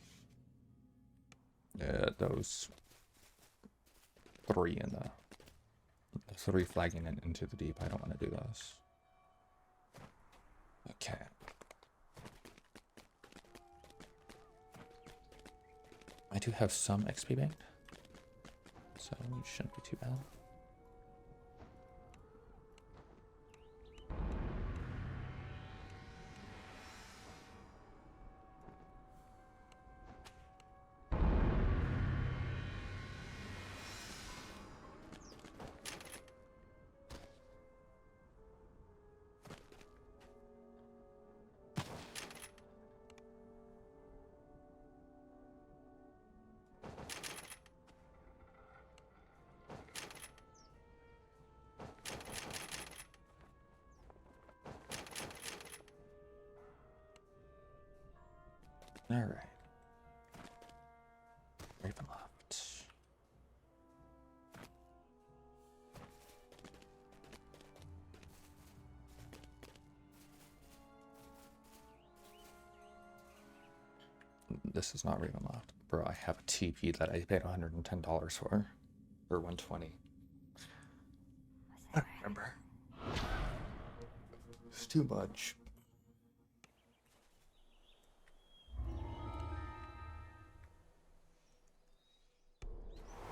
those 3 in the 3 flagging into the deep. I don't want to do those. Okay. I do have some XP banked, so it shouldn't be too bad. All right. Ravenloft. This is not Ravenloft. Bro, I have a TP that I paid $110 for. Or $120. I don't remember. It's too much.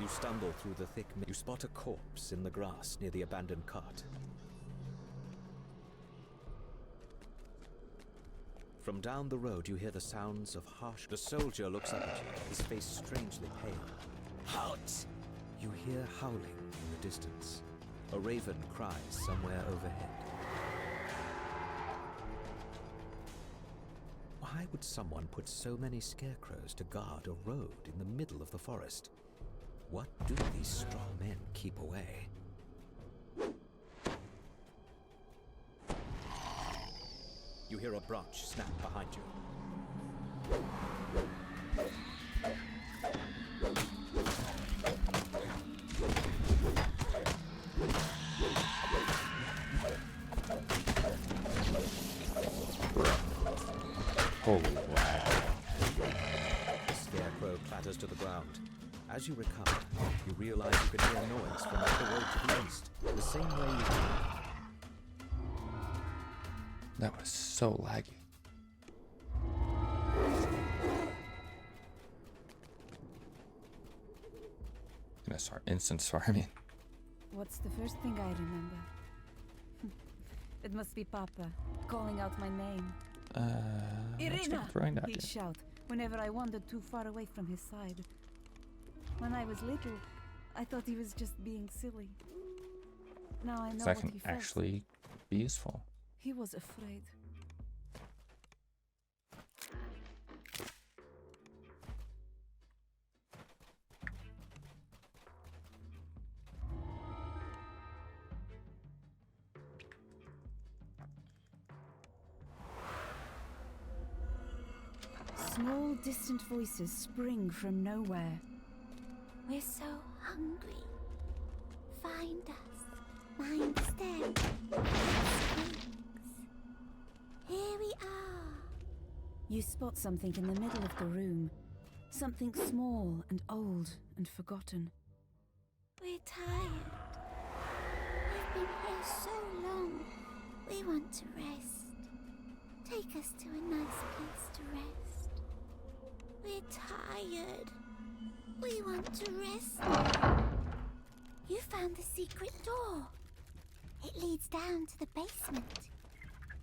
You stumble through the thick mist. You spot a corpse in the grass near the abandoned cart. From down the road, you hear the sounds of harsh... The soldier looks up at you, his face strangely pale. Halt! You hear howling in the distance. A raven cries somewhere overhead. Why would someone put so many scarecrows to guard a road in the middle of the forest? What do these strong men keep away? You hear a branch snap behind you. Holy wow. The scarecrow clatters to the ground. As you recover, you realize you can hear noise from up the road to the east, the same way you did. That was so laggy. Gonna start instance farming. What's the first thing I remember? It must be Papa, calling out my name. Irina! He'd shout whenever I wandered too far away from his side. When I was little, I thought he was just being silly. Now I know That what can he felt. actually be useful. He was afraid. Small, distant voices spring from nowhere. We're so hungry. Find us. Mind the step. Here we are. You spot something in the middle of the room. Something small and old and forgotten. We're tired. We've been here so long. We want to rest. Take us to a nice place to rest. We're tired. We want to rest now. You found the secret door. It leads down to the basement,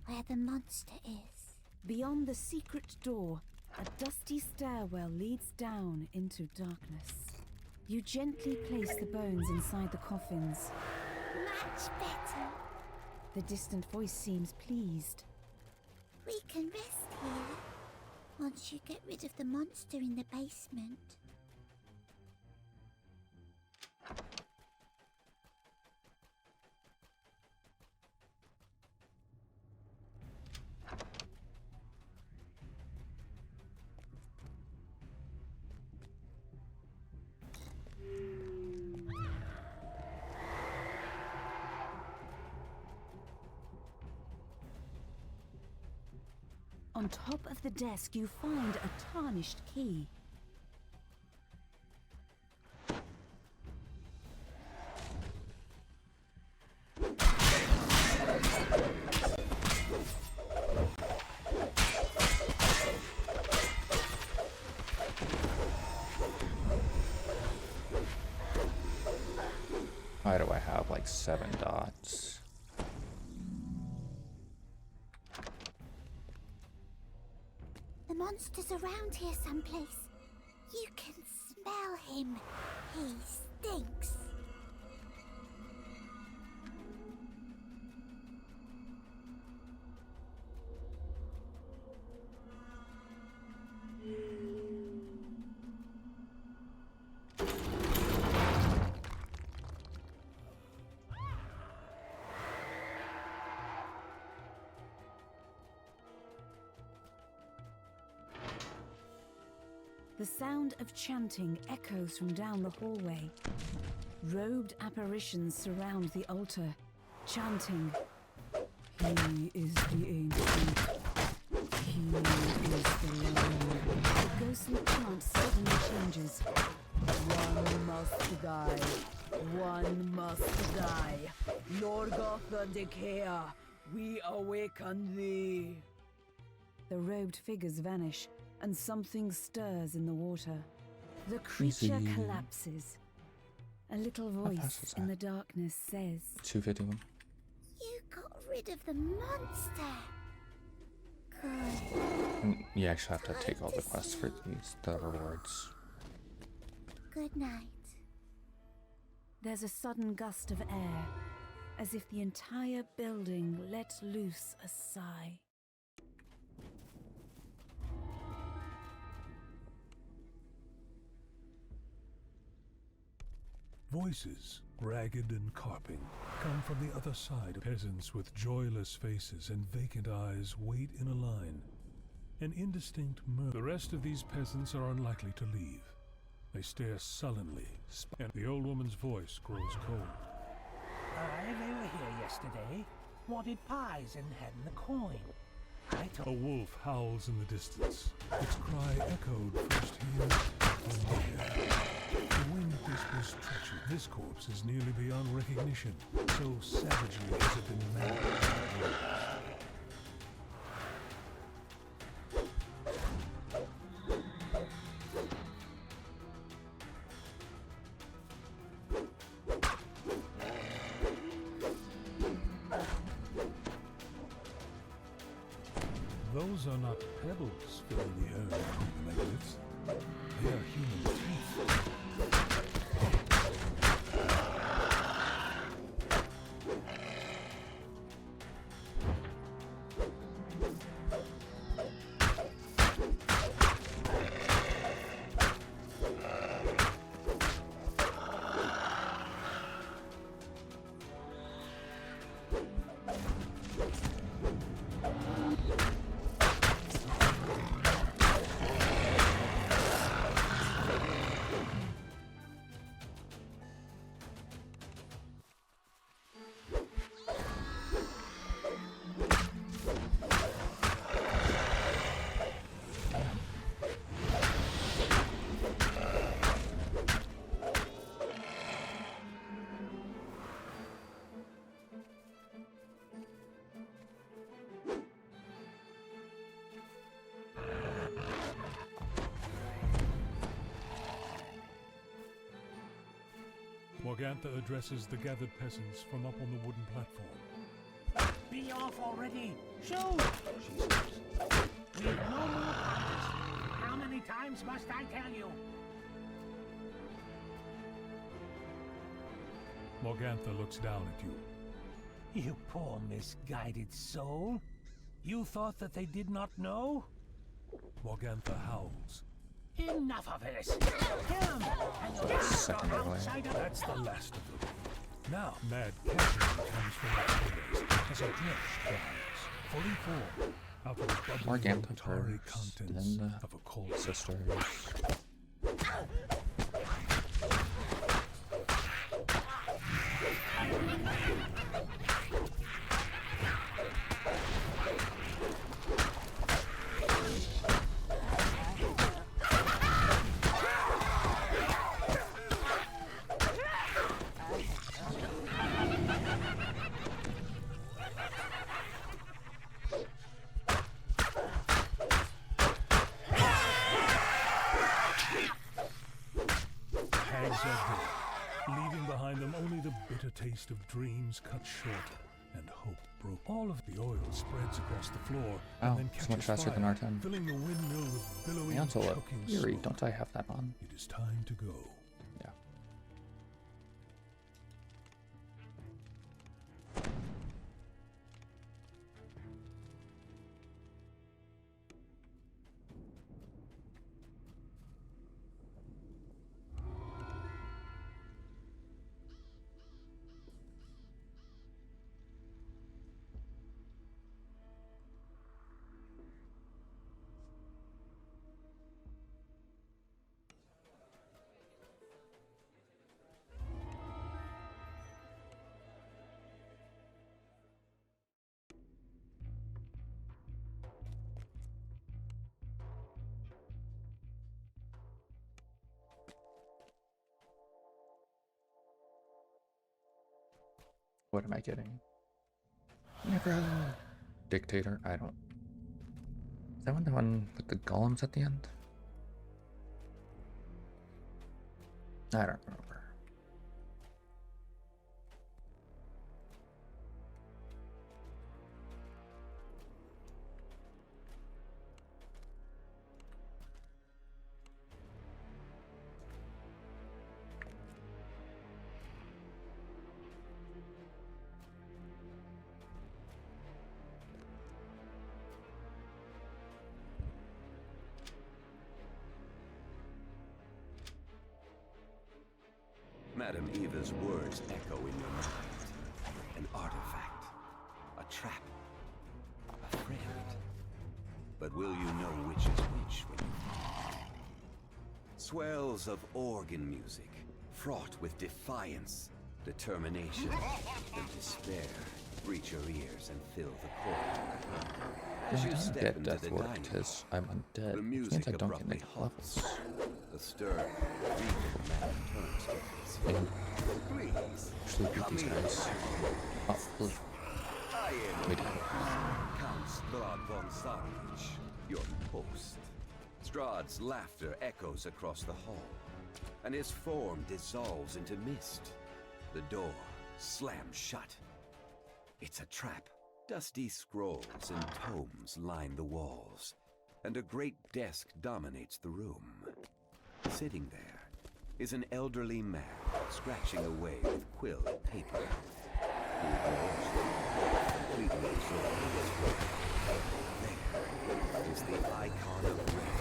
where the monster is. Beyond the secret door, a dusty stairwell leads down into darkness. You gently place the bones inside the coffins. Much better. The distant voice seems pleased. We can rest here, once you get rid of the monster in the basement. On top of the desk, you find a tarnished key. Why do I have like 7 dots? The monster's around here someplace. You can smell him. He stinks. The sound of chanting echoes from down the hallway. Robed apparitions surround the altar, chanting, "He is the ancient. He is the lion." The ghostly chant suddenly changes. One must die. One must die. Lorgoth the Decay, we awaken thee. The robed figures vanish, and something stirs in the water. The creature Easy. collapses. A little voice in the darkness says, 251. You got rid of the monster. Good. You actually have to take all the quests for the rewards. Good night. There's a sudden gust of air, as if the entire building let loose a sigh. Voices, ragged and carping, come from the other side. Peasants with joyless faces and vacant eyes wait in a line. An indistinct murmur. The rest of these peasants are unlikely to leave. They stare sullenly, and the old woman's voice grows cold. Aye, they were here yesterday. Wanted pies and hadn't the coin. A wolf howls in the distance. Its cry echoed first here, then there. The wind whispers treachery. This corpse is nearly beyond recognition. So savagely has it been mangled. Those are not pebbles filling the air between the megaliths. They are human teeth. Morgantha addresses the gathered peasants from up on the wooden platform. Be off already! Shoot! She says. We've no more practice. How many times must I tell you? Morgantha looks down at you. You poor misguided soul. You thought that they did not know? Morgantha howls. Enough of this! Kill him! And you'll Second outside of That's the last of them. Now, mad casualty comes from the upstairs as a drench dries, fully formed, out of the bubbling Morgantha Atari first, contents then of a cold sisters. Hags are dead. leaving behind them only the bitter taste of dreams cut short and hope broke. All of the oil spreads across the floor and then so much catches faster fire, than R10. filling the windmill with billowing, Mantle of choking Fury, smoke. don't I have that on? It is time to go. Yeah. What am I getting? Necro Dictator. I don't. Is that one the one with the golems at the end? I don't remember. Madam Eva's words echo in your mind. An artifact. A trap. A friend. But will you know which is which when you fall? Swells of organ music, fraught with defiance, determination, and despair, reach your ears and fill the court. As you step get into death the ward dining because I'm undead. the Which music means I don't get abruptly negative levels. The stern, regal man turns to face you. Please, Actually beat these guys. Oh, blue. I am We did. Count Strahd von Sarvich, your host. Strahd's laughter echoes across the hall, and his form dissolves into mist. The door slams shut. It's a trap. Dusty scrolls and tomes line the walls, and a great desk dominates the room. Sitting there is an elderly man scratching away with quill and paper. He glows, completely absorbed in his work. There is the icon of red.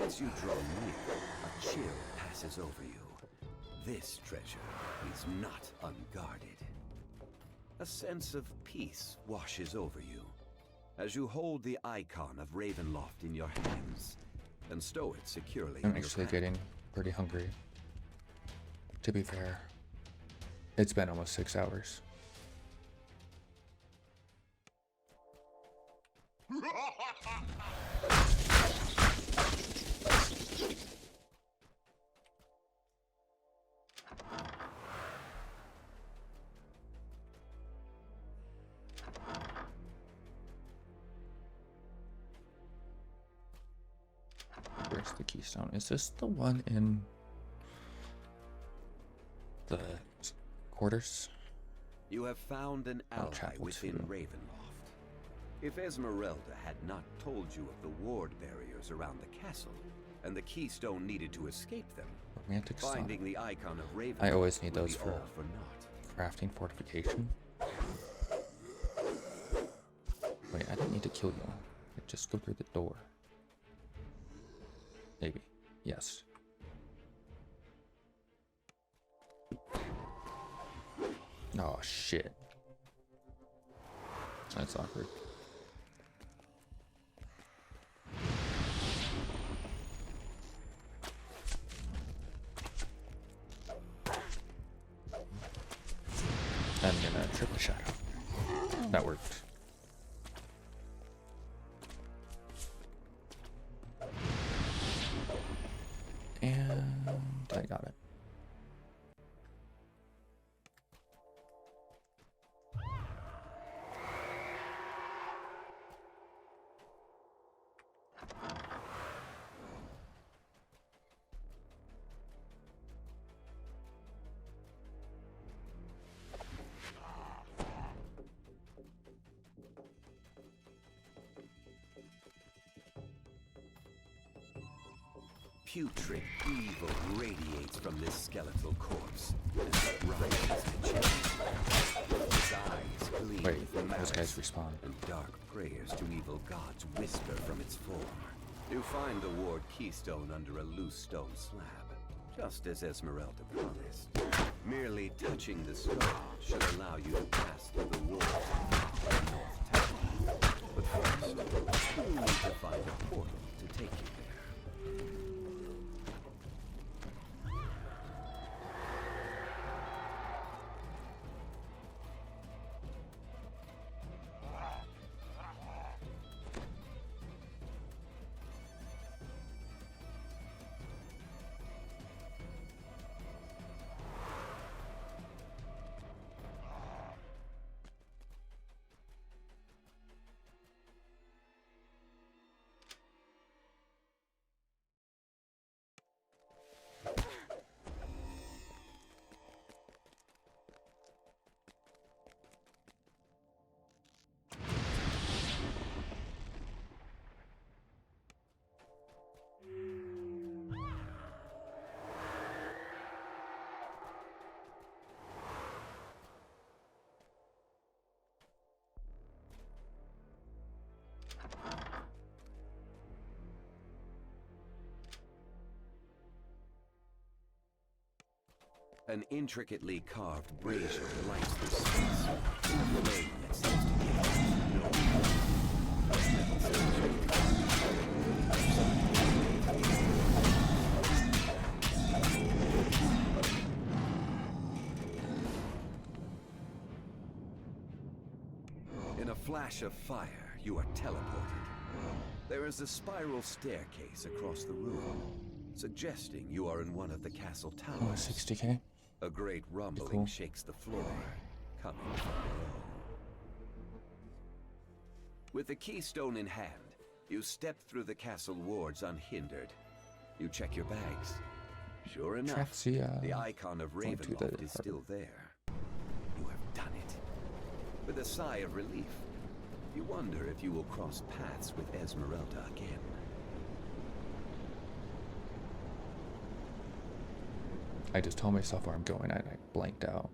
As you draw near, a chill passes over you. This treasure is not unguarded. A sense of peace washes over you as you hold the icon of Ravenloft in your hands and stow it securely I'm in your actually pack. getting pretty hungry. To be fair, it's been almost 6 hours. Where's the keystone? Is this the one in the quarters? You have found an ally chapel within too. Ravenloft. If Esmeralda had not told you of the ward barriers around the castle and the keystone needed to escape them, Romantic song. finding the icon of Ravenloft I always need would those be for all for naught. crafting fortification. Wait, I don't need to kill you. I just go through the door. Maybe. Yes. Oh shit. That's awkward. I'm gonna trip the shadow. That worked. And I got it. Putrid evil radiates from this skeletal corpse as it rises to change. His eyes gleam with those malice, guys respawn. and dark prayers to evil gods whisper from its form. You find the ward keystone under a loose stone slab, just as Esmeralda promised. Merely touching the stone should allow you to pass through the walls of the North Tower. But first, you need to find a portal to take you there. An intricately carved brazier lights the space, a flame that seems to give no In a flash of fire, you are teleported. There is a spiral staircase across the room, suggesting you are in one of the castle towers. Oh, 60k. A great rumbling Cool. shakes the floor, coming from below. With the keystone in hand, you step through the castle wards unhindered. You check your bags. Sure enough, Ataraxia. the icon of Going to Ravenloft the is still there. You have done it. With a sigh of relief, you wonder if you will cross paths with Esmeralda again. I just told myself where I'm going and I blanked out.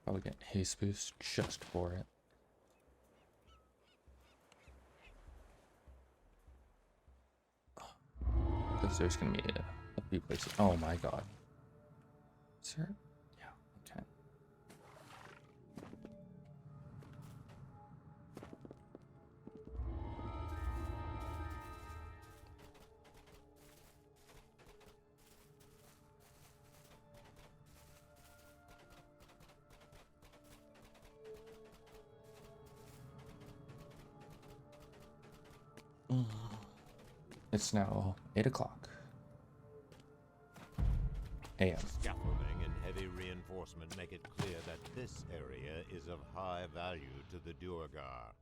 Probably get haste boost just for it. Because there's gonna be a few places. Oh my god. Is there? Yeah, okay. It's now 8 o'clock a.m. Scaffolding and heavy reinforcement make it clear that this area is of high value to the Duergar.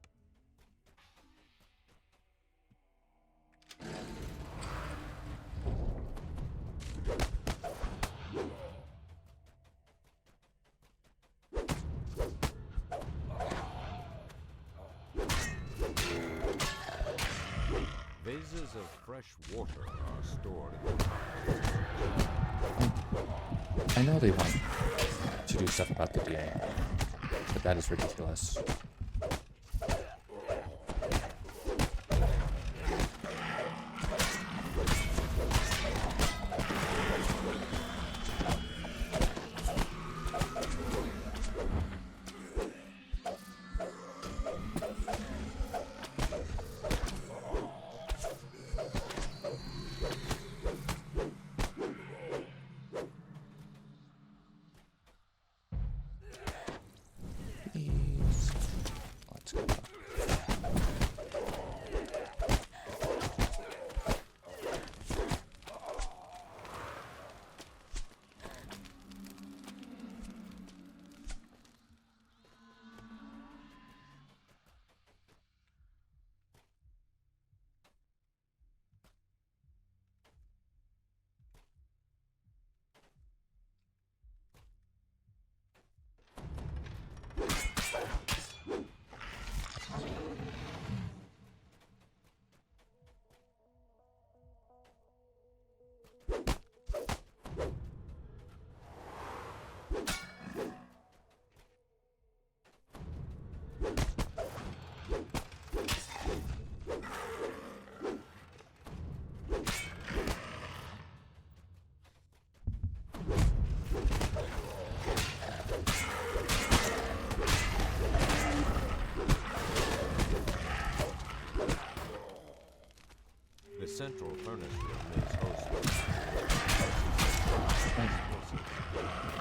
Vases of fresh water are stored in the I know they want to do stuff about the DA, but that is ridiculous.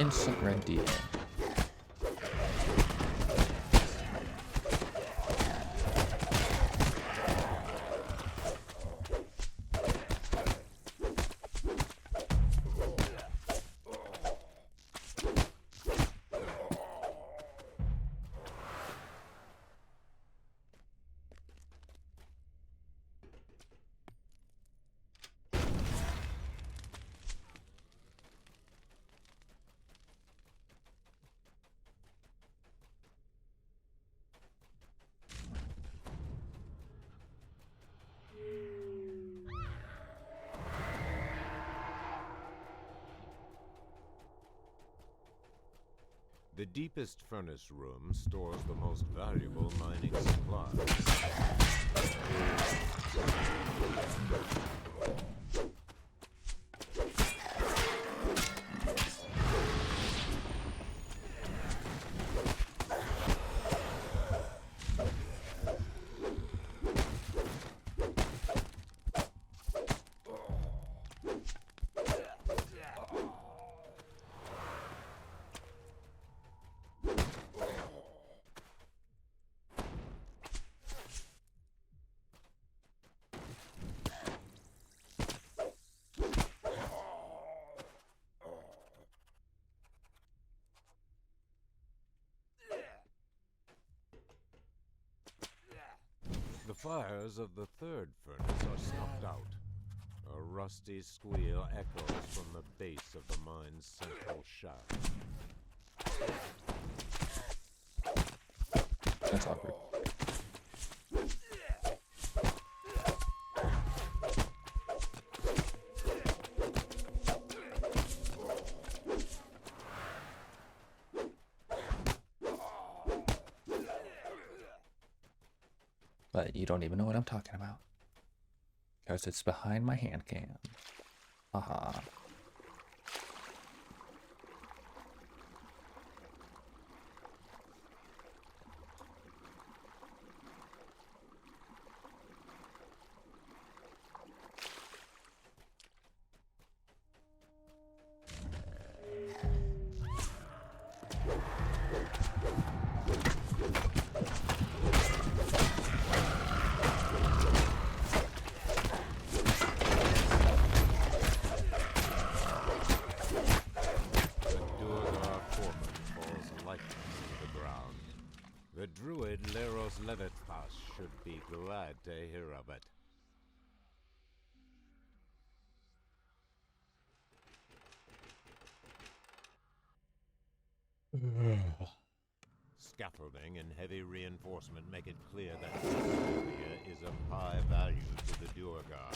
instant red DA. The deepest furnace room stores the most valuable mining supplies. The fires of the third furnace are snuffed out. A rusty squeal echoes from the base of the mine's central shaft. That's awkward. But you don't even know what I'm talking about. Because it's behind my hand cam. Haha. Should be glad to hear of it. Scaffolding and heavy reinforcement make it clear that this area is of high value to the Duergar.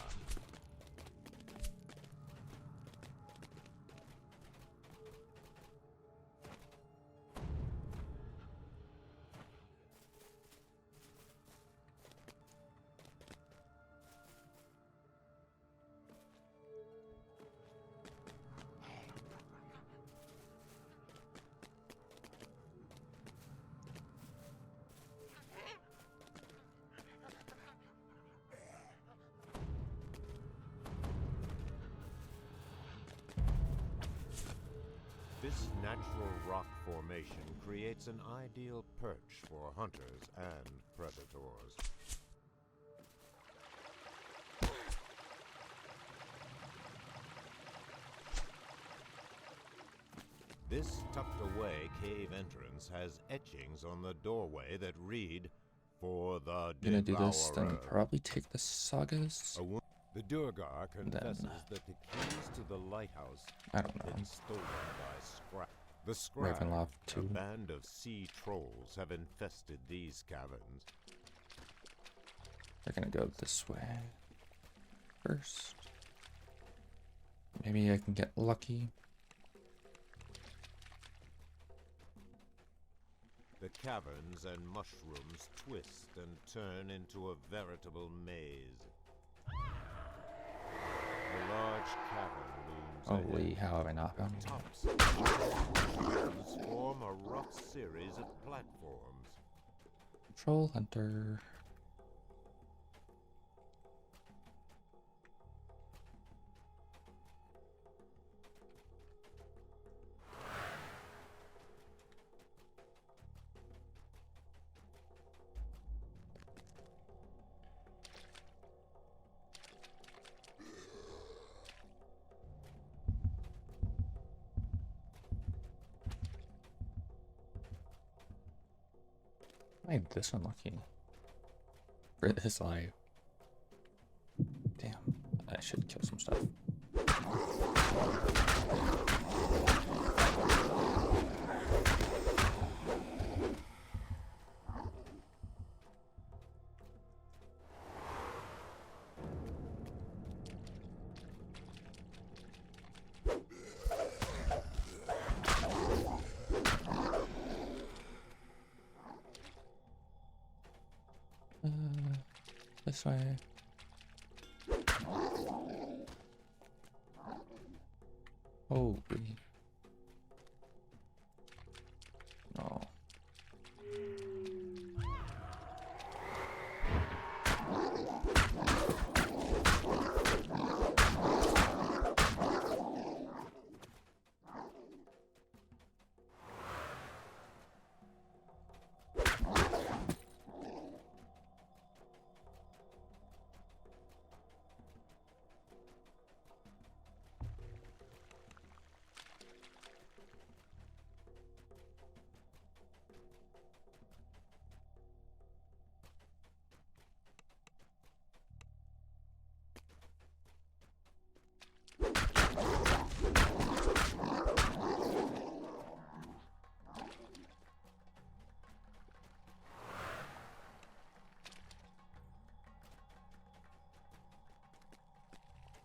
This natural rock formation creates an ideal perch for hunters and predators. This tucked-away cave entrance has etchings on the doorway that read, "For the Devourer." Gonna do this, then probably take the sagas. The Duergar confesses that the keys to the lighthouse have been stolen by Scrap. The Scrap, a band of sea trolls, have infested these caverns. They're gonna go this way first. Maybe I can get lucky. The caverns and mushrooms twist and turn into a veritable maze. A large cavern looms Holy, how have I not found it? Tops of the mushrooms form a rough series of platforms. Troll hunter. I'm this unlucky for this life. Damn, I should kill some stuff. This way. Holy. No.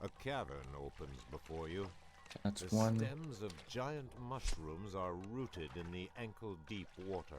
A cavern opens before you. That's the one. Stems of giant mushrooms are rooted in the ankle-deep water.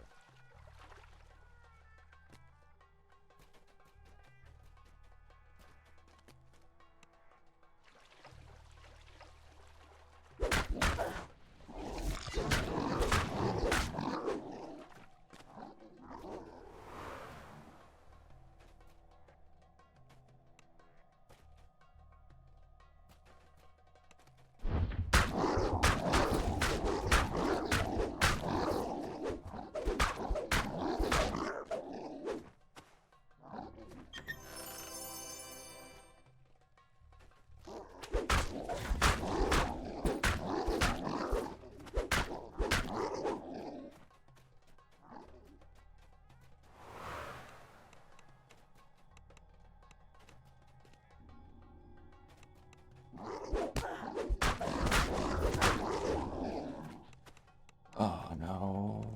Oh no.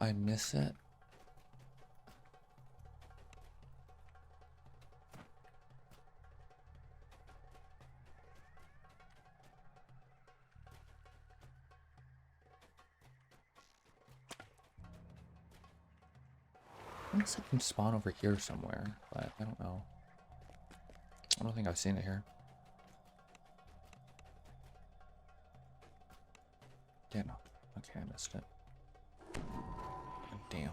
I miss it. Unless I can spawn over here somewhere, but I don't know. I don't think I've seen it here. Yeah, no. Okay, I missed it. God damn.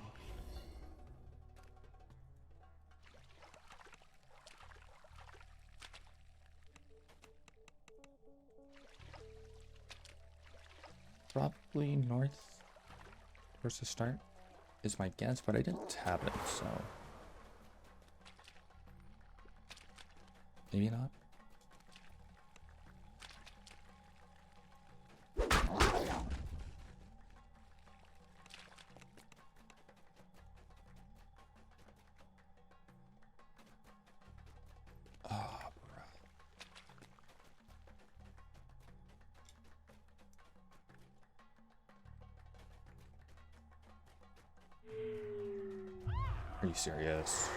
Probably north towards the start is my guess, but I didn't tab it, so maybe not. Are you serious?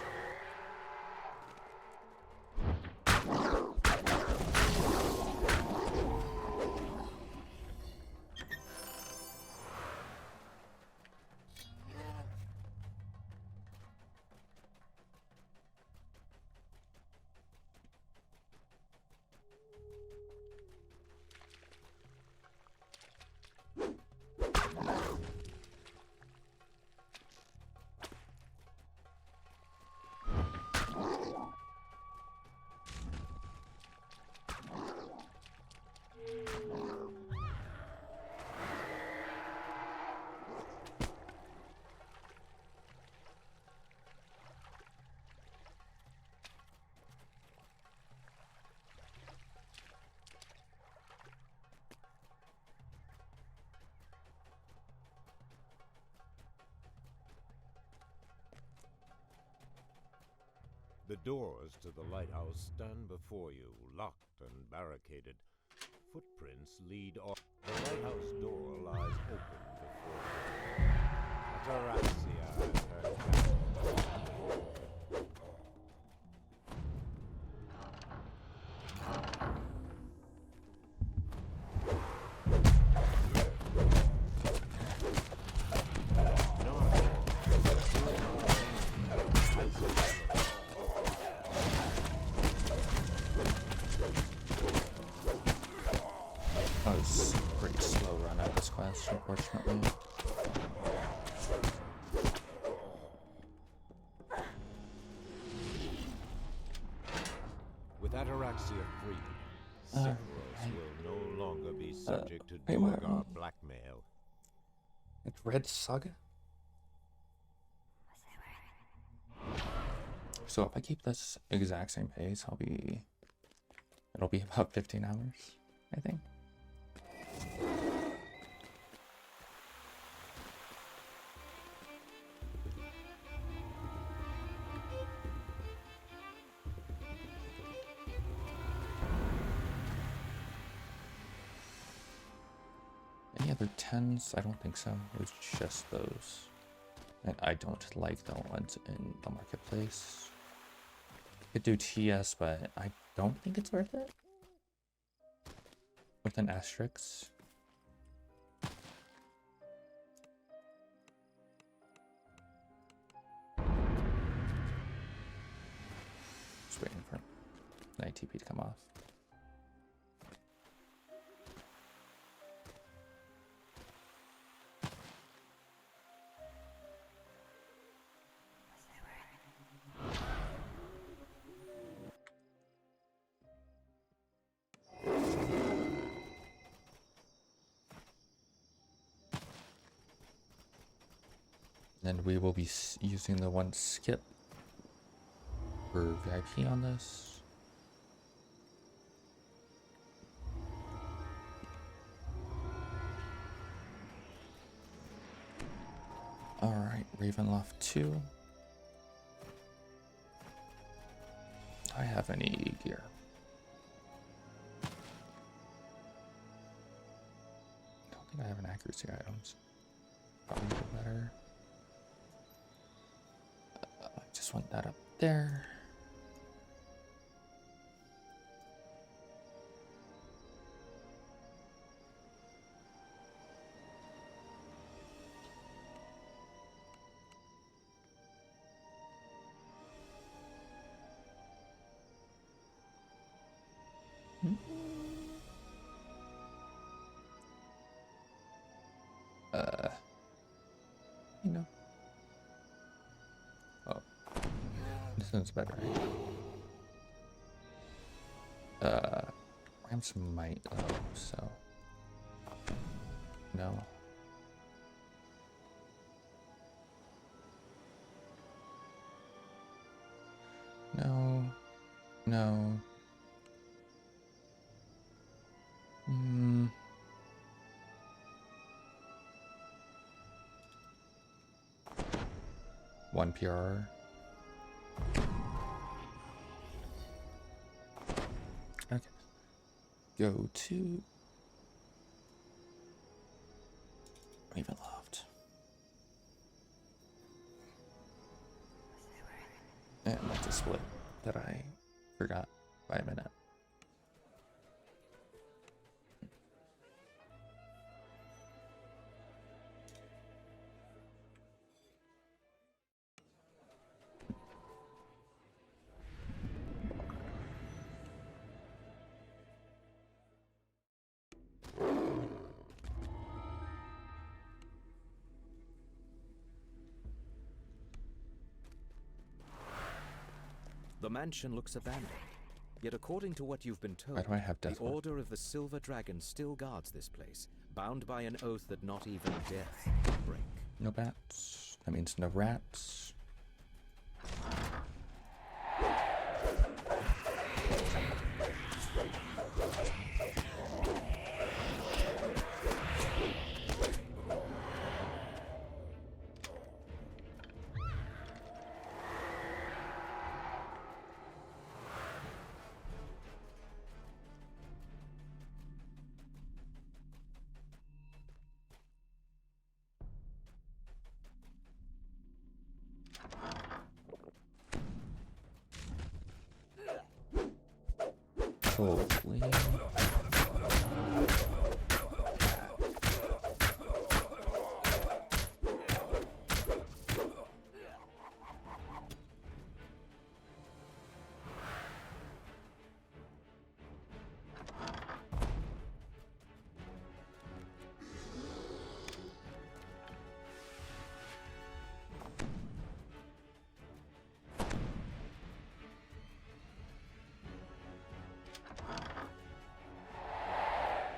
The doors to the lighthouse stand before you, locked and barricaded. Footprints lead off. The lighthouse door lies open before you. Ataraxia and her captain. That was a pretty slow run at this quest, unfortunately. With Ataraxia free, Sephiroth will no longer be subject to Dorgar blackmail. It's Red Saga? So if I keep this exact same pace, it'll be about 15 hours, I think. Any other 10s? I don't think so. It was just those. And I don't like the ones in the marketplace. Could do TS, but I don't think it's worth it. With an asterisk. Just waiting for the ITP to come off. And we will be using the one skip for VIP on this. Alright, Ravenloft 2. I have any gear. I don't think I have an accuracy items. Probably better. I just want that up there. You know. Oh. This one's better. Ramps might so. No. No. No. One PR. Okay. Go to Ravenloft. And that's a split that I forgot by a minute. The mansion looks abandoned. Yet according to what you've been told, Why do I have the death? Order of the Silver Dragon still guards this place, bound by an oath that not even death can break. No bats. That means no rats. Holy.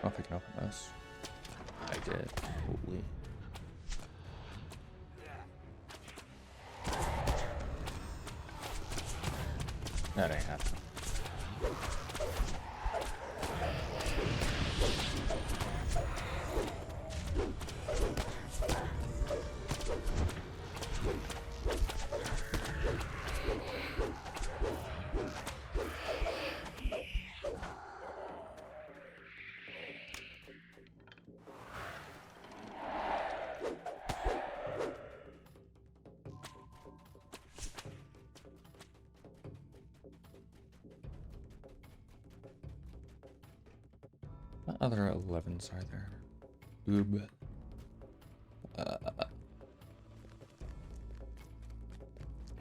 I don't think I can open this. I did. Holy. That ain't happening. What other 11s are there? Oob.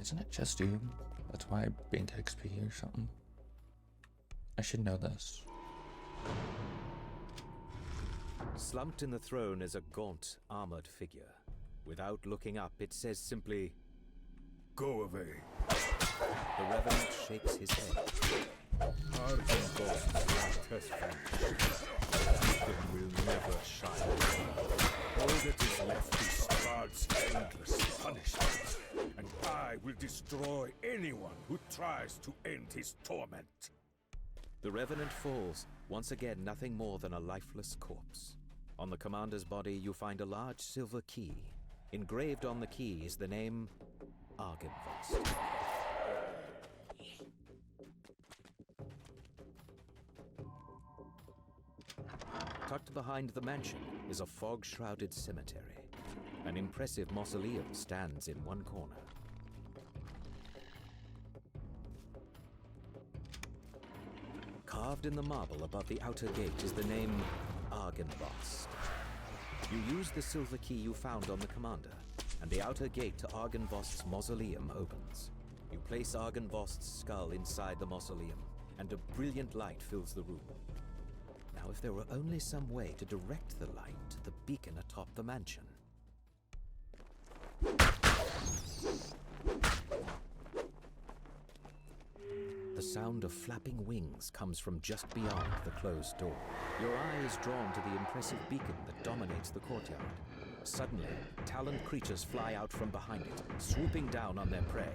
Isn't it just Oob? That's why I banked XP or something. I should know this. Slumped in the throne is a gaunt, armored figure. Without looking up, it says simply, "Go away." The Revenant shakes his head. Our ghosts like us will never shine. All that is left is God's endless punishment, and I will destroy anyone who tries to end his torment. The Revenant falls, once again nothing more than a lifeless corpse. On the commander's body, you find a large silver key. Engraved on the key is the name Argynvost. Tucked behind the mansion is a fog-shrouded cemetery. An impressive mausoleum stands in one corner. Carved in the marble above the outer gate is the name Argynvost. You use the silver key you found on the commander, and the outer gate to Argynvost's mausoleum opens. You place Argynvost's skull inside the mausoleum, and a brilliant light fills the room. Now, if there were only some way to direct the light to the beacon atop the mansion. The sound of flapping wings comes from just beyond the closed door. Your eye is drawn to the impressive beacon that dominates the courtyard. Suddenly, taloned creatures fly out from behind it, swooping down on their prey.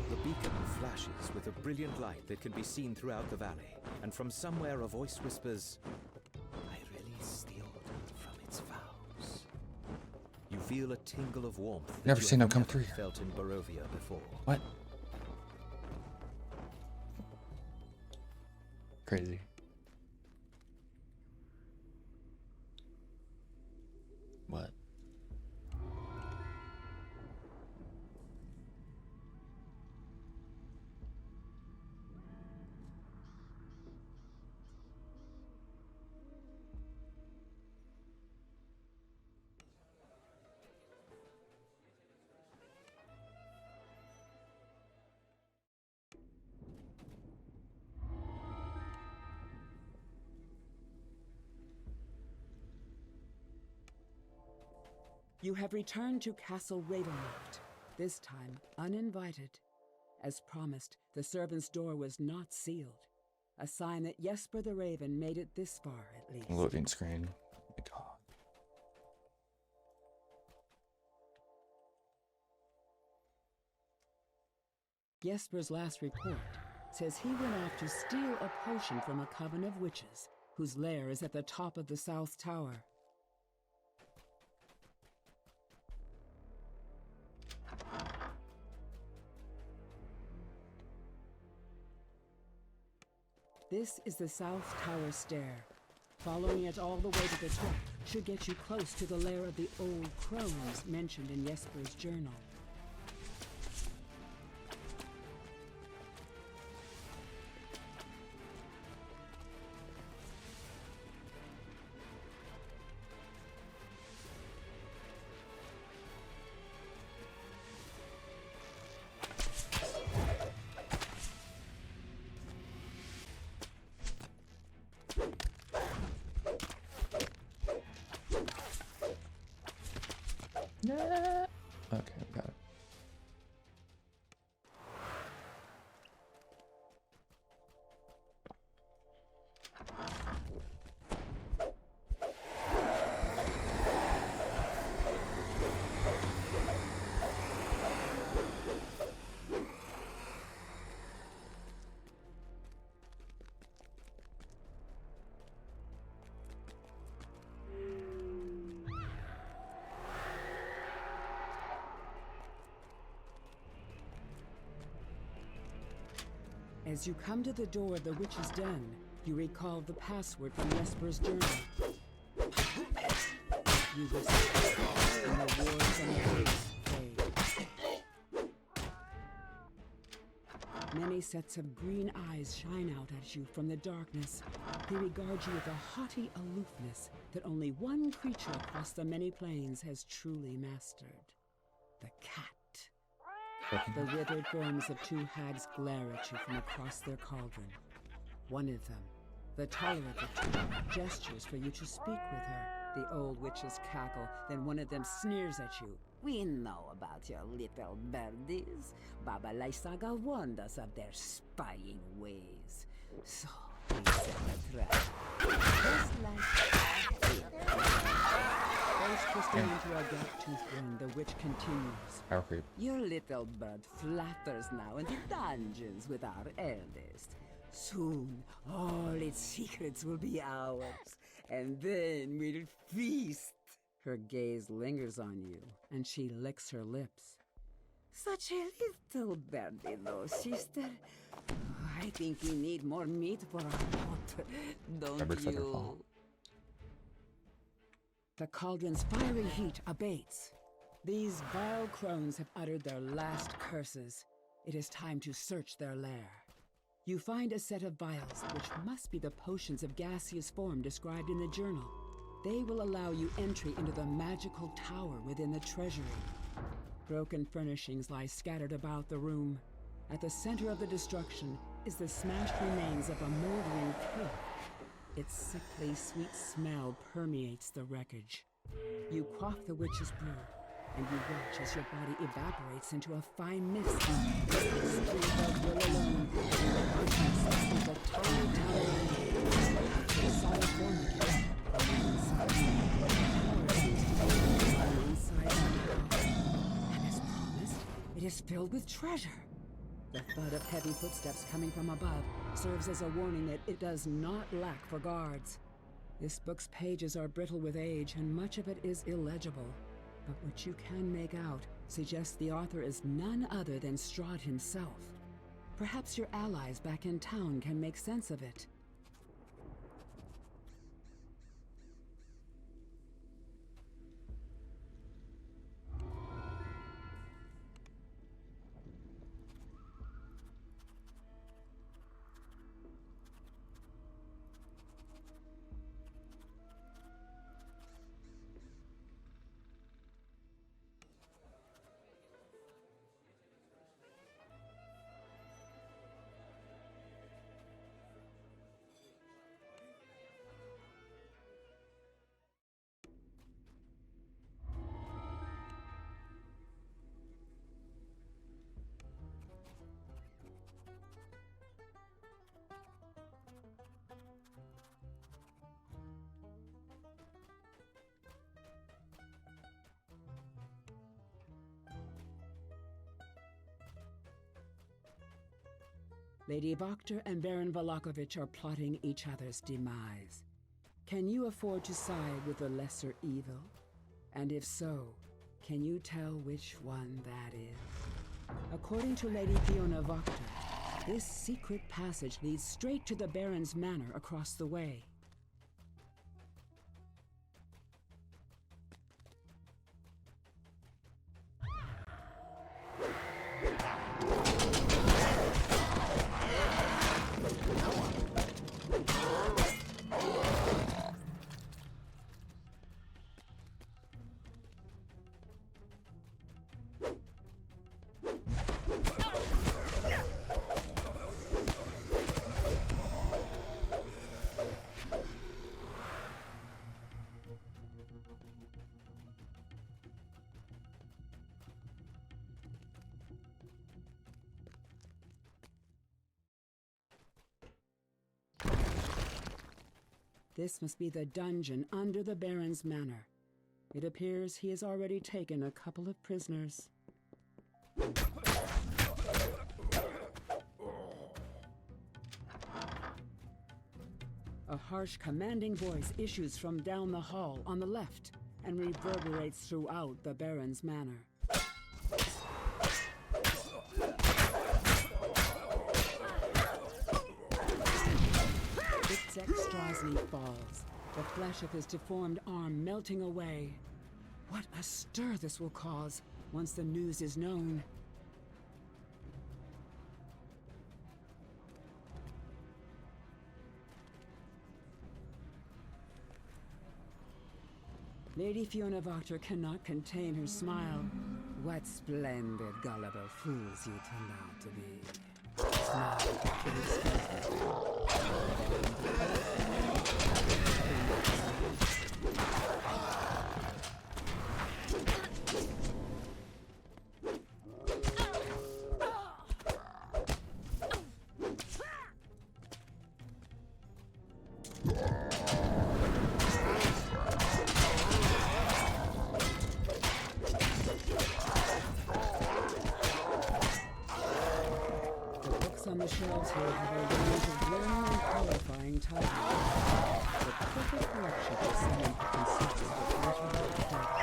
The beacon flashes with a brilliant light that can be seen throughout the valley, and from somewhere a voice whispers, "I release the order from its vows." You feel a tingle of warmth that Never you seen have them come never through. felt in Barovia before. What? Crazy. What? You have returned to Castle Ravenloft, this time uninvited. As promised, the servant's door was not sealed. A sign that Jesper the Raven made it this far, at least. Loading screen. Oh my God. Jesper's last report says he went off to steal a potion from a coven of witches, whose lair is at the top of the South Tower. This is the South Tower stair. Following it all the way to the top, should get you close to the lair of the old crones mentioned in Jesper's journal. Okay, got it. As you come to the door of the witch's den, you recall the password from Jesper's journal. You whisper, and the wards and the gates fade. Many sets of green eyes shine out at you from the darkness. They regard you with a haughty aloofness that only one creature across the many planes has truly mastered. The cat. The withered forms of two hags glare at you from across their cauldron. One of them, the taller of the two, gestures for you to speak with her. The old witches cackle, then one of them sneers at you. We know about your little birdies. Baba Lysaga warned us of their spying ways. So we set a trap. Just like First twisting into a gap-toothed grin, the witch continues. Your little bird flatters now in the dungeons with our eldest. Soon, all its secrets will be ours, and then we'll feast. Her gaze lingers on you, and she licks her lips. Such a little birdie, though, sister. I think we need more meat for our pot, don't you? The cauldron's fiery heat abates. These vile crones have uttered their last curses. It is time to search their lair. You find a set of vials, which must be the potions of gaseous form described in the journal. They will allow you entry into the magical tower within the treasury. Broken furnishings lie scattered about the room. At the center of the destruction is the smashed remains of a moldering cave. Its sickly sweet smell permeates the wreckage. You quaff the witch's brew, and you watch as your body evaporates into a fine mist. The street of Wheloon, the entrance is a tiny tower. The solid form again. The tower seems to be on the inside out. And as promised, it is filled with treasure. The thud of heavy footsteps coming from above serves as a warning that it does not lack for guards. This book's pages are brittle with age, and much of it is illegible. But what you can make out suggests the author is none other than Strahd himself. Perhaps your allies back in town can make sense of it. Lady Vokter and Baron Valakovich are plotting each other's demise. Can you afford to side with the lesser evil? And if so, can you tell which one that is? According to Lady Fiona Vokter, this secret passage leads straight to the Baron's manor across the way. This must be the dungeon under the Baron's manor. It appears he has already taken a couple of prisoners. A harsh, commanding voice issues from down the hall on the left and reverberates throughout the Baron's manor. Itzek Strasny falls, the flesh of his deformed arm melting away. What a stir this will cause once the news is known. Lady Fiona Wachter cannot contain her smile. What splendid, gullible fools you turned out to be. On the shelves here have a range of glowing and horrifying titles. The perfect collection for someone who consists of literal effect.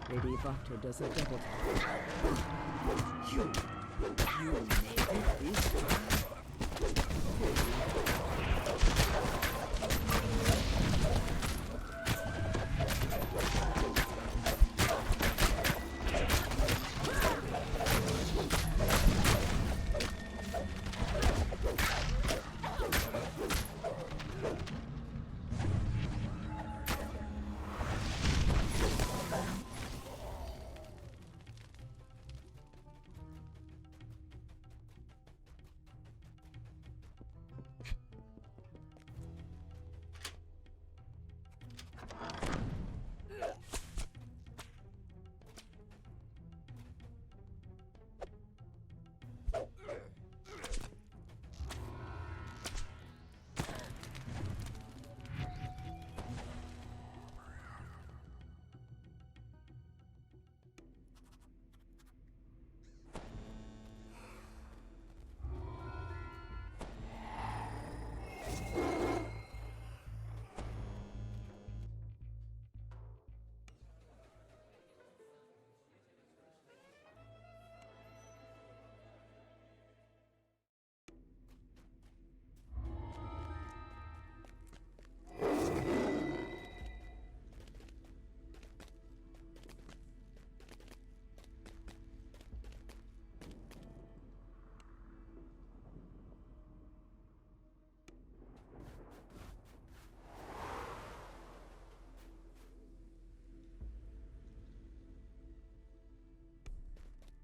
Lady Wachter does a double tap. You made it this time.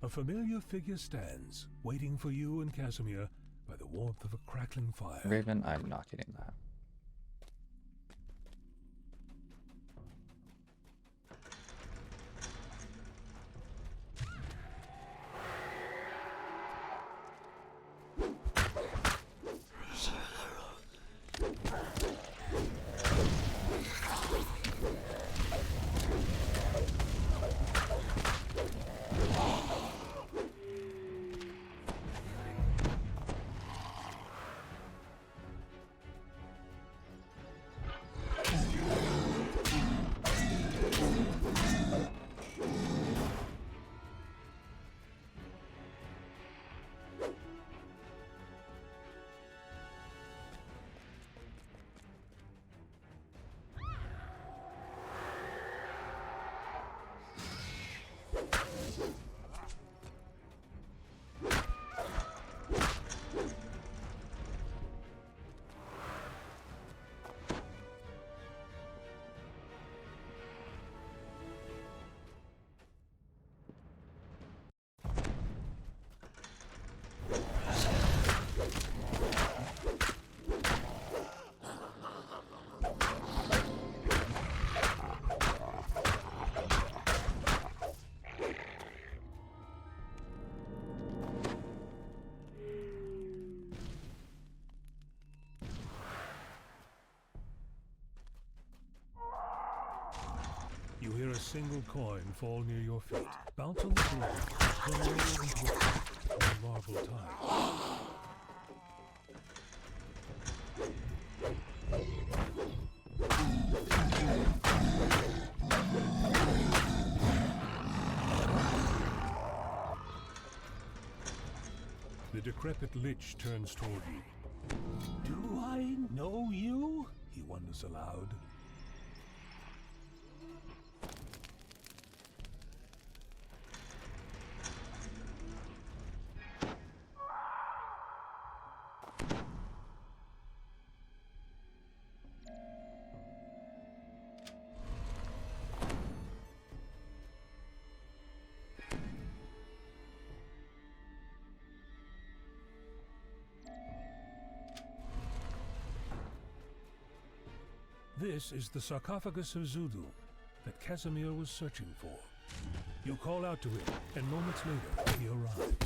A familiar figure stands, waiting for you and Casimir by the warmth of a crackling fire. Raven, I'm not getting that. You hear a single coin fall near your feet. Bounce on the floor, roll into a marble tile. The decrepit lich turns toward you. Do I know you? He wonders aloud. This is the sarcophagus of Zudu that Casimir was searching for. You call out to him, and moments later, he arrives.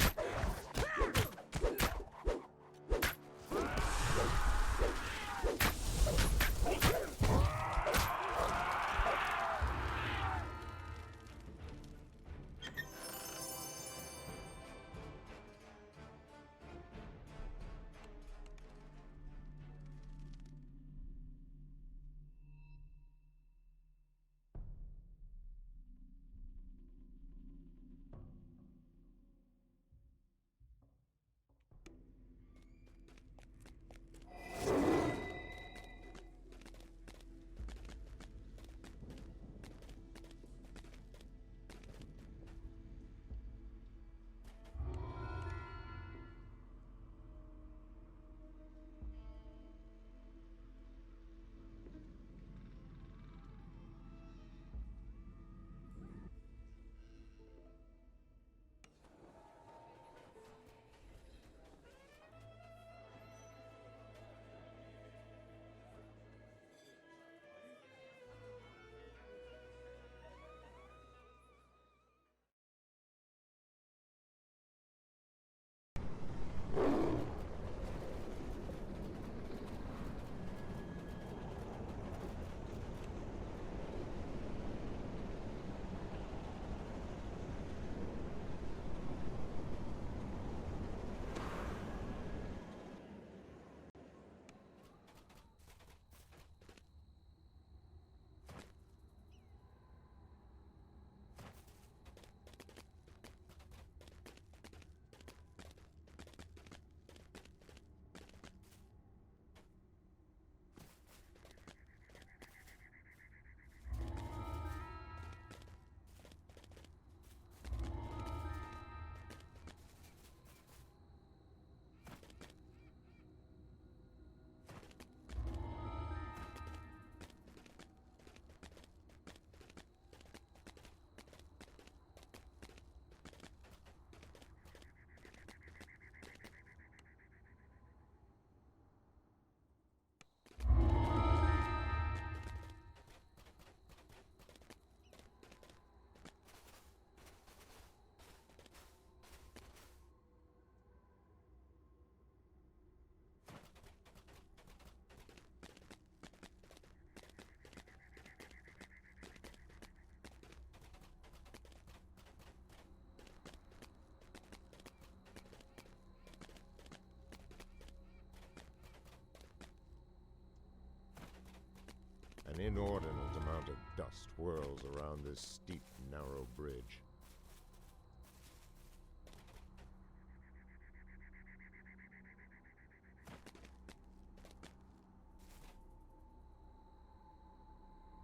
An inordinate amount of dust whirls around this steep, narrow bridge.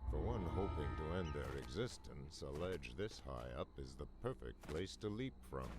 For one hoping to end their existence, a ledge this high up is the perfect place to leap from.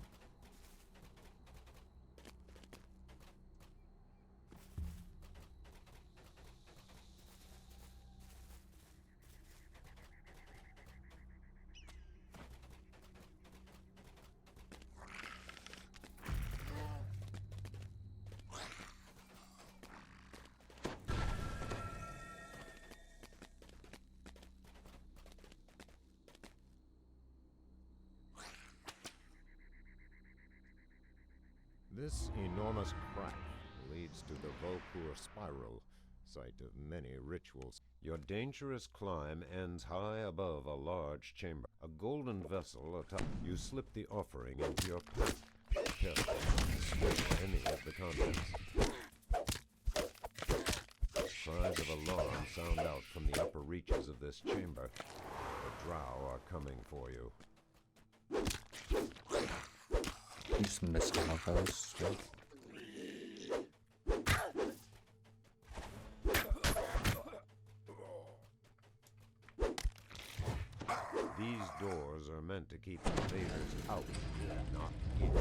This enormous crack leads to the Volkur Spiral, site of many rituals. Your dangerous climb ends high above a large chamber. A golden vessel atop. You slip the offering into your pack. Careful not to spill any of the contents. Cries of alarm sound out from the upper reaches of this chamber. The drow are coming for you. You just missed all of those. These doors are meant to keep invaders out, not in.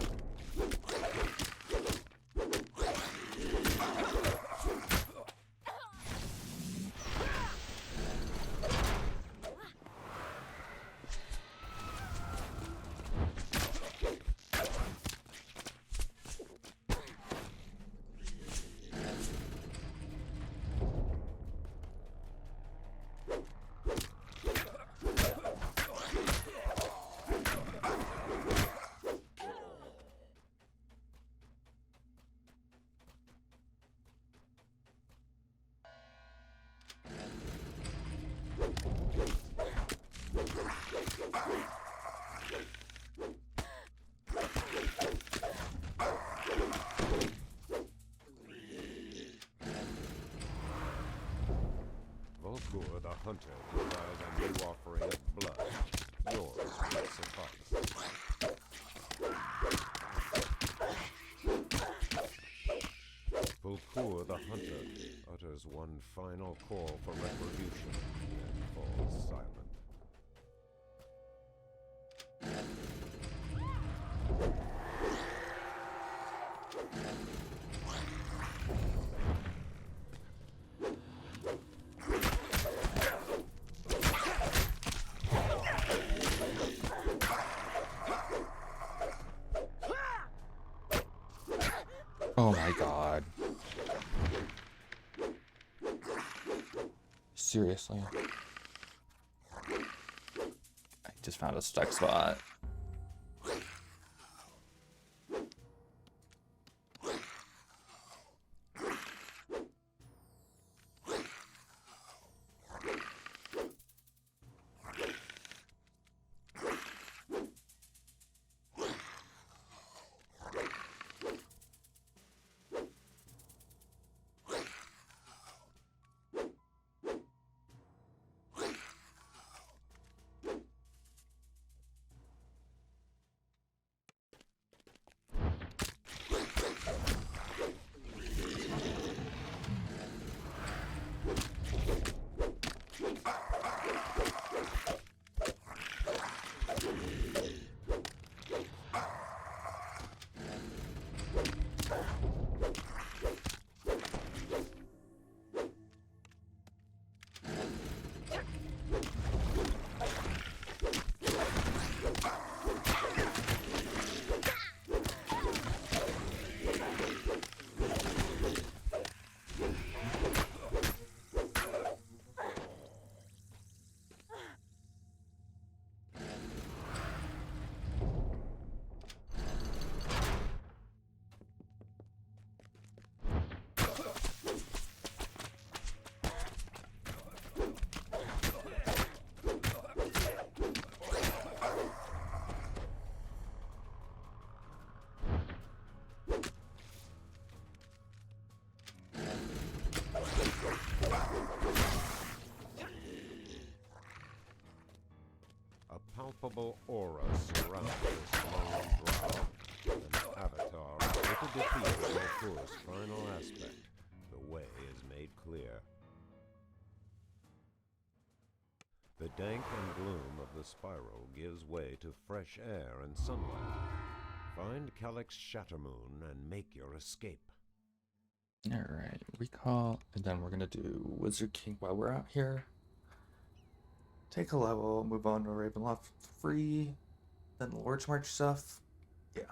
Volkur the Hunter provides a new offering of blood. Yours will suffice. Volkur the Hunter utters one final call for retribution and falls silent. Oh my god. Seriously. I just found a stuck spot. palpable aura surrounds this lone drow. An avatar with a defeat of Malfur's final aspect. The way is made clear. The dank and gloom of the spiral gives way to fresh air and sunlight. Find Calyx Shattermoon and make your escape. Alright, recall, and then we're gonna do Wizard King while we're out here. Take a level, move on to Ravenloft free, then Lord's March stuff. Yeah.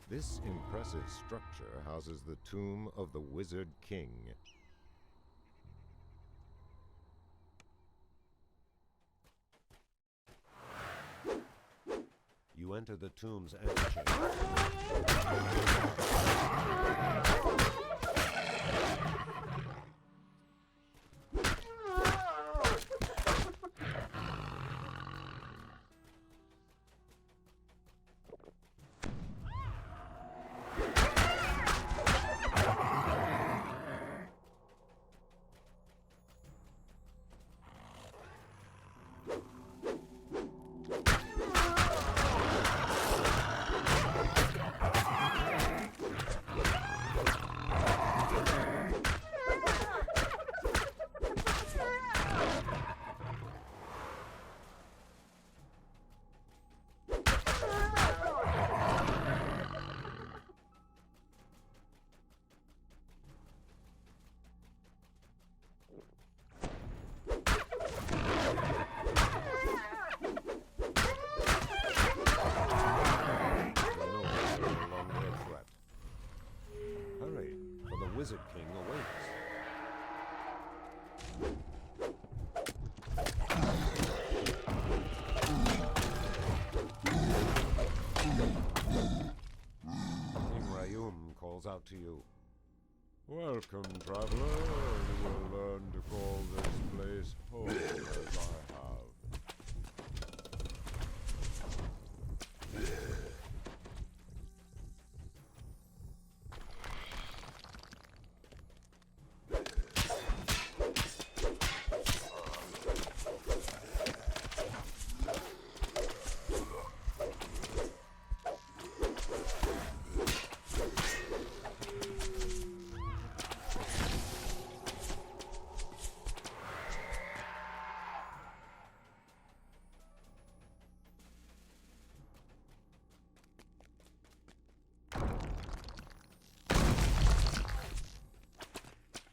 This impressive structure houses the tomb of the Wizard King. You enter the tomb's antechamber. Wizard King awaits. King Rayum calls out to you. Welcome, traveler. You will learn to call this place home as I have.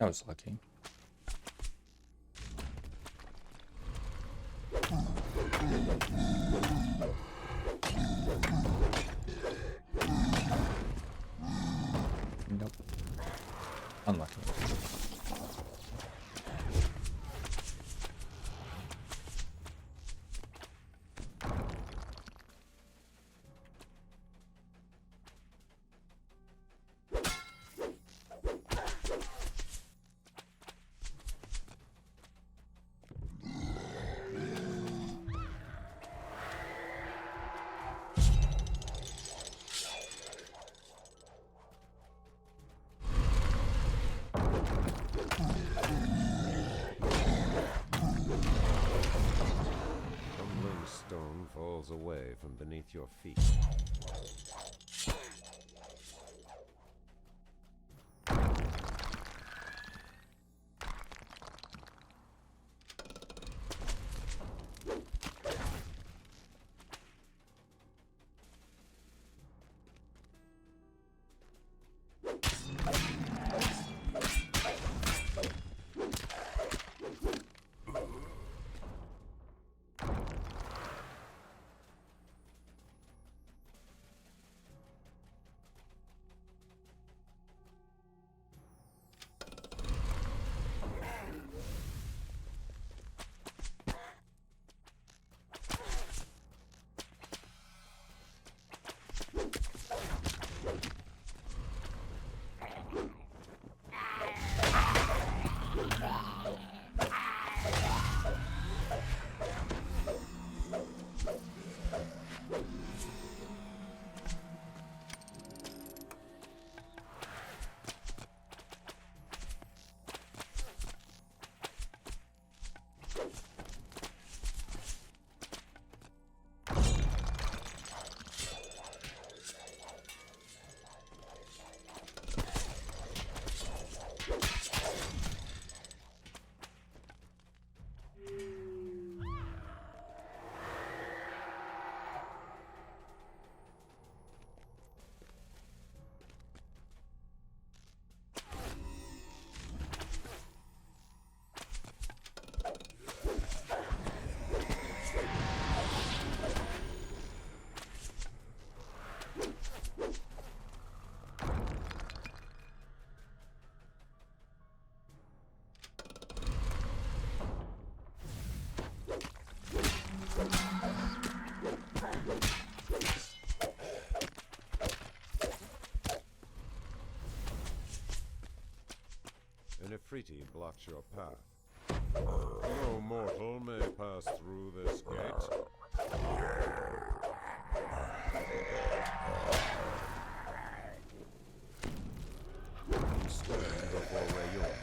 I was lucky. Nope. Unlucky. Away from beneath your feet. treaty blocks your path. No mortal may pass through this gate. Stand before Wheloon.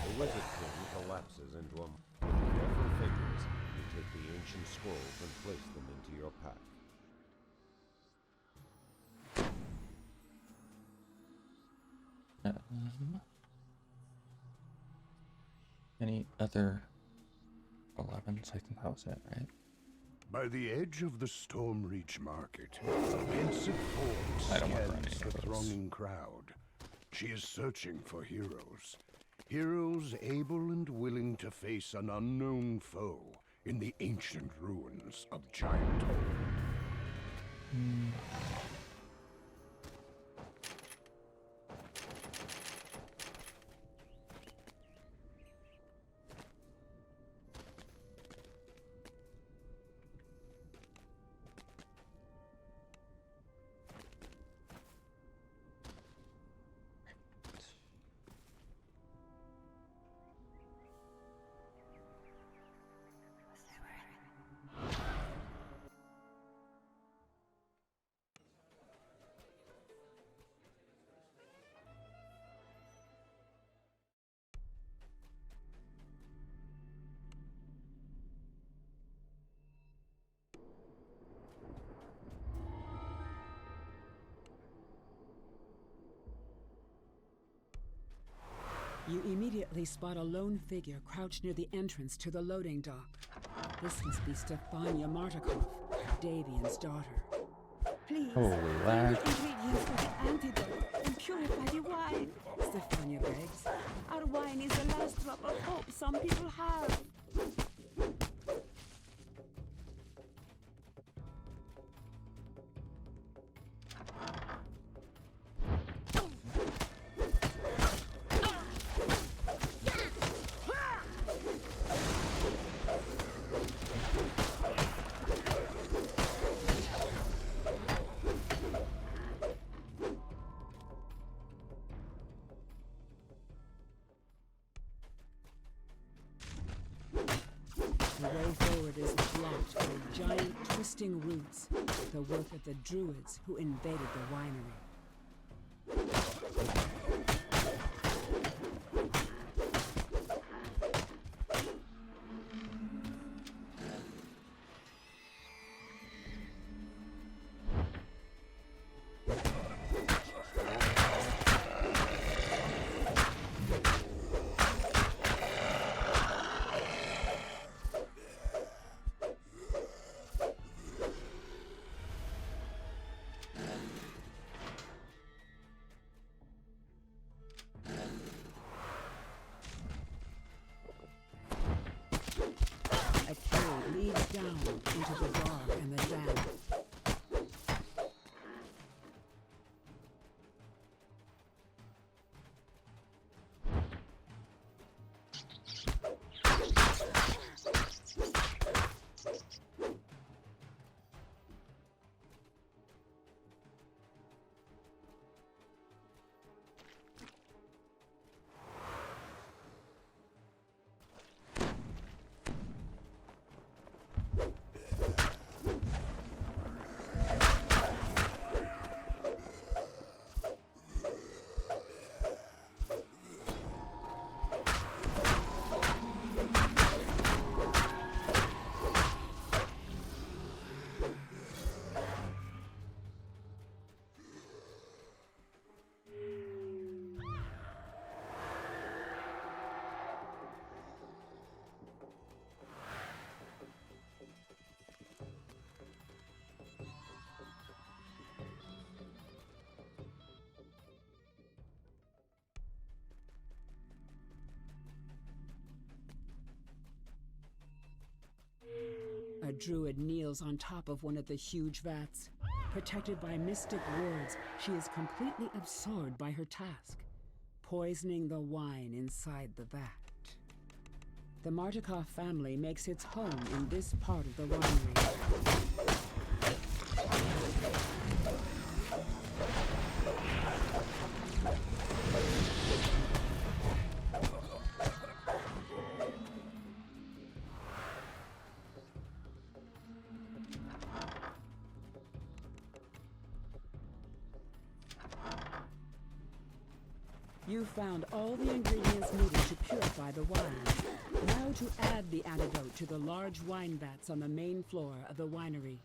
The Wizard King collapses into a... With careful fingers, you take the ancient scrolls and place them into your pack. Any other 11s? I think that was it, right? By the edge of the Stormreach market, a pensive form scans the thronging crowd. She is searching for heroes. Heroes able and willing to face an unknown foe in the ancient ruins of Gianthold. You immediately spot a lone figure crouched near the entrance to the loading dock. This must be Stefania Martikov, Davian's daughter. Please, Holy lag. ingredients for the antidote and purify the wine. Stefania begs. Our wine is the last drop of hope some people have. The way forward is blocked by giant twisting roots, the work of the druids who invaded the winery. Down into the dark and the damp. A druid kneels on top of one of the huge vats. Protected by mystic wards, she is completely absorbed by her task, poisoning the wine inside the vat. The Martikov family makes its home in this part of the winery. You found all the ingredients needed to purify the wine. Now to add the antidote to the large wine vats on the main floor of the winery.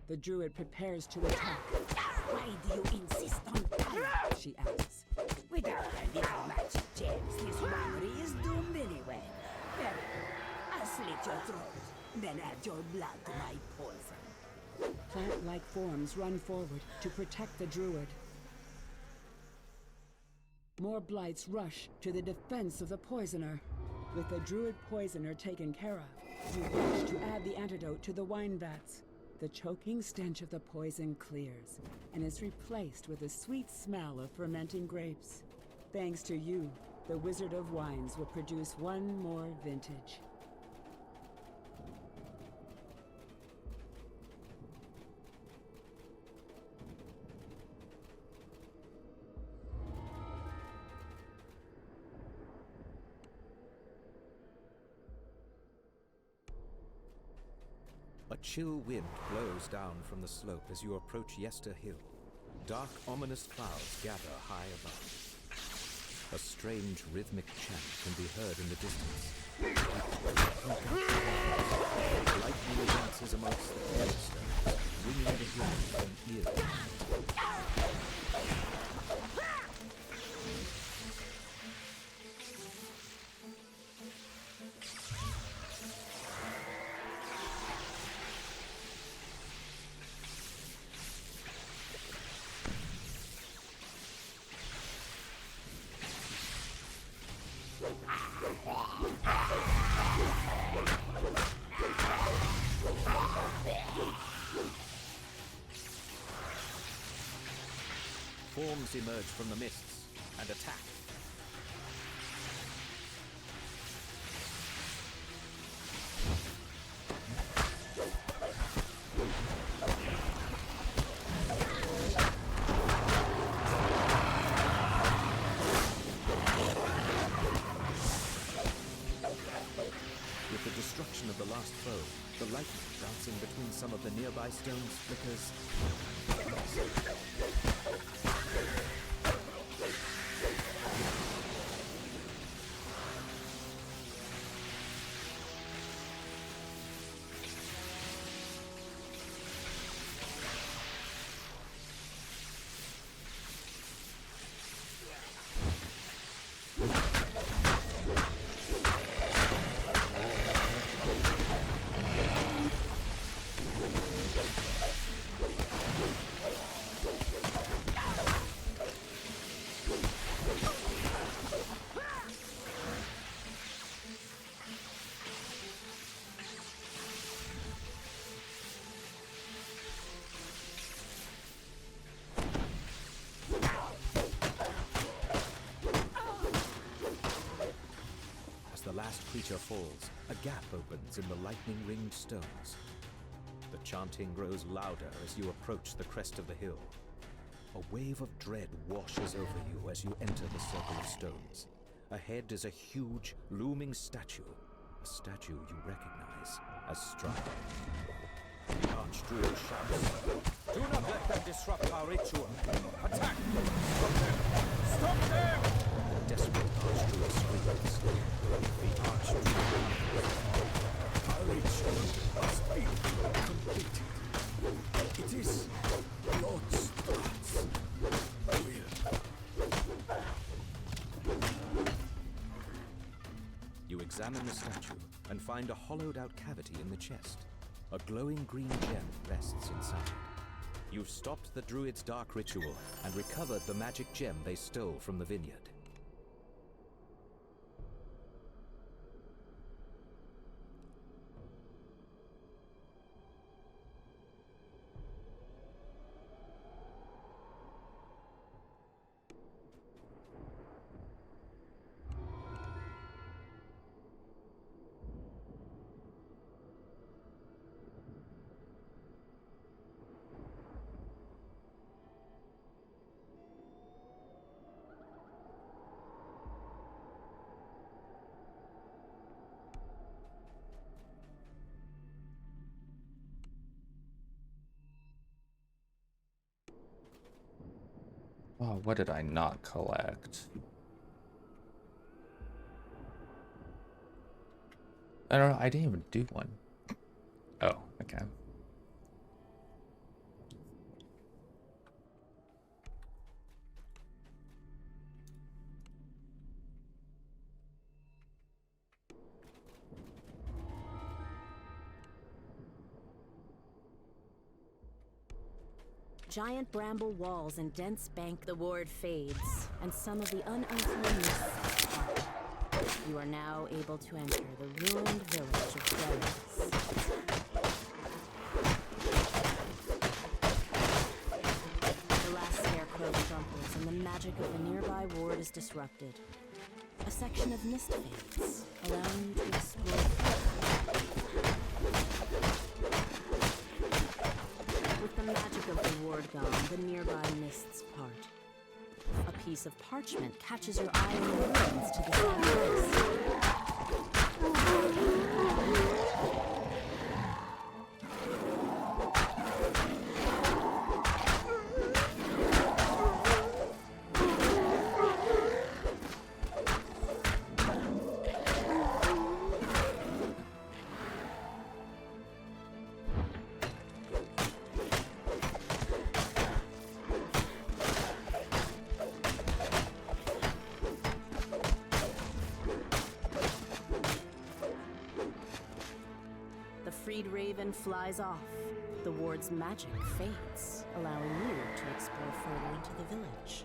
The druid prepares to attack. Why do you insist on fire? She asks. Without the little magic gems, this winery is doomed anyway. Very well. I'll slit your throat, then add your blood to my poison. Plant-like forms run forward to protect the druid. More blights rush to the defense of the poisoner. With the druid poisoner taken care of, you rush to add the antidote to the wine vats. The choking stench of the poison clears and is replaced with a sweet smell of fermenting grapes. Thanks to you, the Wizard of Wines will produce one more vintage. A chill wind blows down from the slope as you approach Yester Hill. Dark, ominous clouds gather high above. A strange, rhythmic chant can be heard in the distance. Lightning dances amongst the hailstones, ringing the hill from ear to ear. Forms emerge from the mists and attack. With the destruction of the last foe, the lightning dancing between some of the nearby stones flickers. The last creature falls, a gap opens in the lightning-ringed stones. The chanting grows louder as you approach the crest of the hill. A wave of dread washes over you as you enter the circle of stones. Ahead is a huge, looming statue, a statue you recognize as Sharn. The Archdruid shouts, "Do not let them disrupt our ritual! Attack! Stop them! Stop them!" The desperate Archdruid screams. The Archdruid. Our ritual must be completed. It is Lord's thoughts. You examine the statue and find a hollowed-out cavity in the chest. A glowing green gem rests inside. You've stopped the druid's dark ritual and recovered the magic gem they stole from the vineyard. Oh, what did I not collect? I don't know, I didn't even do one. Oh, okay. Giant bramble walls and dense bank. The ward fades, and some of the unearthly mists depart. You are now able to enter the ruined village of Feywild. The last scarecrow crumples, and the magic of the nearby ward is disrupted. A section of mist fades, allowing you to explore. With the magic of the ward gone, the nearby mists part. A piece of parchment catches your eye in the ruins to the southwest. The freed raven flies off. The ward's magic fades, allowing you to explore further into the village.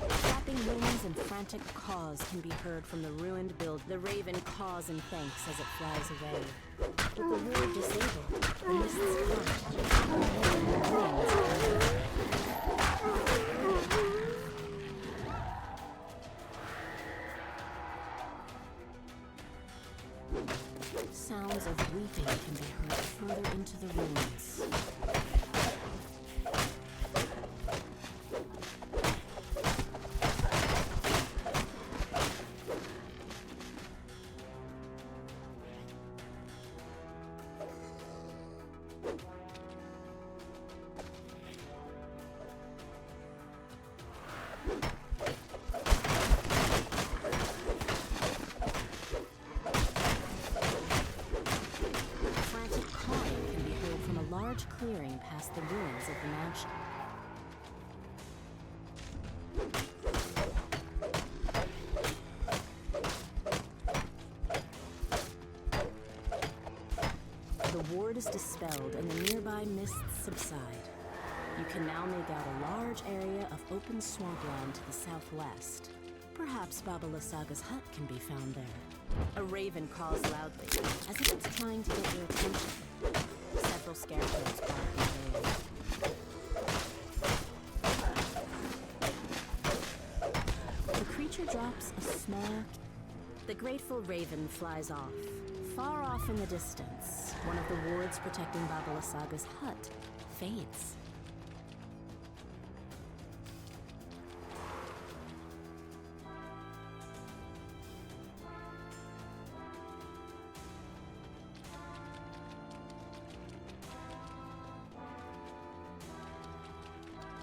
Flapping wings and frantic caws can be heard from the ruined build. The raven caws in thanks as it flies away. With the ward disabled, the mists sounds of weeping can be heard further into the ruins. Clearing past the ruins of the mansion. The ward is dispelled and the nearby mists subside. You can now make out a large area of open swampland to the southwest. Perhaps Baba Lysaga's hut can be found there. A raven caws loudly, as if it's trying to get your attention. Several scarecrows bark in vain. The creature drops a small... The grateful raven flies off. Far off in the distance, one of the wards protecting Baba Lysaga's hut fades.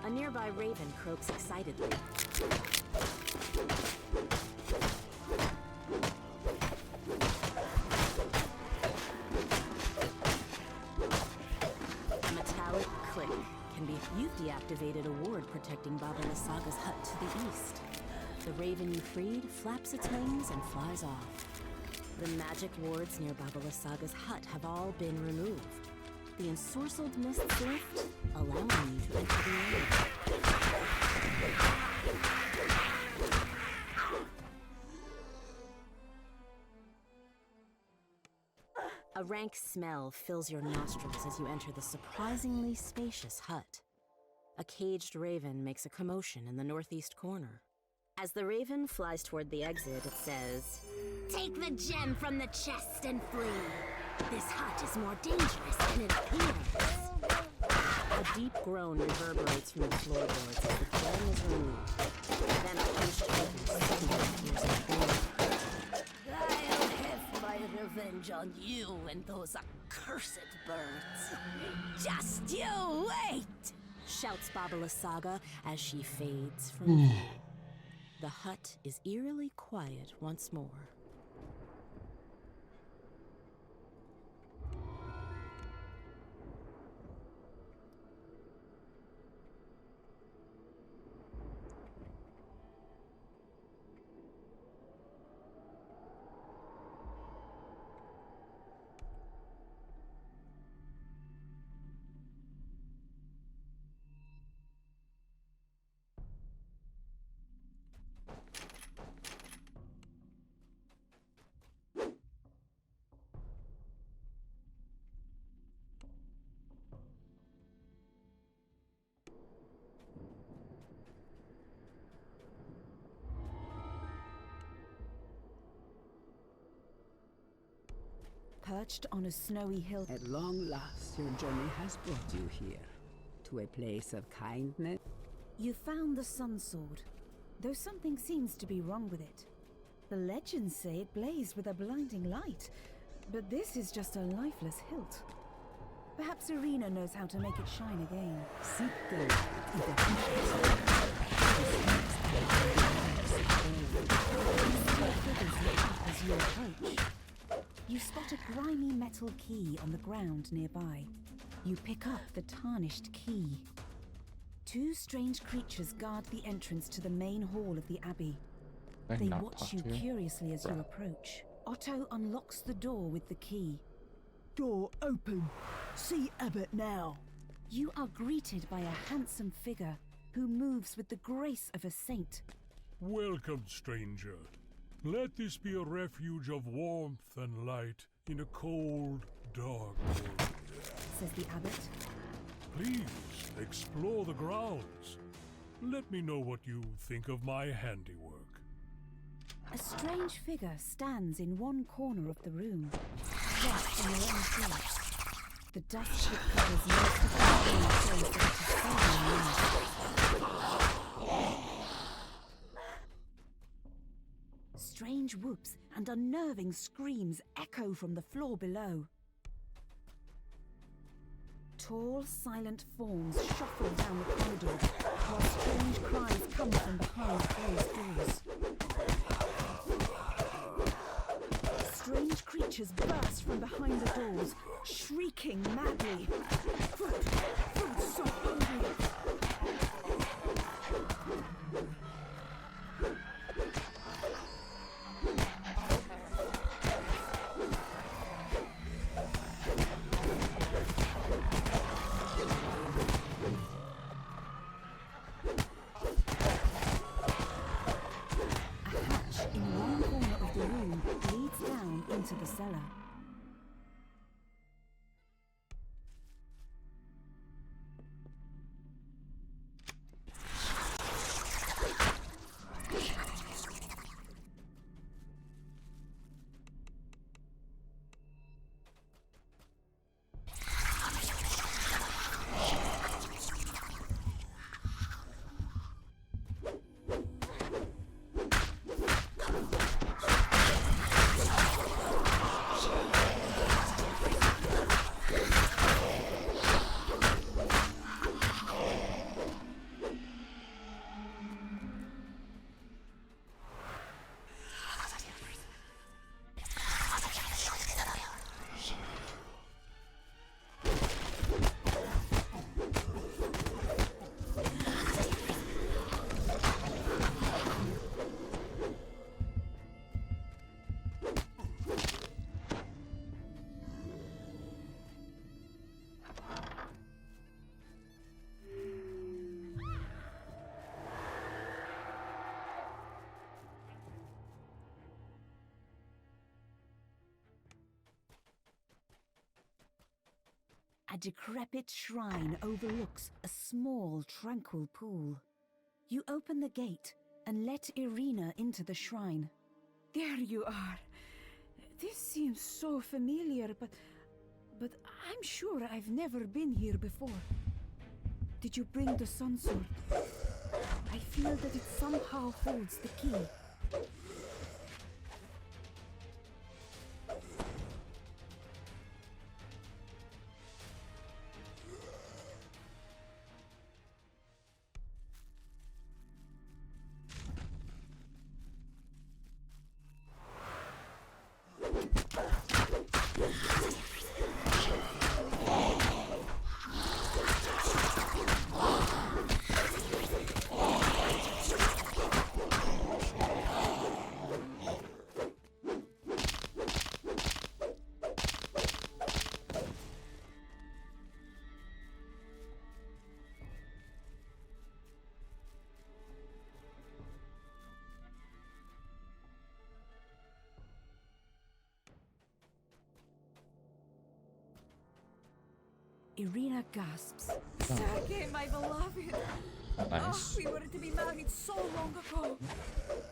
A nearby raven croaks excitedly. A metallic click can be... You've deactivated a ward protecting Baba Lysaga's hut to the east. The raven you freed flaps its wings and flies off. The magic wards near Baba Lysaga's hut have all been removed. The ensorcelled mists lift, allowing you to enter the area. A rank smell fills your nostrils as you enter the surprisingly spacious hut. A caged raven makes a commotion in the northeast corner. As the raven flies toward the exit, it says, "Take the gem from the chest and flee. This hut is more dangerous than it appears." A deep groan reverberates from the floorboards as the gem is removed. Then a hunched figure suddenly appears in the door. I'll have my revenge on you and those accursed birds. Just you wait! Shouts Baba Lysaga as she fades from view. The hut is eerily quiet once more. Perched on a snowy hill. At long last, your journey has brought you here. To a place of kindness. You found the Sun Sword, though something seems to be wrong with it. The legends say it blazed with a blinding light, but this is just a lifeless hilt. Perhaps Irina knows how to make it shine again. As you approach, you spot a grimy metal key on the ground nearby. You pick up the tarnished key. Two strange creatures guard the entrance to the main hall of the Abbey. They watch you curiously as you approach. Otto unlocks the door with the key. Door open. See Abbot now. You are greeted by a handsome figure who moves with the grace of a saint. Welcome, stranger. Let this be a refuge of warmth and light in a cold, dark world, says the abbot. Please explore the grounds. Let me know what you think of my handiwork. A strange figure stands in one corner of the room, dressed in a long suit. The dust that covers most of the room shows that it is seldom used. Strange whoops and unnerving screams echo from the floor below. Tall, silent forms shuffle down the corridor, while strange cries come from behind closed doors. Strange creatures burst from behind the doors, shrieking madly. Food so hungry! Into the cellar. A decrepit shrine overlooks a small, tranquil pool. You open the gate and let Irina into the shrine. There you are. This seems so familiar, but I'm sure I've never been here before. Did you bring the sun sword? I feel that it somehow holds the key. Irina gasps. Sergei, my beloved! Nice. We were to be married so long ago.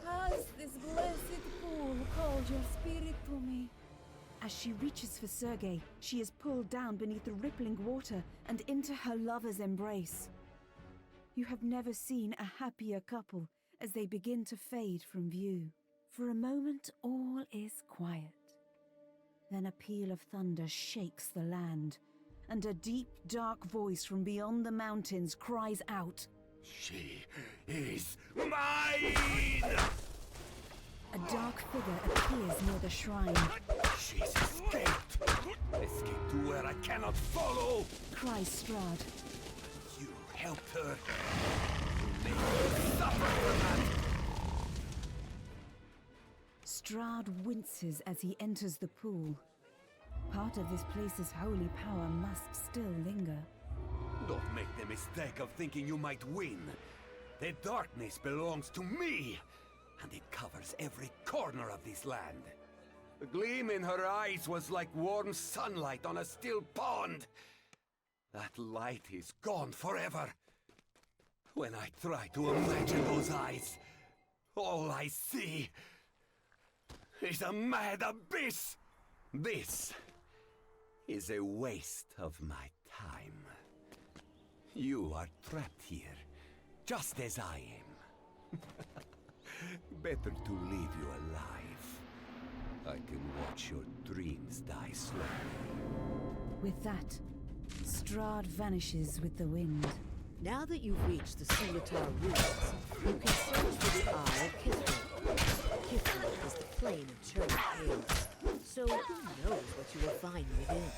Has this blessed pool called your spirit to me? As she reaches for Sergei, she is pulled down beneath the rippling water and into her lover's embrace. You have never seen a happier couple as they begin to fade from view. For a moment, all is quiet. Then a peal of thunder shakes the land, and a deep, dark voice from beyond the mountains cries out, She is mine! A dark figure appears near the shrine. She's escaped! Escaped to where I cannot follow! Cries Strahd. You helped her. You made her suffer for that! Strahd winces as he enters the pool. Part of this place's holy power must still linger. Don't make the mistake of thinking you might win. The darkness belongs to me, and it covers every corner of this land. The gleam in her eyes was like warm sunlight on a still pond. That light is gone forever. When I try to imagine those eyes, all I see is a mad abyss. This is a waste of my time. You are trapped here, just as I am. Better to leave you alive. I can watch your dreams die slowly. With that, Strahd vanishes with the wind. Now that you've reached the Sulatar ruins, you can search for the Eye of Kithrin. Kithrin is the plain of Cerulean Hills, so who knows what you will find within.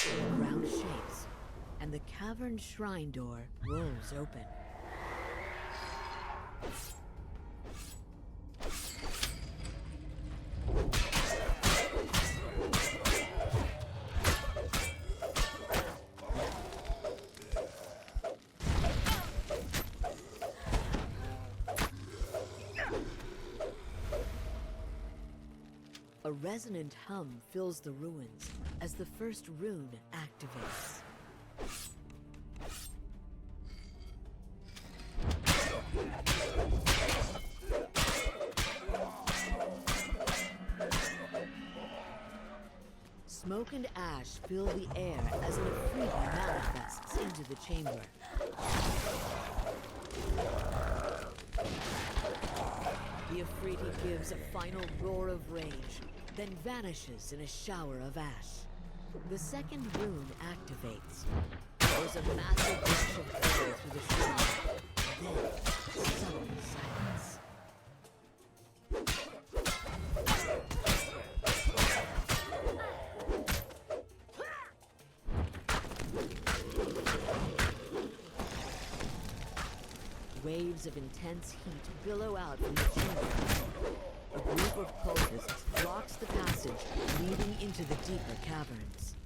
The ground shakes, and the cavern shrine door rolls open. A resonant hum fills the ruins as the first rune activates. Smoke and ash fill the air as an Afridi manifests into the chamber. The Afridi gives a final roar of rage, then vanishes in a shower of ash. The second rune activates. There's a massive rush of air through the shrine. Then, sudden silence. Waves of intense heat billow out from the chamber. A group of cultists blocks the passage leading into the deeper caverns.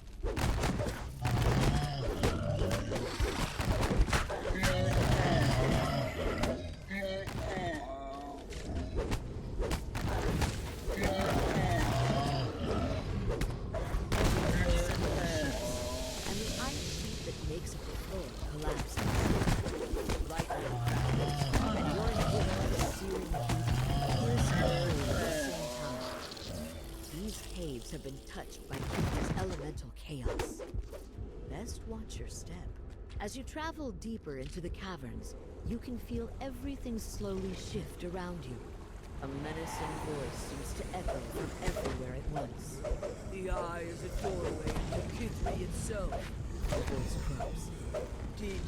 been touched by King's elemental chaos. Best watch your step. As you travel deeper into the caverns, you can feel everything slowly shift around you. A menacing voice seems to echo from everywhere at once. The eye is a doorway to Kithri itself, the voice croaks. Did you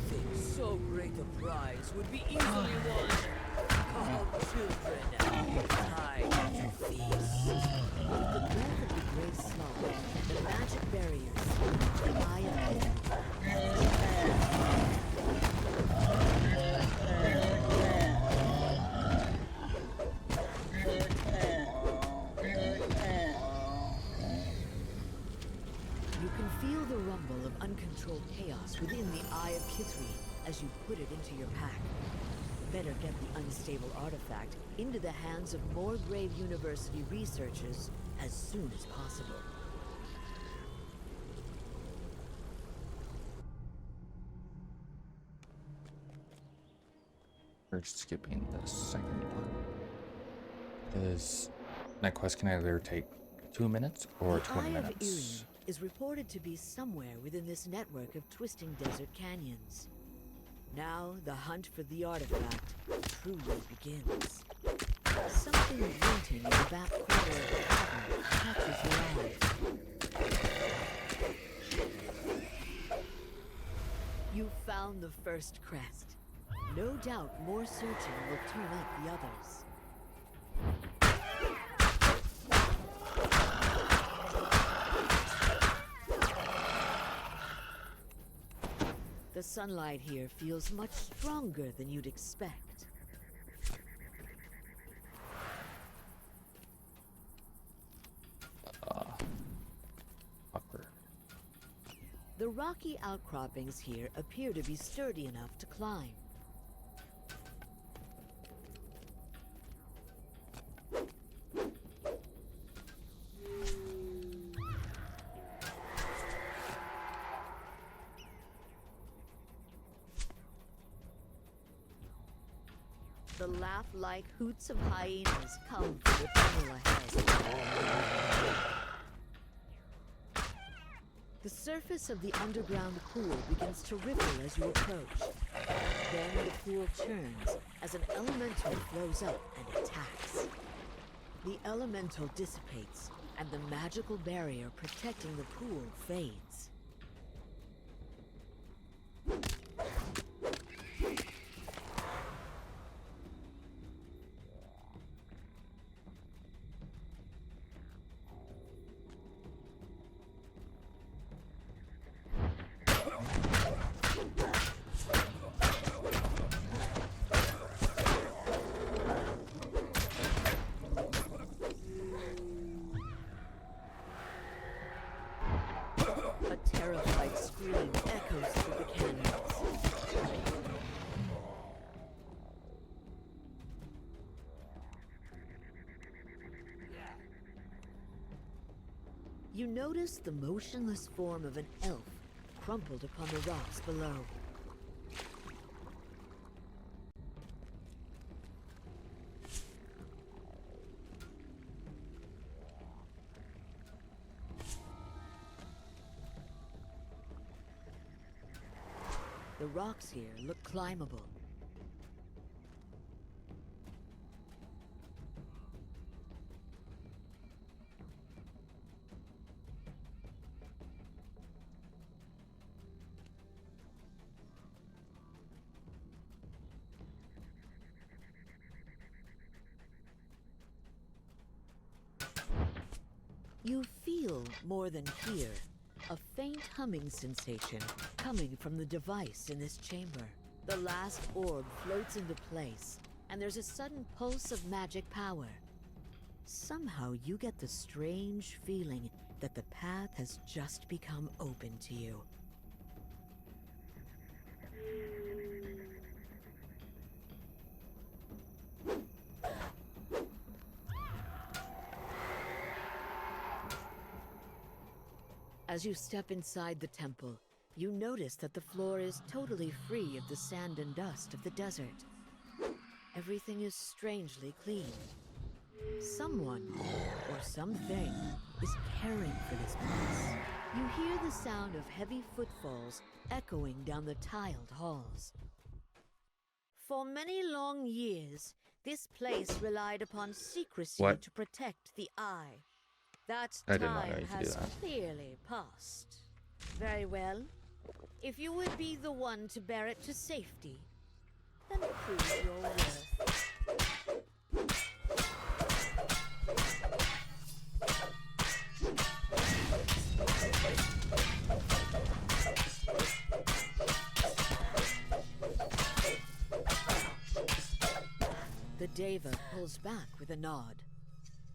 think so great a prize would be easily won? Come, children, time to feast. With the breath of the gray slug, the magic barriers surround the eye of Kithri. You can feel the rumble of uncontrolled chaos within the Eye of Kithri as you put it into your pack. Better get the unstable artifact into the hands of Morgrave University researchers as soon as possible. We're skipping the second one. Because that quest can either take 2 minutes or 20 The Eye minutes. of Irene is reported to be somewhere within this network of twisting desert canyons. Now the hunt for the artifact truly begins. Something glinting in the back corner of the cavern catches your eye. You found the first crest. No doubt more searching will turn up the others. The sunlight here feels much stronger than you'd expect. Awkward. The rocky outcroppings here appear to be sturdy enough to climb. The laugh-like hoots of hyenas come from the tunnel ahead. The surface of the underground pool begins to ripple as you approach. Then the pool churns as an elemental flows up and attacks. The elemental dissipates, and the magical barrier protecting the pool fades. A terrified scream echoes through the canyons. You notice the motionless form of an elf crumpled upon the rocks below. The rocks here look climbable. You feel more than hear. A faint humming sensation coming from the device in this chamber. The last orb floats into place, and there's a sudden pulse of magic power. Somehow you get the strange feeling that the path has just become open to you. As you step inside the temple, you notice that the floor is totally free of the sand and dust of the desert. Everything is strangely clean. Someone, or something, is caring for this place. You hear the sound of heavy footfalls echoing down the tiled halls. For many long years, this place relied upon secrecy What? to protect the eye. That I did not know time you could do has that. clearly passed. Very well. If you would be the one to bear it to safety, then prove your worth. The Deva pulls back with a nod.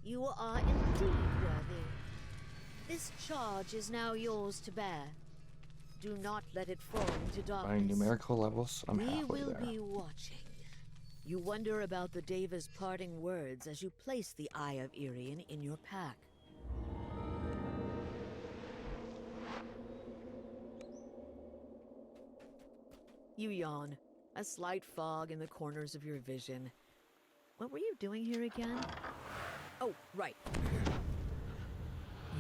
You are indeed worthy. This charge is now yours to bear. Do not let it fall into By darkness. numerical levels, I'm We halfway will there. be watching. You wonder about the Deva's parting words as you place the Eye of Irian in your pack. You yawn, a slight fog in the corners of your vision. What were you doing here again? Oh, right.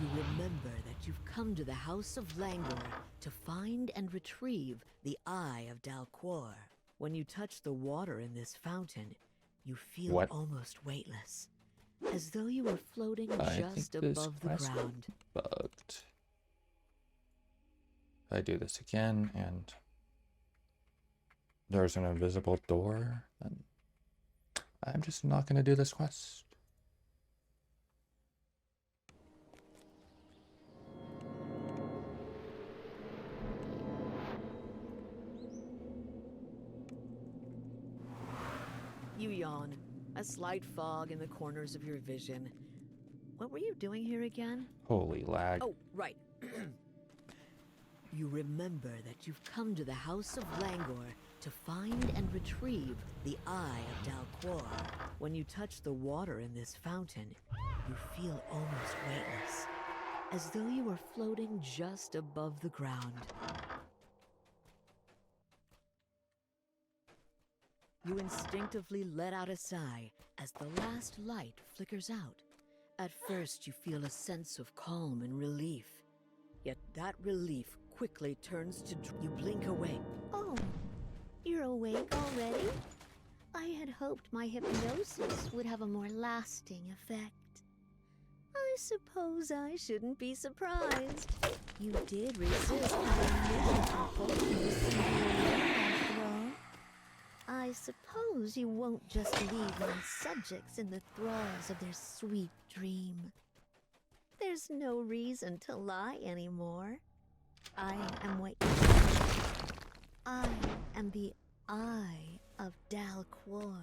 You remember that you've come to the House of Langor to find and retrieve the Eye of Dalquor. When you touch the water in this fountain, you feel What? almost weightless, as though you were floating I just think this above the quest ground. bugged. I do this again, and there's an invisible door, then I'm just not going to do this quest. You yawn, a slight fog in the corners of your vision. What were you doing here again? Holy lag. Oh, right. You remember that you've come to the House of Langor to find and retrieve the Eye of Dalquor. When you touch the water in this fountain, you feel almost weightless, as though you were floating just above the ground. You instinctively let out a sigh as the last light flickers out. At first, you feel a sense of calm and relief. Yet that relief quickly turns to... You blink awake. Oh, you're awake already? I had hoped my hypnosis would have a more lasting effect. I suppose I shouldn't be surprised. You did resist having miserable after all. I suppose you won't just leave my subjects in the thralls of their sweet dream. There's no reason to lie anymore. I am the Eye of Dalquor.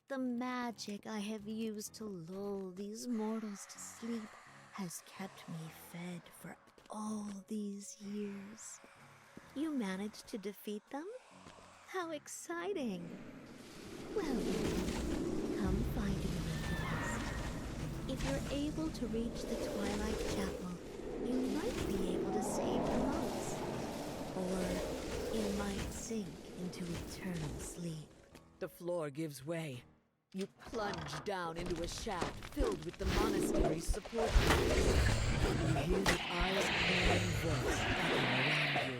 The magic I have used to lull these mortals to sleep has kept me fed for all these years. You managed to defeat them? How exciting! Well, come find me with us. If you're able to reach the Twilight Chapel, you might be able to save the monks. Or you might sink into eternal sleep. The floor gives way. You plunge down into a shaft filled with the monastery's support groups. You hear the Eye's clearing voice echoing around you.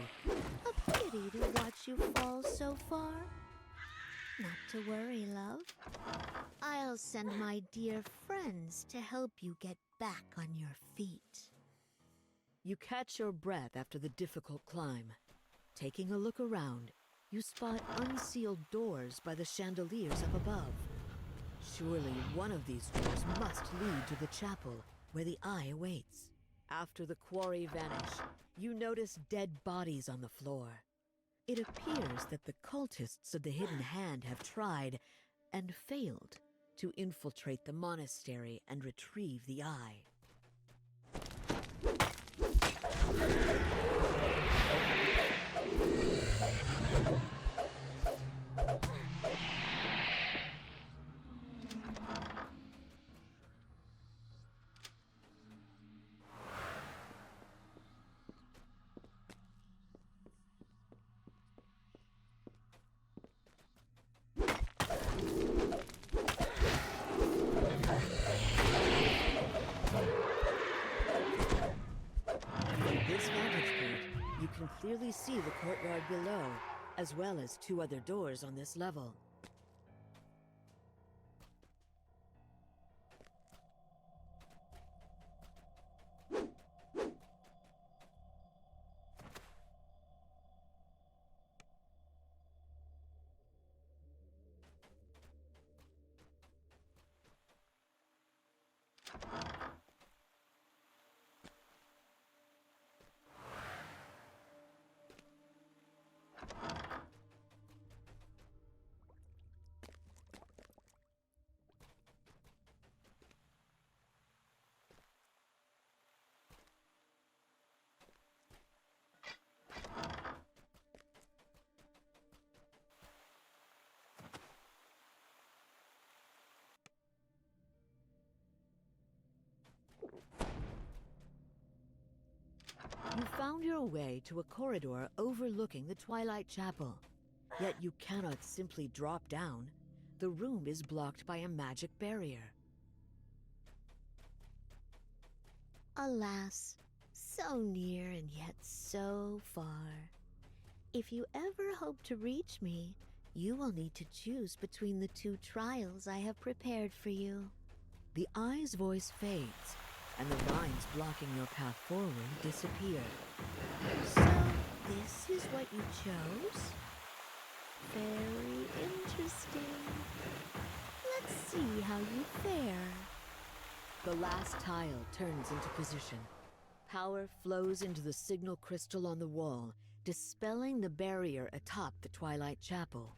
A pity to watch you fall so far. Not to worry, love. I'll send my dear friends to help you get back on your feet. You catch your breath after the difficult climb. Taking a look around, you spot unsealed doors by the chandeliers up above. Surely one of these doors must lead to the chapel, where the Eye awaits. After the quarry vanish, you notice dead bodies on the floor. It appears that the cultists of the Hidden Hand have tried, and failed, to infiltrate the monastery and retrieve the Eye. clearly see the courtyard below, as well as 2 other doors on this level. You found your way to a corridor overlooking the Twilight Chapel. Yet you cannot simply drop down. The room is blocked by a magic barrier. Alas, so near and yet so far. If you ever hope to reach me, you will need to choose between the 2 trials I have prepared for you. The eye's voice fades, and the lines blocking your path forward disappear. So, this is what you chose? Very interesting. Let's see how you fare. The last tile turns into position. Power flows into the signal crystal on the wall, dispelling the barrier atop the Twilight Chapel.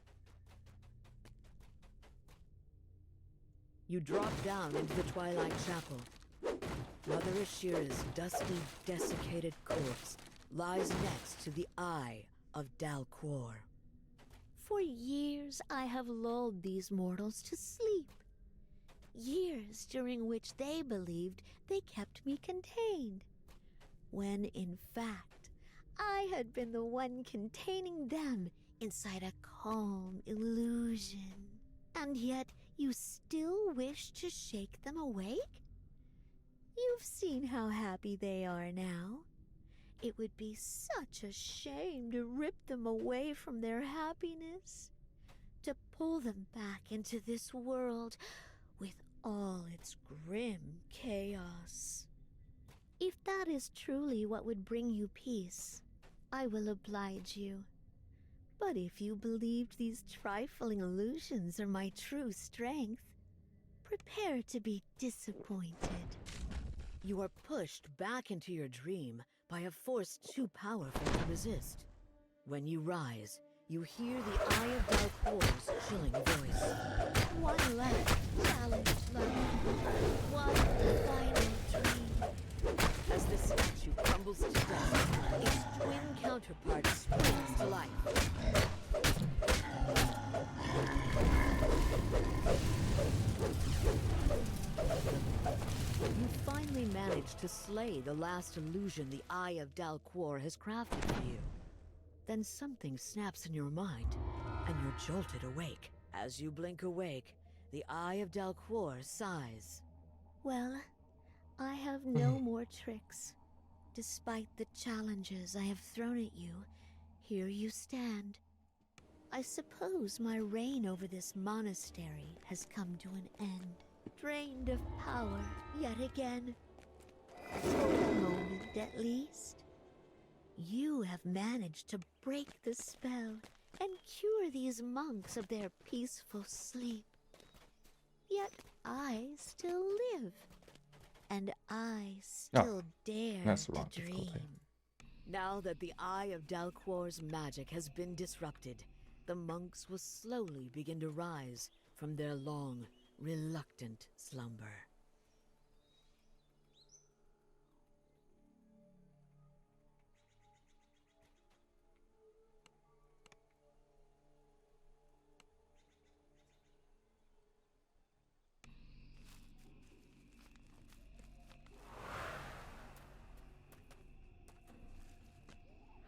You drop down into the Twilight Chapel. Mother Ashira's dusty, desiccated corpse lies next to the Eye of Dalquor. For years I have lulled these mortals to sleep. Years during which they believed they kept me contained, when in fact I had been the one containing them inside a calm illusion. And yet you still wish to shake them awake? You've seen how happy they are now. It would be such a shame to rip them away from their happiness, to pull them back into this world with all its grim chaos. If that is truly what would bring you peace, I will oblige you. But if you believed these trifling illusions are my true strength, prepare to be disappointed. You are pushed back into your dream by a force too powerful to resist. When you rise, you hear the Eye of Dalquor's chilling voice. One last challenge left. One final dream. As the statue crumbles to dust, its twin counterpart springs to life. You finally manage to slay the last illusion the Eye of Dalquor has crafted for you. Then something snaps in your mind, and you're jolted awake. As you blink awake, the Eye of Dalquor sighs. Well, I have no more tricks. Despite the challenges I have thrown at you, here you stand. I suppose my reign over this monastery has come to an end. Drained of power yet again. For a moment at least. You have managed to break the spell and cure these monks of their peaceful sleep. Yet I still live. And I still dare to dream. Now that the Eye of Dalquor's magic has been disrupted, the monks will slowly begin to rise from their long, reluctant slumber.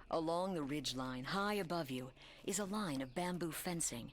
Along the ridgeline, high above you, is a line of bamboo fencing.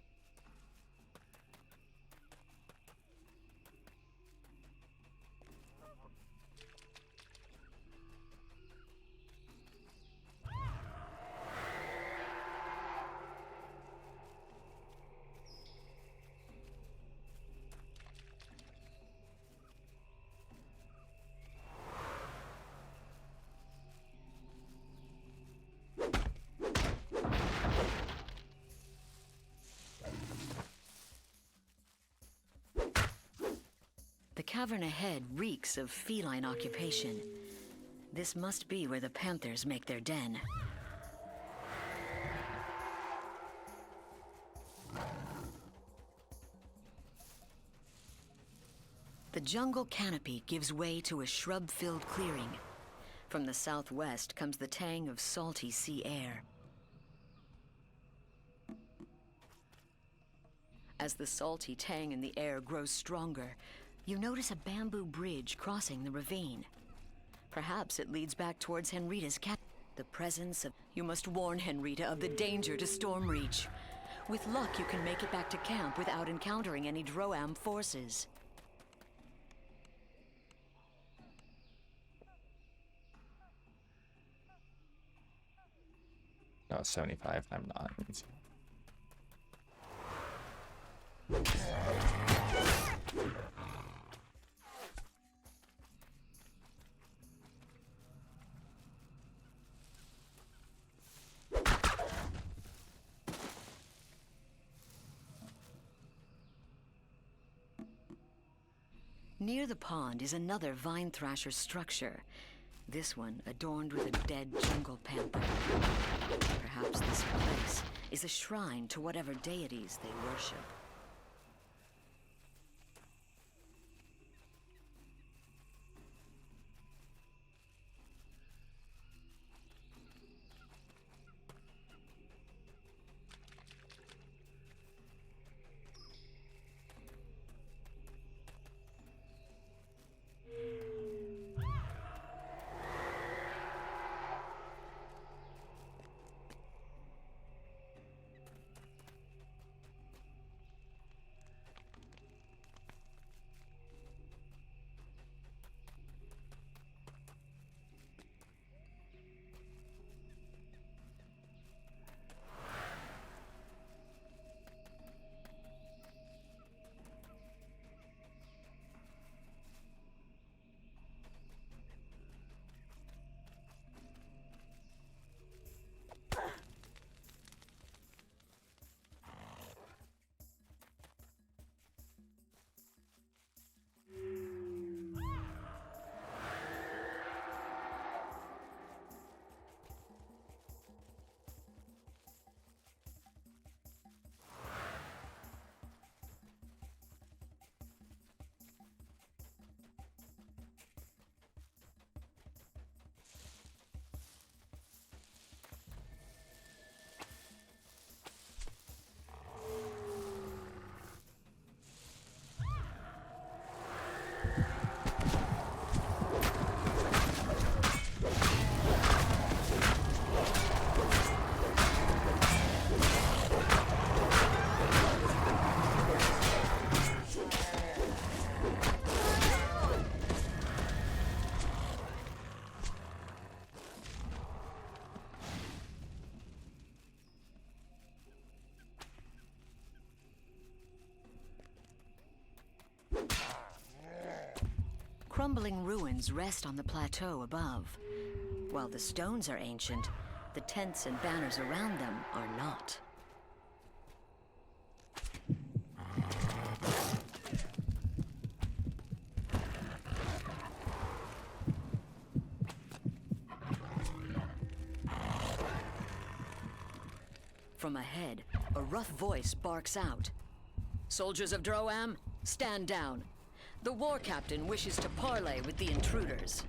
The cavern ahead reeks of feline occupation. This must be where the panthers make their den. The jungle canopy gives way to a shrub-filled clearing. From the southwest comes the tang of salty sea air. As the salty tang in the air grows stronger, you notice a bamboo bridge crossing the ravine. Perhaps it leads back towards Henrita's camp. The presence of... You must warn Henrita of the danger to Stormreach. With luck, you can make it back to camp without encountering any Droam forces. No, 75. I'm not. Near the pond is another vine thrasher structure. This one adorned with a dead jungle panther. Perhaps this place is a shrine to whatever deities they worship. Crumbling ruins rest on the plateau above. While the stones are ancient, the tents and banners around them are not. From ahead, a rough voice barks out. "Soldiers of Droam, stand down. The war captain wishes to parley with the intruders."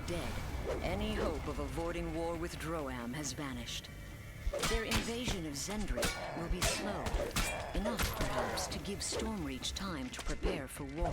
Dead, any hope of avoiding war with Droam has vanished. Their invasion of Zendrik will be slow, enough perhaps to give Stormreach time to prepare for war.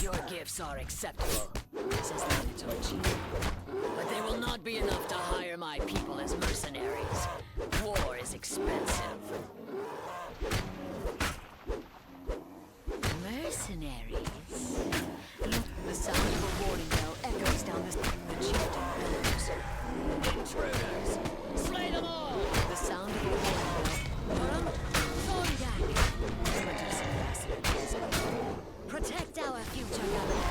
Your gifts are acceptable, says the Minotaur Chief. But they will not be enough to hire my people as mercenaries. War is expensive. Mercenaries? The sound of a warning bell echoes down the chieftain bellow's. Intruders! Slay them all! The sound of a warning bell. Purum, Thorngang! Medusa ambassador. Protect our future governor.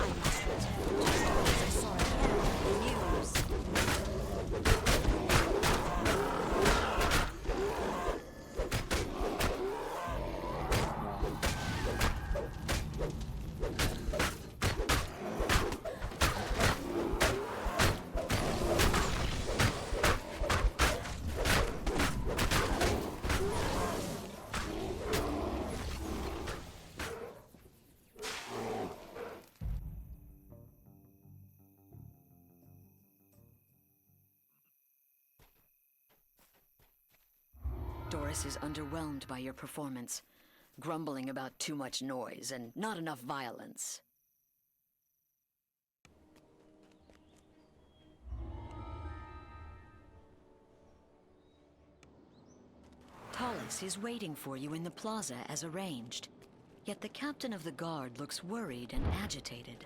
I must return just as I saw it herald in the news. Doris is underwhelmed by your performance, grumbling about too much noise and not enough violence. Tallis is waiting for you in the plaza as arranged, yet the captain of the guard looks worried and agitated.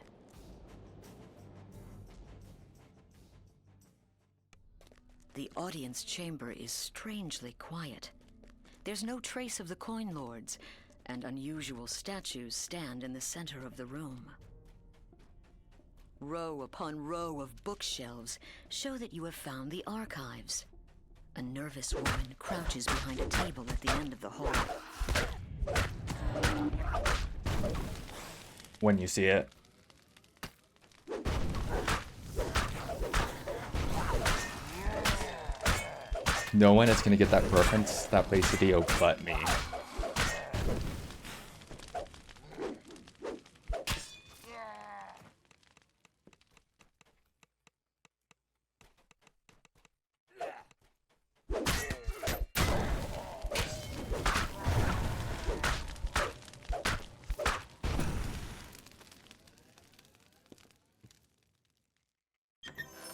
The audience chamber is strangely quiet. There's no trace of the coin lords, and unusual statues stand in the center of the room. Row upon row of bookshelves show that you have found the archives. A nervous woman crouches behind a table at the end of the hall. When you see it. No one is gonna get that reference that plays DDO but me.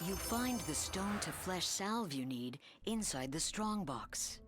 You find the stone-to-flesh salve you need inside the strongbox.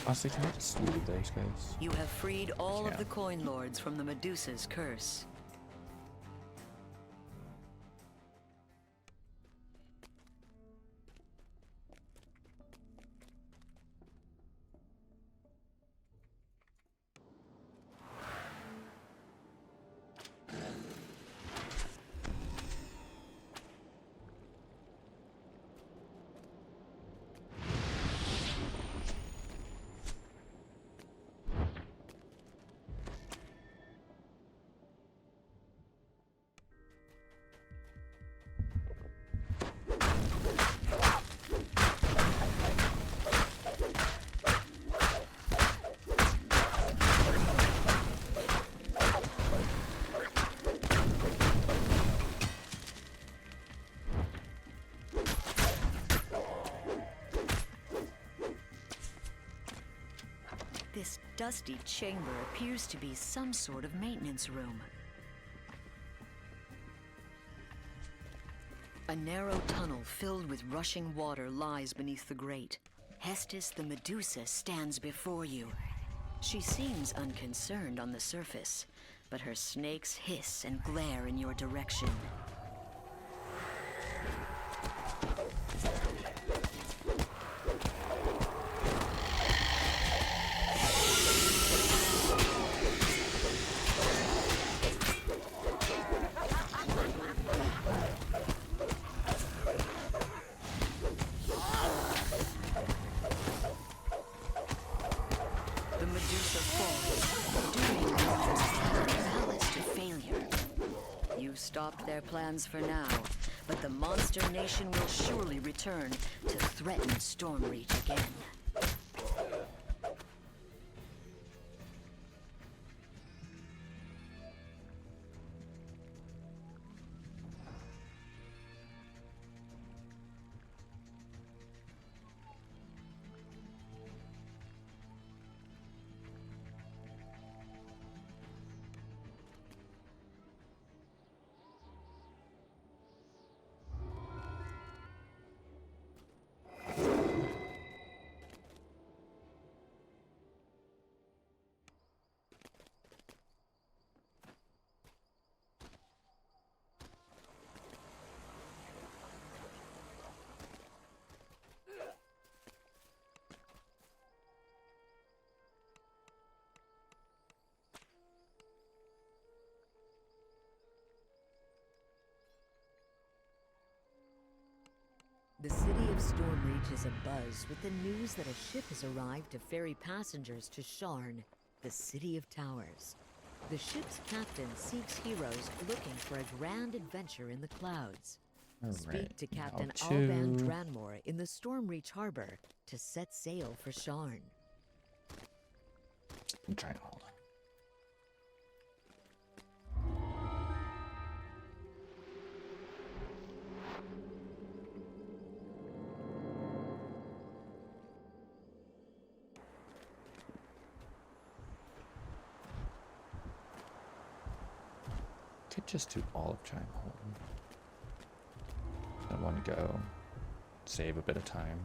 Honestly, can I just leave those guys? You have freed all of the coin lords from the Medusa's curse. dusty chamber appears to be some sort of maintenance room. A narrow tunnel filled with rushing water lies beneath the grate. Hestis the Medusa stands before you. She seems unconcerned on the surface, but her snakes hiss and glare in your direction. Stopped their plans for now, but the monster nation will surely return to threaten Stormreach again. The city of Stormreach is abuzz with the news that a ship has arrived to ferry passengers to Sharn, the city of towers. The ship's captain seeks heroes looking for a grand adventure in the clouds. Speak to Captain Alban Dranmore in the Stormreach harbor to set sail for Sharn. Gianthold. Could just do all of Gianthold. I want to go save a bit of time.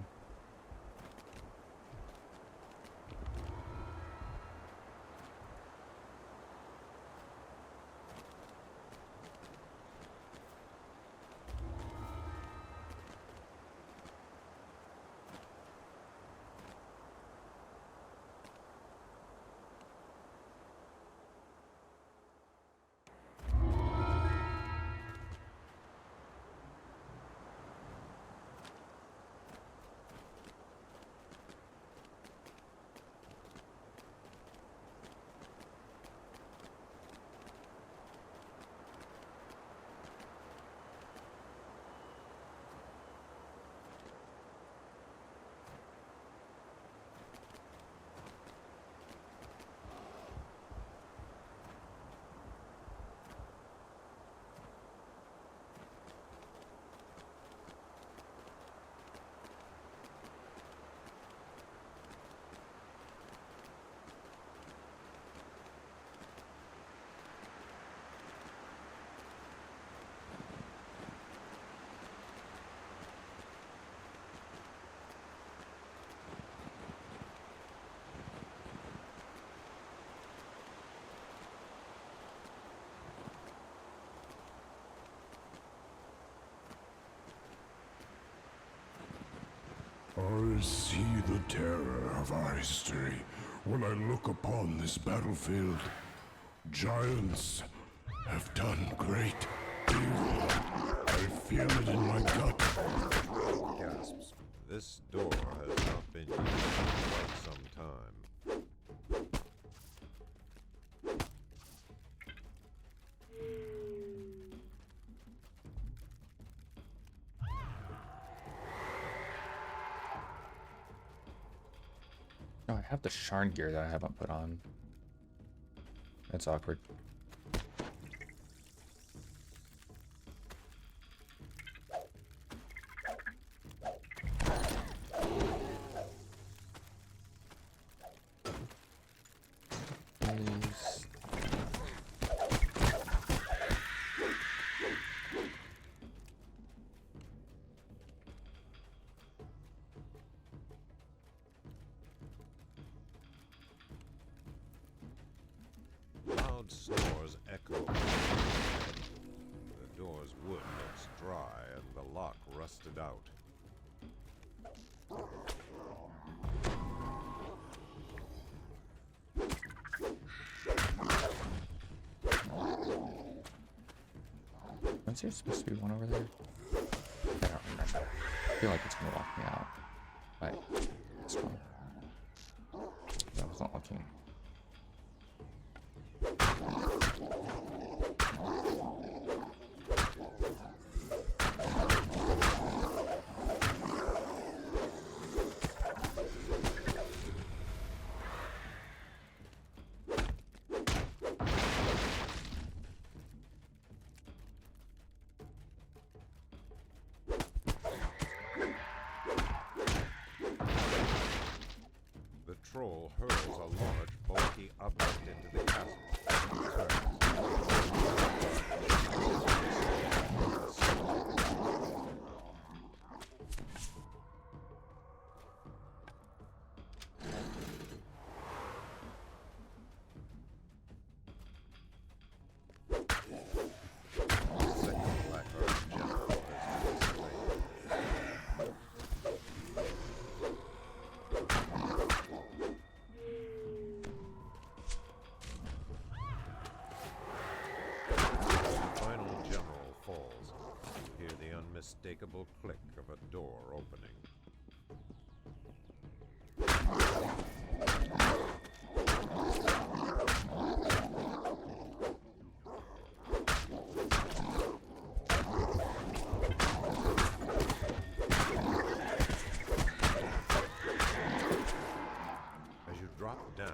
I see the terror of our history when I look upon this battlefield. Giants have done great evil. I feel it in my gut. Gasps. This door has not been used in quite some time. Oh, I have the Sharn gear that I haven't put on. That's awkward. lock rusted out. Was there supposed to be one over there? I don't remember. I feel like it's gonna lock me out. Right. This one. I wasn't looking. Troll hurls a large, bulky object into the castle. Unmistakable click of a door opening. As you drop down,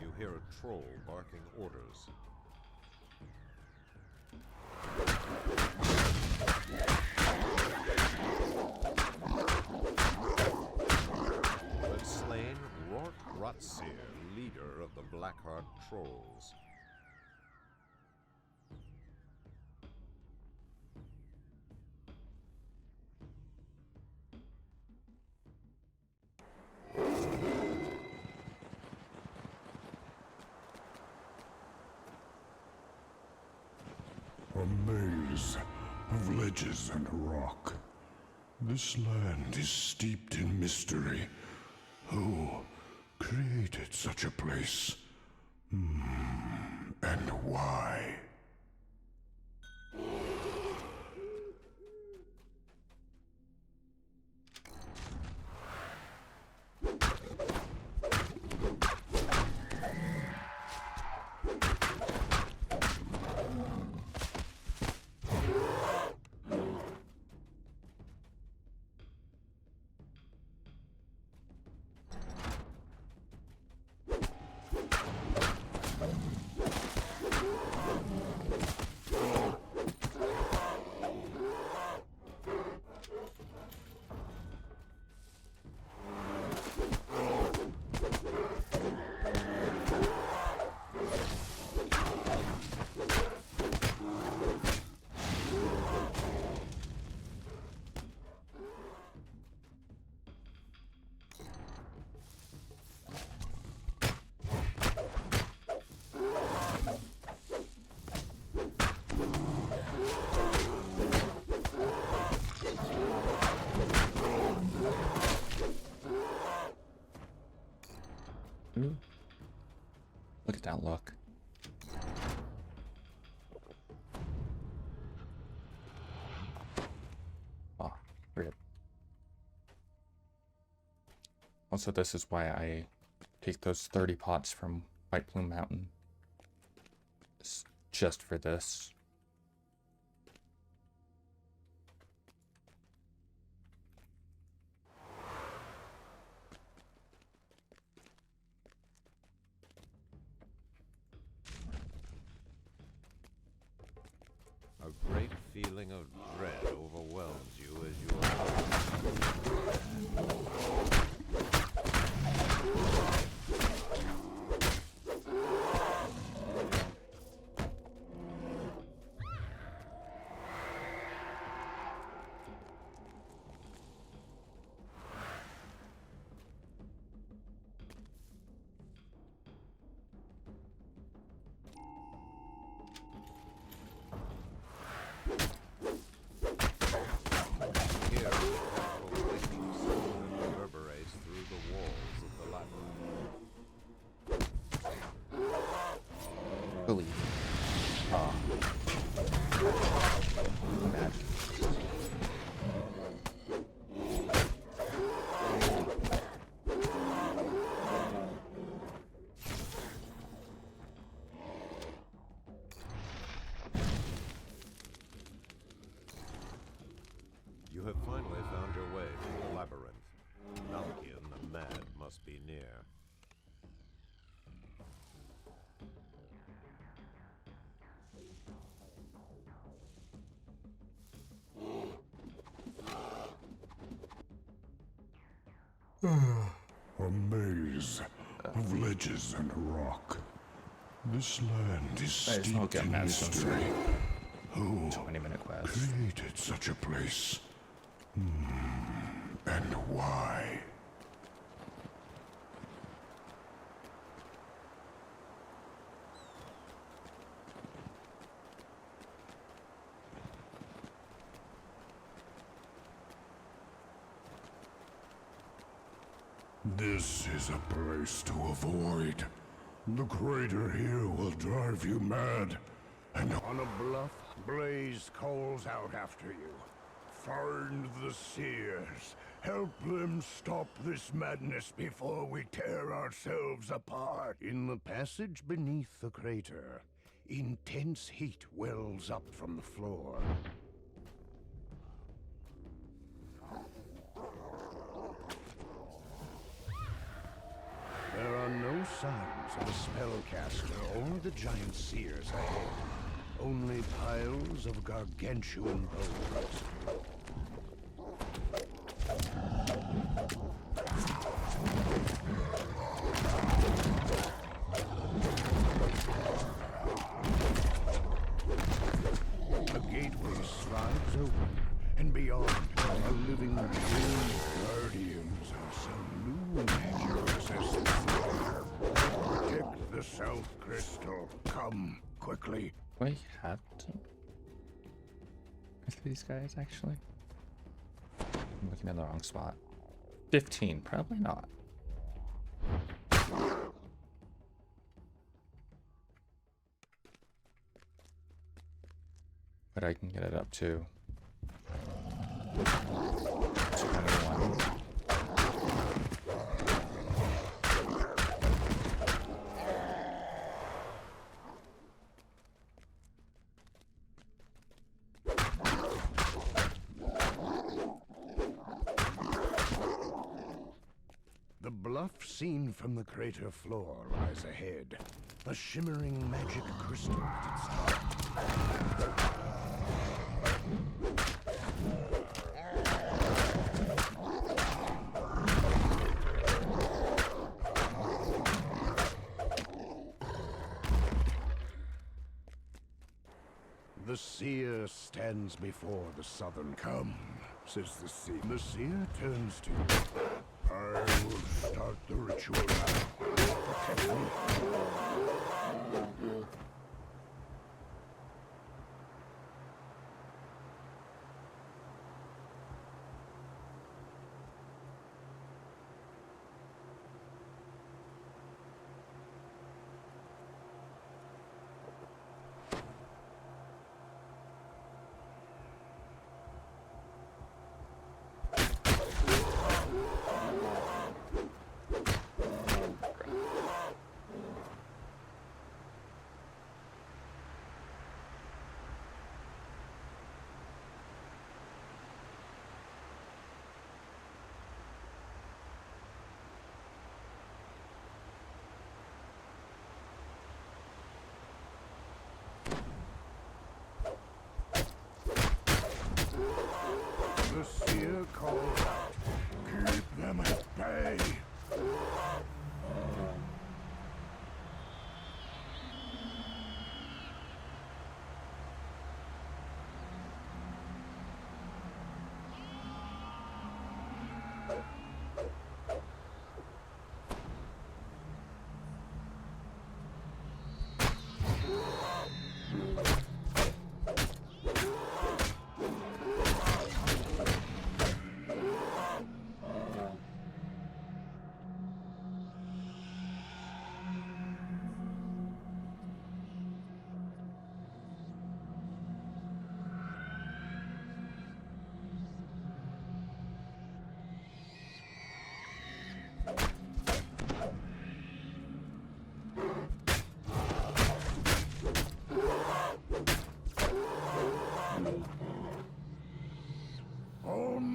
you hear a troll barking orders. Leader of the Blackheart Trolls. A maze of ledges and rock. This land is steeped in mystery. Who created such a place? And why? Ooh. Look at that look. Oh, weird. Also, this is why I take those 30 pots from White Plume Mountain. It's just for this. A great feeling of dread overwhelms you as you You have finally found your way through the labyrinth. Valkian the Mad must be near. A maze of ledges and rock. This land is steeped in mystery. Who 20-minute quest. created such a place? And why? This is a place to avoid. The crater here will drive you mad. And on a bluff, Blaze calls out after you. Find the seers. Help them stop this madness before we tear ourselves apart. In the passage beneath the crater, intense heat wells up from the floor. There are no signs of a spellcaster or the giant seers ahead. Only piles of gargantuan bones. A gateway slides open, and beyond are living guardians of some new magic resistance. Protect the South Crystal. Come quickly. We have to with these guys, actually. I'm looking in the wrong spot. 15, probably not. But I can get it up to 21. The bluff seen from the crater floor lies ahead. A shimmering magic crystal at its top. The seer stands before the southern. Come, says the seer. The seer turns to you. I will start the ritual now. Protect me. The seer calls out. Keep them at bay.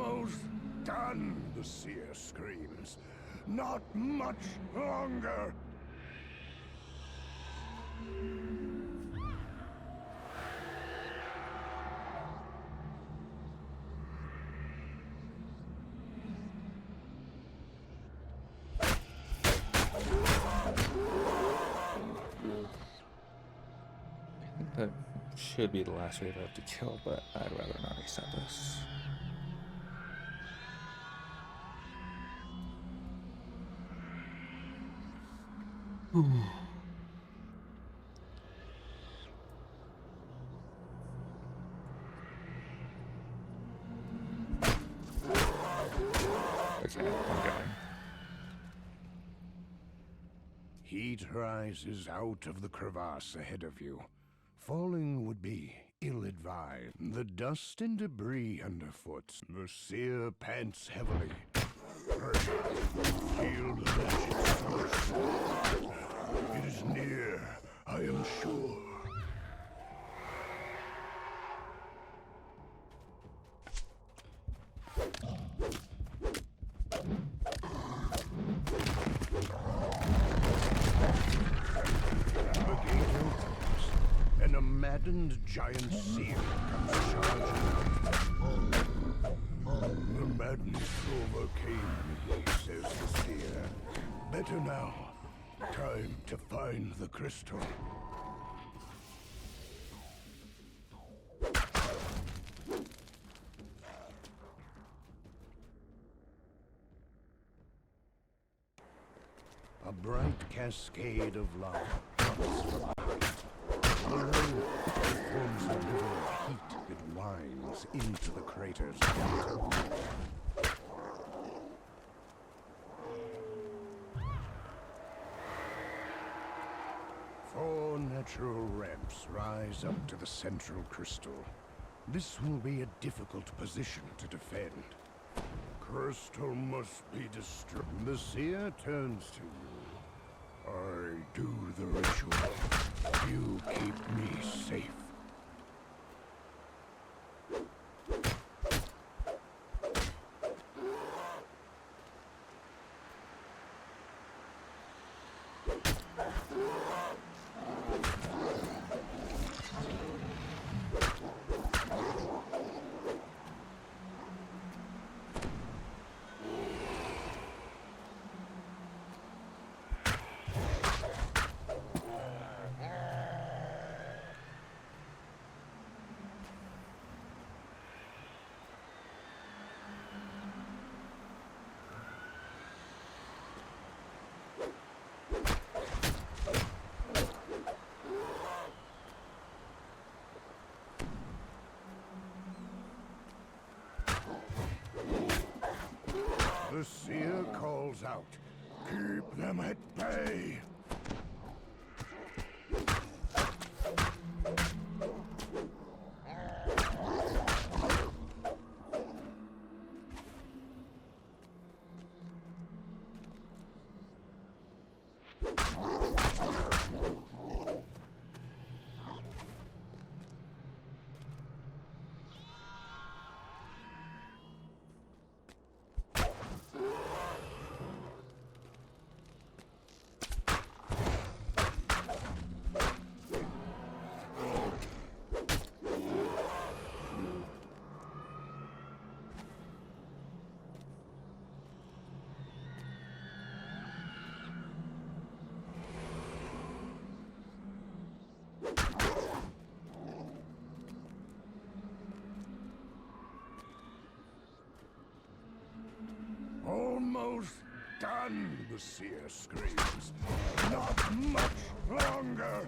Almost done, the seer screams. Not much longer. That should be the last wave I have to kill, but I'd rather not reset this. Okay, I'm going. Heat rises out of the crevasse ahead of you. Falling would be ill-advised. The dust and debris underfoot. The seer pants heavily. Feel the magic source. It is near, I am sure. And a maddened giant seer comes charging out. The madness overcame me, says the seer. Better now. Time to find the crystal. A bright cascade of lava comes from behind. Below, it forms a river of heat that winds into the crater's bottom. Four natural ramps rise up to the central crystal. This will be a difficult position to defend. Crystal must be destroyed. The seer turns to you. I do the ritual. You keep me safe. The seer calls out, keep them at bay! Almost done, the seer screams. Not much longer!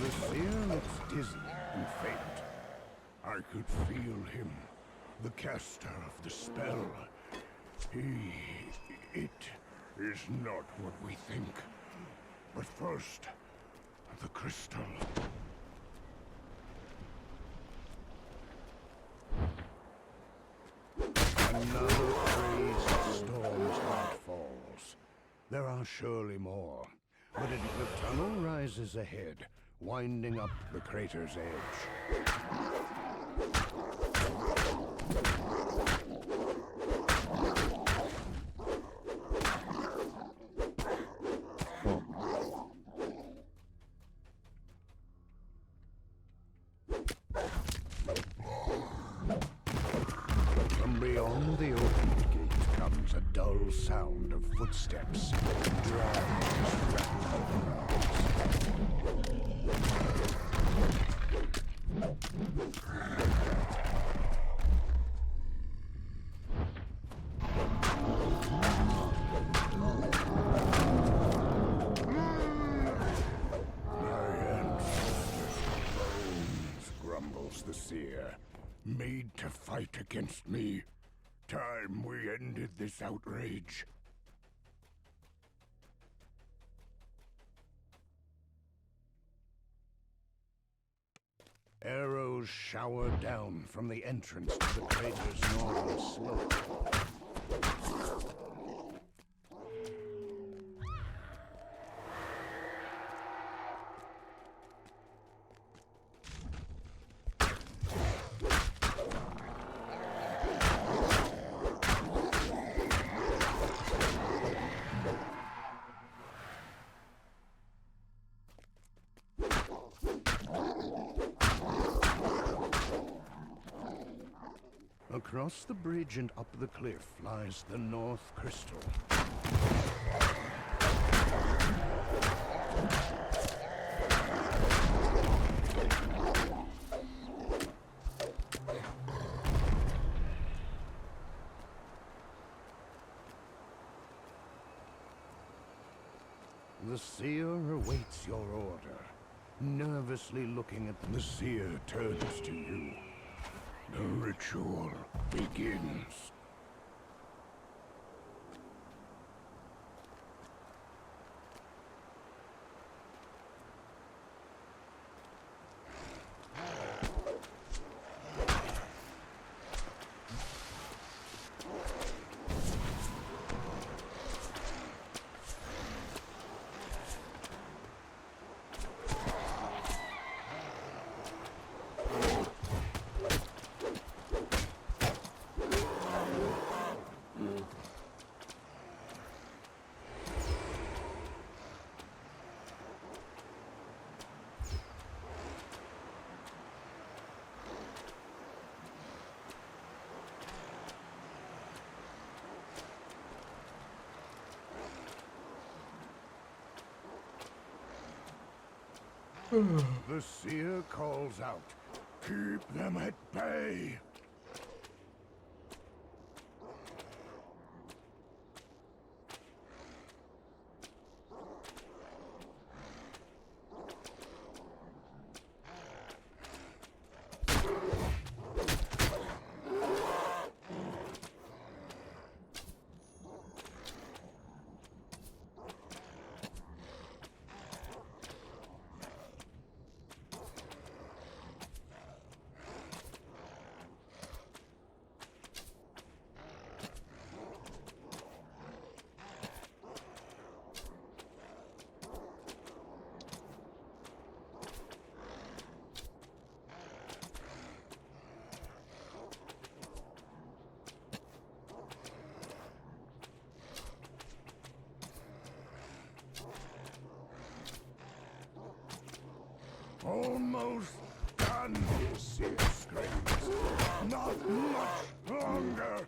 The seer looks dizzy and faint. I could feel him, the caster of the spell. It is not what we think. But first, the crystal. Another crazy storm's heart falls. There are surely more, but the tunnel rises ahead, winding up the crater's edge. From beyond the opened gate comes a dull sound of footsteps, drums rattling the seer, made to fight against me. Time we ended this outrage. Arrows shower down from the entrance to the crater's northern slope. Across the bridge and up the cliff lies the North Crystal. The seer awaits your order. Nervously looking at the seer turns to you. The ritual begins. The seer calls out, "Keep them at bay!" Almost done, the seer screams. Not much longer.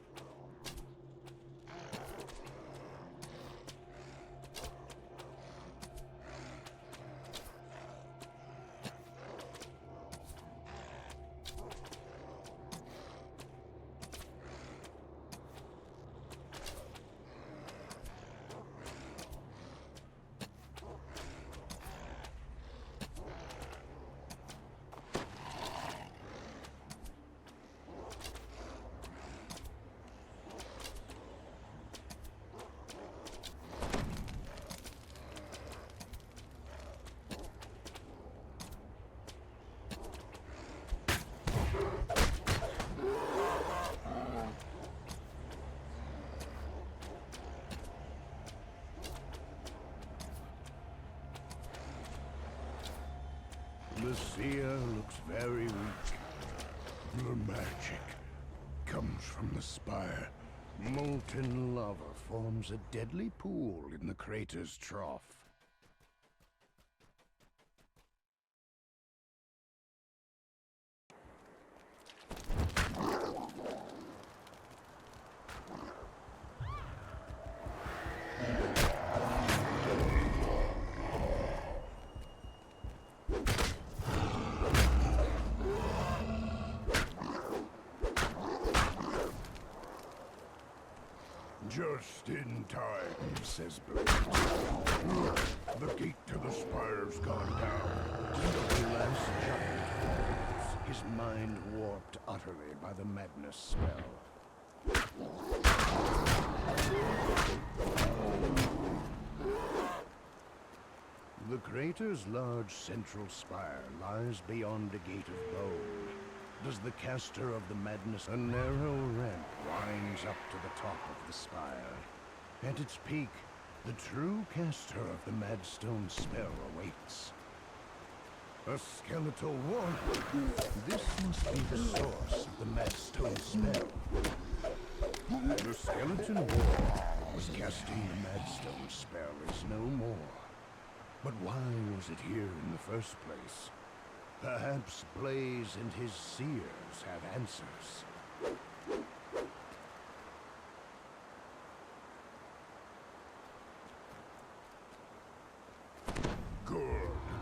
The seer looks very weak. The magic comes from the spire. Molten lava forms a deadly pool in the crater's trough. Just in time, says Blade. Look, the gate to the spire's gone down. The last Gianthold, his mind warped utterly by the madness spell. The crater's large central spire lies beyond a gate of bone. Does the caster of the madness, a narrow ramp winds up to the top of the spire. At its peak, the true caster of the Madstone spell awaits. A skeletal wall. This must be the source of the Madstone spell. The skeleton wall was casting the Madstone spell is no more. But why was it here in the first place? Perhaps Blaze and his seers have answers.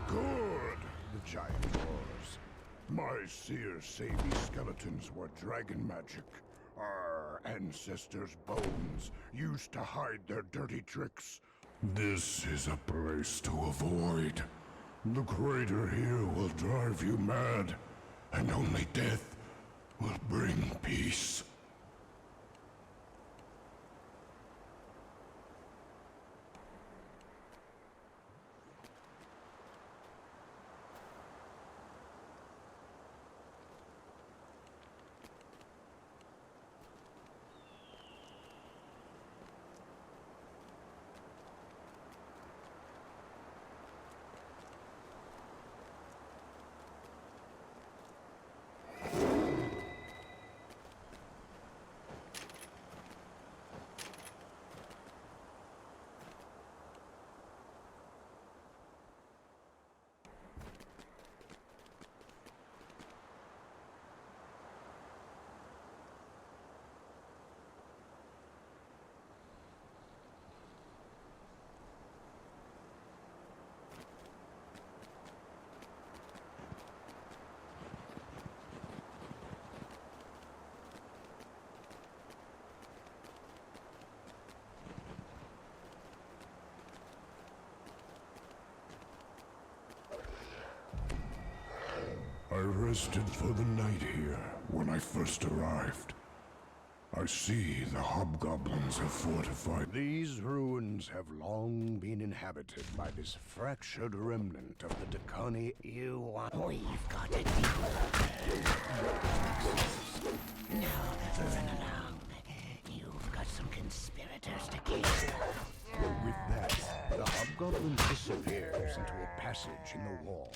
Good, the giant roars. My seers say these skeletons were dragon magic. Our ancestors' bones used to hide their dirty tricks. This is a place to avoid. The crater here will drive you mad, and only death will bring peace. I rested for the night here when I first arrived. I see the hobgoblins have fortified. These ruins have long been inhabited by this fractured remnant of the Dakani. We've got it. Now that we're run along, you've got some conspirators to kill. With that, the hobgoblin disappears into a passage in the wall.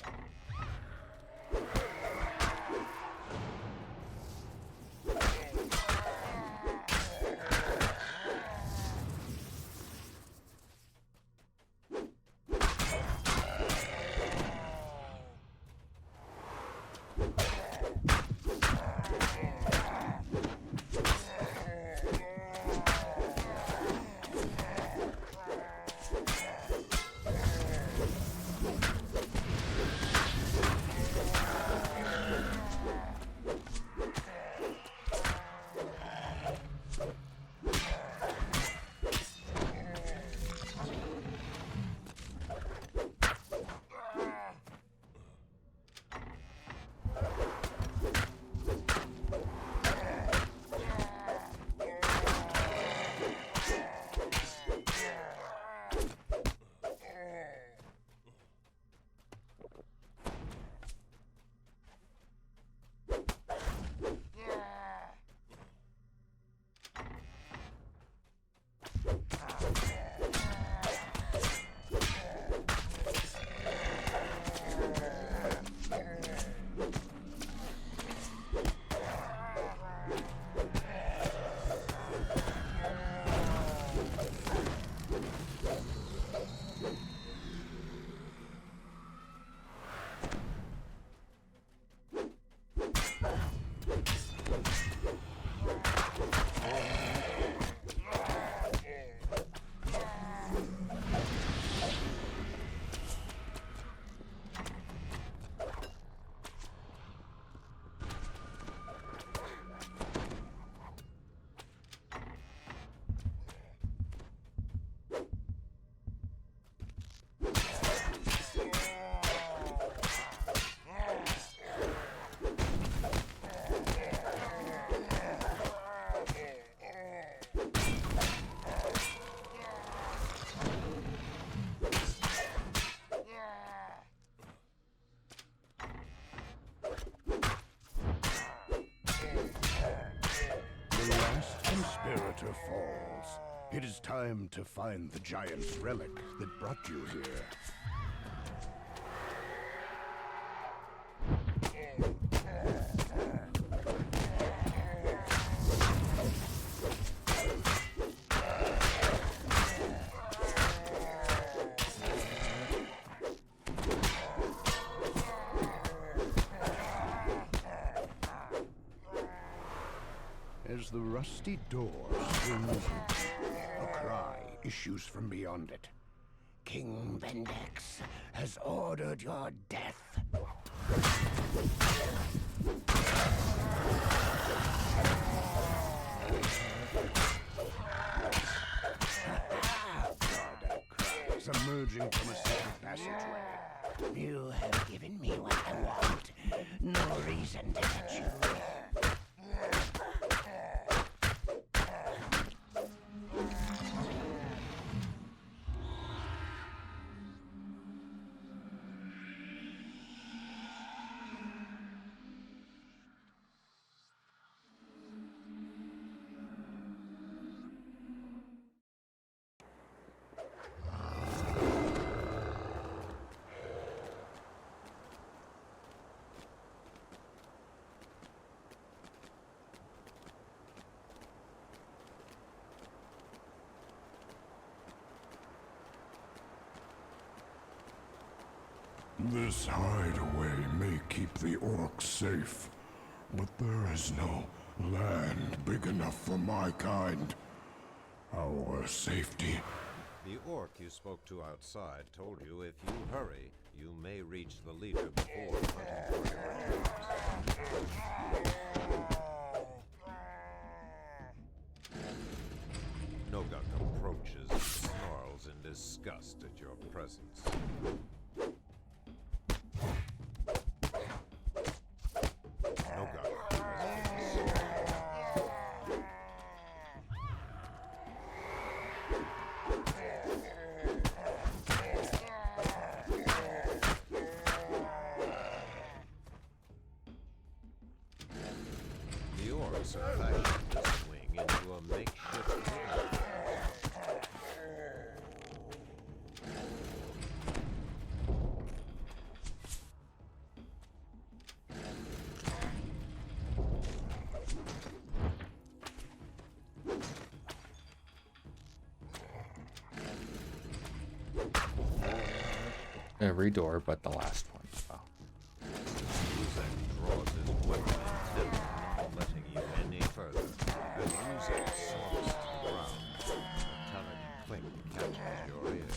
falls. It is time to find the giant's relic that brought you here. As the rusty door swings open, a cry issues from beyond it. King Vendex has ordered your death. Cries emerging from a secret passageway. You have given me what I want. No reason to let you live. This hideaway may keep the orcs safe, but there is no land big enough for my kind. Our safety. The orc you spoke to outside told you if you hurry, you may reach the leader before hunting for your Nogak approaches and snarls in disgust at your presence. Fashioned this wing into a makeshift haven. Every door but the last one. Wow. Uzek draws his weapon and not letting you any further. As Uzek slumps to the ground, a metallic clink catches your ear.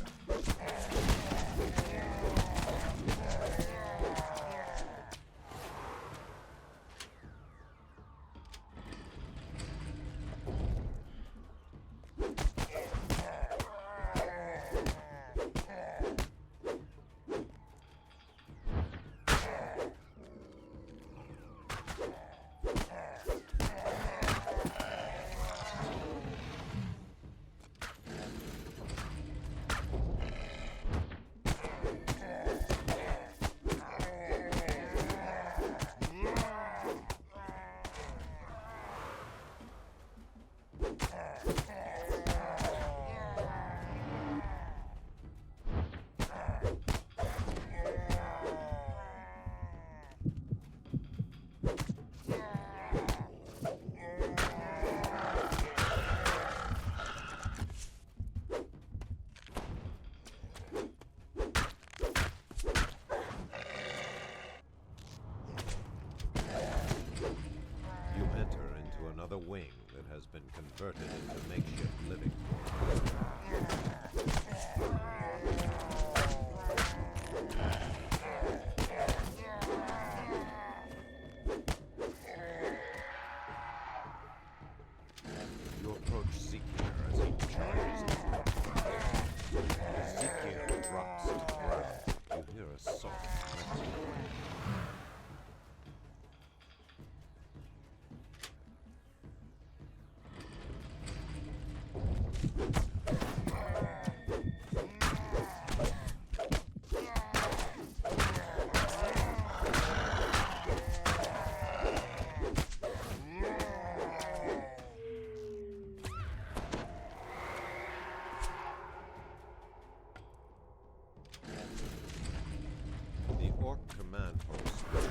Orc command post spawns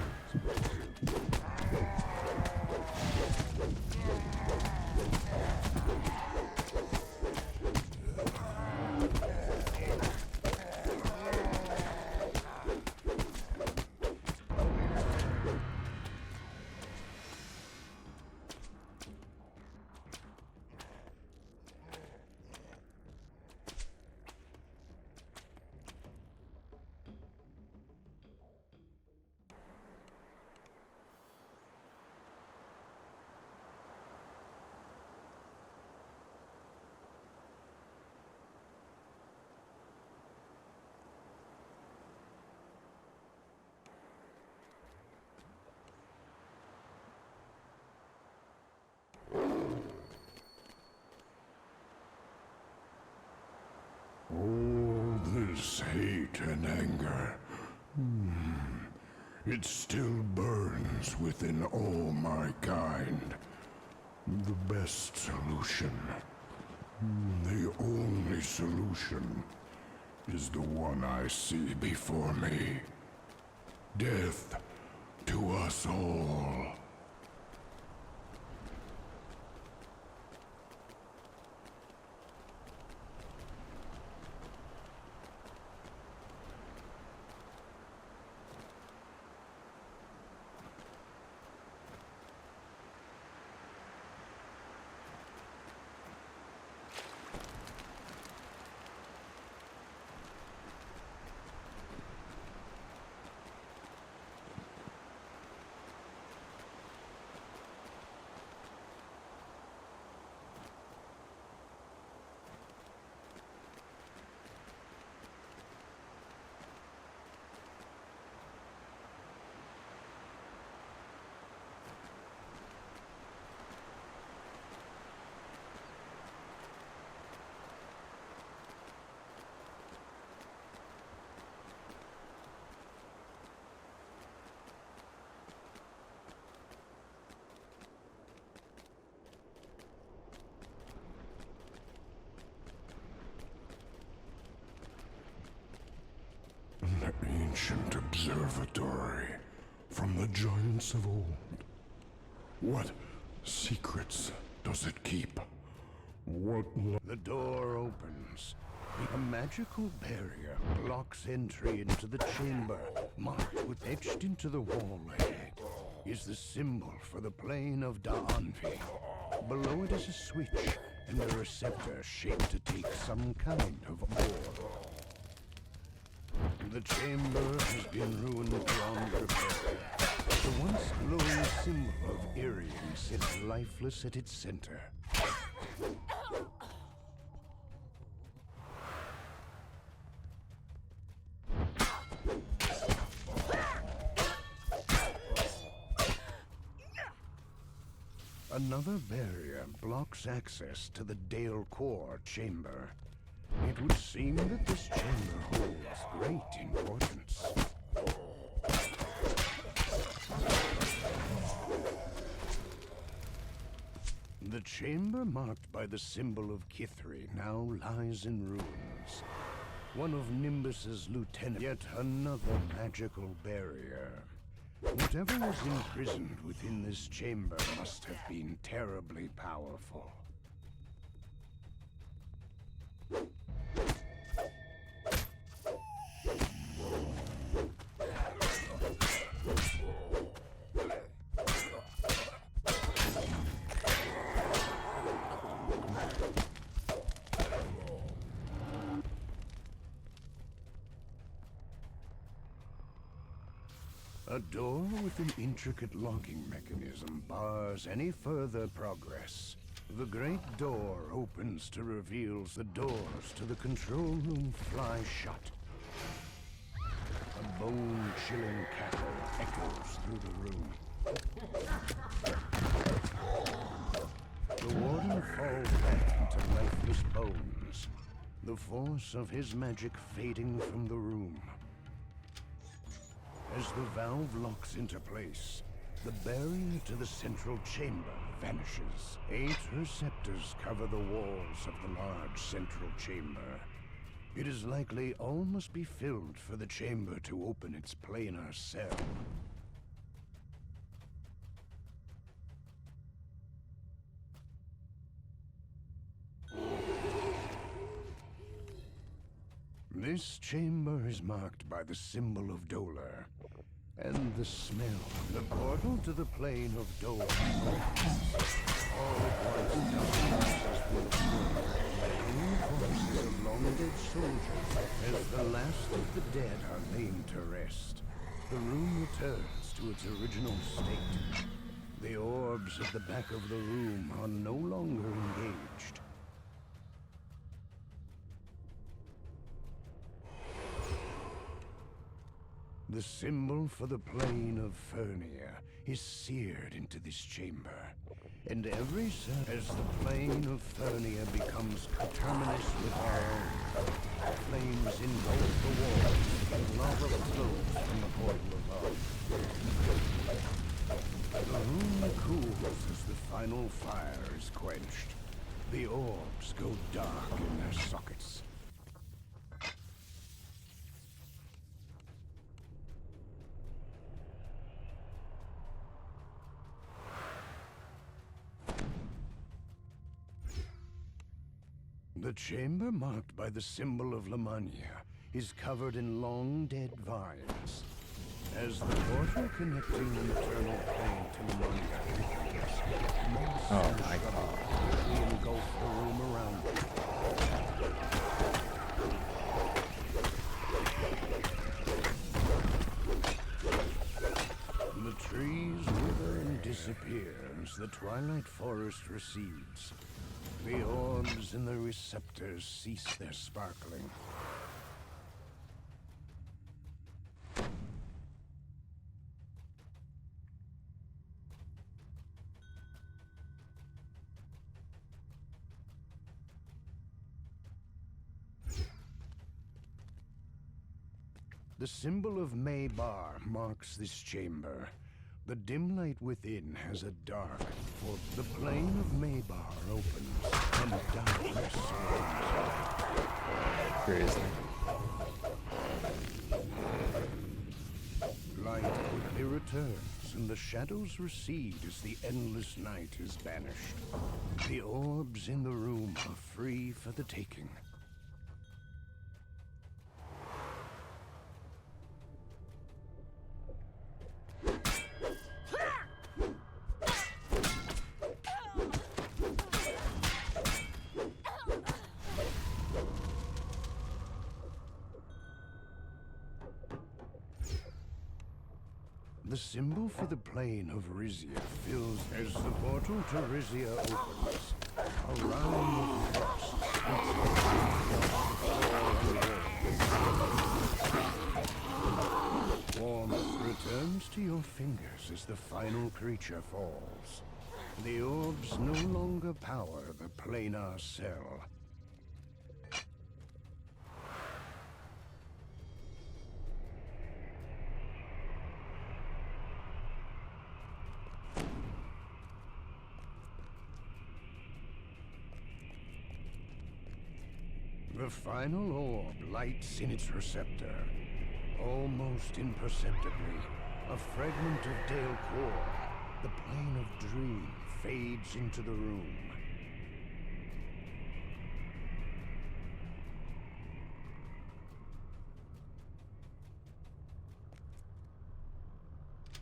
All this hate and anger, it still burns within all my kind. The best solution, the only solution, is the one I see before me. Death to us all. An ancient observatory from the giants of old. What secrets does it keep? The door opens. A magical barrier blocks entry into the chamber, marked with etched into the wall ahead is the symbol for the plane of Da'anvi. Below it is a switch and a receptor shaped to take some kind of ore. The chamber has been ruined beyond repair. The once glowing symbol of Irian sits lifeless at its center. Another barrier blocks access to the Dale Core chamber. It would seem that this chamber holds great importance. The chamber marked by the symbol of Kithri now lies in ruins. One of Nimbus's lieutenants, yet another magical barrier. Whatever was imprisoned within this chamber must have been terribly powerful. A door with an intricate locking mechanism bars any further progress. The great door opens to reveal the doors to the control room fly shut. A bone-chilling cackle echoes through the room. The warden falls back into lifeless bones, the force of his magic fading from the room. As the valve locks into place, the barrier to the central chamber vanishes. 8 receptors cover the walls of the large central chamber. It is likely all must be filled for the chamber to open its planar cell. This chamber is marked by the symbol of Dolar, and the smell. The portal to the plane of Dolar opens. All at once, darkness will fill the corpses of long-dead soldiers as the last of the dead are laid to rest. The room returns to its original state. The orbs at the back of the room are no longer engaged. The symbol for the plane of Fernia is seared into this chamber, and every as the plane of Fernia becomes coterminous with our own, flames engulf the walls and lava flows from the portal above. The room cools as the final fire is quenched. The orbs go dark in their sockets. The chamber marked by the symbol of Lemania is covered in long-dead vines. As the portal connecting the maternal plane to Lemania opens, moss and shrubbery engulf the room around it. The trees wither and disappear as the twilight forest recedes. The orbs in the receptors cease their sparkling. The symbol of Maybar marks this chamber. The dim light within has a dark, for the plane of Maybar opens, and darkness surrounds Crazy. Light quickly returns, and the shadows recede as the endless night is banished. The orbs in the room are free for the taking. The symbol for the plane of Rizia fills as the portal to Rizia opens. A round of frost warmth returns to your fingers as the final creature falls. The orbs no longer power the planar cell. The final orb lights in its receptor. Almost imperceptibly, a fragment of Dale Core, the plane of dream, fades into the room.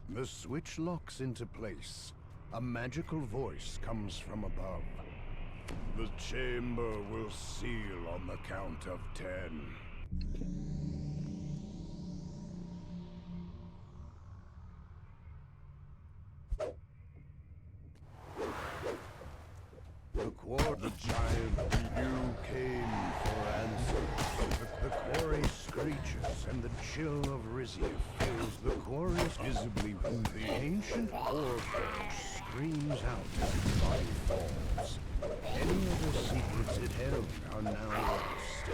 The switch locks into place. A magical voice comes from above. The chamber will seal on the count of 10. The giant you came for answer. The quarry screeches, and the chill of Rizia fills the quarry visibly. The ancient orb screams out as its body falls. Any other secrets it held are now lost.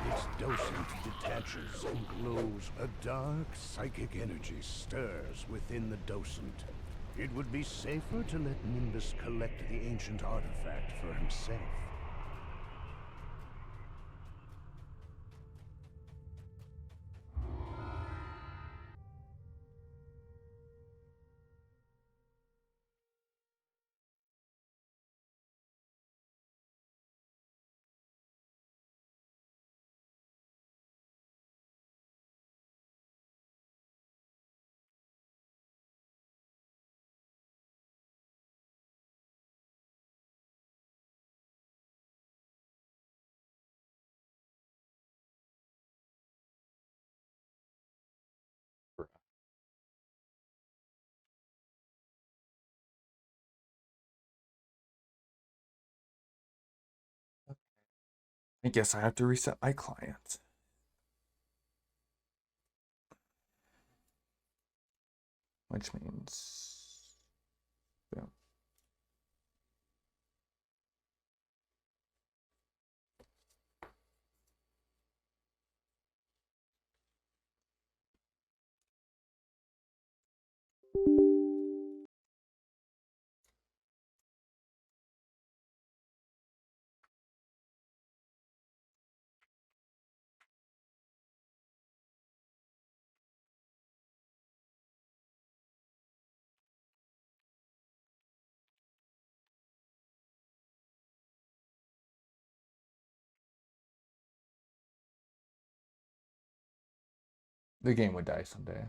Its docent detaches and glows. A dark psychic energy stirs within the docent. It would be safer to let Nimbus collect the ancient artifact for himself. I guess I have to reset my client. Which means... boom. The game would die someday.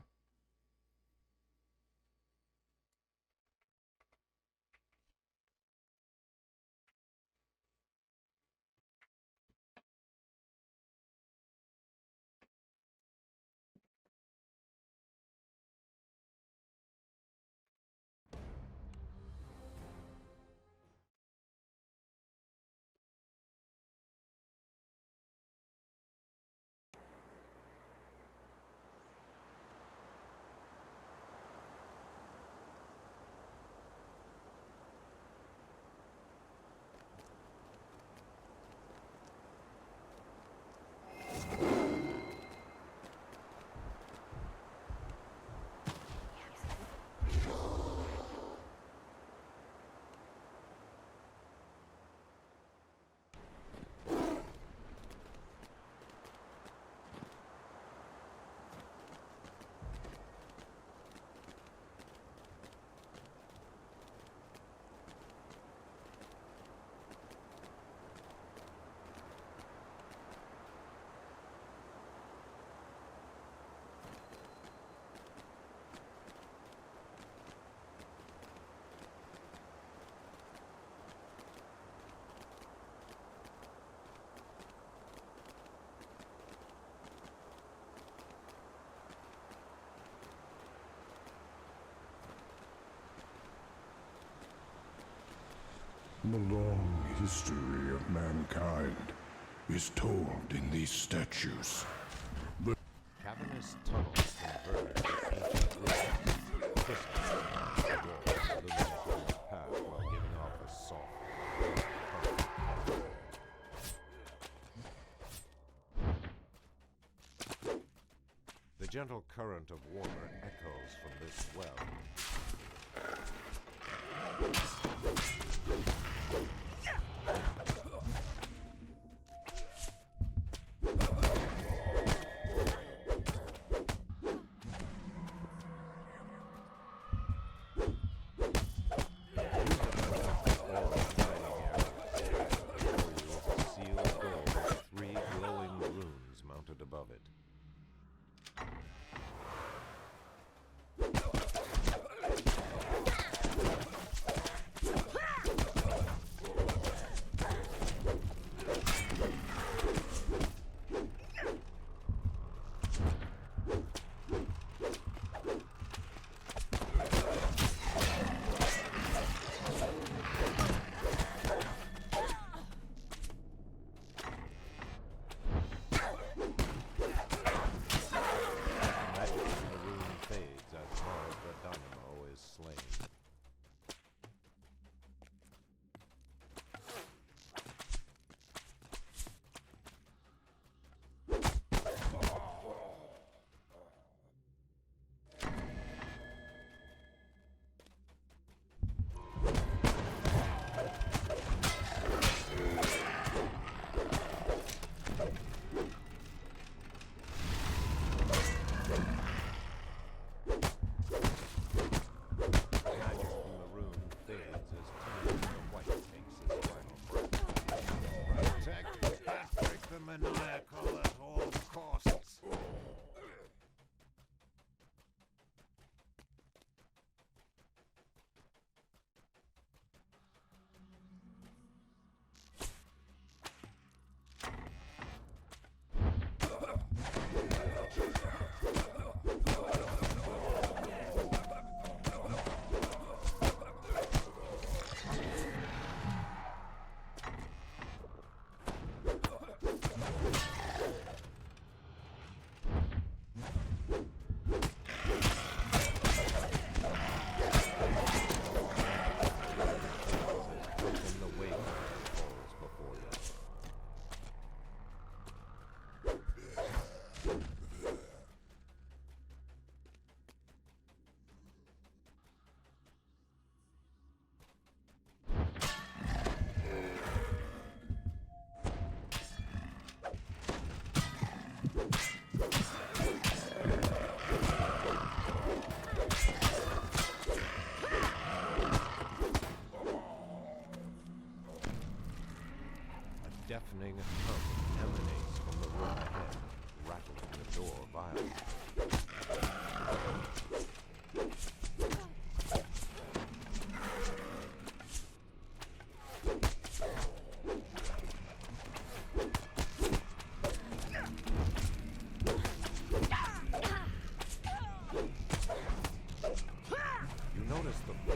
The long history of mankind is told in these statues. The cavernous tunnels converge ancient ruins, twisting the walls illuminating the path while giving off a soft, the gentle current of water echoes from this well.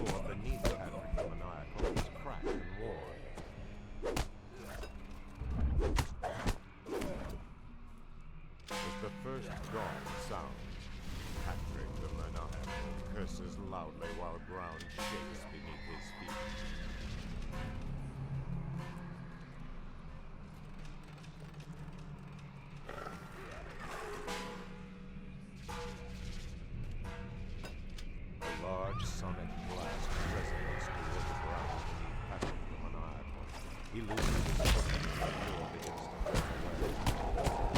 door beneath Patrick the Maniacal was cracked and worn. As the first gong sounds, Patrick the Maniacal curses loudly while ground shakes beneath his feet. A large sonic blast resonates toward the ground beneath Patrick the Maniacal. He loses his footing and the floor begins to melt away.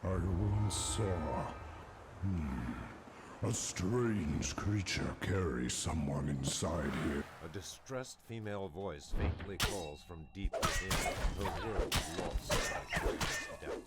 I once saw a strange creature carry someone inside here. A distressed female voice faintly calls from deep within, her words lost in the greatest depths.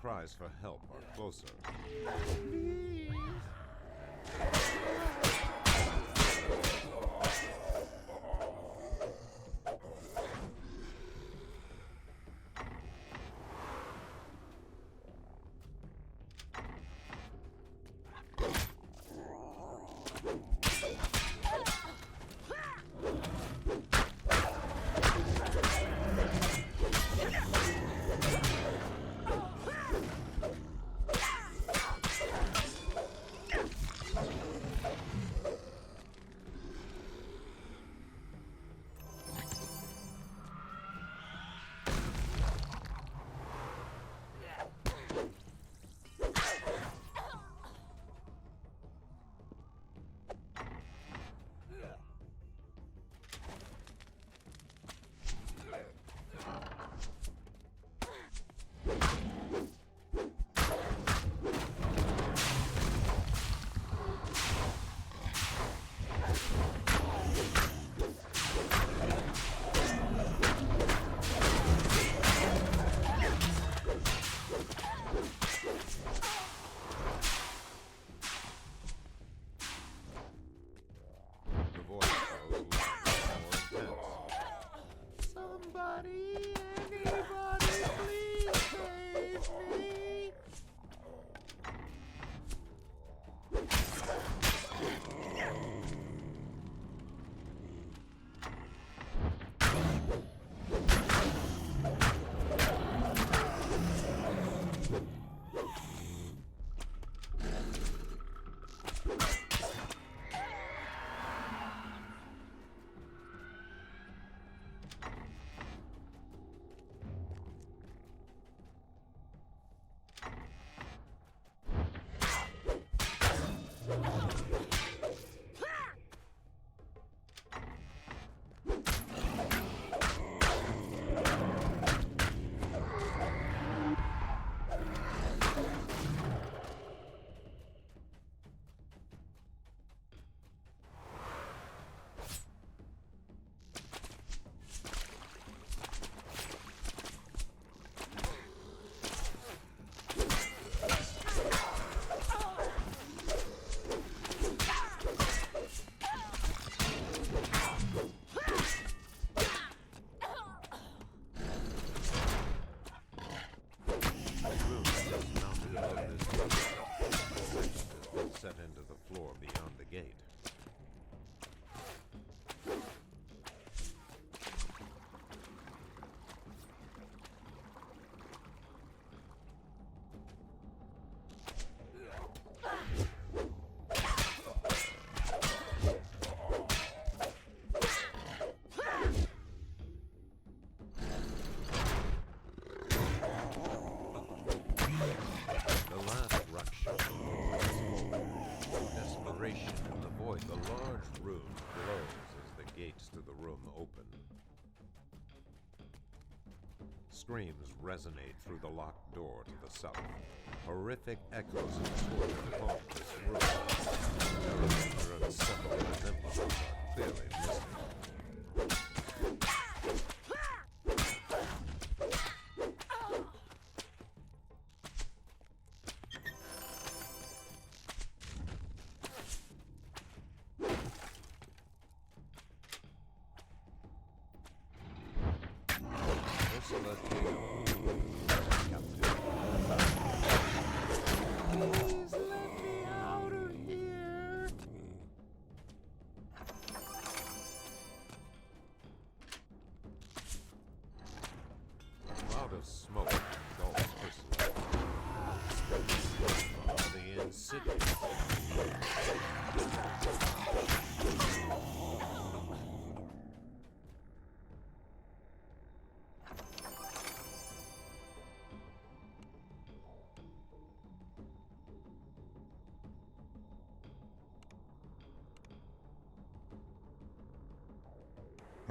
Cries for help are closer. to the room open. Screams resonate through the locked door to the south. Horrific echoes contort and haunt this room. Terror and subtle resemblances are clearly missing.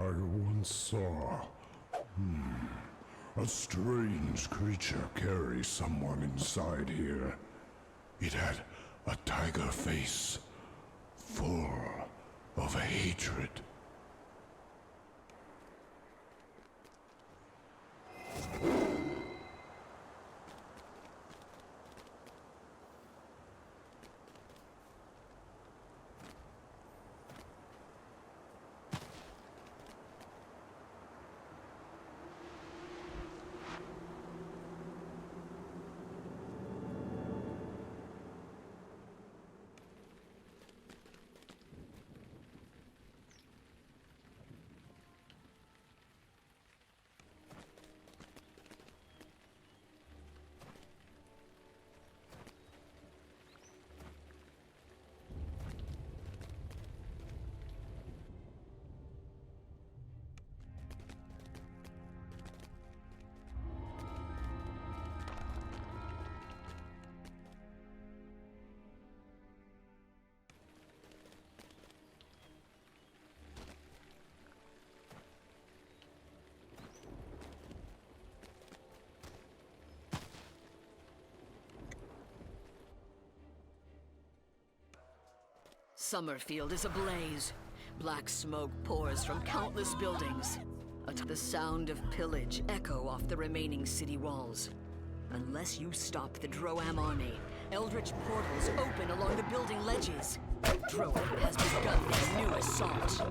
I once saw a strange creature carry someone inside here. It had a tiger face, full of hatred. Summerfield is ablaze. Black smoke pours from countless buildings. The sound of pillage echo off the remaining city walls. Unless you stop the Droam army, eldritch portals open along the building ledges. Droam has begun their new assault.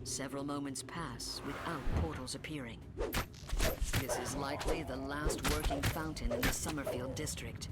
Several moments pass without portals appearing. This is likely the last working fountain in the Summerfield district.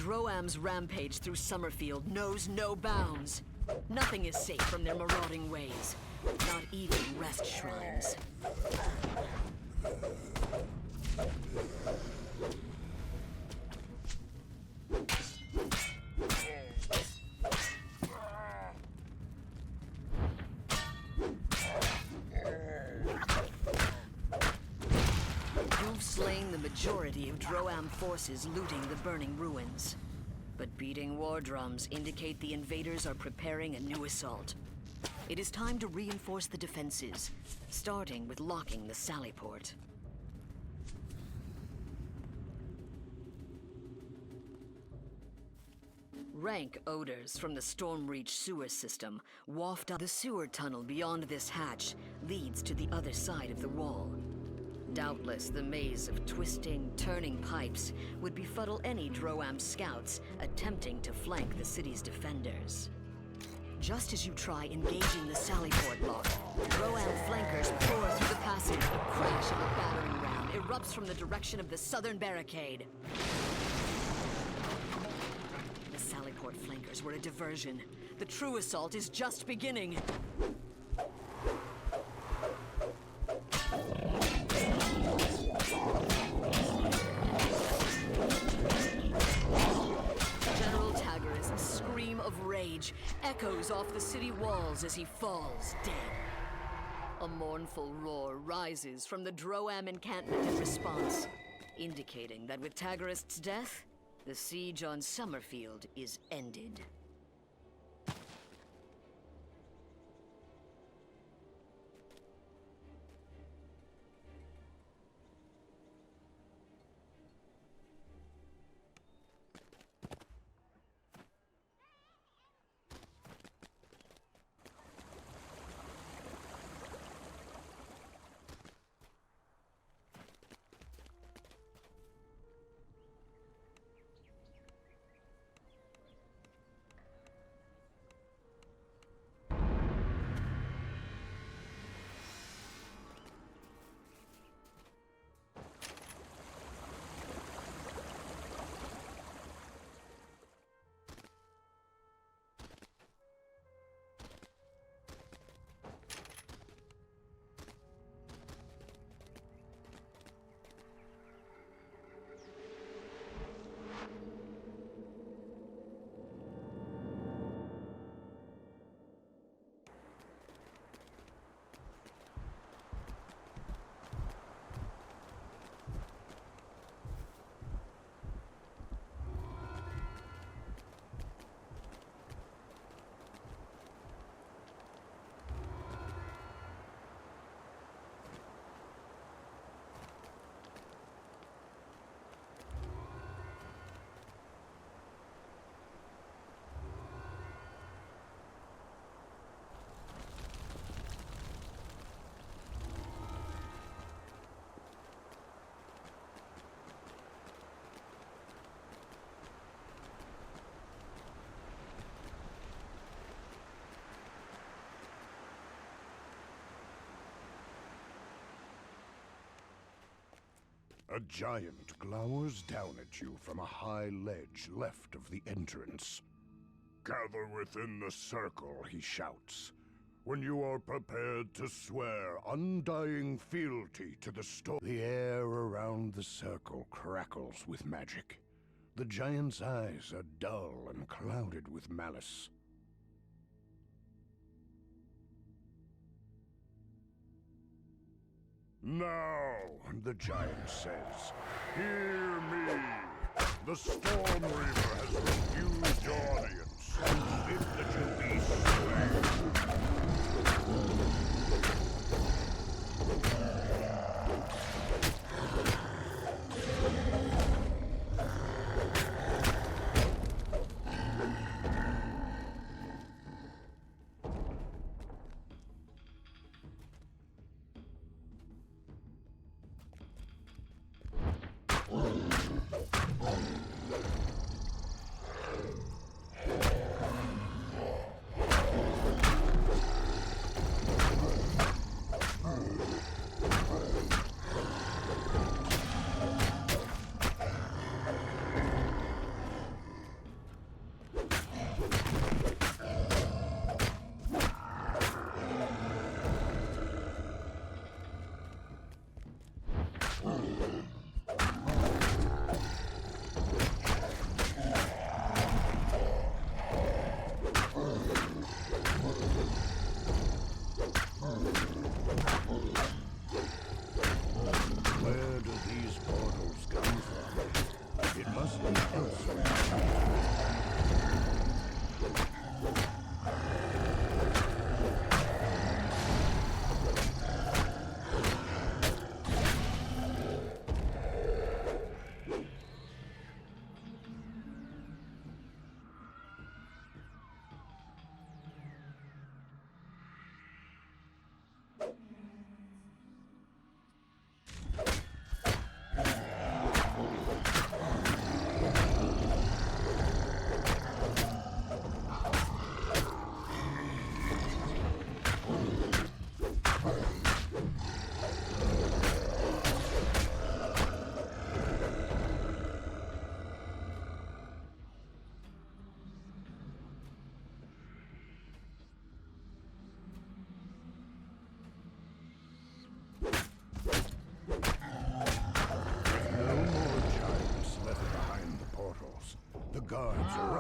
Droam's rampage through Summerfield knows no bounds. Nothing is safe from their marauding ways. Not even rest shrines. You've slain the majority of Droam forces looting the burning ruins. But beating war drums indicate the invaders are preparing a new assault. It is time to reinforce the defenses, starting with locking the sally port. Rank odors from the Stormreach sewer system waft up. The sewer tunnel beyond this hatch leads to the other side of the wall. Doubtless, the maze of twisting, turning pipes would befuddle any Droam scouts attempting to flank the city's defenders. Just as you try engaging the Sallyport lock, Droam flankers pour through the passage. A crash of a battering ram erupts from the direction of the southern barricade. The Sallyport flankers were a diversion. The true assault is just beginning. Echoes off the city walls as he falls dead. A mournful roar rises from the Droam encampment in response, indicating that with Tagarist's death, the siege on Summerfield is ended. A giant glowers down at you from a high ledge left of the entrance. Gather within the circle, he shouts, when you are prepared to swear undying fealty to the storm. The air around the circle crackles with magic. The giant's eyes are dull and clouded with malice. Now, the giant says, hear me. The Storm Reaver has refused your audience and bid that you be slain.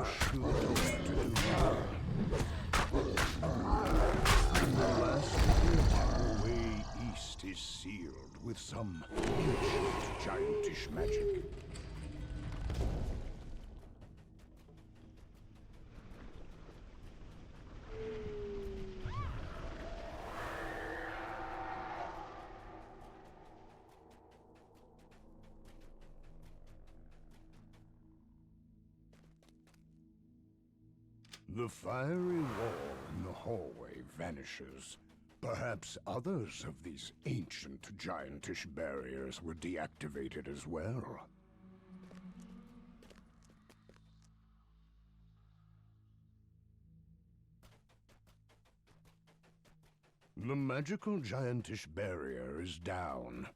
push through the door to do more. The last way east is sealed with some ancient giantish magic. The fiery wall in the hallway vanishes. Perhaps others of these ancient giantish barriers were deactivated as well. The magical giantish barrier is down.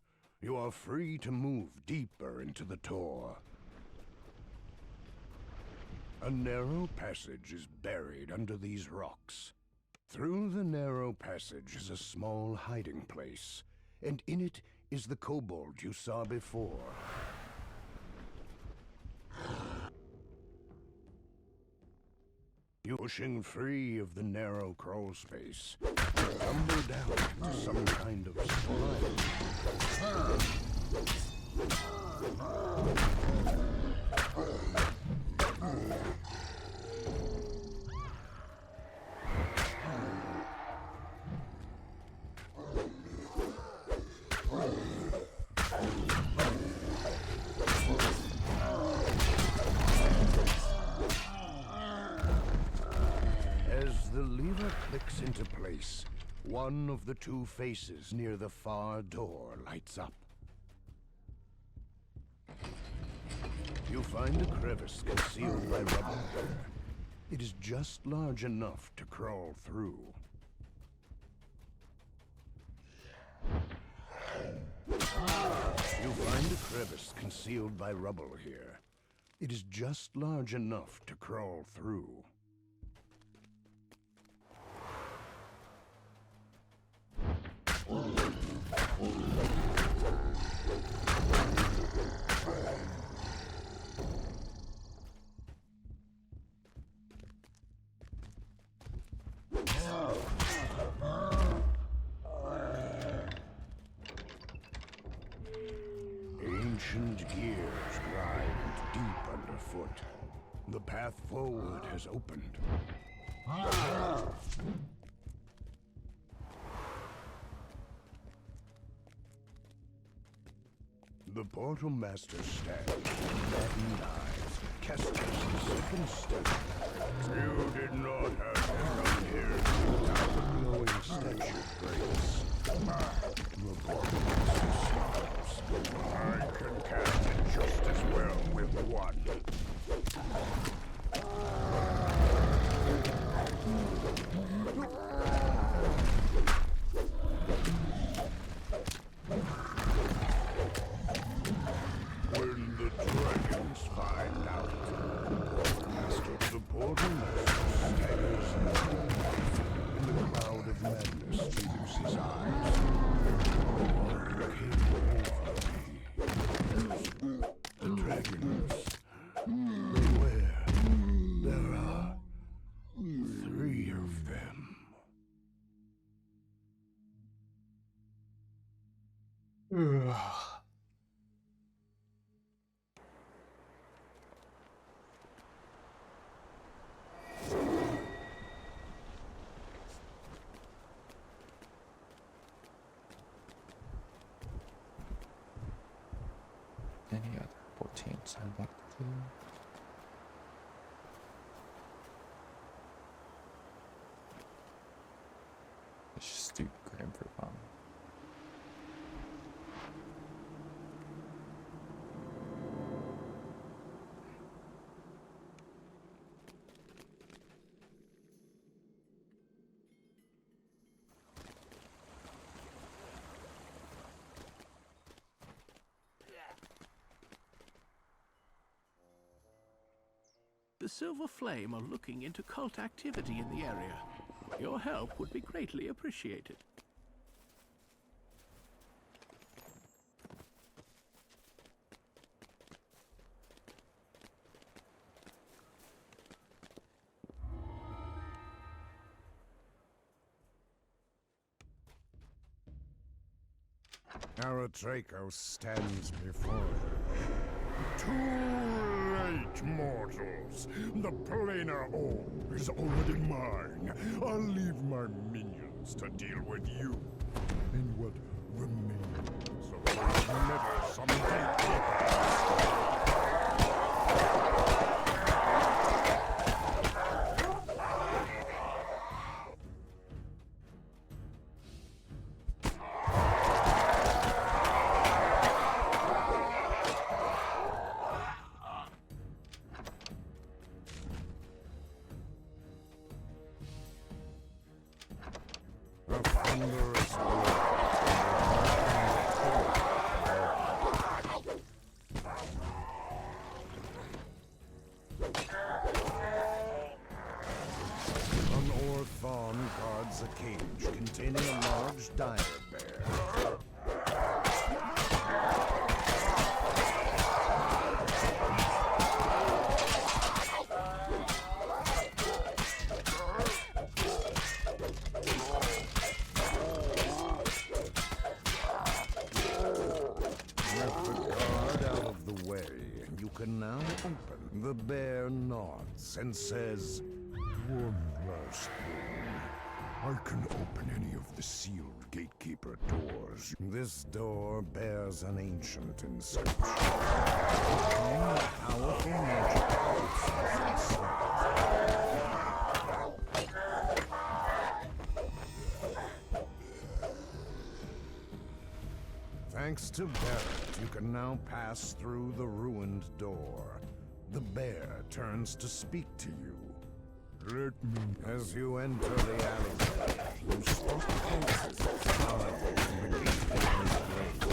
You are free to move deeper into the Toee. A narrow passage is buried under these rocks. Through the narrow passage is a small hiding place, and in it is the kobold you saw before. You pushing free of the narrow crawl space, tumble down into some kind of slime. As the lever clicks into place, one of the two faces near the far door lights up. You find a crevice concealed by rubble there. It is just large enough to crawl through. You find a crevice concealed by rubble here. It is just large enough to crawl through. Ancient gears grind deep underfoot. The path forward has opened. The Portal Master stands, maddened eyes, casting the second step. You did not have to come here without the glowing statue of grace. The Portal Master snarls. I can cast it just as well with one. When the dragons find out, the Portal Master staggers in the cloud of madness leaves his eyes. What came over me? The dragons. Beware. There are 3 of them. Any other 14s I want to do? Let's just do Grandford Bomb. The Silver Flame are looking into cult activity in the area. Your help would be greatly appreciated. Ataraxia stands before you. Too late, mortals. The planar orb is already mine. I'll leave my minions to deal with you and what remains of those meddlesome gatekeepers. A cage containing a large dire bear. With the guard out of the way, you can now open. The bear nods and says, "One last thing. I can open any of the sealed gatekeeper doors. This door bears an ancient inscription. A powerful magic pulse Thanks to Barrett, you can now pass through the ruined door. The bear turns to speak to you. Let me. As you enter the alleyway, you spot faces from the gatekeeper's blade.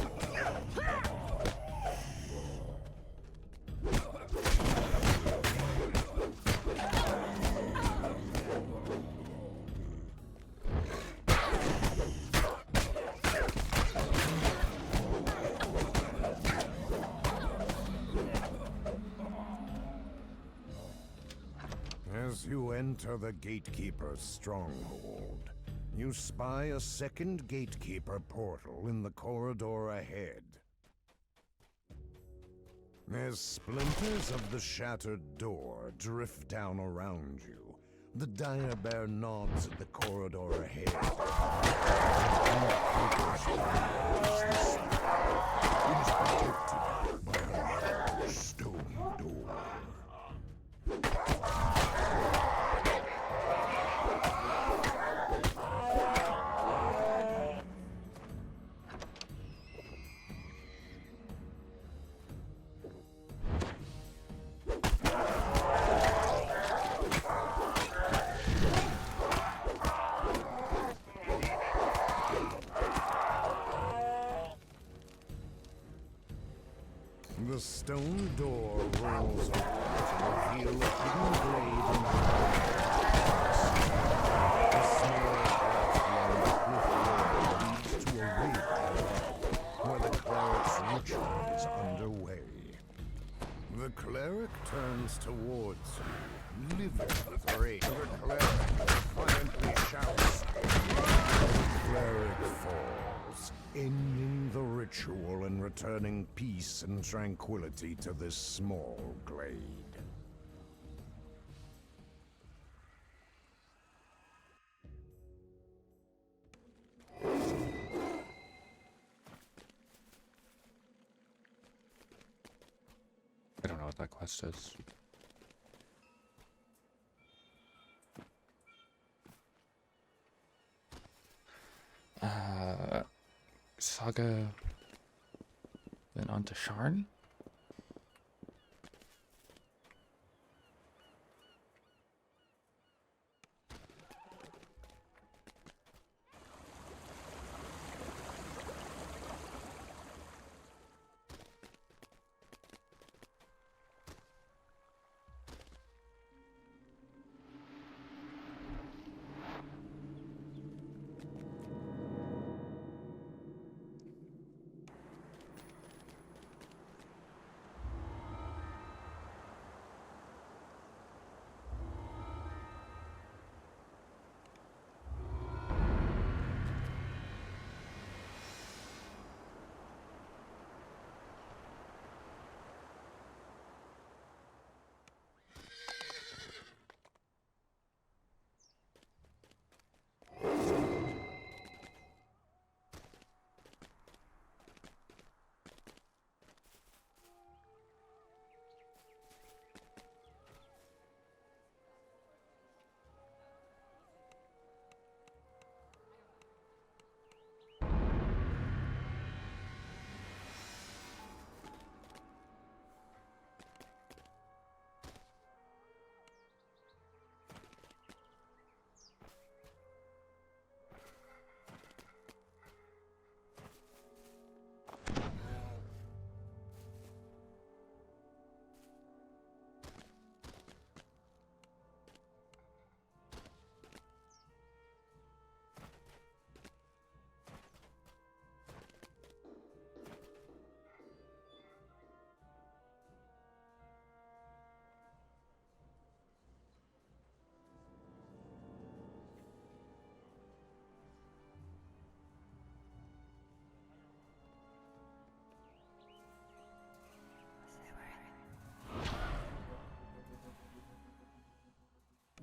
As you enter the gatekeeper's stronghold, you spy a second gatekeeper portal in the corridor ahead. As splinters of the shattered door drift down around you, the dire bear nods at the corridor ahead. It is protected by a large stone door. The stone door rolls open to reveal a hidden blade in the A small platform leads to a raid where the cleric's ritual is underway. The cleric turns towards you, livid with rage. The cleric defiantly shouts. The cleric falls, ending the ritual and returning peace and tranquility to this small glade. I don't know what that quest is. Saga, then on to Sharn.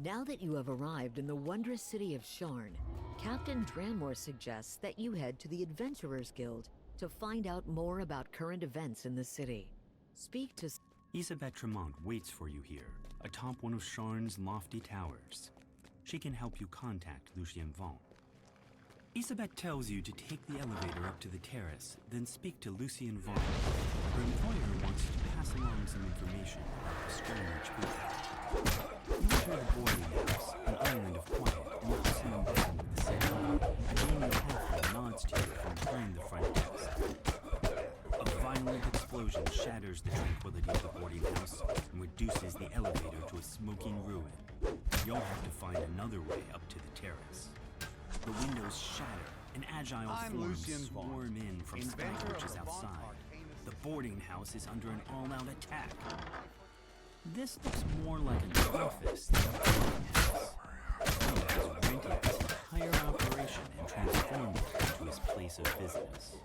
Now that you have arrived in the wondrous city of Sharn, Captain Dranmore suggests that you head to the Adventurers Guild to find out more about current events in the city. Speak to... Isabelle Tremont waits for you here, atop one of Sharn's lofty towers. She can help you contact Lucien Vaughn. Isabelle tells you to take the elevator up to the terrace, then speak to Lucien Vaughn. Her employer wants to pass along some information about the Stormage people. You enter the boarding house, an island of quiet, not soon present with the city. A gaming halfling nods to you from behind the front desk. A violent explosion shatters the tranquility of the boarding house and reduces the elevator to a smoking ruin. You'll have to find another way up to the terrace. The windows shatter, and agile forms swarm in from sky coaches outside. The boarding house is under an all-out attack. This looks more like an office than a boarding house. He has rented this entire operation and transformed it into his place of business.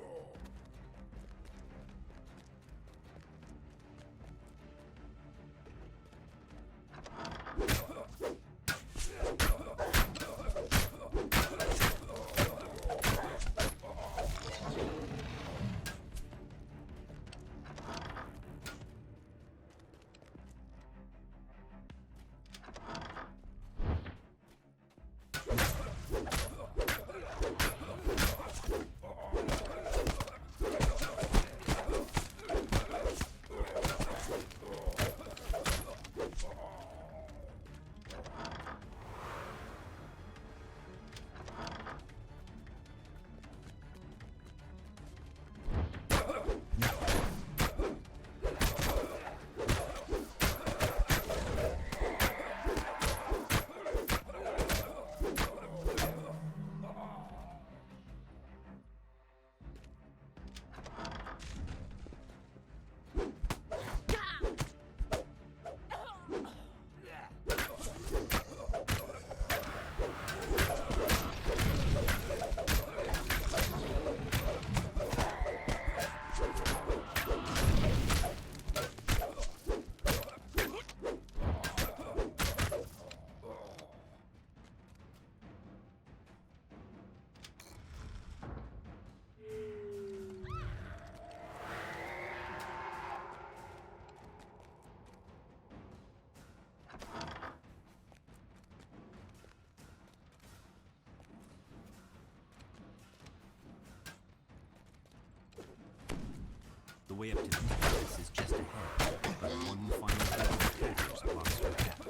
The way up to the terrace is just ahead, but one final set of attackers blocks your path.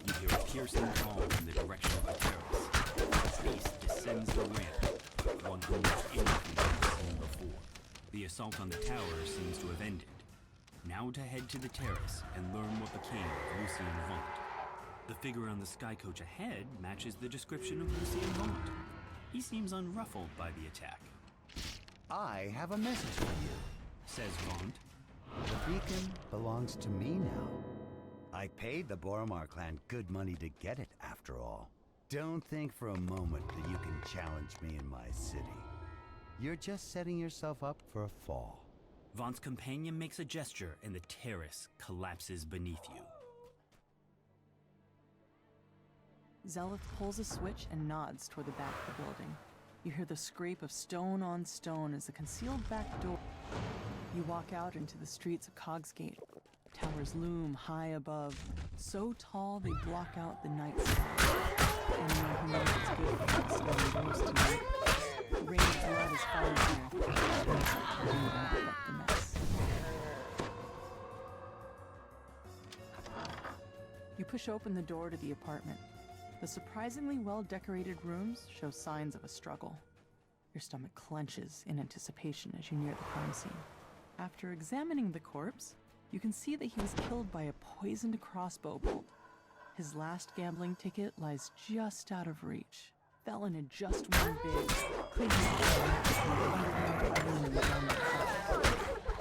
You hear a piercing call from the direction of the terrace. A beast descends the ramp, one unlike anything you've seen before. The assault on the tower seems to have ended. Now to head to the terrace and learn what became of Lucien Vaughn. The figure on the sky coach ahead matches the description of Lucien Vaughn. He seems unruffled by the attack. I have a message for you, says Vaughn. The beacon belongs to me now. I paid the Boromar clan good money to get it, after all. Don't think for a moment that you can challenge me in my city. You're just setting yourself up for a fall. Vaughn's companion makes a gesture and the terrace collapses beneath you. Zelith pulls a switch and nods toward the back of the building. You hear the scrape of stone on stone as the concealed back door. You walk out into the streets of Cogs Gate. Towers loom high above, so tall they block out the night sky. Anyone who knows it's good for the stone doors tonight. The rain of blood is falling here. Do not let the mess. You push open the door to the apartment. The surprisingly well-decorated rooms show signs of a struggle. Your stomach clenches in anticipation as you near the crime scene. After examining the corpse, you can see that he was killed by a poisoned crossbow bolt. His last gambling ticket lies just out of reach. Felon had just won big, cleaning up the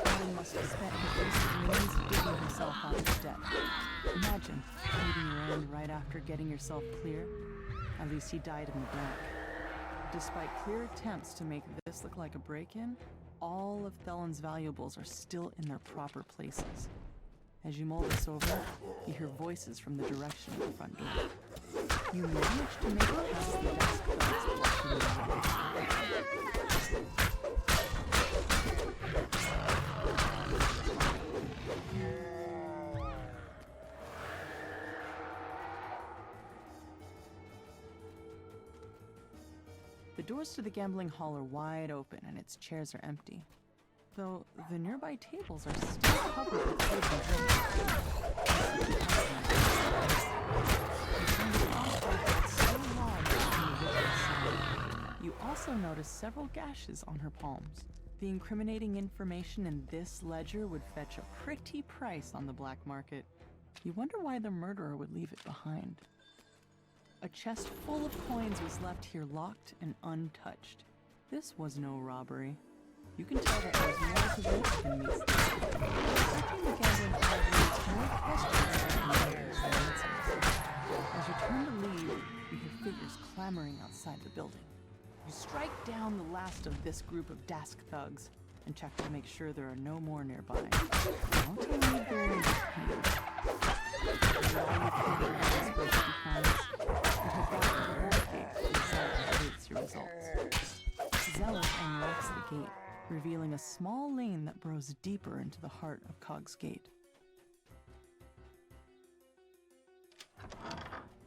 Felon must have spent his recent millions digging himself out of debt. Imagine meeting your end right after getting yourself clear. At least he died in the dark. Despite clear attempts to make this look like a break-in, all of Felon's valuables are still in their proper places. As you mull this over, you hear voices from the direction of the front door. You manage to make it past the desk The doors to the gambling hall are wide open and its chairs are empty, though the nearby tables are still covered with food and drink. You also notice several gashes on her palms. The incriminating information in this ledger would fetch a pretty price on the black market. You wonder why the murderer would leave it behind. A chest full of coins was left here locked and untouched. This was no robbery. You can tell that there's more to this than meets the eye. Searching the gambling hall leaves more questions than answers. As you turn to leave, you hear figures clamoring outside the building. You strike down the last of this group of Dask thugs and check to make sure there are no more nearby. Don't leave their Zealot unlocks the gate, revealing a small lane that burrows deeper into the heart of Cogs Gate.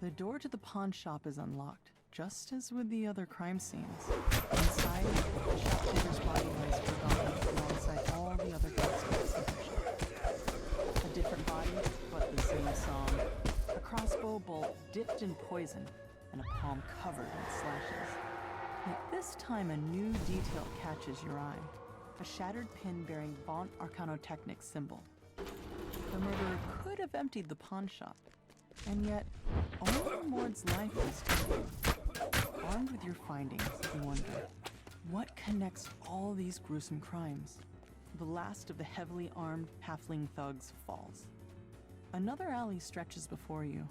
The door to the pawn shop is unlocked, just as with the other crime scenes. Inside, the shopkeeper's body lies forgotten alongside all the other customers in the shop. A different body, but the same song. A crossbow bolt dipped in poison, and a palm covered in slashes. Yet this time a new detail catches your eye. A shattered pin bearing Vaunt Arcanotechnic symbol. The murderer could have emptied the pawn shop, and yet only Mord's life was taken. Armed with your findings, you wonder, what connects all these gruesome crimes? The last of the heavily armed halfling thugs falls. Another alley stretches before you.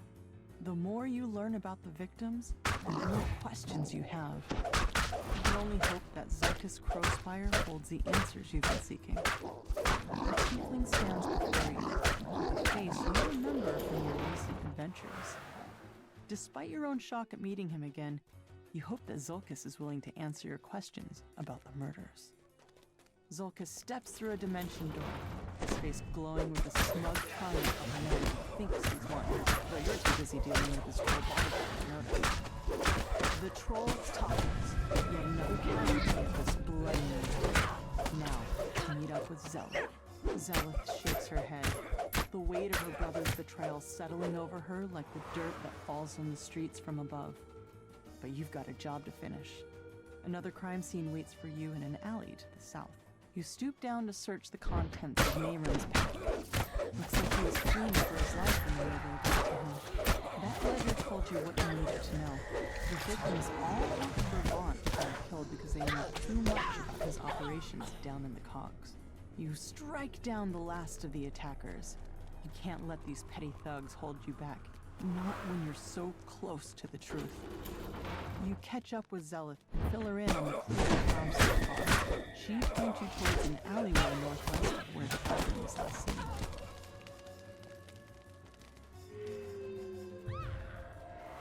The more you learn about the victims, the more questions you have. You can only hope that Zarkus Crowspire holds the answers you've been seeking. The tiefling stands before you, with a face you remember from your recent adventures. Despite your own shock at meeting him again, you hope that Zulkus is willing to answer your questions about the murders. Zulkus steps through a dimension door, his face glowing with a smug triumph of a man who thinks he's won, though you're too busy dealing with his troll bodyguard to notice. The troll's topples, yet another casualty of this bloody murder. Now, meet up with Zelith. Zelith shakes her head, the weight of her brother's betrayal settling over her like the dirt that falls on the streets from above. But you've got a job to finish. Another crime scene waits for you in an alley to the south. You stoop down to search the contents of Mayron's pack. Looks like he was fleeing for his life when you were got to him. That ledger told you what you needed to know. The victims all left for Vaunt got killed because they knew too much about his operations down in the Cogs. You strike down the last of the attackers. You can't let these petty thugs hold you back, not when you're so close to the truth. You catch up with Zelith and fill her in on the clue you found so far. She points you towards an alleyway northwest of where the cabin was last seen.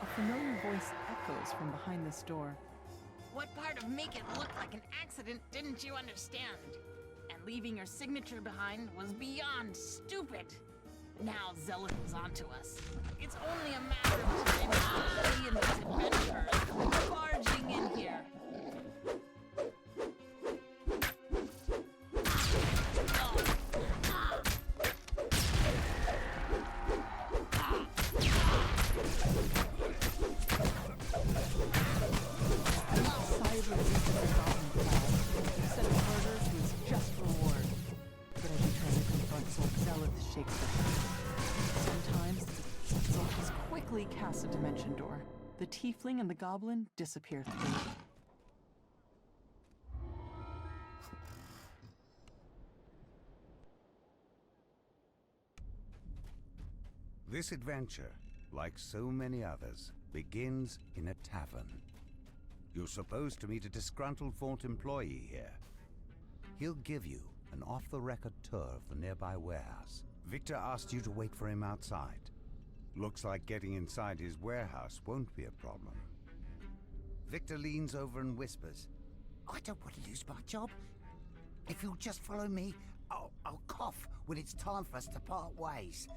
A familiar voice echoes from behind this door. What part of make it look like an accident didn't you understand? And leaving your signature behind was beyond stupid. Now Zelith is onto us. It's only a matter of time before we and these adventurers come barging in here. Casts a dimension door. The tiefling and the goblin disappear through it. This adventure, like so many others, begins in a tavern. You're supposed to meet a disgruntled Vaunt employee here. He'll give you an off-the-record tour of the nearby warehouse Victor asked you to wait for him outside. Looks like getting inside his warehouse won't be a problem. Victor leans over and whispers, I don't want to lose my job. If you'll just follow me, I'll cough when it's time for us to part ways.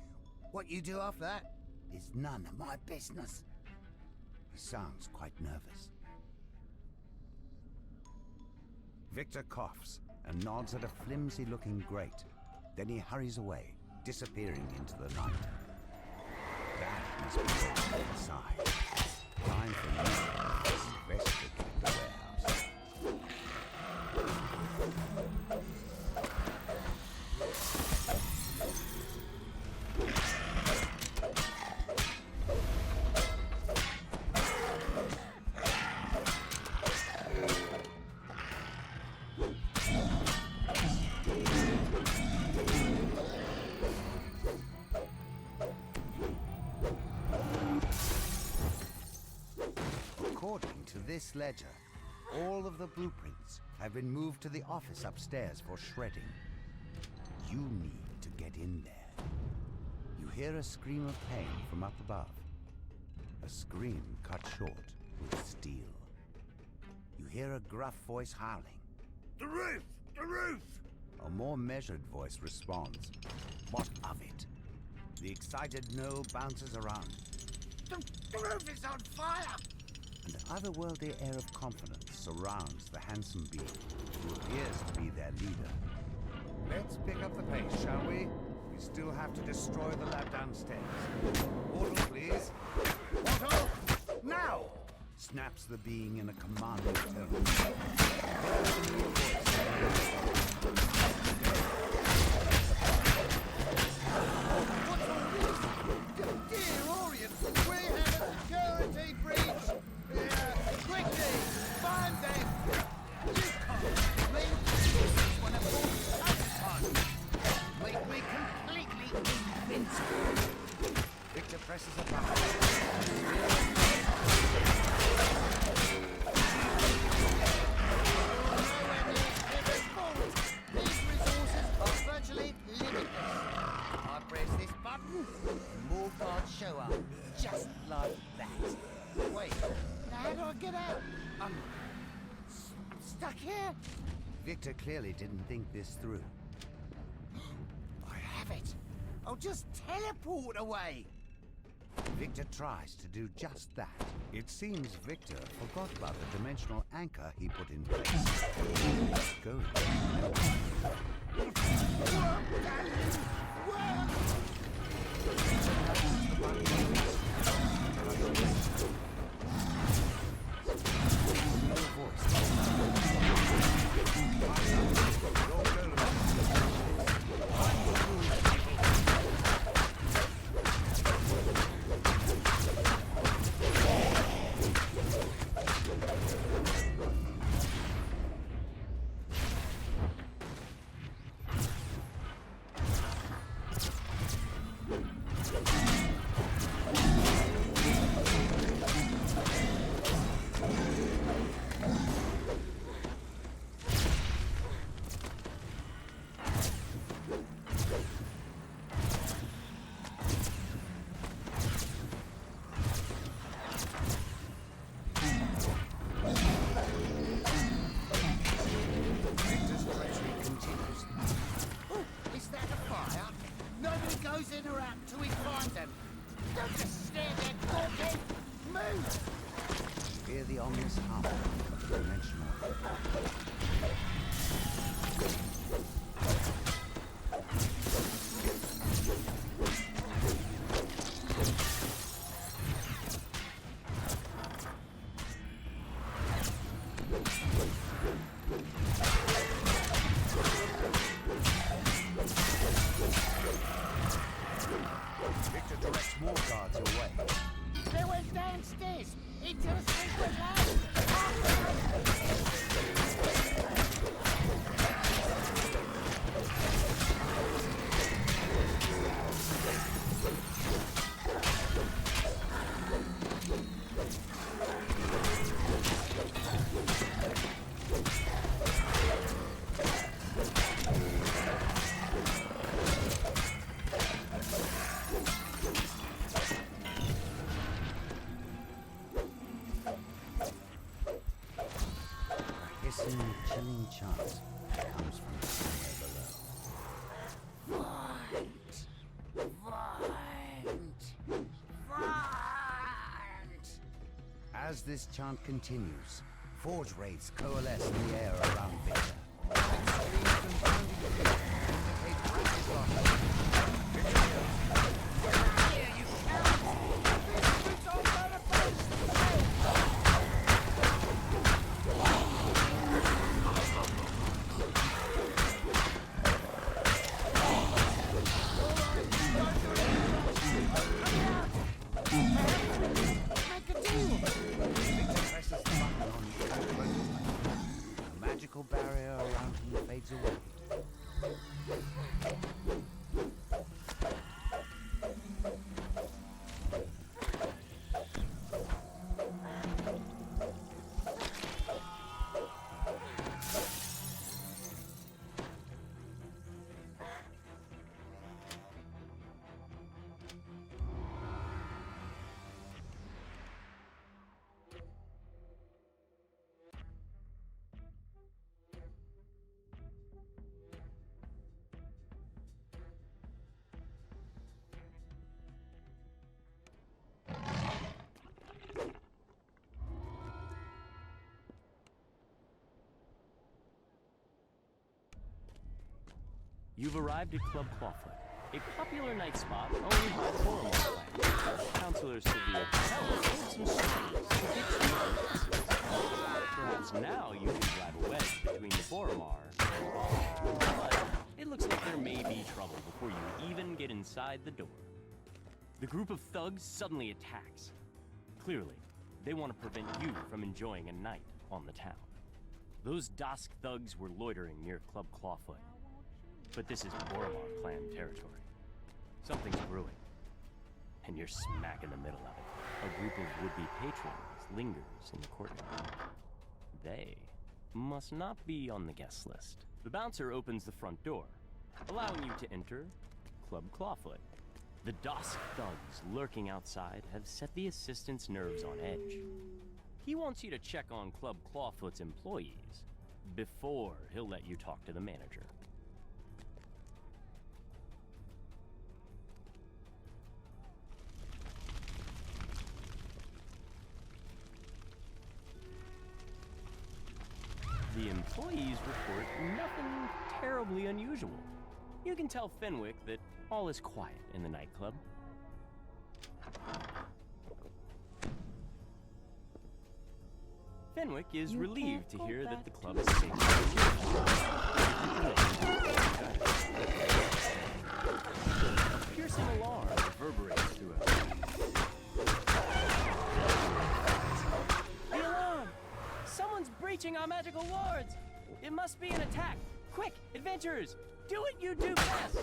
What you do after that is none of my business. He sounds quite nervous. Victor coughs and nods at a flimsy-looking grate. Then he hurries away, disappearing into the night. That must be all inside. Time for me to investigate the warehouse. According to this ledger, all of the blueprints have been moved to the office upstairs for shredding. You need to get in there. You hear a scream of pain from up above. A scream cut short with steel. You hear a gruff voice howling. The roof! The roof! A more measured voice responds. What of it? The excited no bounces around. The roof is on fire! An otherworldly air of confidence surrounds the handsome being, who appears to be their leader. Let's pick up the pace, shall we? We still have to destroy the lab downstairs. Order, please. Order! Now! Snaps the being in a commanding tone. There's the new voice. What's all this? Dear Orient, we have a security breach! Quickly! Find them! You can't me! This is one of those make me completely invincible! Victor presses a button. These resources are virtually limitless. I press this button, and more guards show up. Just like that. Wait, now how do I get out? I'm stuck here. Victor clearly didn't think this through. I have it. I'll just teleport away. Victor tries to do just that. It seems Victor forgot about the dimensional anchor he put in place. Go. hissing, chilling chant comes from somewhere below. As this chant continues, forge wraiths coalesce in the air around Victor. Screams and pounding feet indicate rapid loss. Here, you cowards! It's all manifest! The magical barrier around him fades away. You've arrived at Club Clawfoot, a popular night spot owned by the Boromar clan. Counselor Sylvia Patel told some stories to get you noticed. Perhaps now you can drive a wedge between the Boromar and but it looks like there may be trouble before you even get inside the door. The group of thugs suddenly attacks. Clearly, they want to prevent you from enjoying a night on the town. Those Dosk thugs were loitering near Club Clawfoot. But this is Boromar clan territory. Something's brewing. And you're smack in the middle of it. A group of would-be patrons lingers in the courtyard. They must not be on the guest list. The bouncer opens the front door, allowing you to enter Club Clawfoot. The Dosk thugs lurking outside have set the assistant's nerves on edge. He wants you to check on Club Clawfoot's employees before he'll let you talk to the manager. The employees report nothing terribly unusual. You can tell Fenwick that all is quiet in the nightclub. Fenwick is relieved to hear that the club is safe. A piercing alarm reverberates throughout. The alarm! Someone's breaching our magical wards! It must be an attack! Quick, adventurers! Do what you do best!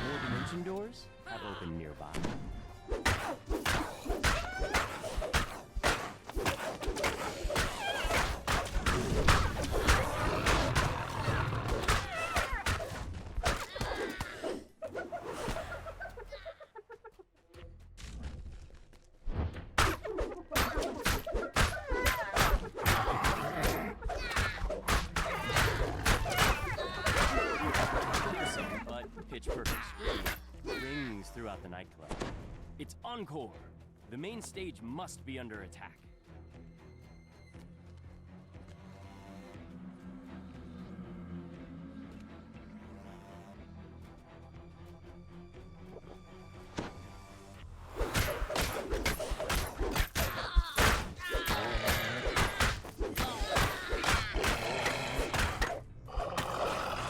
More dimension doors have opened nearby. Pitch-perfect scream rings throughout the nightclub. It's encore. The main stage must be under attack.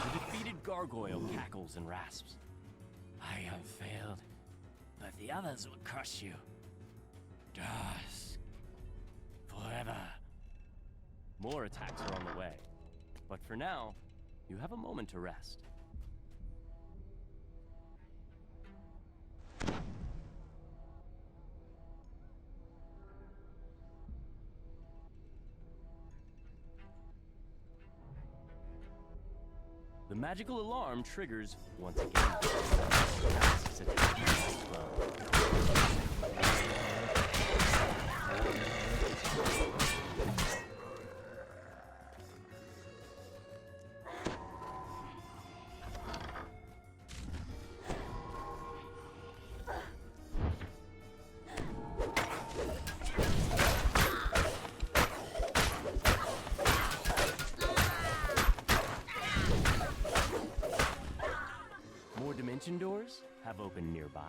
The defeated gargoyle cackles and rasps. I have failed, but the others will crush you. Dusk. Forever. More attacks are on the way, but for now, you have a moment to rest. magical alarm triggers once again. Ataraxia's attack is slow. More dimension doors have opened nearby.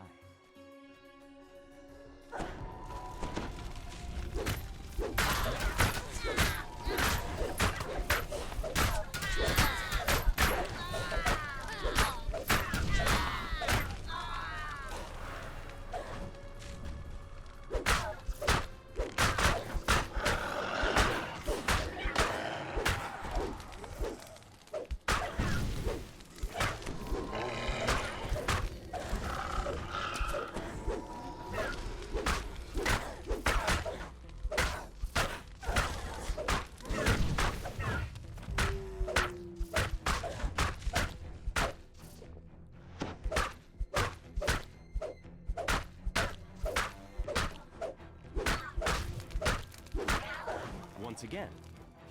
Once again,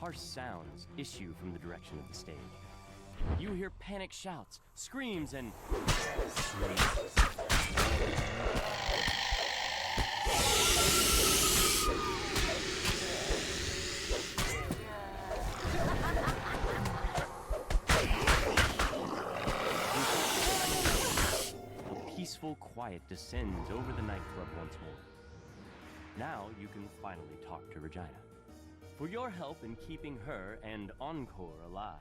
harsh sounds issue from the direction of the stage. You hear panic shouts, screams, and a peaceful quiet descends over the nightclub once more. Now you can finally talk to Regina. For your help in keeping her and Encore alive,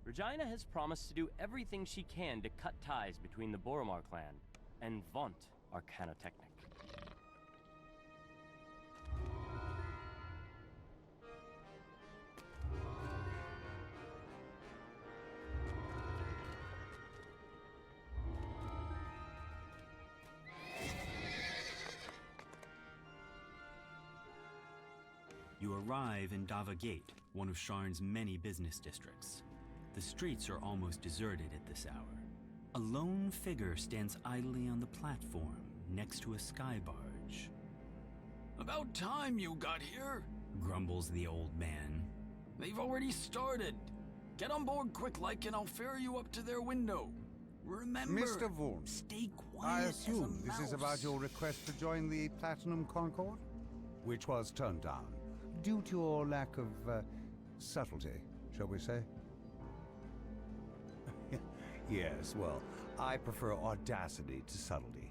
Regina has promised to do everything she can to cut ties between the Boromar clan and vaunt Arcanotechnic. You arrive in Dava Gate, one of Sharn's many business districts. The streets are almost deserted at this hour. A lone figure stands idly on the platform next to a sky barge. About time you got here, grumbles the old man. They've already started. Get on board quick like and I'll ferry you up to their window. Remember, Mr. Vaughn, stay I quiet assume as a this is mouse. about your request to join the Platinum Concord, which was turned down due to your lack of subtlety, shall we say? Yes, well, I prefer audacity to subtlety.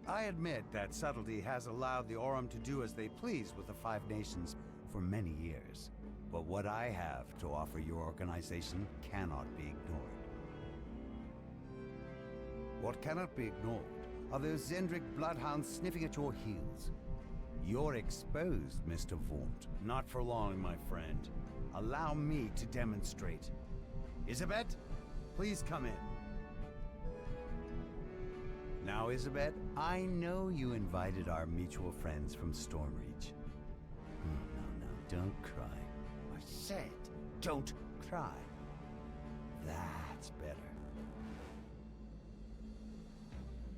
I admit that subtlety has allowed the Aurum to do as they please with the Five Nations for many years. But what I have to offer your organization cannot be ignored. What cannot be ignored are those Zendrick bloodhounds sniffing at your heels. You're exposed, Mr. Vaunt. Not for long, my friend. Allow me to demonstrate. Isabet, please come in. Now, Isabet, I know you invited our mutual friends from Stormreach. No, don't cry. I said, don't cry. That's better.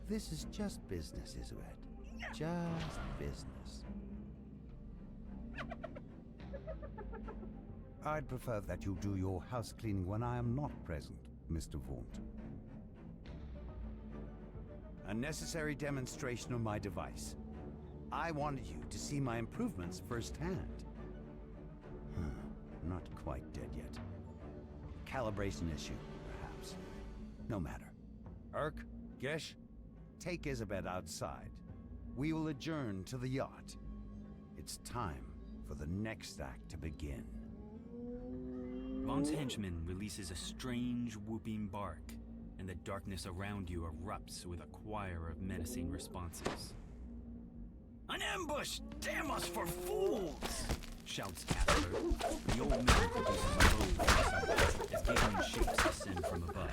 This is just business, Isabet. Just business. I'd prefer that you do your house cleaning when I am not present, Mr. Vaunt. A necessary demonstration of my device. I wanted you to see my improvements firsthand. Not quite dead yet. Calibration issue, perhaps. No matter. Urk, Gesh, take Isabet outside. We will adjourn to the yacht. It's time for the next act to begin. Vaughn's henchman releases a strange whooping bark, and the darkness around you erupts with a choir of menacing responses. An ambush! Damn us for fools! Shouts Casper. The old man produces a low voice as giggling shapes descend from above.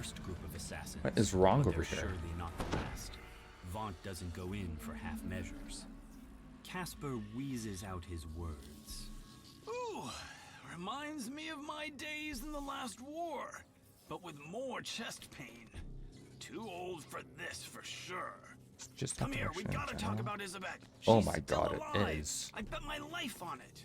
first group of assassins. What is wrong but over they're here? surely not the last. Vaunt doesn't go in for half measures. Casper wheezes out his words. Ooh, reminds me of my days in the last war, but with more chest pain. Too old for this for sure. Just Come here, we Ataraxia in gotta talk general. about Isabet. Oh She's my still god, alive. it is. I bet my life on it.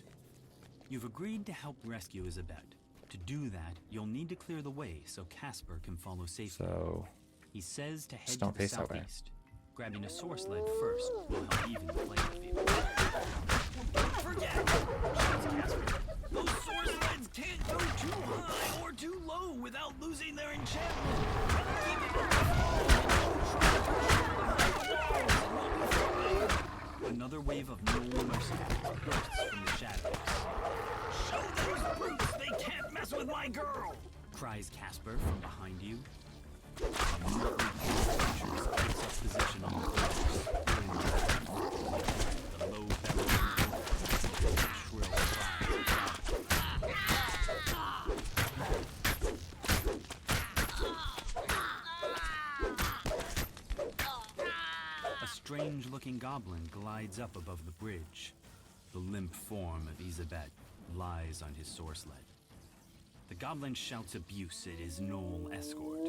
You've agreed to help rescue Isabet. To do that, you'll need to clear the way so Casper can follow safely. So He says to head just to don't the face that way. southeast. Grabbing a source lead first will help even the playing field. Don't forget! Shouts Casper. Those source leads can't go too high or too low without losing their enchantment. Keep it Another wave of Gnoll mercenaries bursts from the shadows. Show those brutes they can't mess with my girl! Cries Casper from behind you. A motley group of creatures takes up position on the corners. The low bellowing, shrill cries. A strange-looking goblin glides up above the bridge. The limp form of Isabet lies on his source lead. The goblin shouts abuse at his gnoll escort.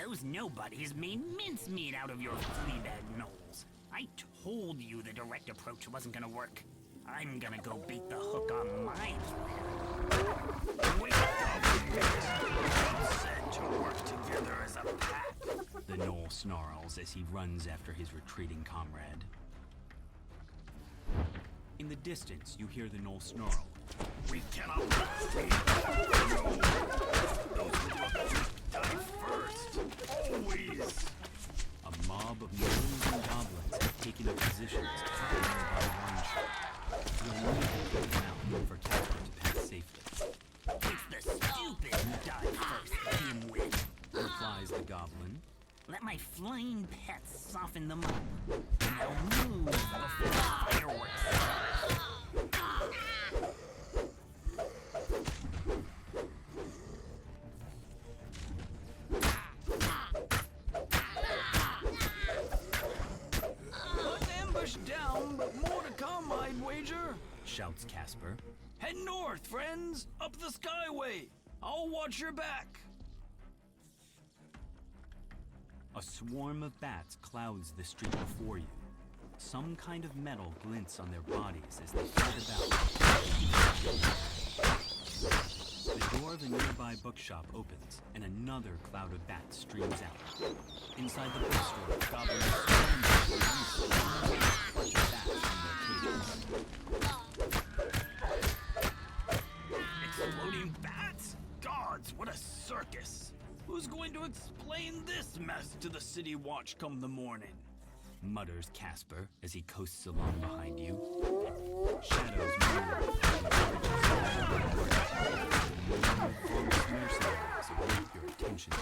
Those nobodies made mincemeat out of your fleabag gnolls. I told you the direct approach wasn't gonna work. I'm gonna go beat the hook on my plan. Wait up! Said to work together as a pack. The gnoll snarls as he runs after his retreating comrade. In the distance, you hear the gnoll snarl. We cannot leave. No. Those who die first. Always. A mob of gnolls and goblins have taken up positions at the nearby wine shop. You'll need to take them out for Casper to pass safely. It's the stupid who die first, dimwit, replies the goblin. Let my flying pets soften them up. Now move before the fireworks. Down, but more to come, I'd wager. Shouts Casper. Head north, friends, up the skyway. I'll watch your back. A swarm of bats clouds the street before you. Some kind of metal glints on their bodies as they flit about. The door of a nearby bookshop opens, and another cloud of bats streams out. Inside the bookstore, goblins swarm bunch of bats from their cages. Exploding bats? Gods, what a circus! Who's going to explain this mess to the city watch come the morning? Mutters Casper as he coasts along behind you. Shadows move from the mercenaries await your attention.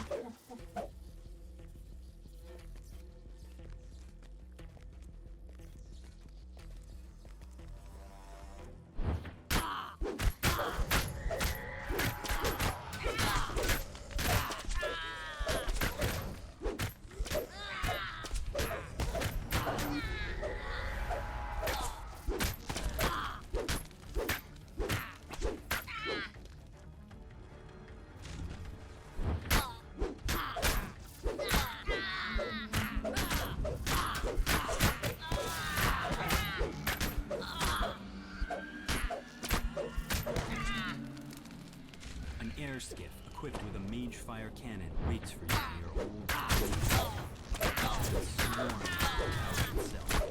Skiff equipped with a mage fire cannon waits for you near old swarm out itself.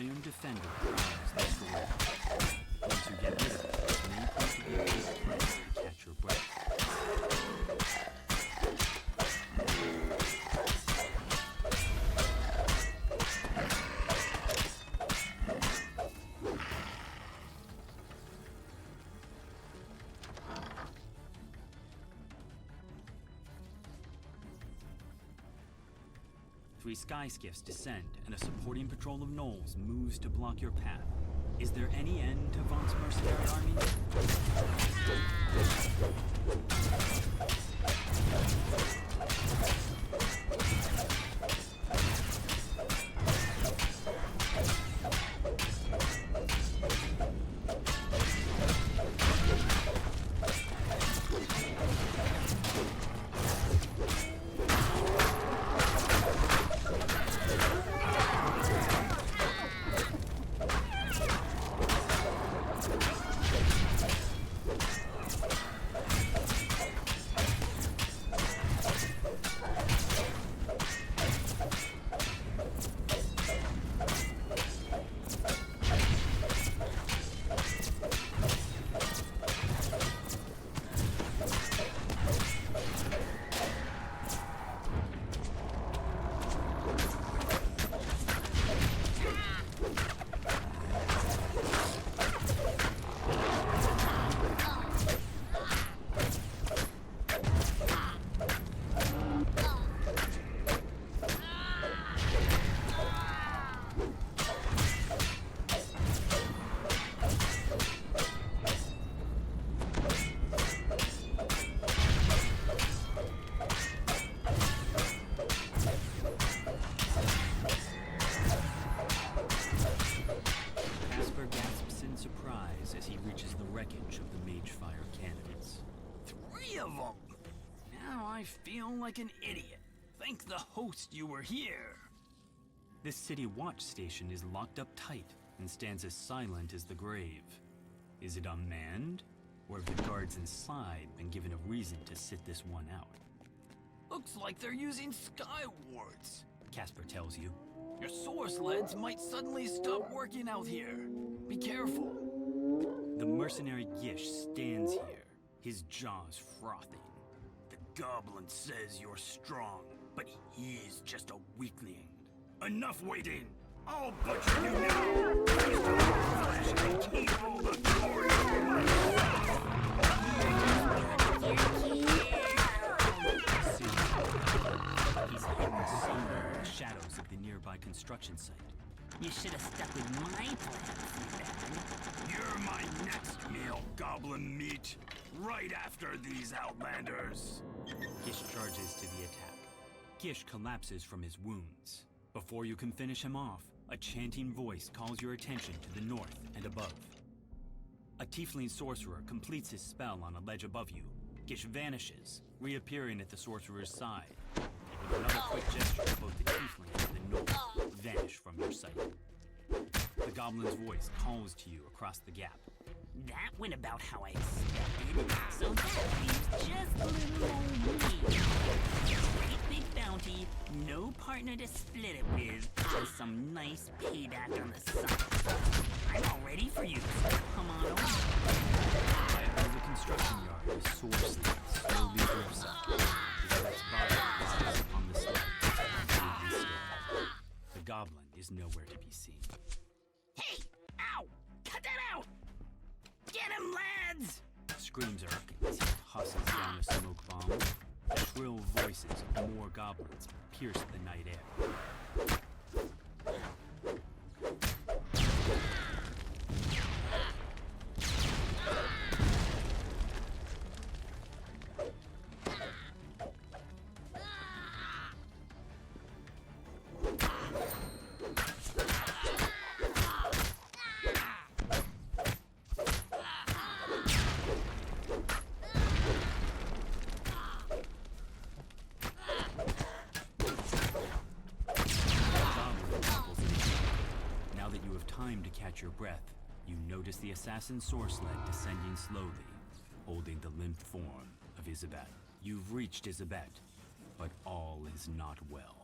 Iron Defender prowls the square. Once you get rid of it, you need to be able to catch your breath. Three sky skiffs descend, and a supporting patrol of gnolls moves to block your path. Is there any end to Vaughn's mercenary army? I feel like an idiot. Thank the host you were here. This city watch station is locked up tight and stands as silent as the grave. Is it unmanned? Or have the guards inside been given a reason to sit this one out? Looks like they're using sky wards, Casper tells you. Your source leads might suddenly stop working out here. Be careful. The mercenary Gish stands here, his jaws frothing. The goblin says you're strong, but he's just a weakling. Enough waiting! I'll butcher you now! Flesh and keep all the glory for myself! He's hidden somewhere in the shadows of the nearby construction site. You should have stuck with my plan, You're my next meal, goblin meat. Right after these outlanders. Gish charges to the attack. Gish collapses from his wounds. Before you can finish him off, a chanting voice calls your attention to the north and above. A tiefling sorcerer completes his spell on a ledge above you. Gish vanishes, reappearing at the sorcerer's side. And with another quick gesture, both the tiefling and the gnome vanish from your sight. The goblin's voice calls to you across the gap. That went about how I expected, so that leaves just little old me. Great big bounty, no partner to split it with, and some nice payback on the side. I'm all ready for you, so come on over. Out of the construction yard, the source slowly drifts up. His wet body lies upon the slab, completely still. The goblin is nowhere to be seen. Hey! Ow! Cut that out! Get him, lads! Screams Urk as he hustles down a smoke bomb. Shrill voices of more goblins pierce the night air. Your breath, you notice the assassin source sled descending slowly, holding the limp form of Isabet. You've reached Isabet, but all is not well.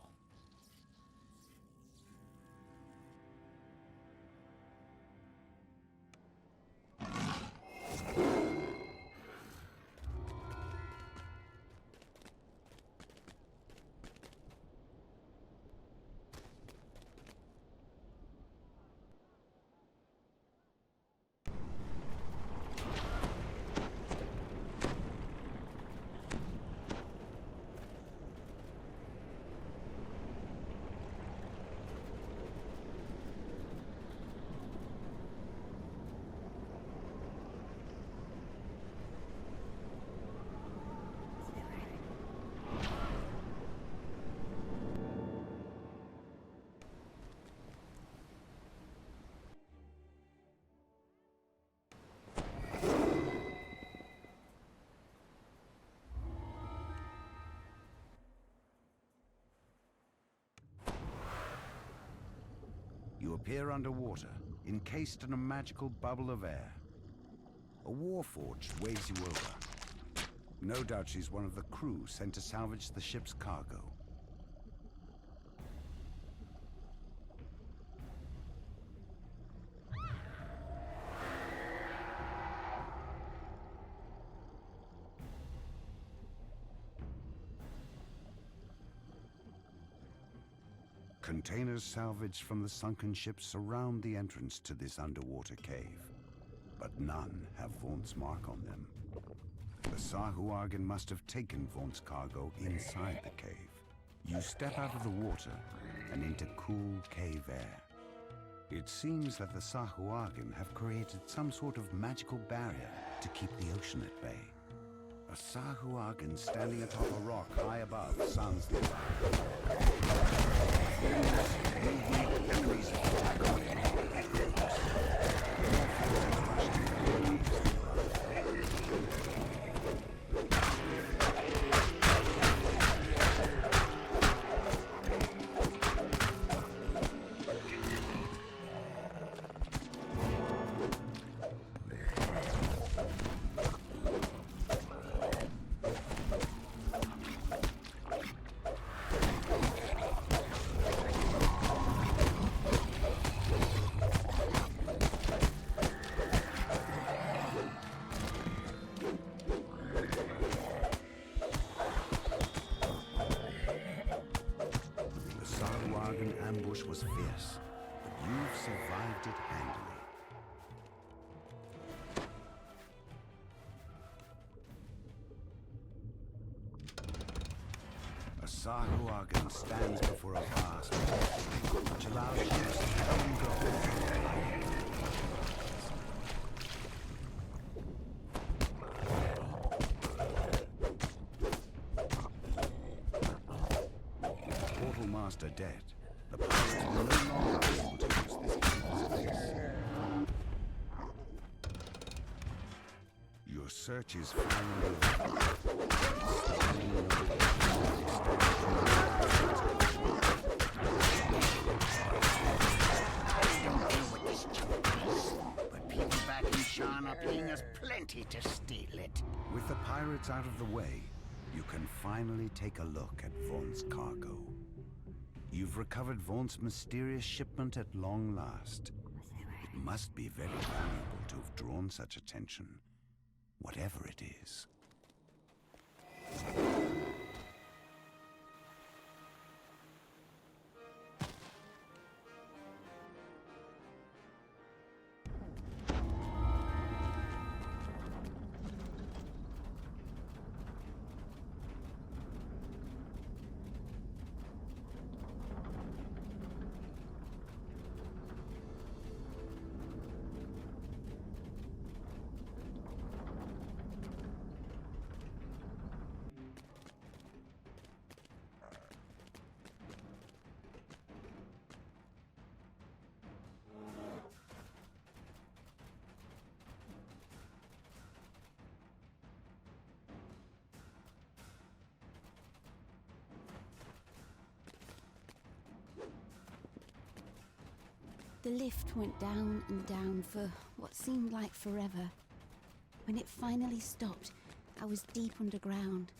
appear underwater, encased in a magical bubble of air. A warforged waves you over. No doubt she's one of the crew sent to salvage the ship's cargo. Containers salvaged from the sunken ships surround the entrance to this underwater cave, but none have Vaunt's mark on them. The Sahuagin must have taken Vaunt's cargo inside the cave. You step out of the water and into cool cave air. It seems that the Sahuagin have created some sort of magical barrier to keep the ocean at bay. A Sahuagin standing atop a rock high above sounds the alarm. Enemies attack on it. Ambush was fierce, but you've survived it handily. A Sahuagin stands before a vast wall, which allows ships to come and go. Portal Master dead. The pirates will no longer be able to use this cave as a base. Your search is finally over. I don't know what this junk is, but people back in Sharn are paying us plenty to steal it. With the pirates out of the way, you can finally take a look at Vaunt's cargo. You've recovered Vaunt's mysterious shipment at long last. It must be very valuable to have drawn such attention, whatever it is. The lift went down and down for what seemed like forever. When it finally stopped, I was deep underground.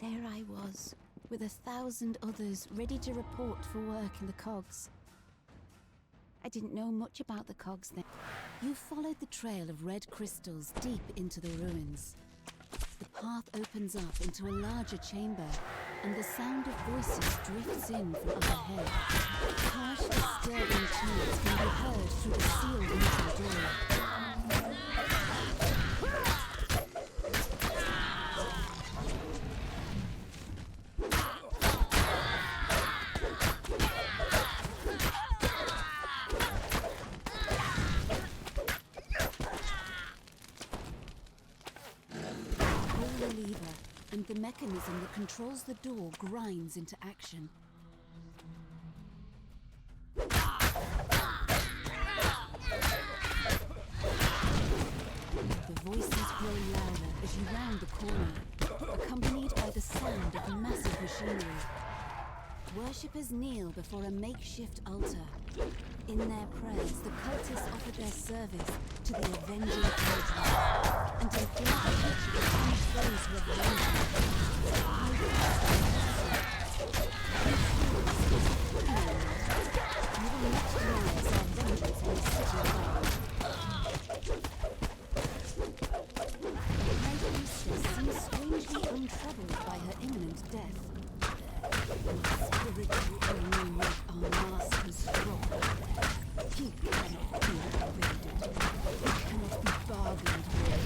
There I was, with 1,000 others ready to report for work in the Cogs. I didn't know much about the Cogs then. You followed the trail of red crystals deep into the ruins. The path opens up into a larger chamber, and the sound of voices drifts in from up ahead. Harsh, disturbing chants can be heard through the sealed metal door. And the mechanism that controls the door grinds into action. The voices grow louder as you round the corner, accompanied by the sound of massive machinery. Worshippers kneel before a makeshift altar. In their prayers, the cultists offer their service to the avenging Cogs, until blood pitch becomes those who have wronged you will not deny us our vengeance on the city The High Priestess seems strangely untroubled by her imminent death. Spiritual only make our masters strong. He cannot be evaded. He cannot be bargained with.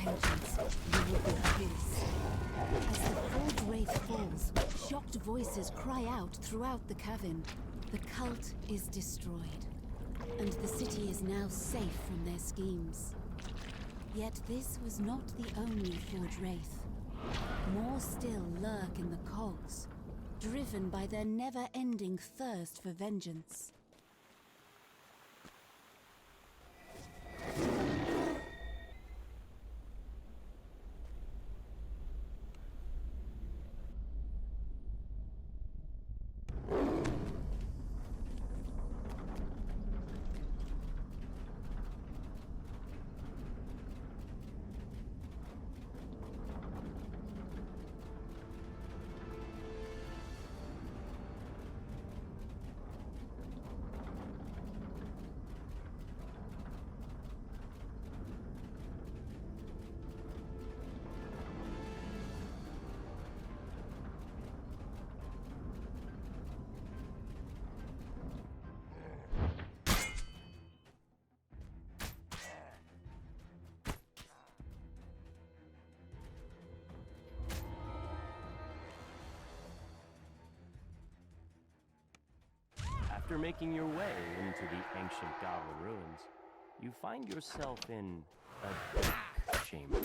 Vengeance will be his. As the Forge Wraith falls, shocked voices cry out throughout the cavern. The cult is destroyed, and the city is now safe from their schemes. Yet this was not the only Forge Wraith. More still lurk in the Cogs, driven by their never-ending thirst for vengeance. After making your way into the ancient goblin ruins, you find yourself in a dark chamber.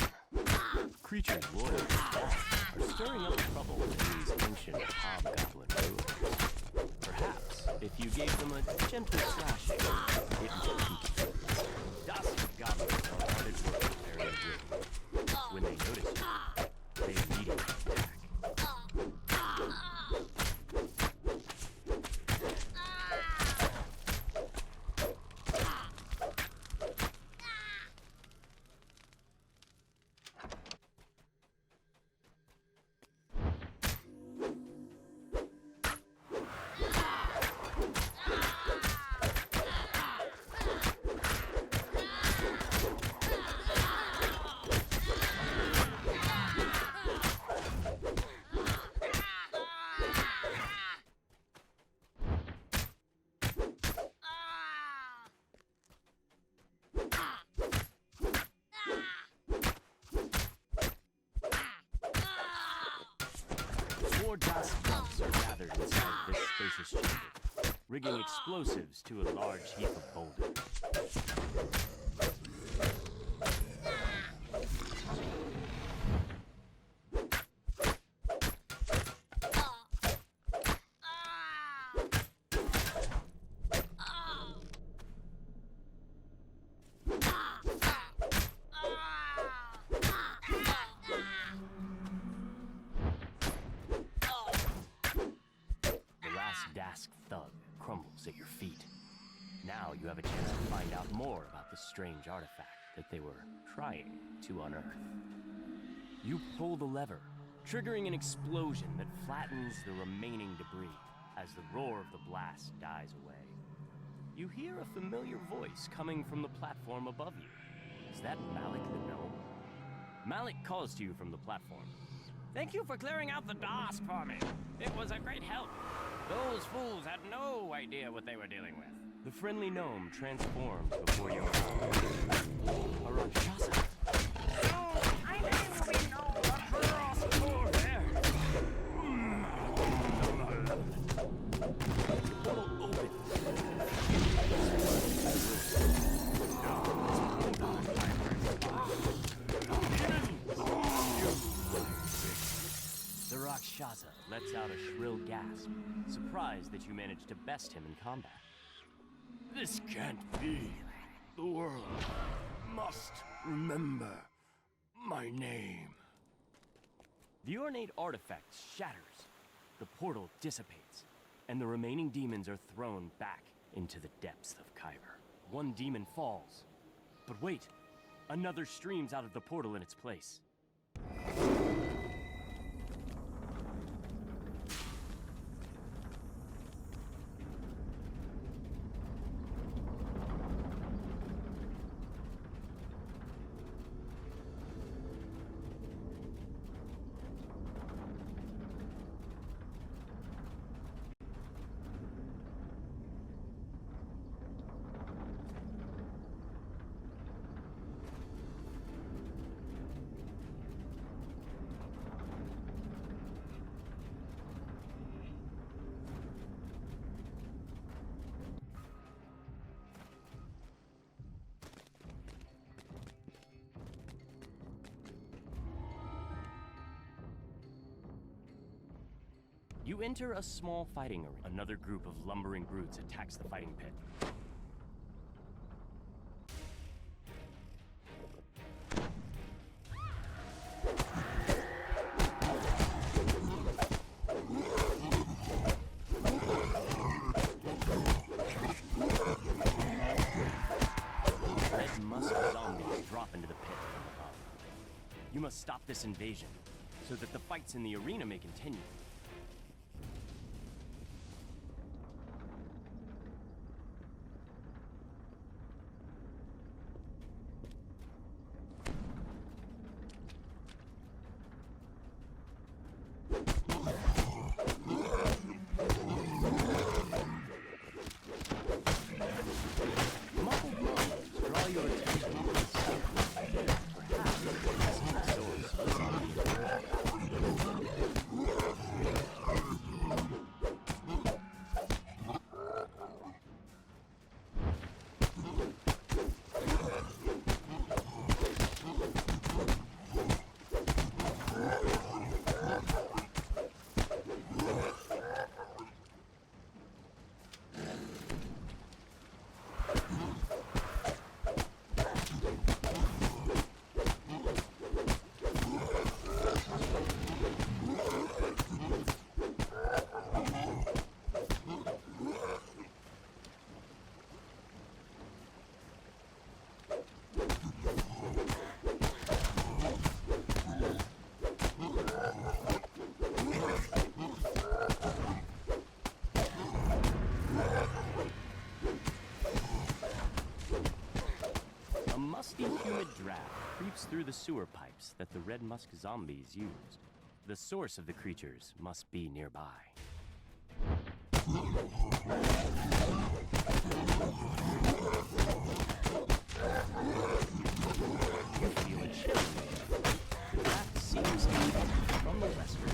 Creatures loyal to death are stirring up trouble in these ancient hobgoblin ruins. Perhaps if you gave them a gentle slashing, it would compete. Dust goblins are hard at work preparing a ring. When they notice you, they immediately attack. Four dust dumps are gathered inside this spacious chamber, rigging explosives to a large heap of boulders. Thug crumbles at your feet. Now you have a chance to find out more about the strange artifact that they were trying to unearth. You pull the lever, triggering an explosion that flattens the remaining debris as the roar of the blast dies away. You hear a familiar voice coming from the platform above you. Is that Malik the gnome? Malik calls to you from the platform. Thank you for clearing out the dust for me. It was a great help. Those fools had no idea what they were dealing with. The friendly gnome transforms before your eyes. A Rakshasa. Oh, I didn't really know what cross over there. The Rakshasa lets out a shrill gasp, surprised that you managed to best him in combat. This can't be. The world must remember my name. The ornate artifact shatters, the portal dissipates, and the remaining demons are thrown back into the depths of Kyber. One demon falls. But wait, another streams out of the portal in its place. You enter a small fighting arena. Another group of lumbering brutes attacks the fighting pit. Red musk zombies drop into the pit from above. You must stop this invasion so that the fights in the arena may continue. Musty, humid draft creeps through the sewer pipes that the red musk zombies used. The source of the creatures must be nearby. You feel a chill. The draft seems to come from the western.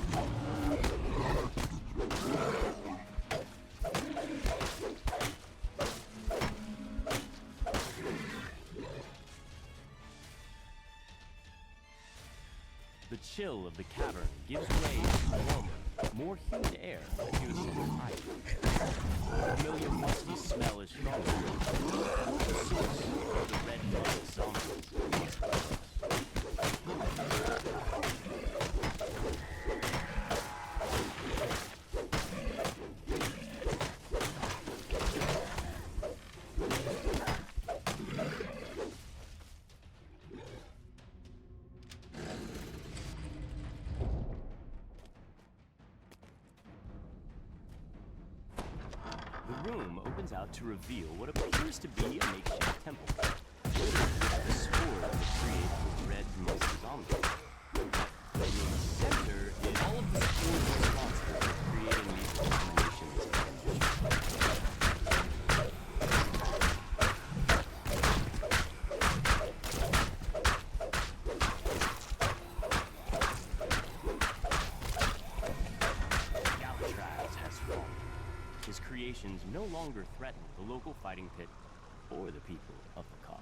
The chill of the cavern gives way to warmer, more humid air that gives it higher. The familiar musty smell is stronger. The source of the red musk zombies must be close. The room opens out to reveal what appears to be a makeshift temple. The spores that create the red musk zombies. In the center is all of the spores responsible for creating these combinations of conditions. Ataraxia has fallen. His creations no longer threaten the local fighting pit or the people of the Cogs.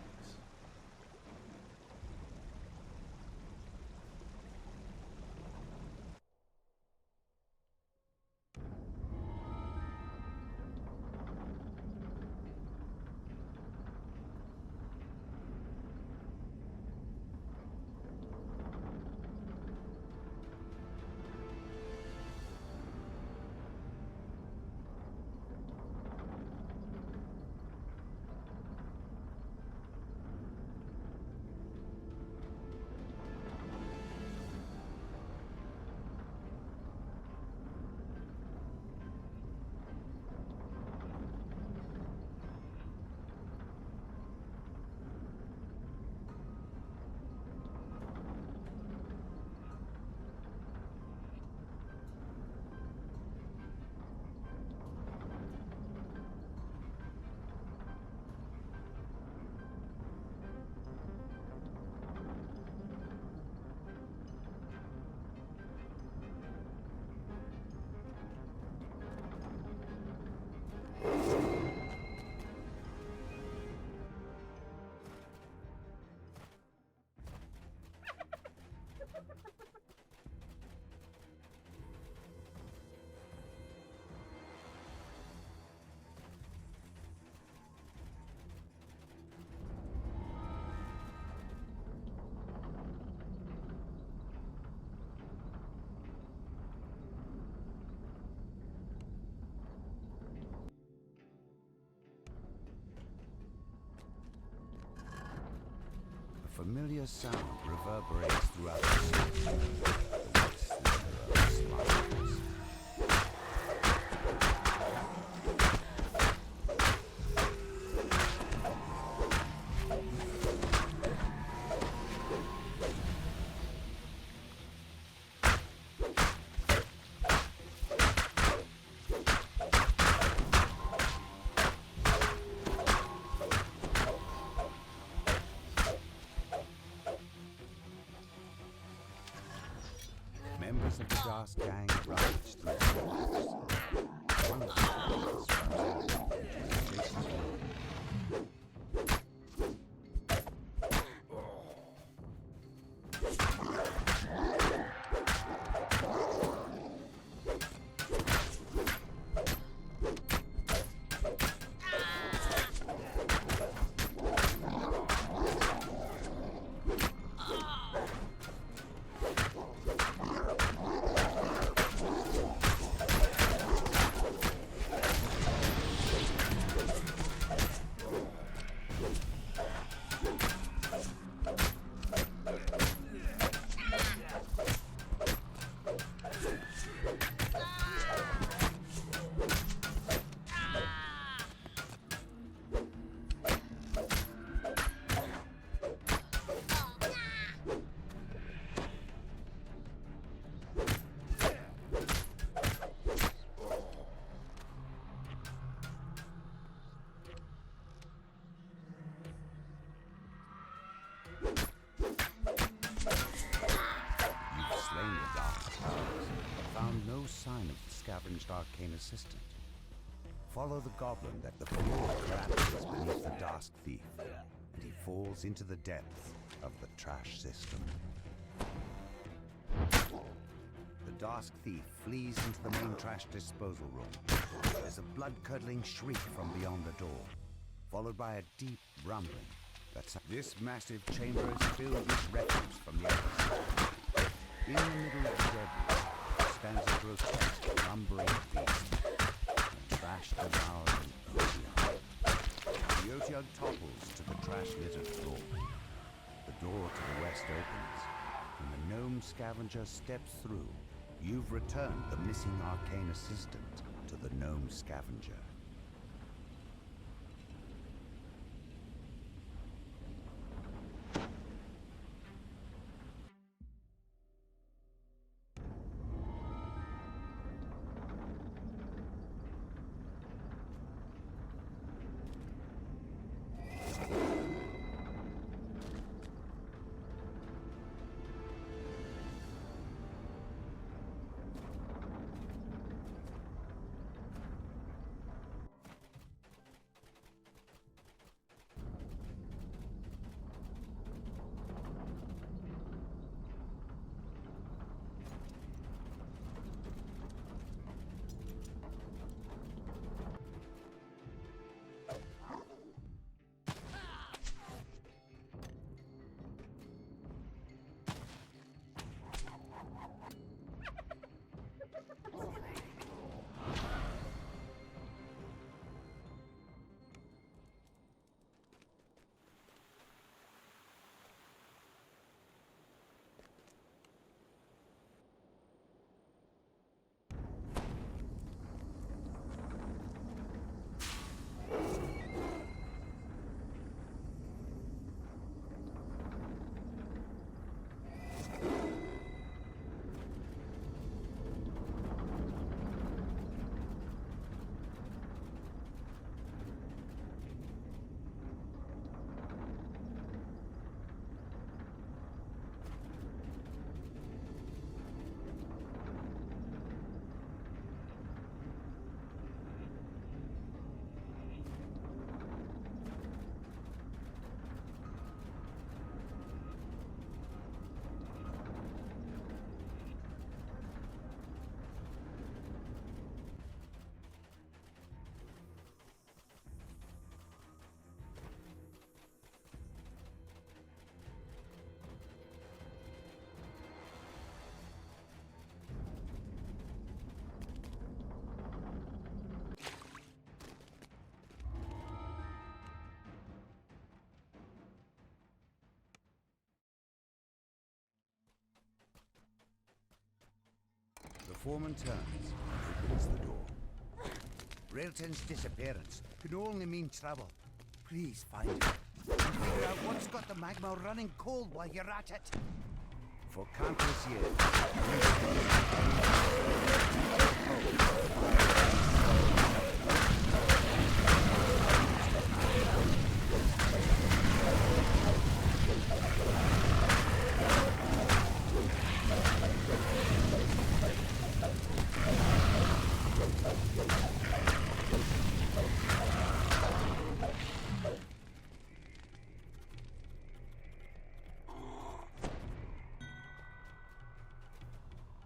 familiar sound reverberates throughout the city. The white slither of spires. Members of the Dast gang ravage through the walls. One of them is from adjacent room. Sign of the scavenged arcane assistant. Follow the goblin that the floor collapses beneath the Dast thief, and he falls into the depths of the trash system. The Dast thief flees into the main trash disposal room. There's a blood-curdling shriek from beyond the door, followed by a deep rumbling. This massive chamber is filled with refuse from the others. In the middle of the debris stands a grotesque, lumbering beast, and trash devouring Otyugh. The Otyugh topples to the trash-littered floor. The door to the west opens. When the gnome scavenger steps through, you've returned the missing arcane assistant to the gnome scavenger. foreman turns and opens the door. Railton's disappearance can only mean trouble. Please find him and figure out what's got the magma running cold while you're at it. For countless years,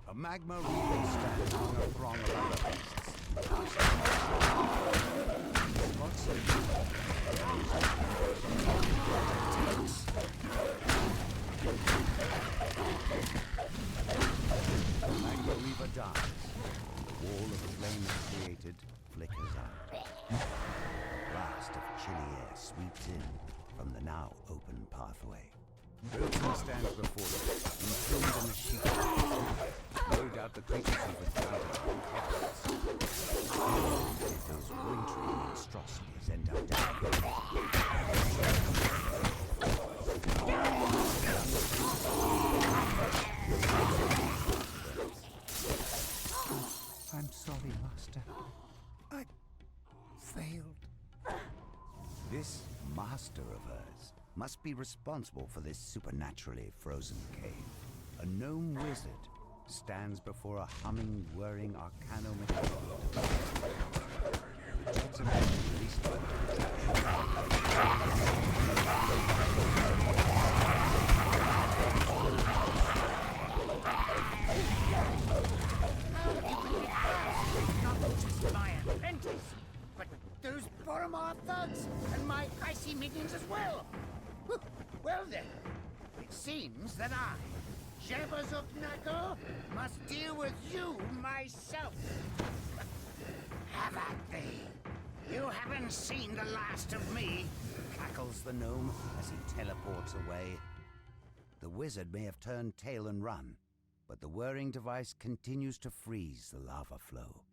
a magma relay stands among a throng of other beasts. Lots of the magma reaver dies. The wall of flame created flickers out. A blast of chilly air sweeps in from the now open pathway. Wilson stands before you, entombed in a sheet of fire. No doubt the creatures you've encountered are evidence. If those wintry monstrosities end up down I'm sorry, Master. I failed. This master of hers must be responsible for this supernaturally frozen cave. A gnome wizard stands before a humming, whirring arcano-mythology device. Rejects a man released by Not just my apprentice, but those Boromar thugs and my icy minions as well. Well then, it seems that I, Jabazuk Knuckle, must deal with you myself. Have at thee. You haven't seen the last of me, cackles the gnome as he teleports away. The wizard may have turned tail and run, but the whirring device continues to freeze the lava flow.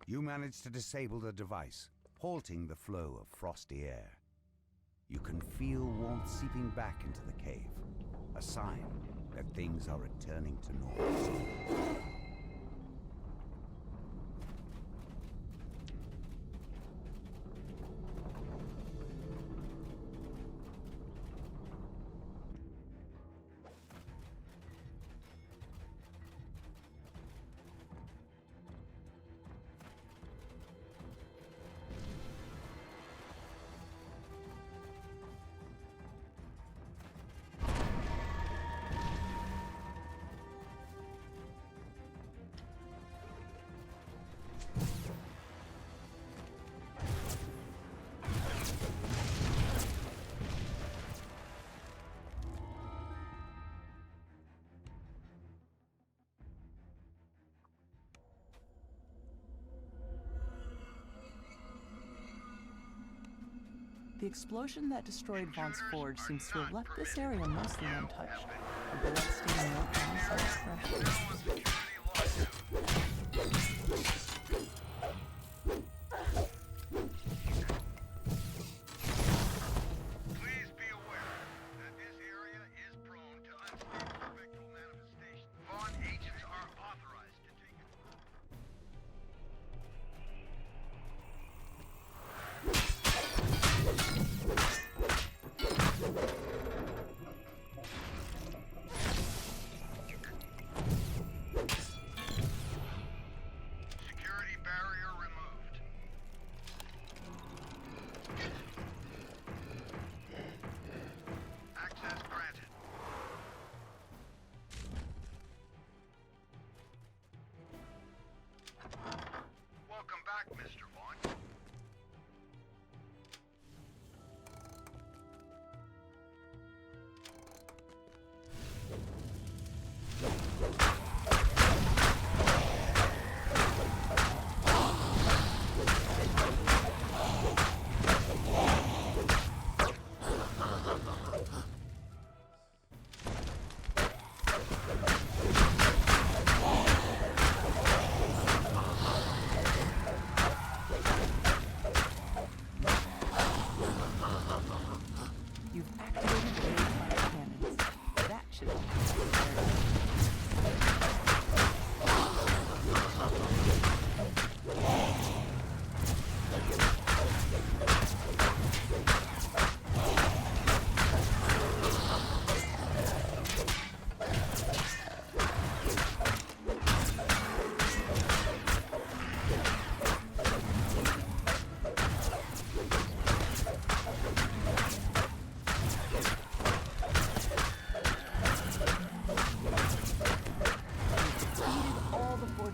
You manage to disable the device, halting the flow of frosty air. You can feel warmth seeping back into the cave, a sign that things are returning to normal. The explosion that destroyed Vaughn's Forge seems to have left this area mostly untouched. The blood-stained note on the fresh.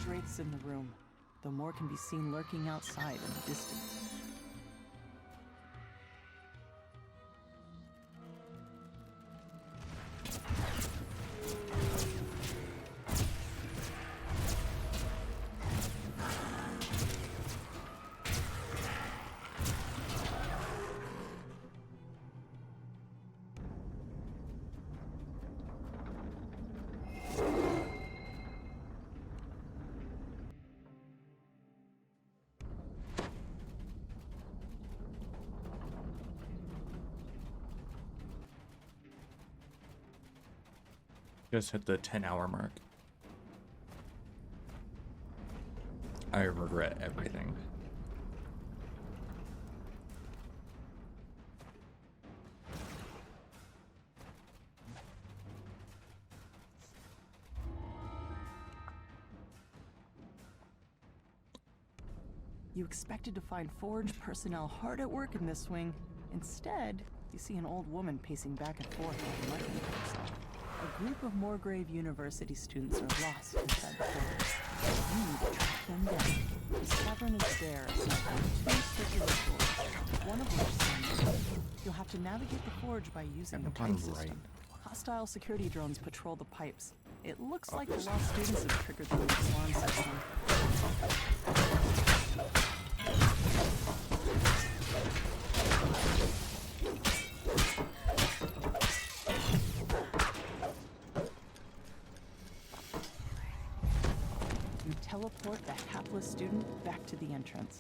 wraiths in the room, though more can be seen lurking outside in the distance. Just hit the 10-hour mark. I regret everything. You expected to find Forge personnel hard at work in this wing. Instead, you see an old woman pacing back and forth while muttering to herself. A group of Moorgrave University students are lost inside the forge. You need to track them down. This cavern is bare aside from 2 circular doors, one of which stands. You'll have to navigate the forge by using the pipe system. Hostile security drones patrol the pipes. It looks like the lost students have triggered the alarm system. Teleport the hapless student back to the entrance.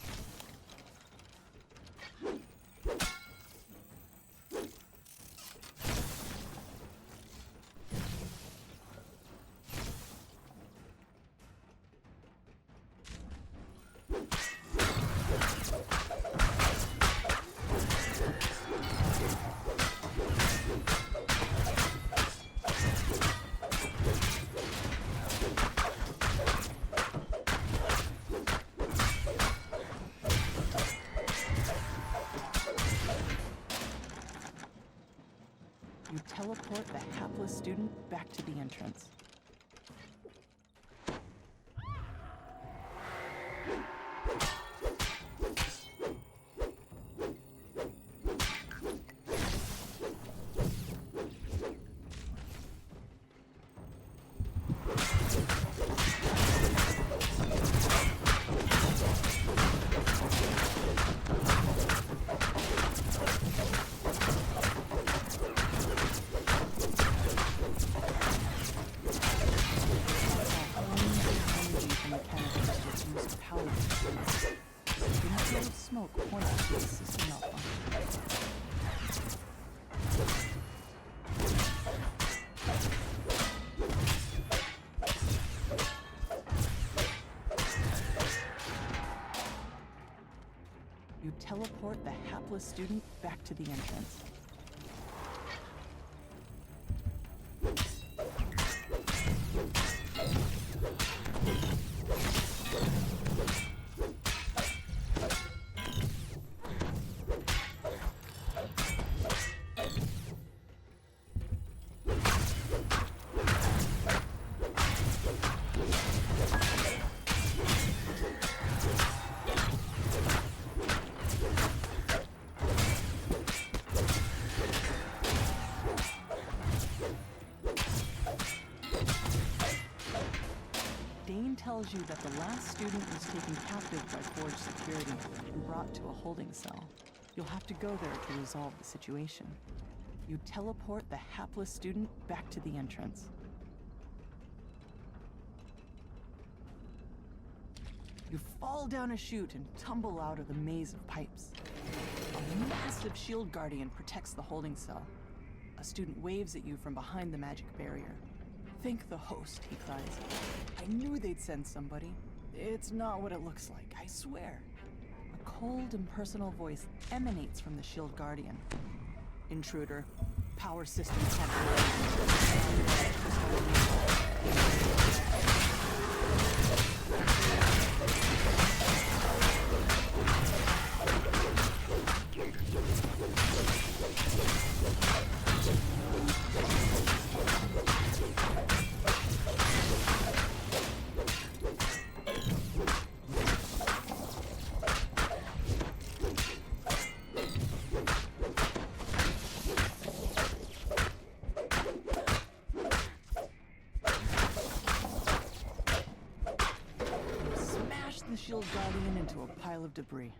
Teleport the hapless student back to the entrance. Teleport the hapless student back to the entrance. Tells you that the last student was taken captive by Forge security and brought to a holding cell. You'll have to go there to resolve the situation. You teleport the hapless student back to the entrance. You fall down a chute and tumble out of the maze of pipes. A massive shield guardian protects the holding cell. A student waves at you from behind the magic barrier. Thank the host, he cries. I knew they'd send somebody. It's not what it looks like, I swear. A cold, impersonal voice emanates from the shield guardian. Intruder, power system the shield guardian into a pile of debris.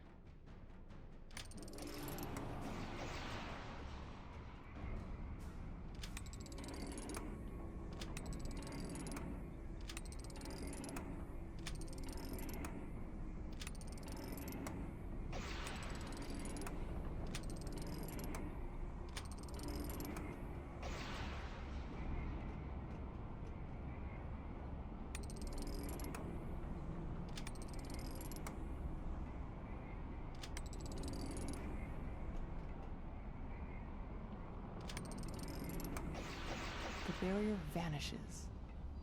The barrier vanishes.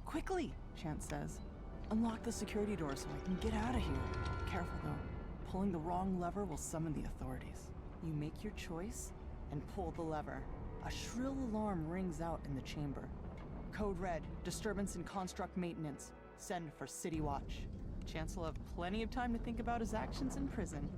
Quickly, Chance says. Unlock the security door so I can get out of here. Careful though. Pulling the wrong lever will summon the authorities. You make your choice and pull the lever. A shrill alarm rings out in the chamber. Code red, disturbance in construct maintenance. Send for City Watch. Chance will have plenty of time to think about his actions in prison.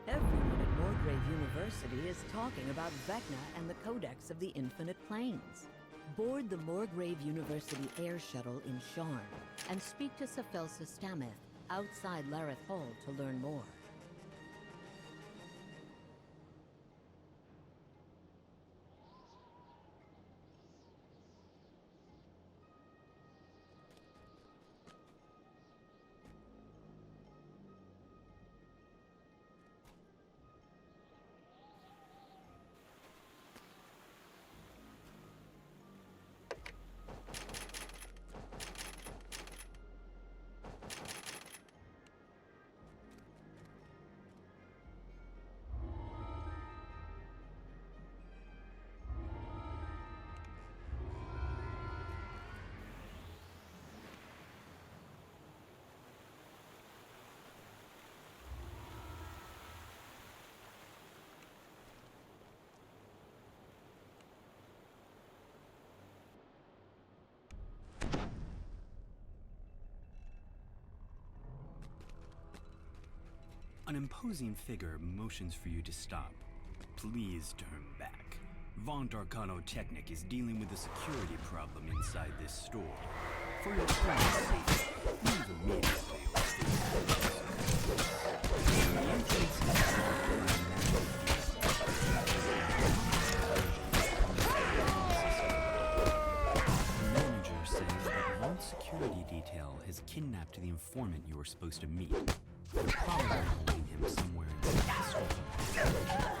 Everyone at Morgrave University is talking about Vecna and the Codex of the Infinite Planes. Board the Morgrave University Air Shuttle in Sharn and speak to Sephelsa Stameth outside Lareth Hall to learn more. An imposing figure motions for you to stop. Please turn back. Vaunt Arcanotechnic is dealing with a security problem inside this store. For your friend's sake, leave immediately or the entrance The manager says that Vaunt's security detail has kidnapped the informant you were supposed to meet. They're probably holding him somewhere in the store.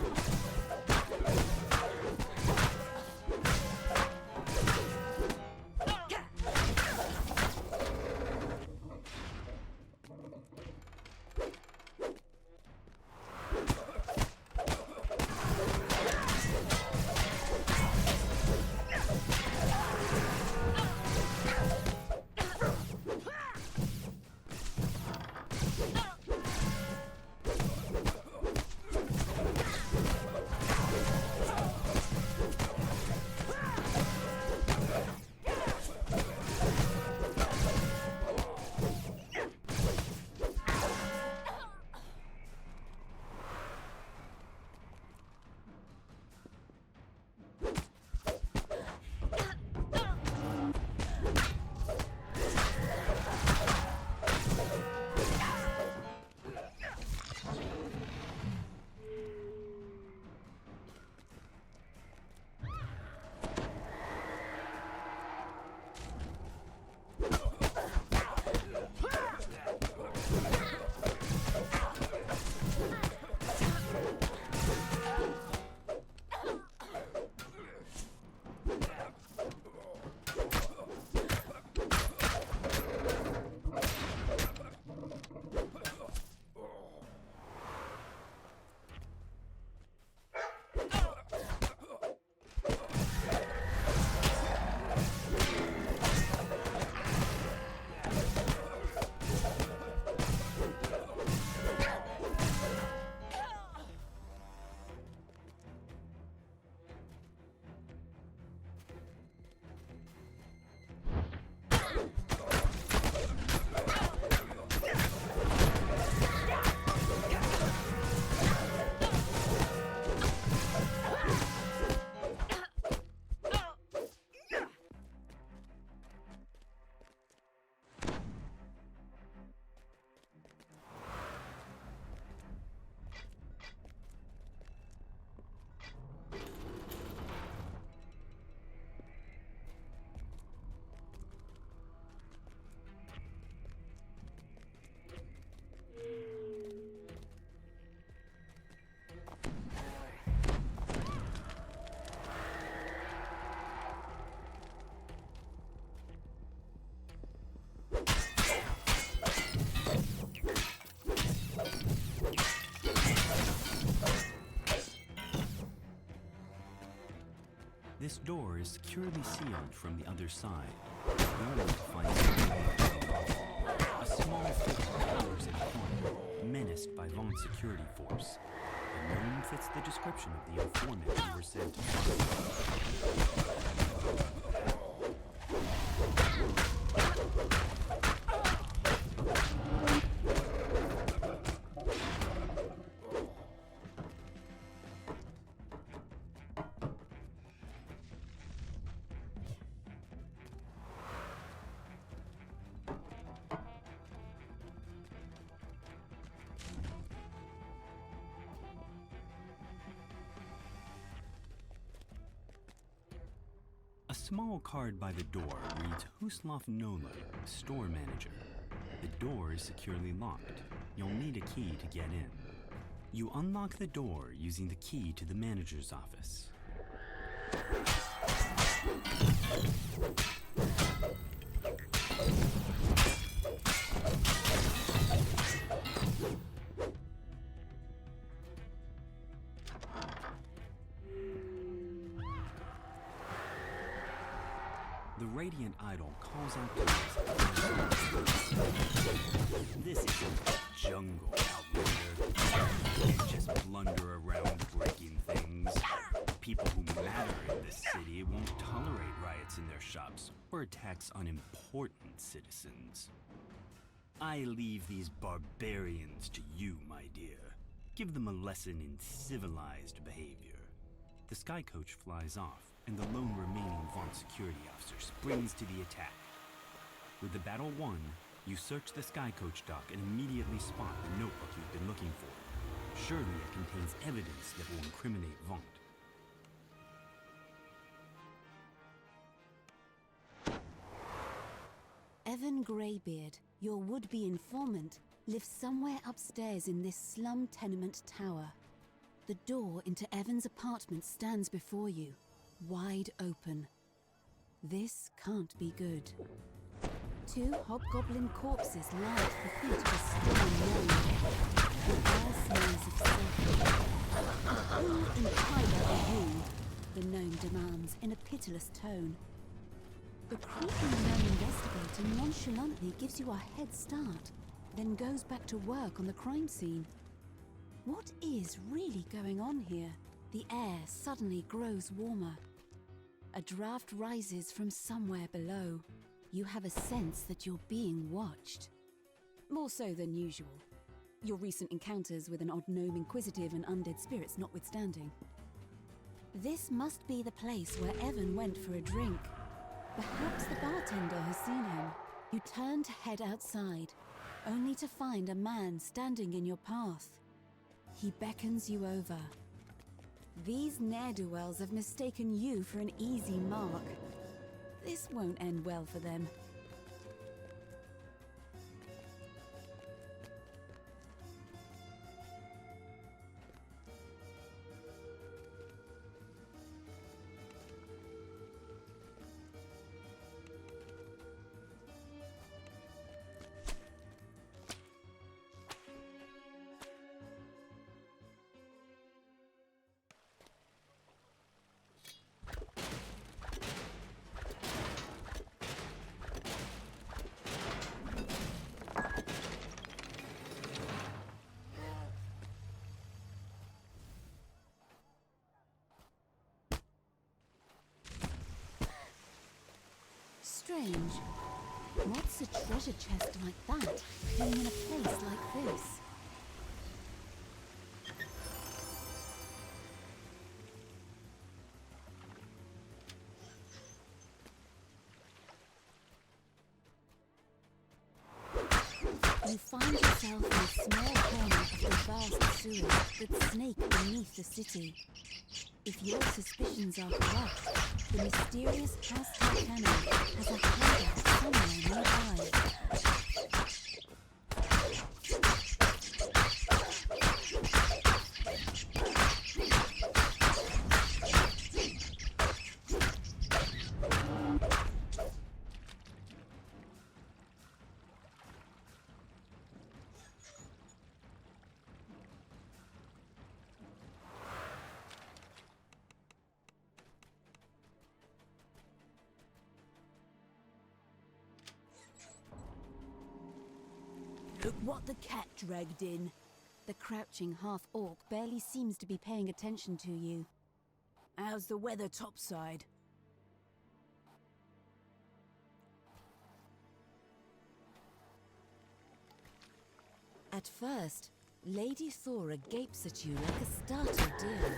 This door is securely sealed from the other side. You'll need to find a small fixed towers in a corner, menaced by Vaughn's security force. The gnome fits the description of the informant you were sent to find. A small card by the door reads Huslav Nola, store manager. The door is securely locked. You'll need a key to get in. You unlock the door using the key to the manager's office. The Radiant Idol calls out to us. This isn't a jungle, Outlander. You can't just blunder around breaking things. People who matter in this city won't tolerate riots in their shops or attacks on important citizens. I leave these barbarians to you, my dear. Give them a lesson in civilized behavior. The sky coach flies off, and the lone remaining Vaughn security officer springs to the attack. With the battle won, you search the sky coach dock and immediately spot the notebook you've been looking for. Surely it contains evidence that will incriminate Vaughn. Evan Greybeard, your would-be informant, lives somewhere upstairs in this slum tenement tower. The door into Evan's apartment stands before you, wide open. This can't be good. 2 hobgoblin corpses lie at the feet of a stone gnome. The air smells of sulphur. Who in Tyler are you? The gnome demands in a pitiless tone. The creepy gnome investigator nonchalantly gives you a head start, then goes back to work on the crime scene. What is really going on here? The air suddenly grows warmer. A draft rises from somewhere below. You have a sense that you're being watched. More so than usual. Your recent encounters with an odd gnome inquisitive and undead spirits notwithstanding. This must be the place where Evan went for a drink. Perhaps the bartender has seen him. You turn to head outside, only to find a man standing in your path. He beckons you over. These ne'er-do-wells have mistaken you for an easy mark. This won't end well for them. Strange. What's a treasure chest like that hidden in a place like this? You find yourself in a small corner of the vast sewers that snake beneath the city. If your suspicions are correct, the mysterious House Cannon has a hideout somewhere nearby. Look what the cat dragged in. The crouching half-orc barely seems to be paying attention to you. How's the weather topside? At first, Lady Thora gapes at you like a startled deer.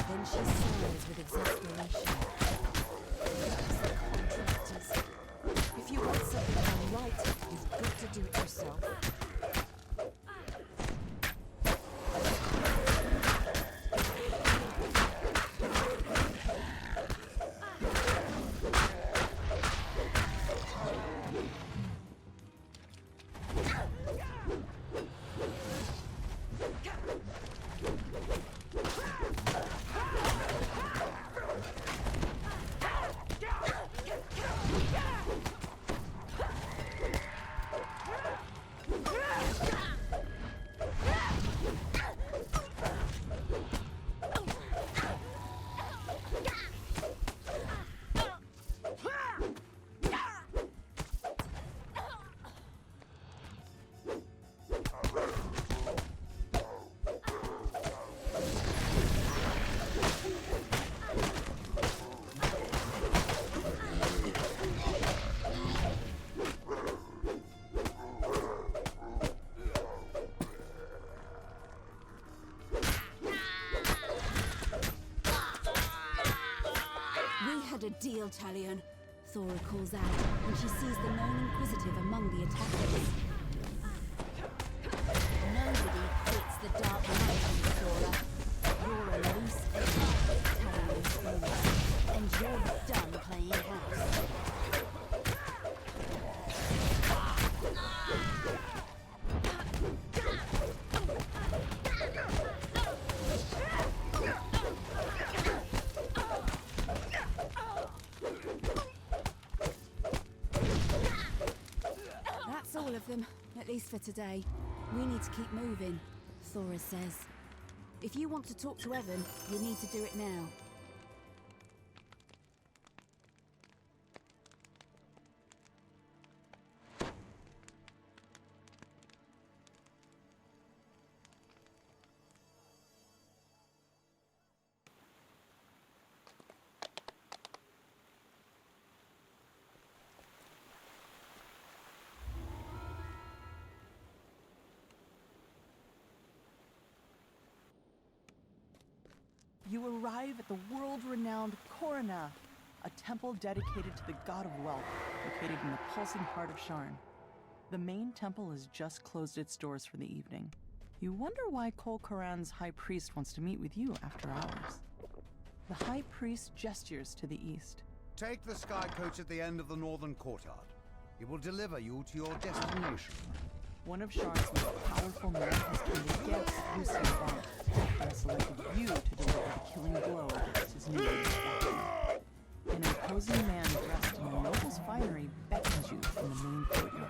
Then she sighs with exasperation. Contractors. If you want something done right, you've got to do it yourself. A deal, Talion, Thora calls out when she sees the known inquisitive among the attackers. Nobody hates the dark night, Thora. You're a loose end, Talion's foe, and you're done playing house. All of them, at least for today. We need to keep moving, Thora says. If you want to talk to Evan, you need to do it now. You arrive at the world-renowned Corona, a temple dedicated to the god of wealth, located in the pulsing heart of Sharn. The main temple has just closed its doors for the evening. You wonder why Kol Karan's high priest wants to meet with you after hours. The high priest gestures to the east. Take the sky coach at the end of the northern courtyard. It will deliver you to your destination. One of Sharn's most powerful men has come against Lucien Vaughn and selected you to deliver the killing blow against his new faction. An imposing man dressed in a noble's finery beckons you from the main courtyard.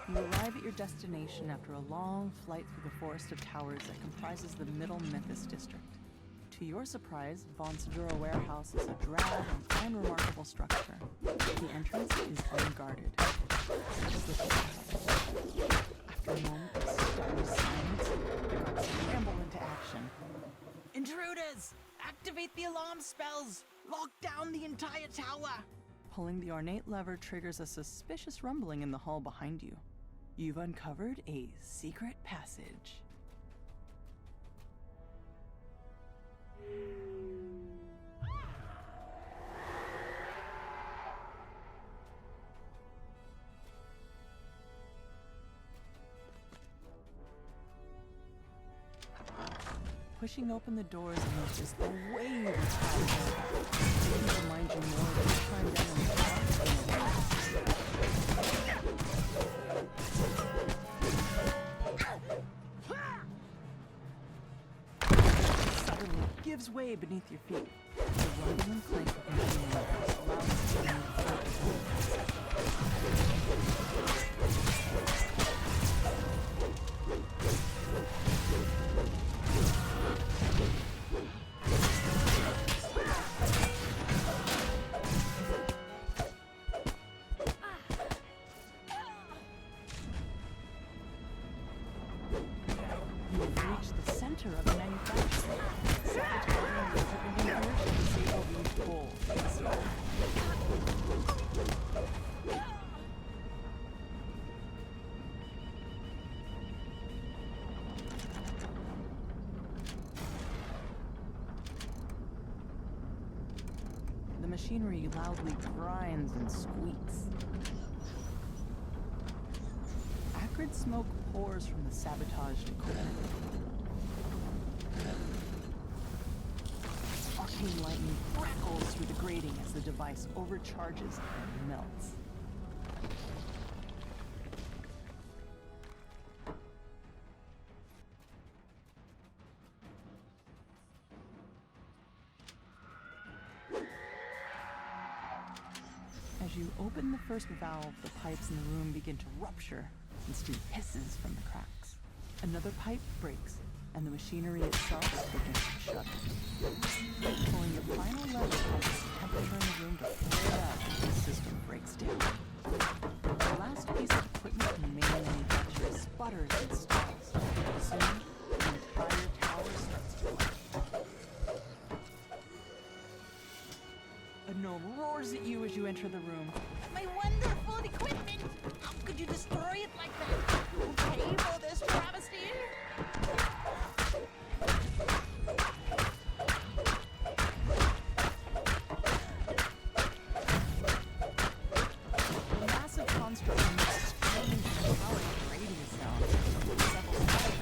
You arrive at your destination after a long flight through the forest of towers that comprises the Middle Memphis district. To your surprise, Von Sedura Warehouse is a drab and unremarkable structure. The entrance is unguarded. After a moment of stunned silence, the guards scramble into action. Intruders! Activate the alarm spells! Lock down the entire tower! Pulling the ornate lever triggers a suspicious rumbling in the hall behind you. You've uncovered a secret passage. Pushing open the doors unleashes a wave of power. Didn't remind you more than the time down in the suddenly gives way beneath your feet. The rumbling and clank of machine weapons allows you to move center of the manufacturing. Sabotaging the equipment in here to disable these bolts. The machinery loudly grinds and squeaks. Acrid smoke pours from the sabotaged equipment. Arcane lightning crackles through the grating as the device overcharges and melts. As you open the first valve, the pipes in the room begin to rupture and steam hisses from the cracks. Another pipe breaks, and the machinery itself begins to shudder. Pulling the final lever causes the temperature in the room to flare up as the system breaks down. The last piece of equipment in the main manufacturer sputters and stalls. Soon, the entire tower starts to light. A gnome roars at you as you enter the room. My wonderful equipment! How could you destroy it like that? You pay for this travesty? The massive construct makes strange metallic grating sounds. Several side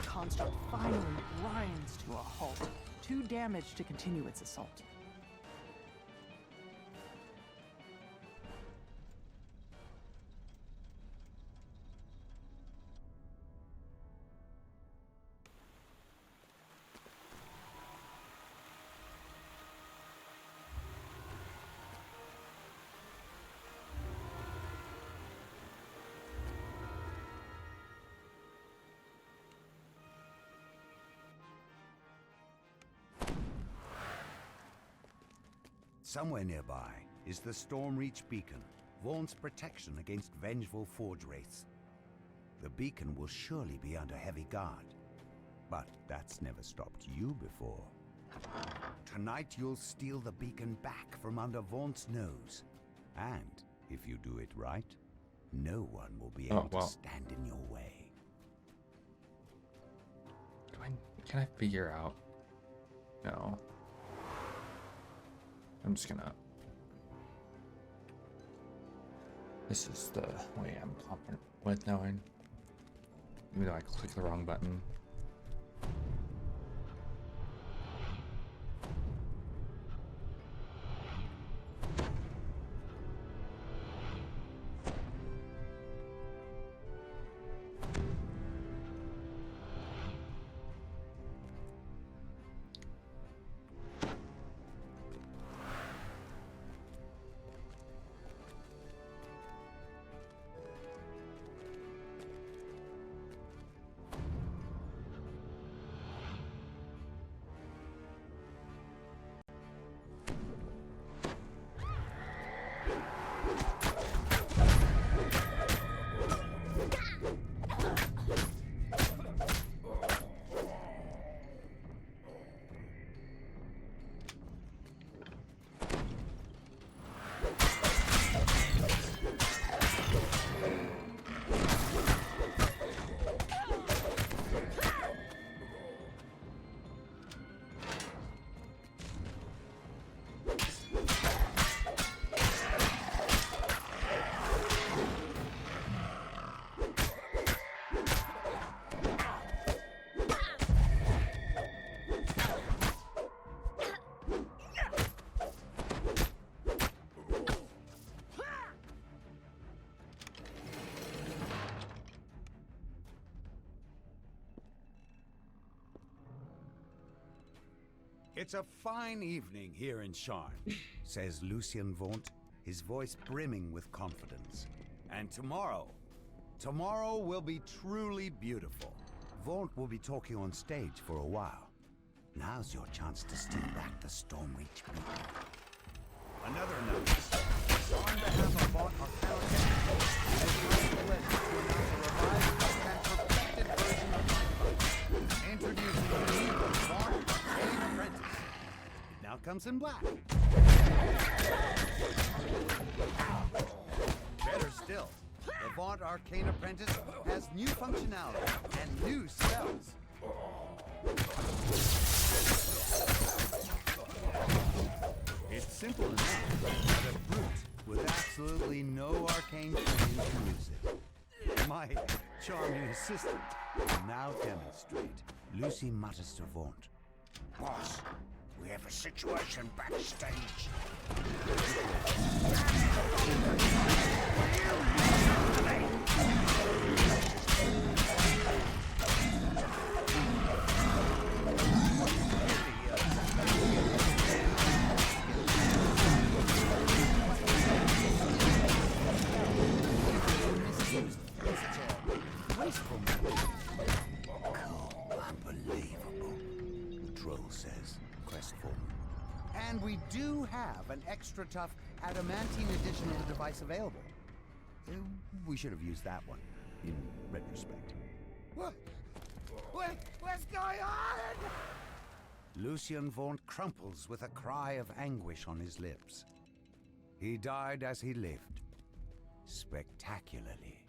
constructs hurl into the damage to continue its assault. Somewhere nearby is the Stormreach Beacon, Vaughn's protection against vengeful Forge Wraiths. The beacon will surely be under heavy guard, but that's never stopped you before. Tonight you'll steal the beacon back from under Vaughn's nose, and if you do it right, no one will be able to stand in your way. Can I figure out? No. I'm just gonna... This is the way I'm confident with knowing. Even though I clicked the wrong button. It's a fine evening here in Sharn, says Lucien Vaunt, his voice brimming with confidence. And tomorrow, Tomorrow will be truly beautiful. Vaunt will be talking on stage for a while. Now's your chance to steal back the Stormreach beacon. Another notice. On behalf of Vaunt Archaeology, it is my pleasure to announce a revised and perfected version of my fight. Introducing the new Vaunt Arcane Apprentice. It now comes in black. Better still, the Vaunt Arcane Apprentice has new functionality and new spells. It's simple enough, but a brute with absolutely no arcane training can use it. My charming assistant will now demonstrate. Lucy mutters to Vaunt. Boss, we have a situation backstage. Wasteful. Cool, unbelievable, the troll says, crestfallen. And we do have an extra tough adamantine edition of the device available. We should have used that one, in retrospect. What's going on? Lucien Vaunt crumples with a cry of anguish on his lips. He died as he lived, spectacularly.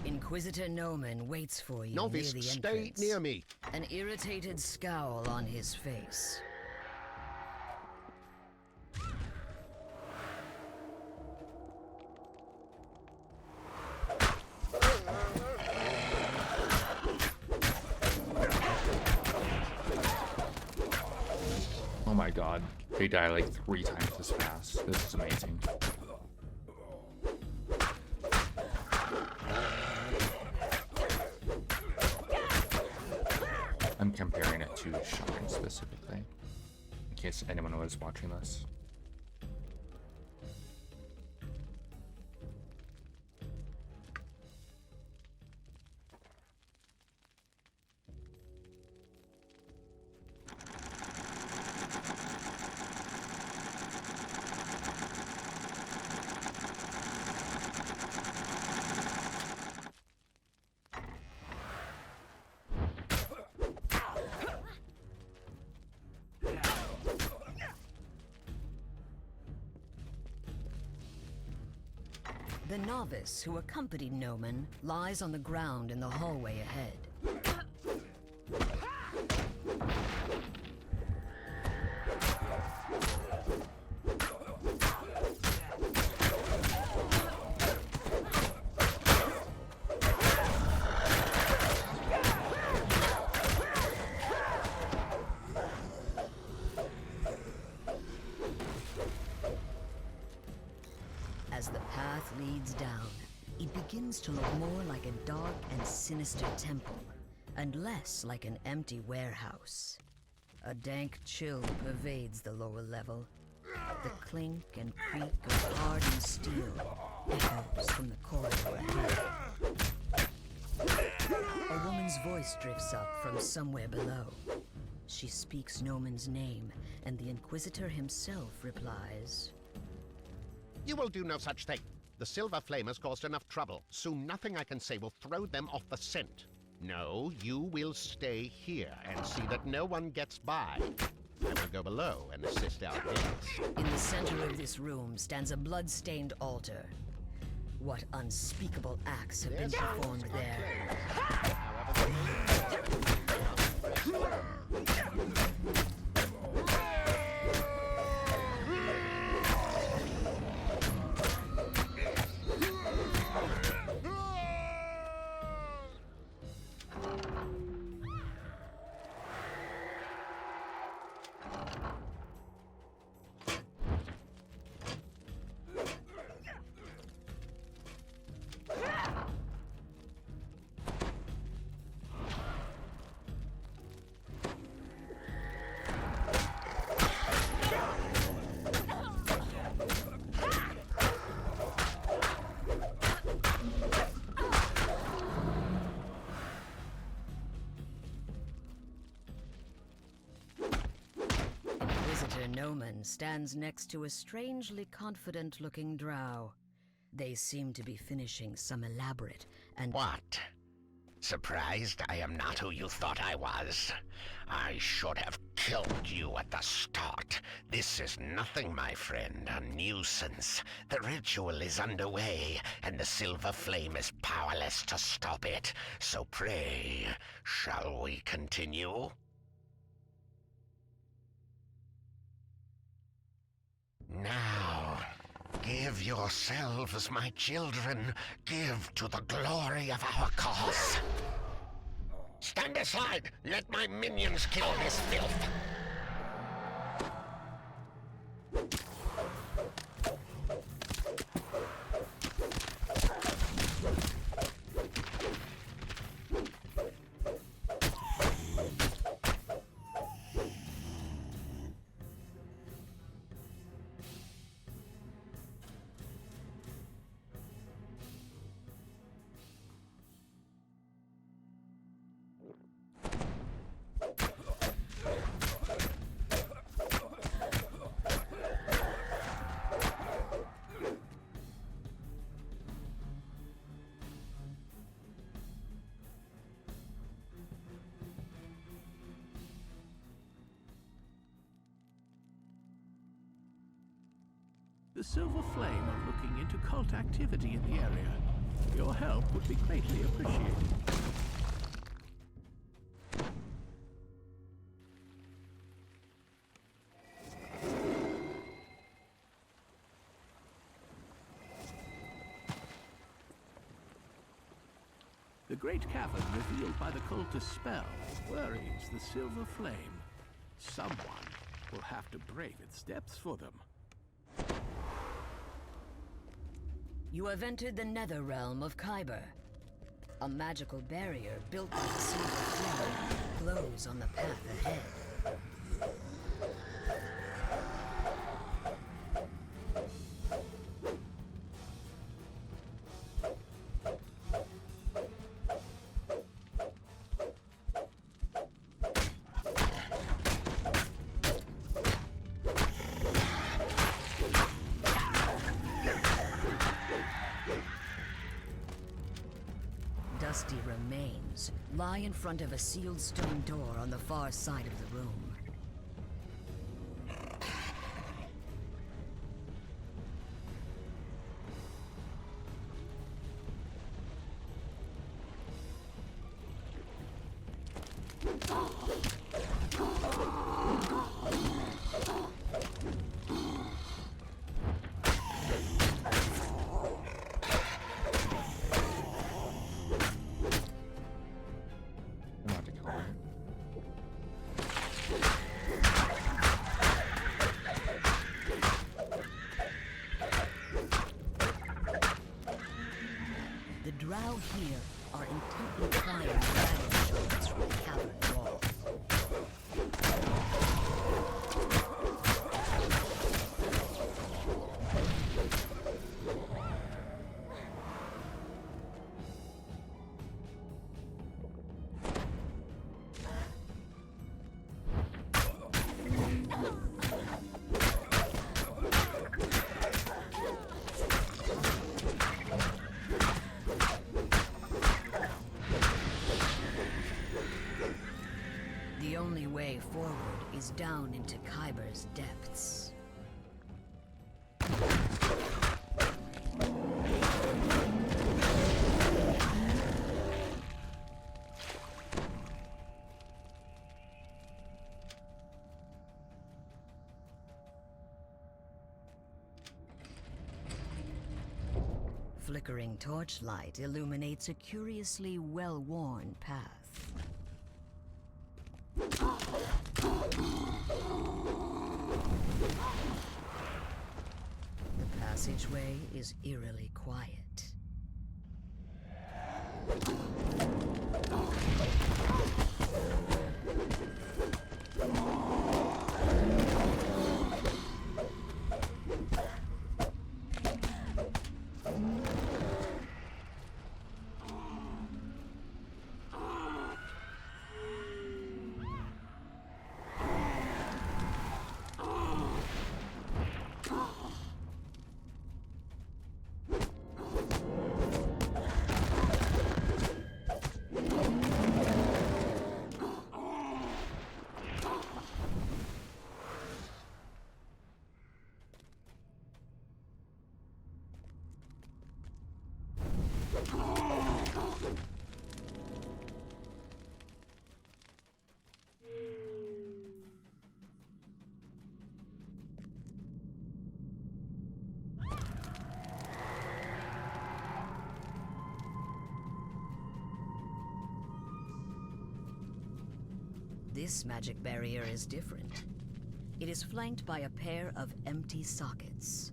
Inquisitor Noman waits for you Novice, near the stay entrance. near me. An irritated scowl on his face. They die like 3 times as fast. This is amazing. I'm comparing it to Sharn specifically, in case anyone was watching this. The novice who accompanied Noman lies on the ground in the hallway ahead. As the path leads down, it begins to look more like a dark and sinister temple, and less like an empty warehouse. A dank chill pervades the lower level. The clink and creak of hardened steel echoes from the corridor ahead. A woman's voice drifts up from somewhere below. She speaks Noman's name, and the Inquisitor himself replies, "You will do no such thing. The Silver Flame has caused enough trouble. Soon nothing I can say will throw them off the scent. No, you will stay here and see that no one gets by. I will go below and assist our guests." In the center of this room stands a blood-stained altar. What unspeakable acts have been performed there? Noman stands next to a strangely confident-looking drow. They seem to be finishing some elaborate and... What? Surprised I am not who you thought I was? I should have killed you at the start. This is nothing, my friend, a nuisance. The ritual is underway, and the Silver Flame is powerless to stop it. So pray, shall we continue? Now, give yourselves, my children. Give to the glory of our cause. Stand aside! Let my minions kill this filth! The Silver Flame are looking into cult activity in the area. Your help would be greatly appreciated. The great cavern revealed by the cultist spell worries the Silver Flame. Someone will have to brave its depths for them. You have entered the nether realm of Kyber. A magical barrier built by the silver flame glows on the path ahead. Dusty remains lie in front of a sealed stone door on the far side of the room. Drow here are intently plying dragon shards from the cavern wall. The only way forward is down into Kyber's depths. Flickering torchlight illuminates a curiously well-worn path. The passageway is eerily quiet. This magic barrier is different. It is flanked by a pair of empty sockets.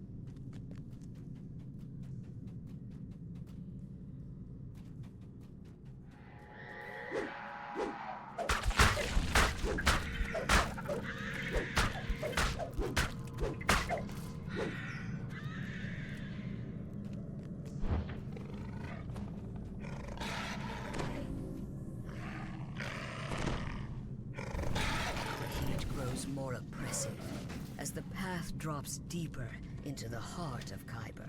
More oppressive as the path drops deeper into the heart of Kyber.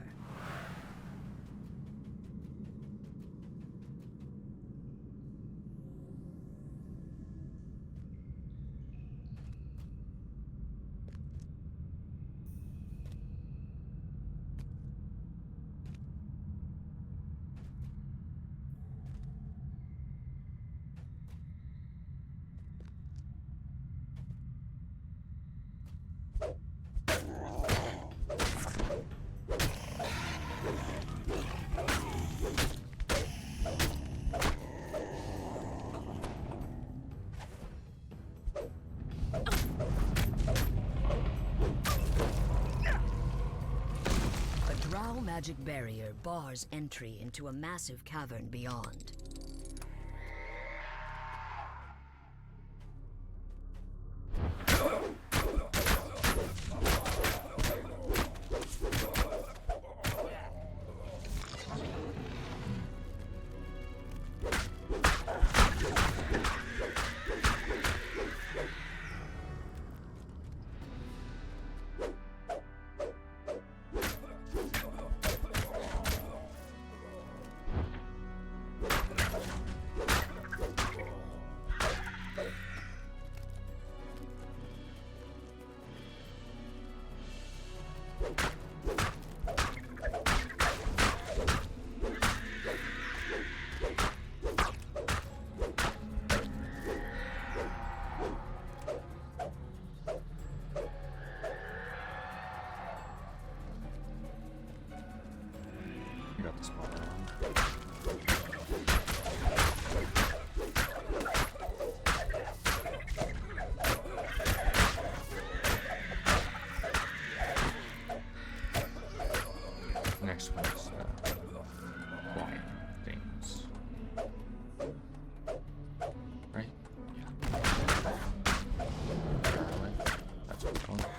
Drow magic barrier bars entry into a massive cavern beyond. Next one is quiet things. Right? Yeah. That's what we're going.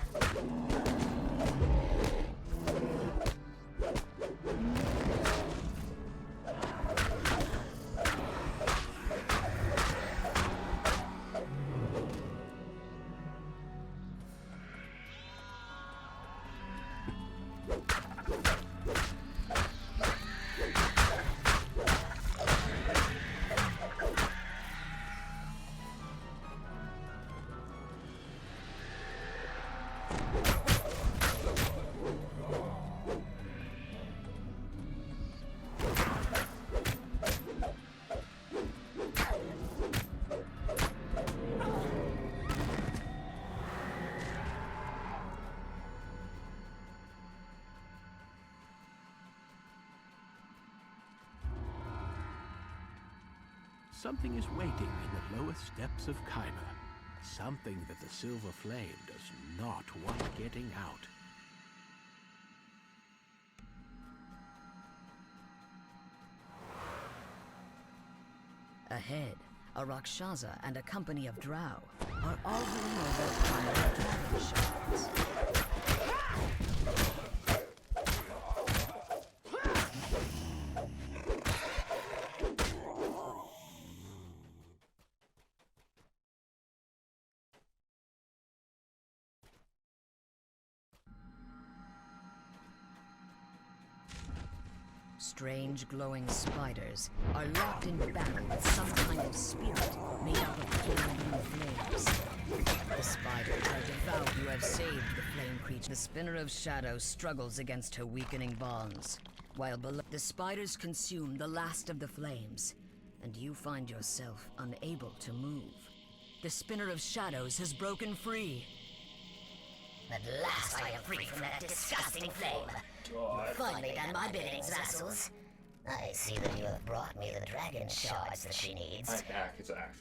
Something is waiting in the lowest depths of Kyber. Something that the Silver Flame does not want getting out. Ahead, a Rakshasa and a company of Drow are arguing over Planar dragon shards. Strange glowing spiders are locked in battle with some kind of spirit made up of pale blue flames. The spiders are devout who have saved the flame creature. The Spinner of Shadow struggles against her weakening bonds, while below the spiders consume the last of the flames, and you find yourself unable to move. The Spinner of Shadows has broken free. At last I am free from that disgusting flame. You've finally done my biddings, vassals. I see that you have brought me the dragon shards that she needs.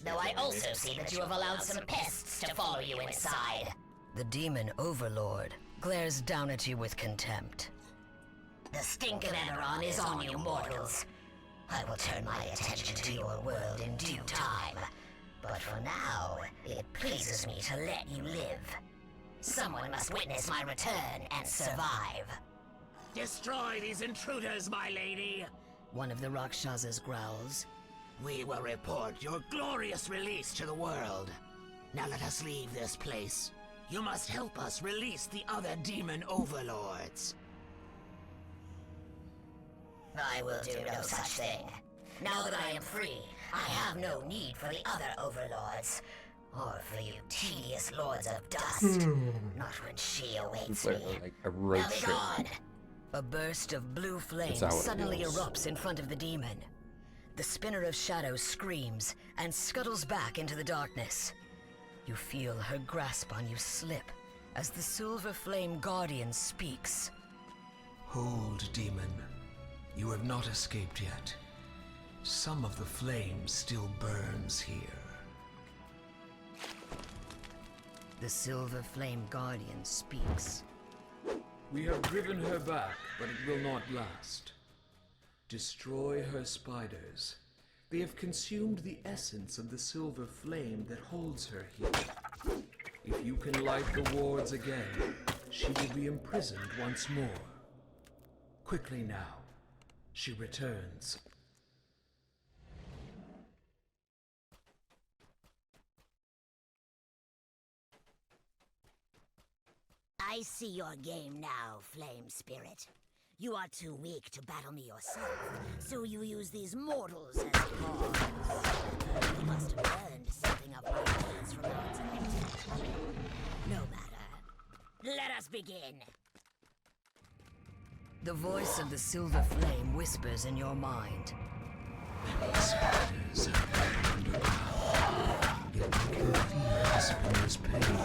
Though I also see that you have allowed some pests to follow you inside. The demon overlord glares down at you with contempt. The stink of Eberron is on you, mortals. I will turn my attention to your world in due time. But for now, it pleases me to let you live. Someone must witness my return and survive. Destroy these intruders, my lady! One of the Rakshasas growls. We will report your glorious release to the world. Now let us leave this place. You must help us release the other demon overlords. I will do no such thing. Now that I am free, I have no need for the other overlords. Or for you tedious lords of dust. Not when she awaits me. Like a road now be trip. gone. A burst of blue flame how it suddenly feels. erupts in front of the demon. The Spinner of Shadow screams and scuttles back into the darkness. You feel her grasp on you slip as the Silver Flame Guardian speaks. Hold, demon. You have not escaped yet. Some of the flame still burns here. The Silver Flame Guardian speaks. We have driven her back, but it will not last. Destroy her spiders. They have consumed the essence of the silver flame that holds her here. If you can light the wards again, she will be imprisoned once more. Quickly now. She returns. I see your game now, Flame Spirit. You are too weak to battle me yourself, so you use these mortals as pawns. You must have learned something of my ways from our time. No matter. Let us begin. The voice of the silver flame whispers in your mind. Many spiders have been underground, yet you can feel the spider's pain.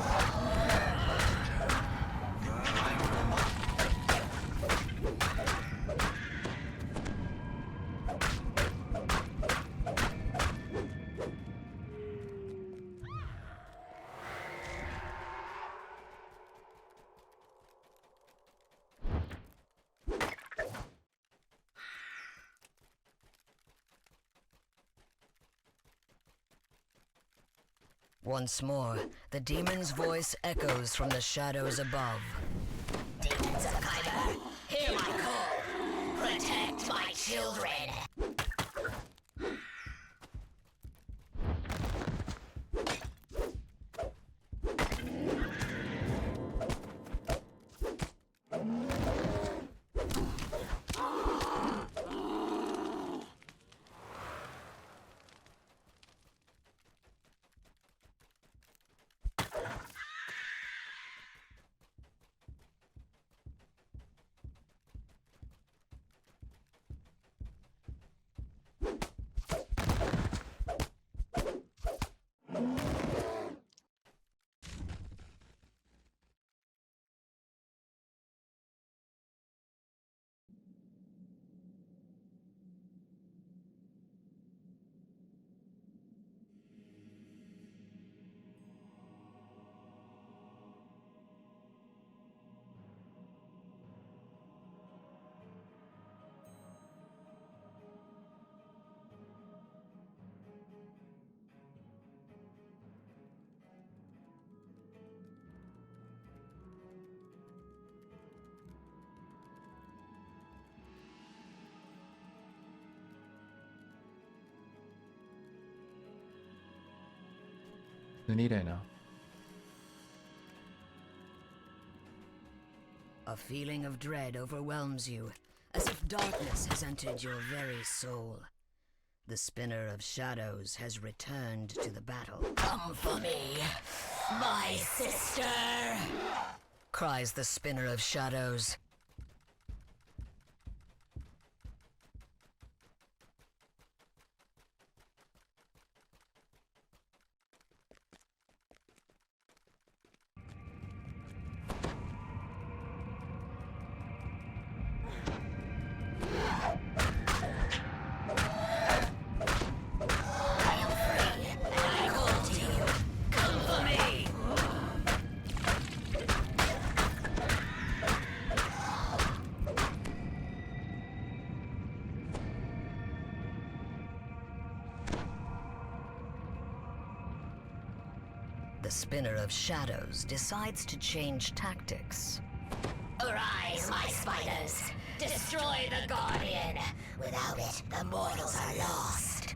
Once more, the demon's voice echoes from the shadows above. Demons of Kyber, hear my call. Protect my children. Anita now. A feeling of dread overwhelms you, as if darkness has entered your very soul. The spinner of shadows has returned to the battle. Come for me, my sister! Cries the spinner of shadows. The spinner of shadows decides to change tactics. Arise, my spiders! Destroy the Guardian! Without it, the mortals are lost.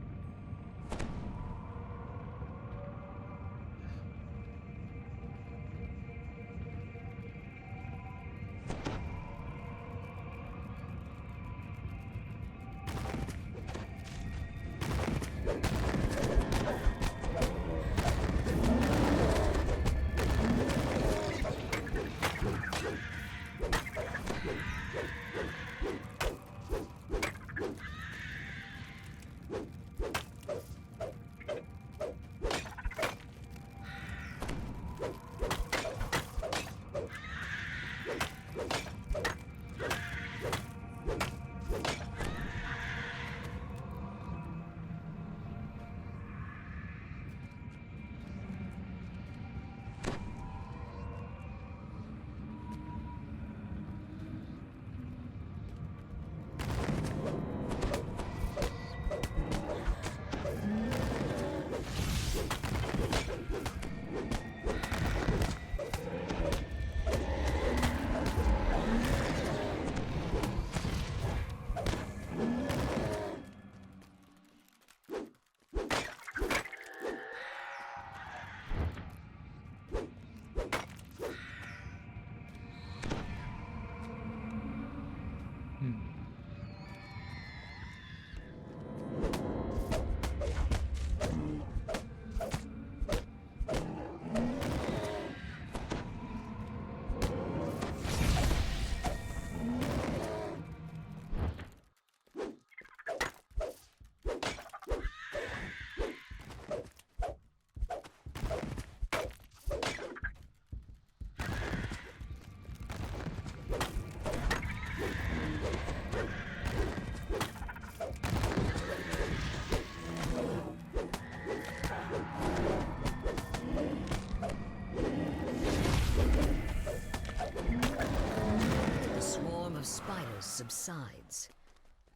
spiders subsides,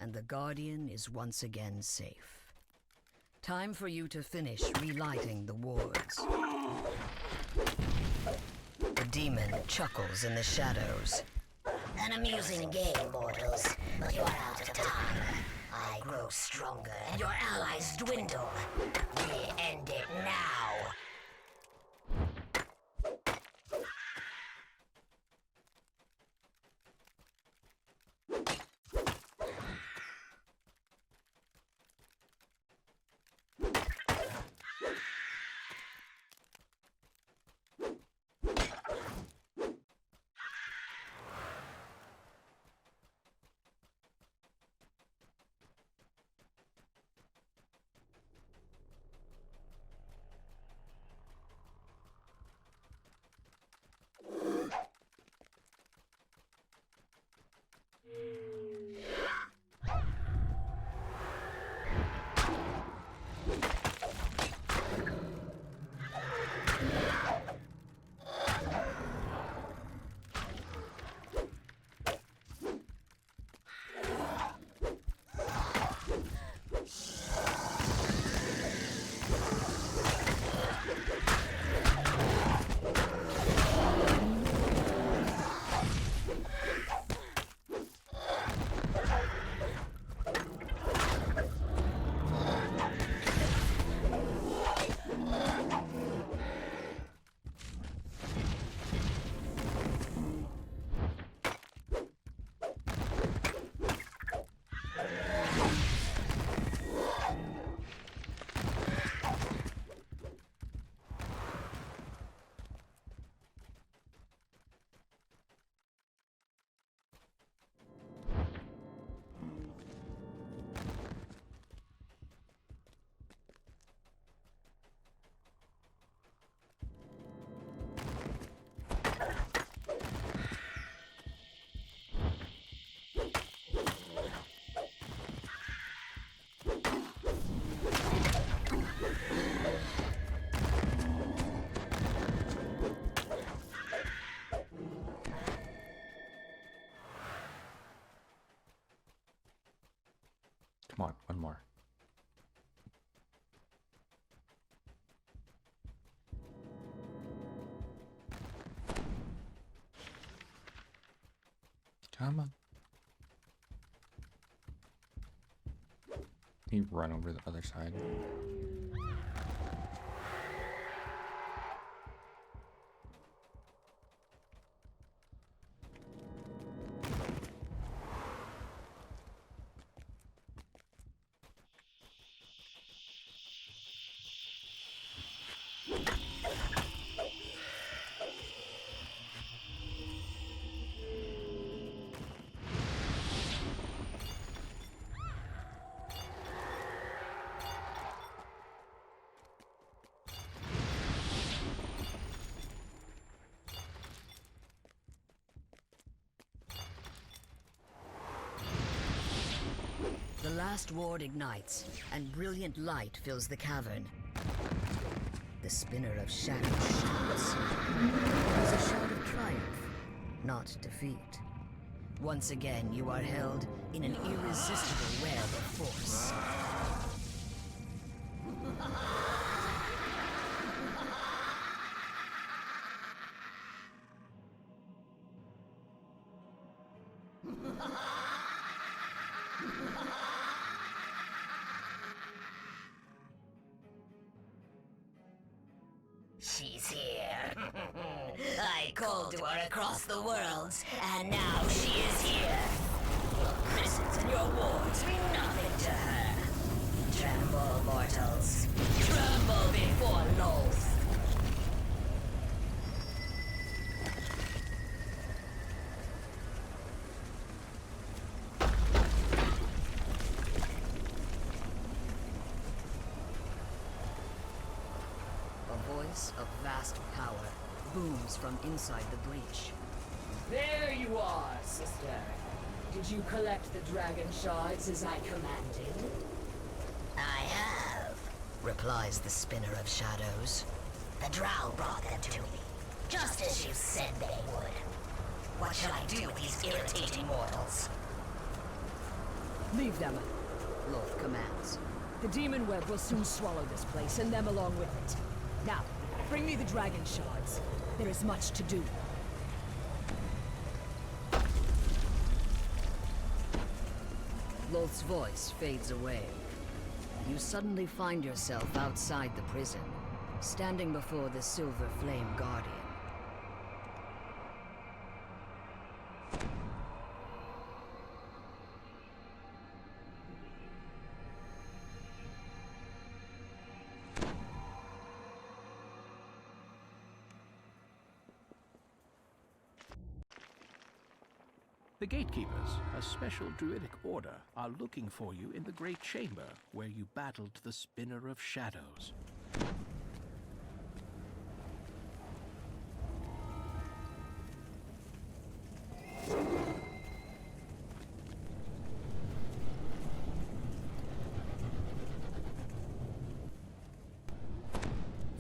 and the Guardian is once again safe. Time for you to finish relighting the wards. The demon chuckles in the shadows. An amusing game, mortals, but you're out of time. I grow stronger and your allies dwindle. We end it now. Come on, one more. Come on. You run over the other side. The last ward ignites, and brilliant light fills the cavern. The spinner of shadows shouts. It is a shout of triumph, not defeat. Once again, you are held in an irresistible web of force. She's here. I called to her across the worlds, and now she is here. Your prisons and your wards mean nothing to her. Tremble, mortals. Tremble before Loth. Of vast power booms from inside the breach. There you are, sister. Did you collect the dragon shards as I commanded? I have, replies the spinner of shadows. The drow brought them to me, just as you said they would. What shall I do with these irritating mortals? Leave them. Loth commands. The demon web will soon swallow this place, and them along with it. Now, bring me the dragon shards. There is much to do. Loth's voice fades away. You suddenly find yourself outside the prison, standing before the Silver Flame Guardian. The Gatekeepers, a special druidic order, are looking for you in the Great Chamber, where you battled the Spinner of Shadows.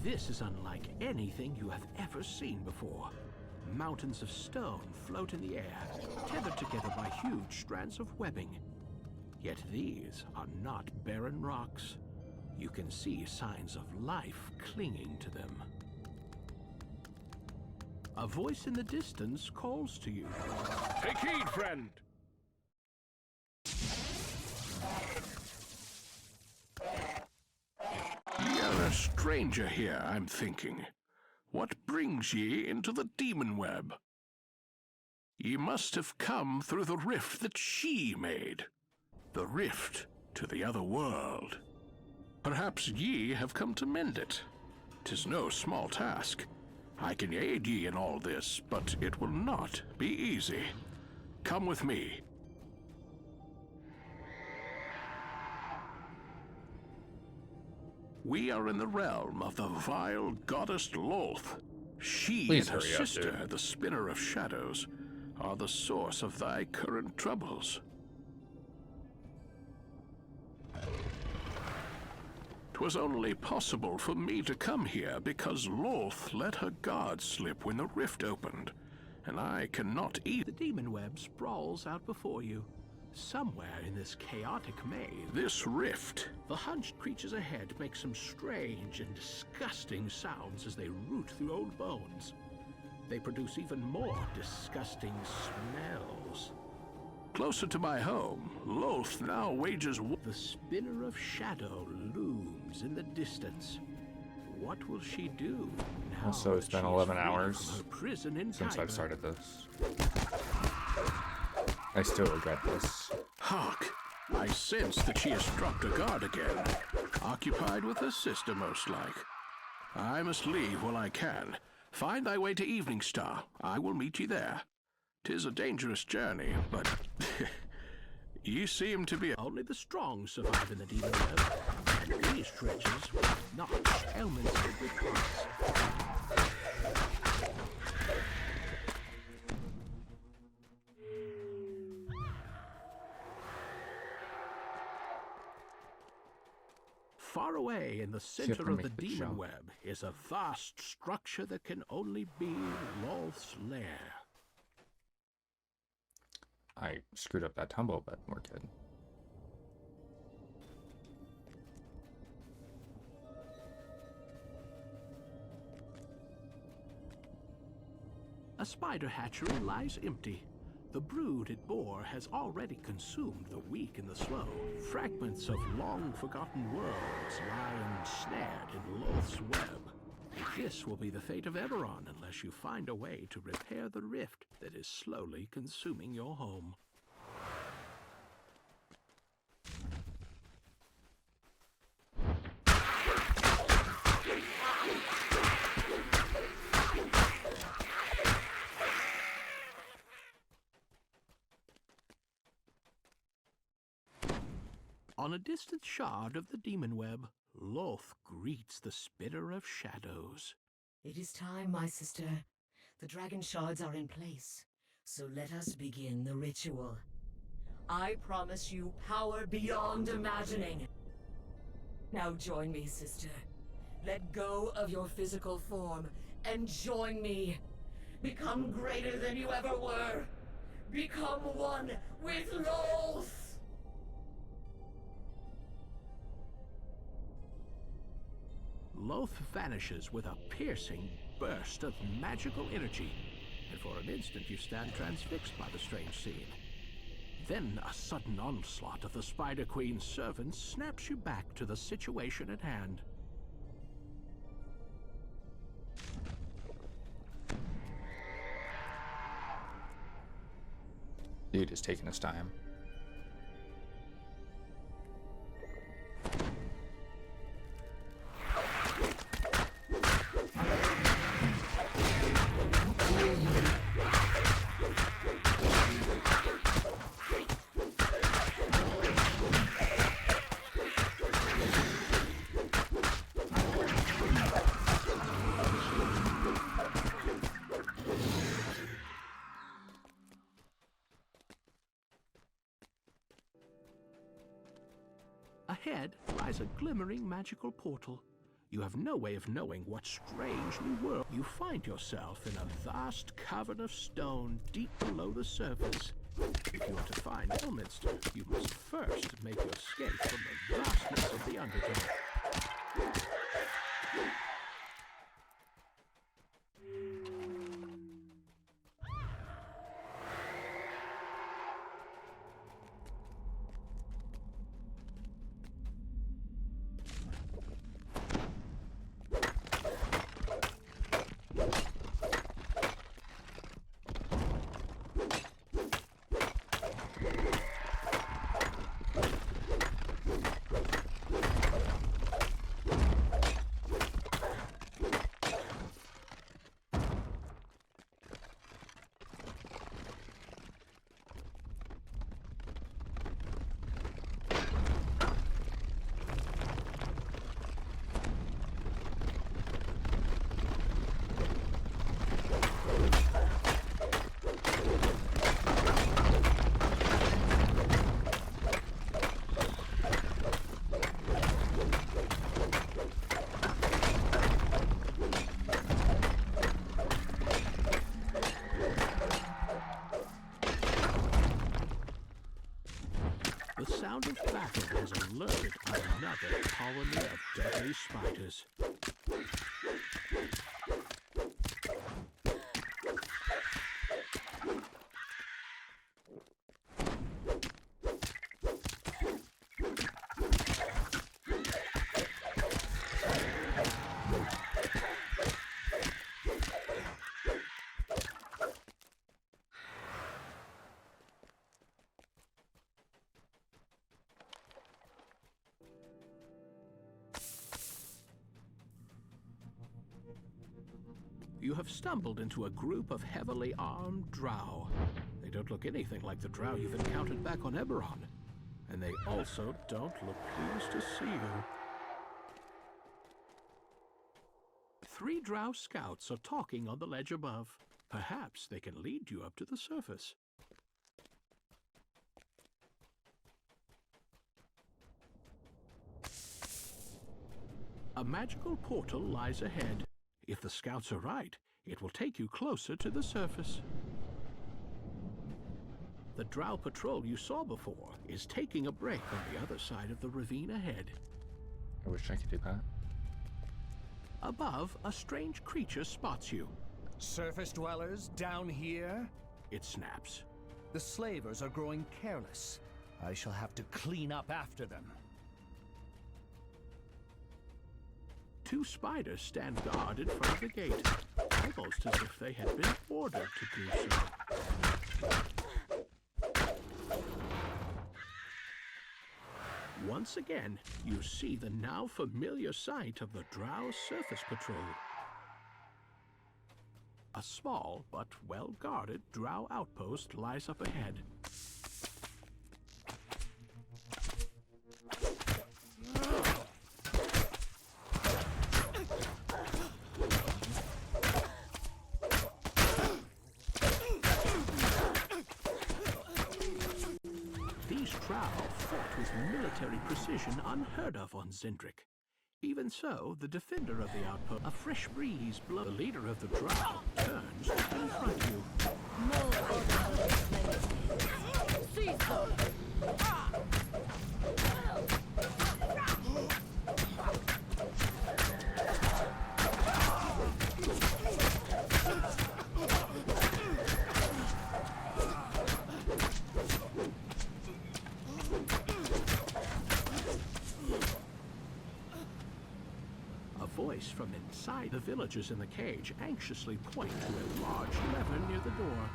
This is unlike anything you have ever seen before. Mountains of stone float in the air, tethered together by huge strands of webbing. Yet these are not barren rocks. You can see signs of life clinging to them. A voice in the distance calls to you. Take heed, friend! You're a stranger here, I'm thinking. What brings ye into the demon web? Ye must have come through the rift that she made. The rift to the other world. Perhaps ye have come to mend it. 'Tis no small task. I can aid ye in all this, but it will not be easy. Come with me. We are in the realm of the vile goddess Loth. She Please and her hurry up, sister, dude. the Spinner of Shadows, are the source of thy current troubles. 'Twas only possible for me to come here because Loth let her guard slip when the rift opened, and I cannot eat. The demon web sprawls out before you. Somewhere in this chaotic maze, this rift, the hunched creatures ahead make some strange and disgusting sounds as they root through old bones. They produce even more disgusting smells. Closer to my home, Loth now wages war. The Spinner of Shadow looms in the distance. What will she do now? Also, it's that been she is 11 free hours from her prison in since Kyber? I've started this. I still regret this. Hark! I sense that she has dropped her guard again. Occupied with her sister, most like. I must leave while I can. Find thy way to Evening Star. I will meet ye there. 'Tis a dangerous journey, but ye seem to be... Only the strong survive in the demon web, and these treasures will not helmeted with us. Far away in the center of the demon web is a vast structure that can only be Loth's lair. I screwed up that tumble, but we're good. A spider hatchery lies empty. The brood it bore has already consumed the weak and the slow. Fragments of long-forgotten worlds lie ensnared in Loth's web. This will be the fate of Eberron unless you find a way to repair the rift that is slowly consuming your home. On a distant shard of the demon web, Loth greets the Spinner of Shadows. It is time, my sister. The dragon shards are in place, so let us begin the ritual. I promise you power beyond imagining. Now join me, sister. Let go of your physical form and join me. Become greater than you ever were. Become one with Loth. Loth vanishes with a piercing burst of magical energy, and for an instant you stand transfixed by the strange scene. Then a sudden onslaught of the Spider Queen's servants snaps you back to the situation at hand. Dude is taking his time. Ahead lies a glimmering magical portal. You have no way of knowing what strange new world. You find yourself in a vast cavern of stone deep below the surface. If you are to find Elminster, you must first make your escape from the vastness of the Underdark. The sound of battle has alerted another colony of deadly spiders. You have stumbled into a group of heavily armed drow. They don't look anything like the drow you've encountered back on Eberron. And they also don't look pleased to see you. 3 drow scouts are talking on the ledge above. Perhaps they can lead you up to the surface. A magical portal lies ahead. If the scouts are right, it will take you closer to the surface. The drow patrol you saw before is taking a break on the other side of the ravine ahead. I wish I could do that. Above, a strange creature spots you. Surface dwellers down here? It snaps. The slavers are growing careless. I shall have to clean up after them. 2 spiders stand guard in front of the gate, almost as if they had been ordered to do so. Once again, you see the now familiar sight of the drow surface patrol. A small but well-guarded drow outpost lies up ahead. These drow fought with military precision unheard of on Zendrik. Even so, the defender of the outpost, a fresh breeze blows. The leader of the tribe turns to confront you. Voice from inside. The villagers in the cage anxiously point to a large lever near the door.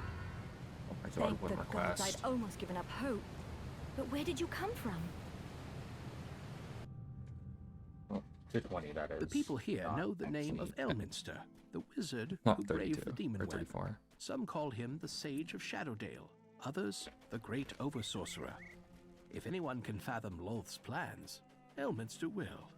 Thank the gods, I'd almost given up hope. But where did you come from? Well, 220, that is. The people here know the name of Elminster, the wizard Not who 32, braved the demon or web. 34. Some call him the Sage of Shadowdale, others the Great Oversorcerer. If anyone can fathom Loth's plans, Elminster will.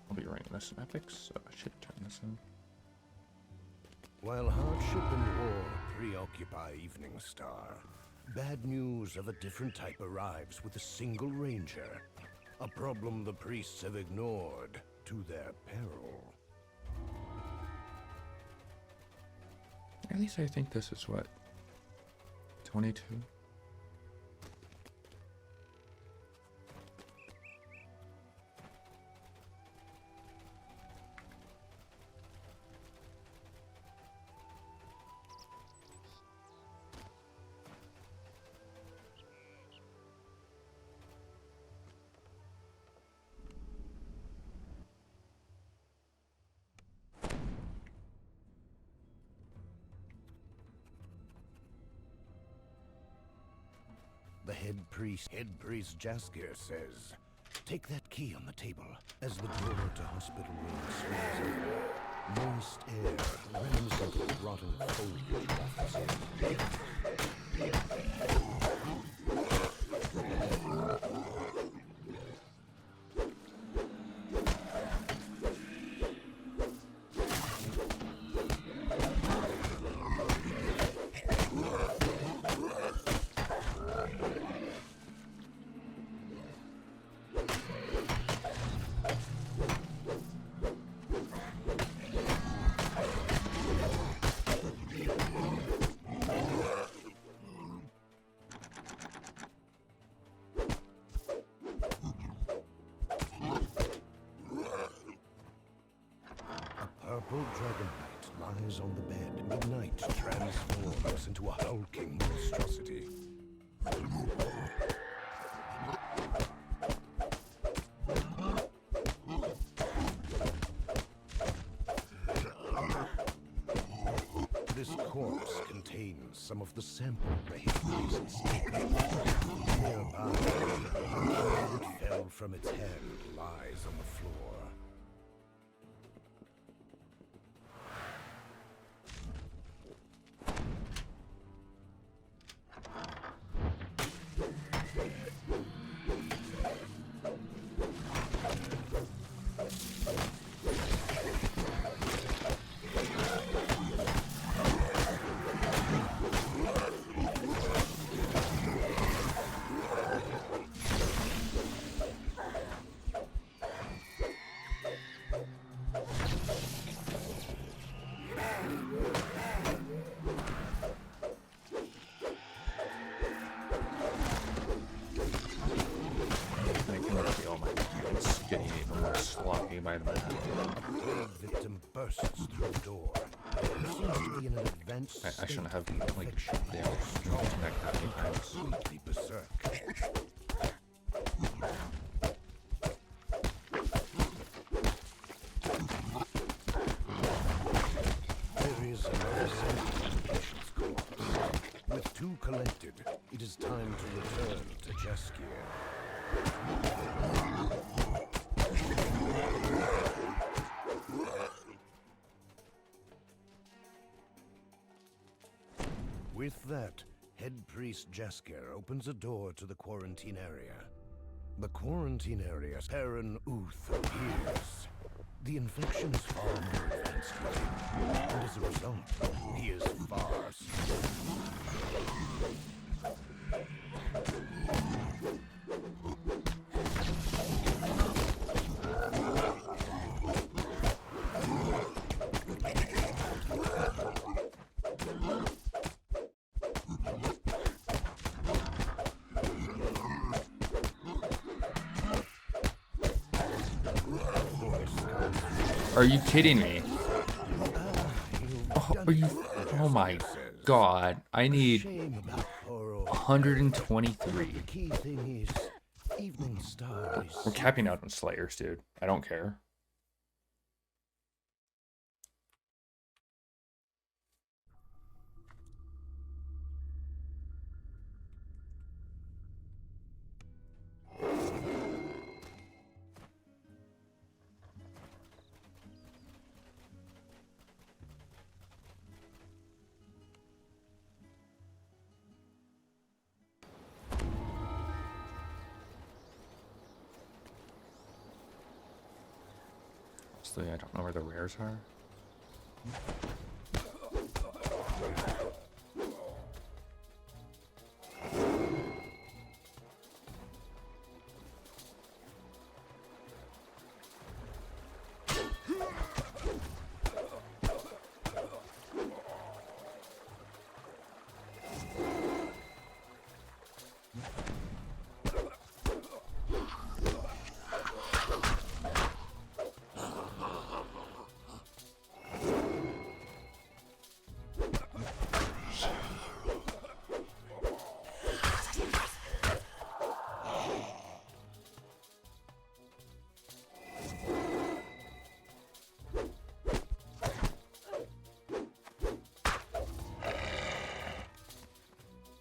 I'll be writing this in epics, so I should turn this in. While hardship and war preoccupy Evening Star, bad news of a different type arrives with a single ranger. A problem the priests have ignored to their peril. At least I think this is what? 22? The head priest Jaskier says, take that key on the table as the door to Hospital Wing swings open. Moist air, reminiscent of rotten foliage wafts in. Purple Dragonite lies on the bed. Midnight transforms into a hulking monstrosity. This corpse contains some of the sample the head priest taken. Nearby, the blood that fell from its hand lies on the floor. By the man. The victim bursts through the door. There seems to be an advanced I shouldn't have like they all connect that many times. Completely berserk. There is another sample of the patient's corpse. With two collected, it is time to return to Jaskier. With that, Head Priest Jaskier opens a door to the quarantine area. The quarantine area, Perrin Uth appears. The infection is far more advanced with him, and as a result, he is far Are you kidding me? Oh, are you? Oh my god! I need 123. We're capping out on Slayers, dude. I don't care. I don't know where the rares are.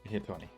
Hit 20.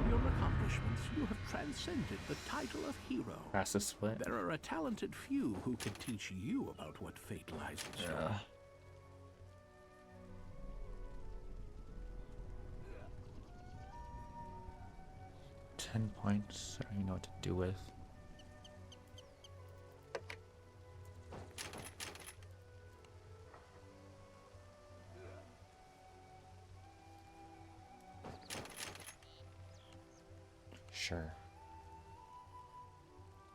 Your accomplishments, you have transcended the title of hero. Fastest split. There are a talented few who can teach you about what fate lies in store. 10 points. I don't even know what to do with. Sure.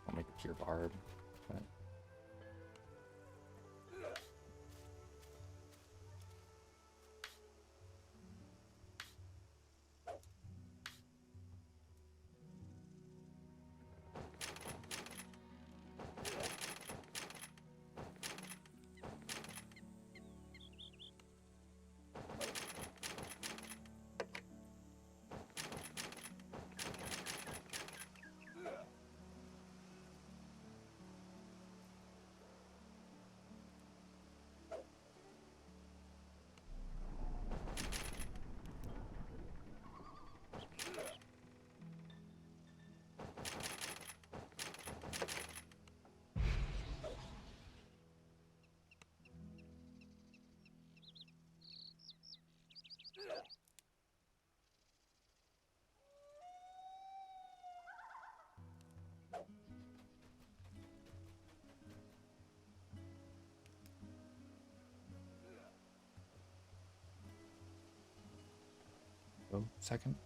I'll make a pure barb, but go second.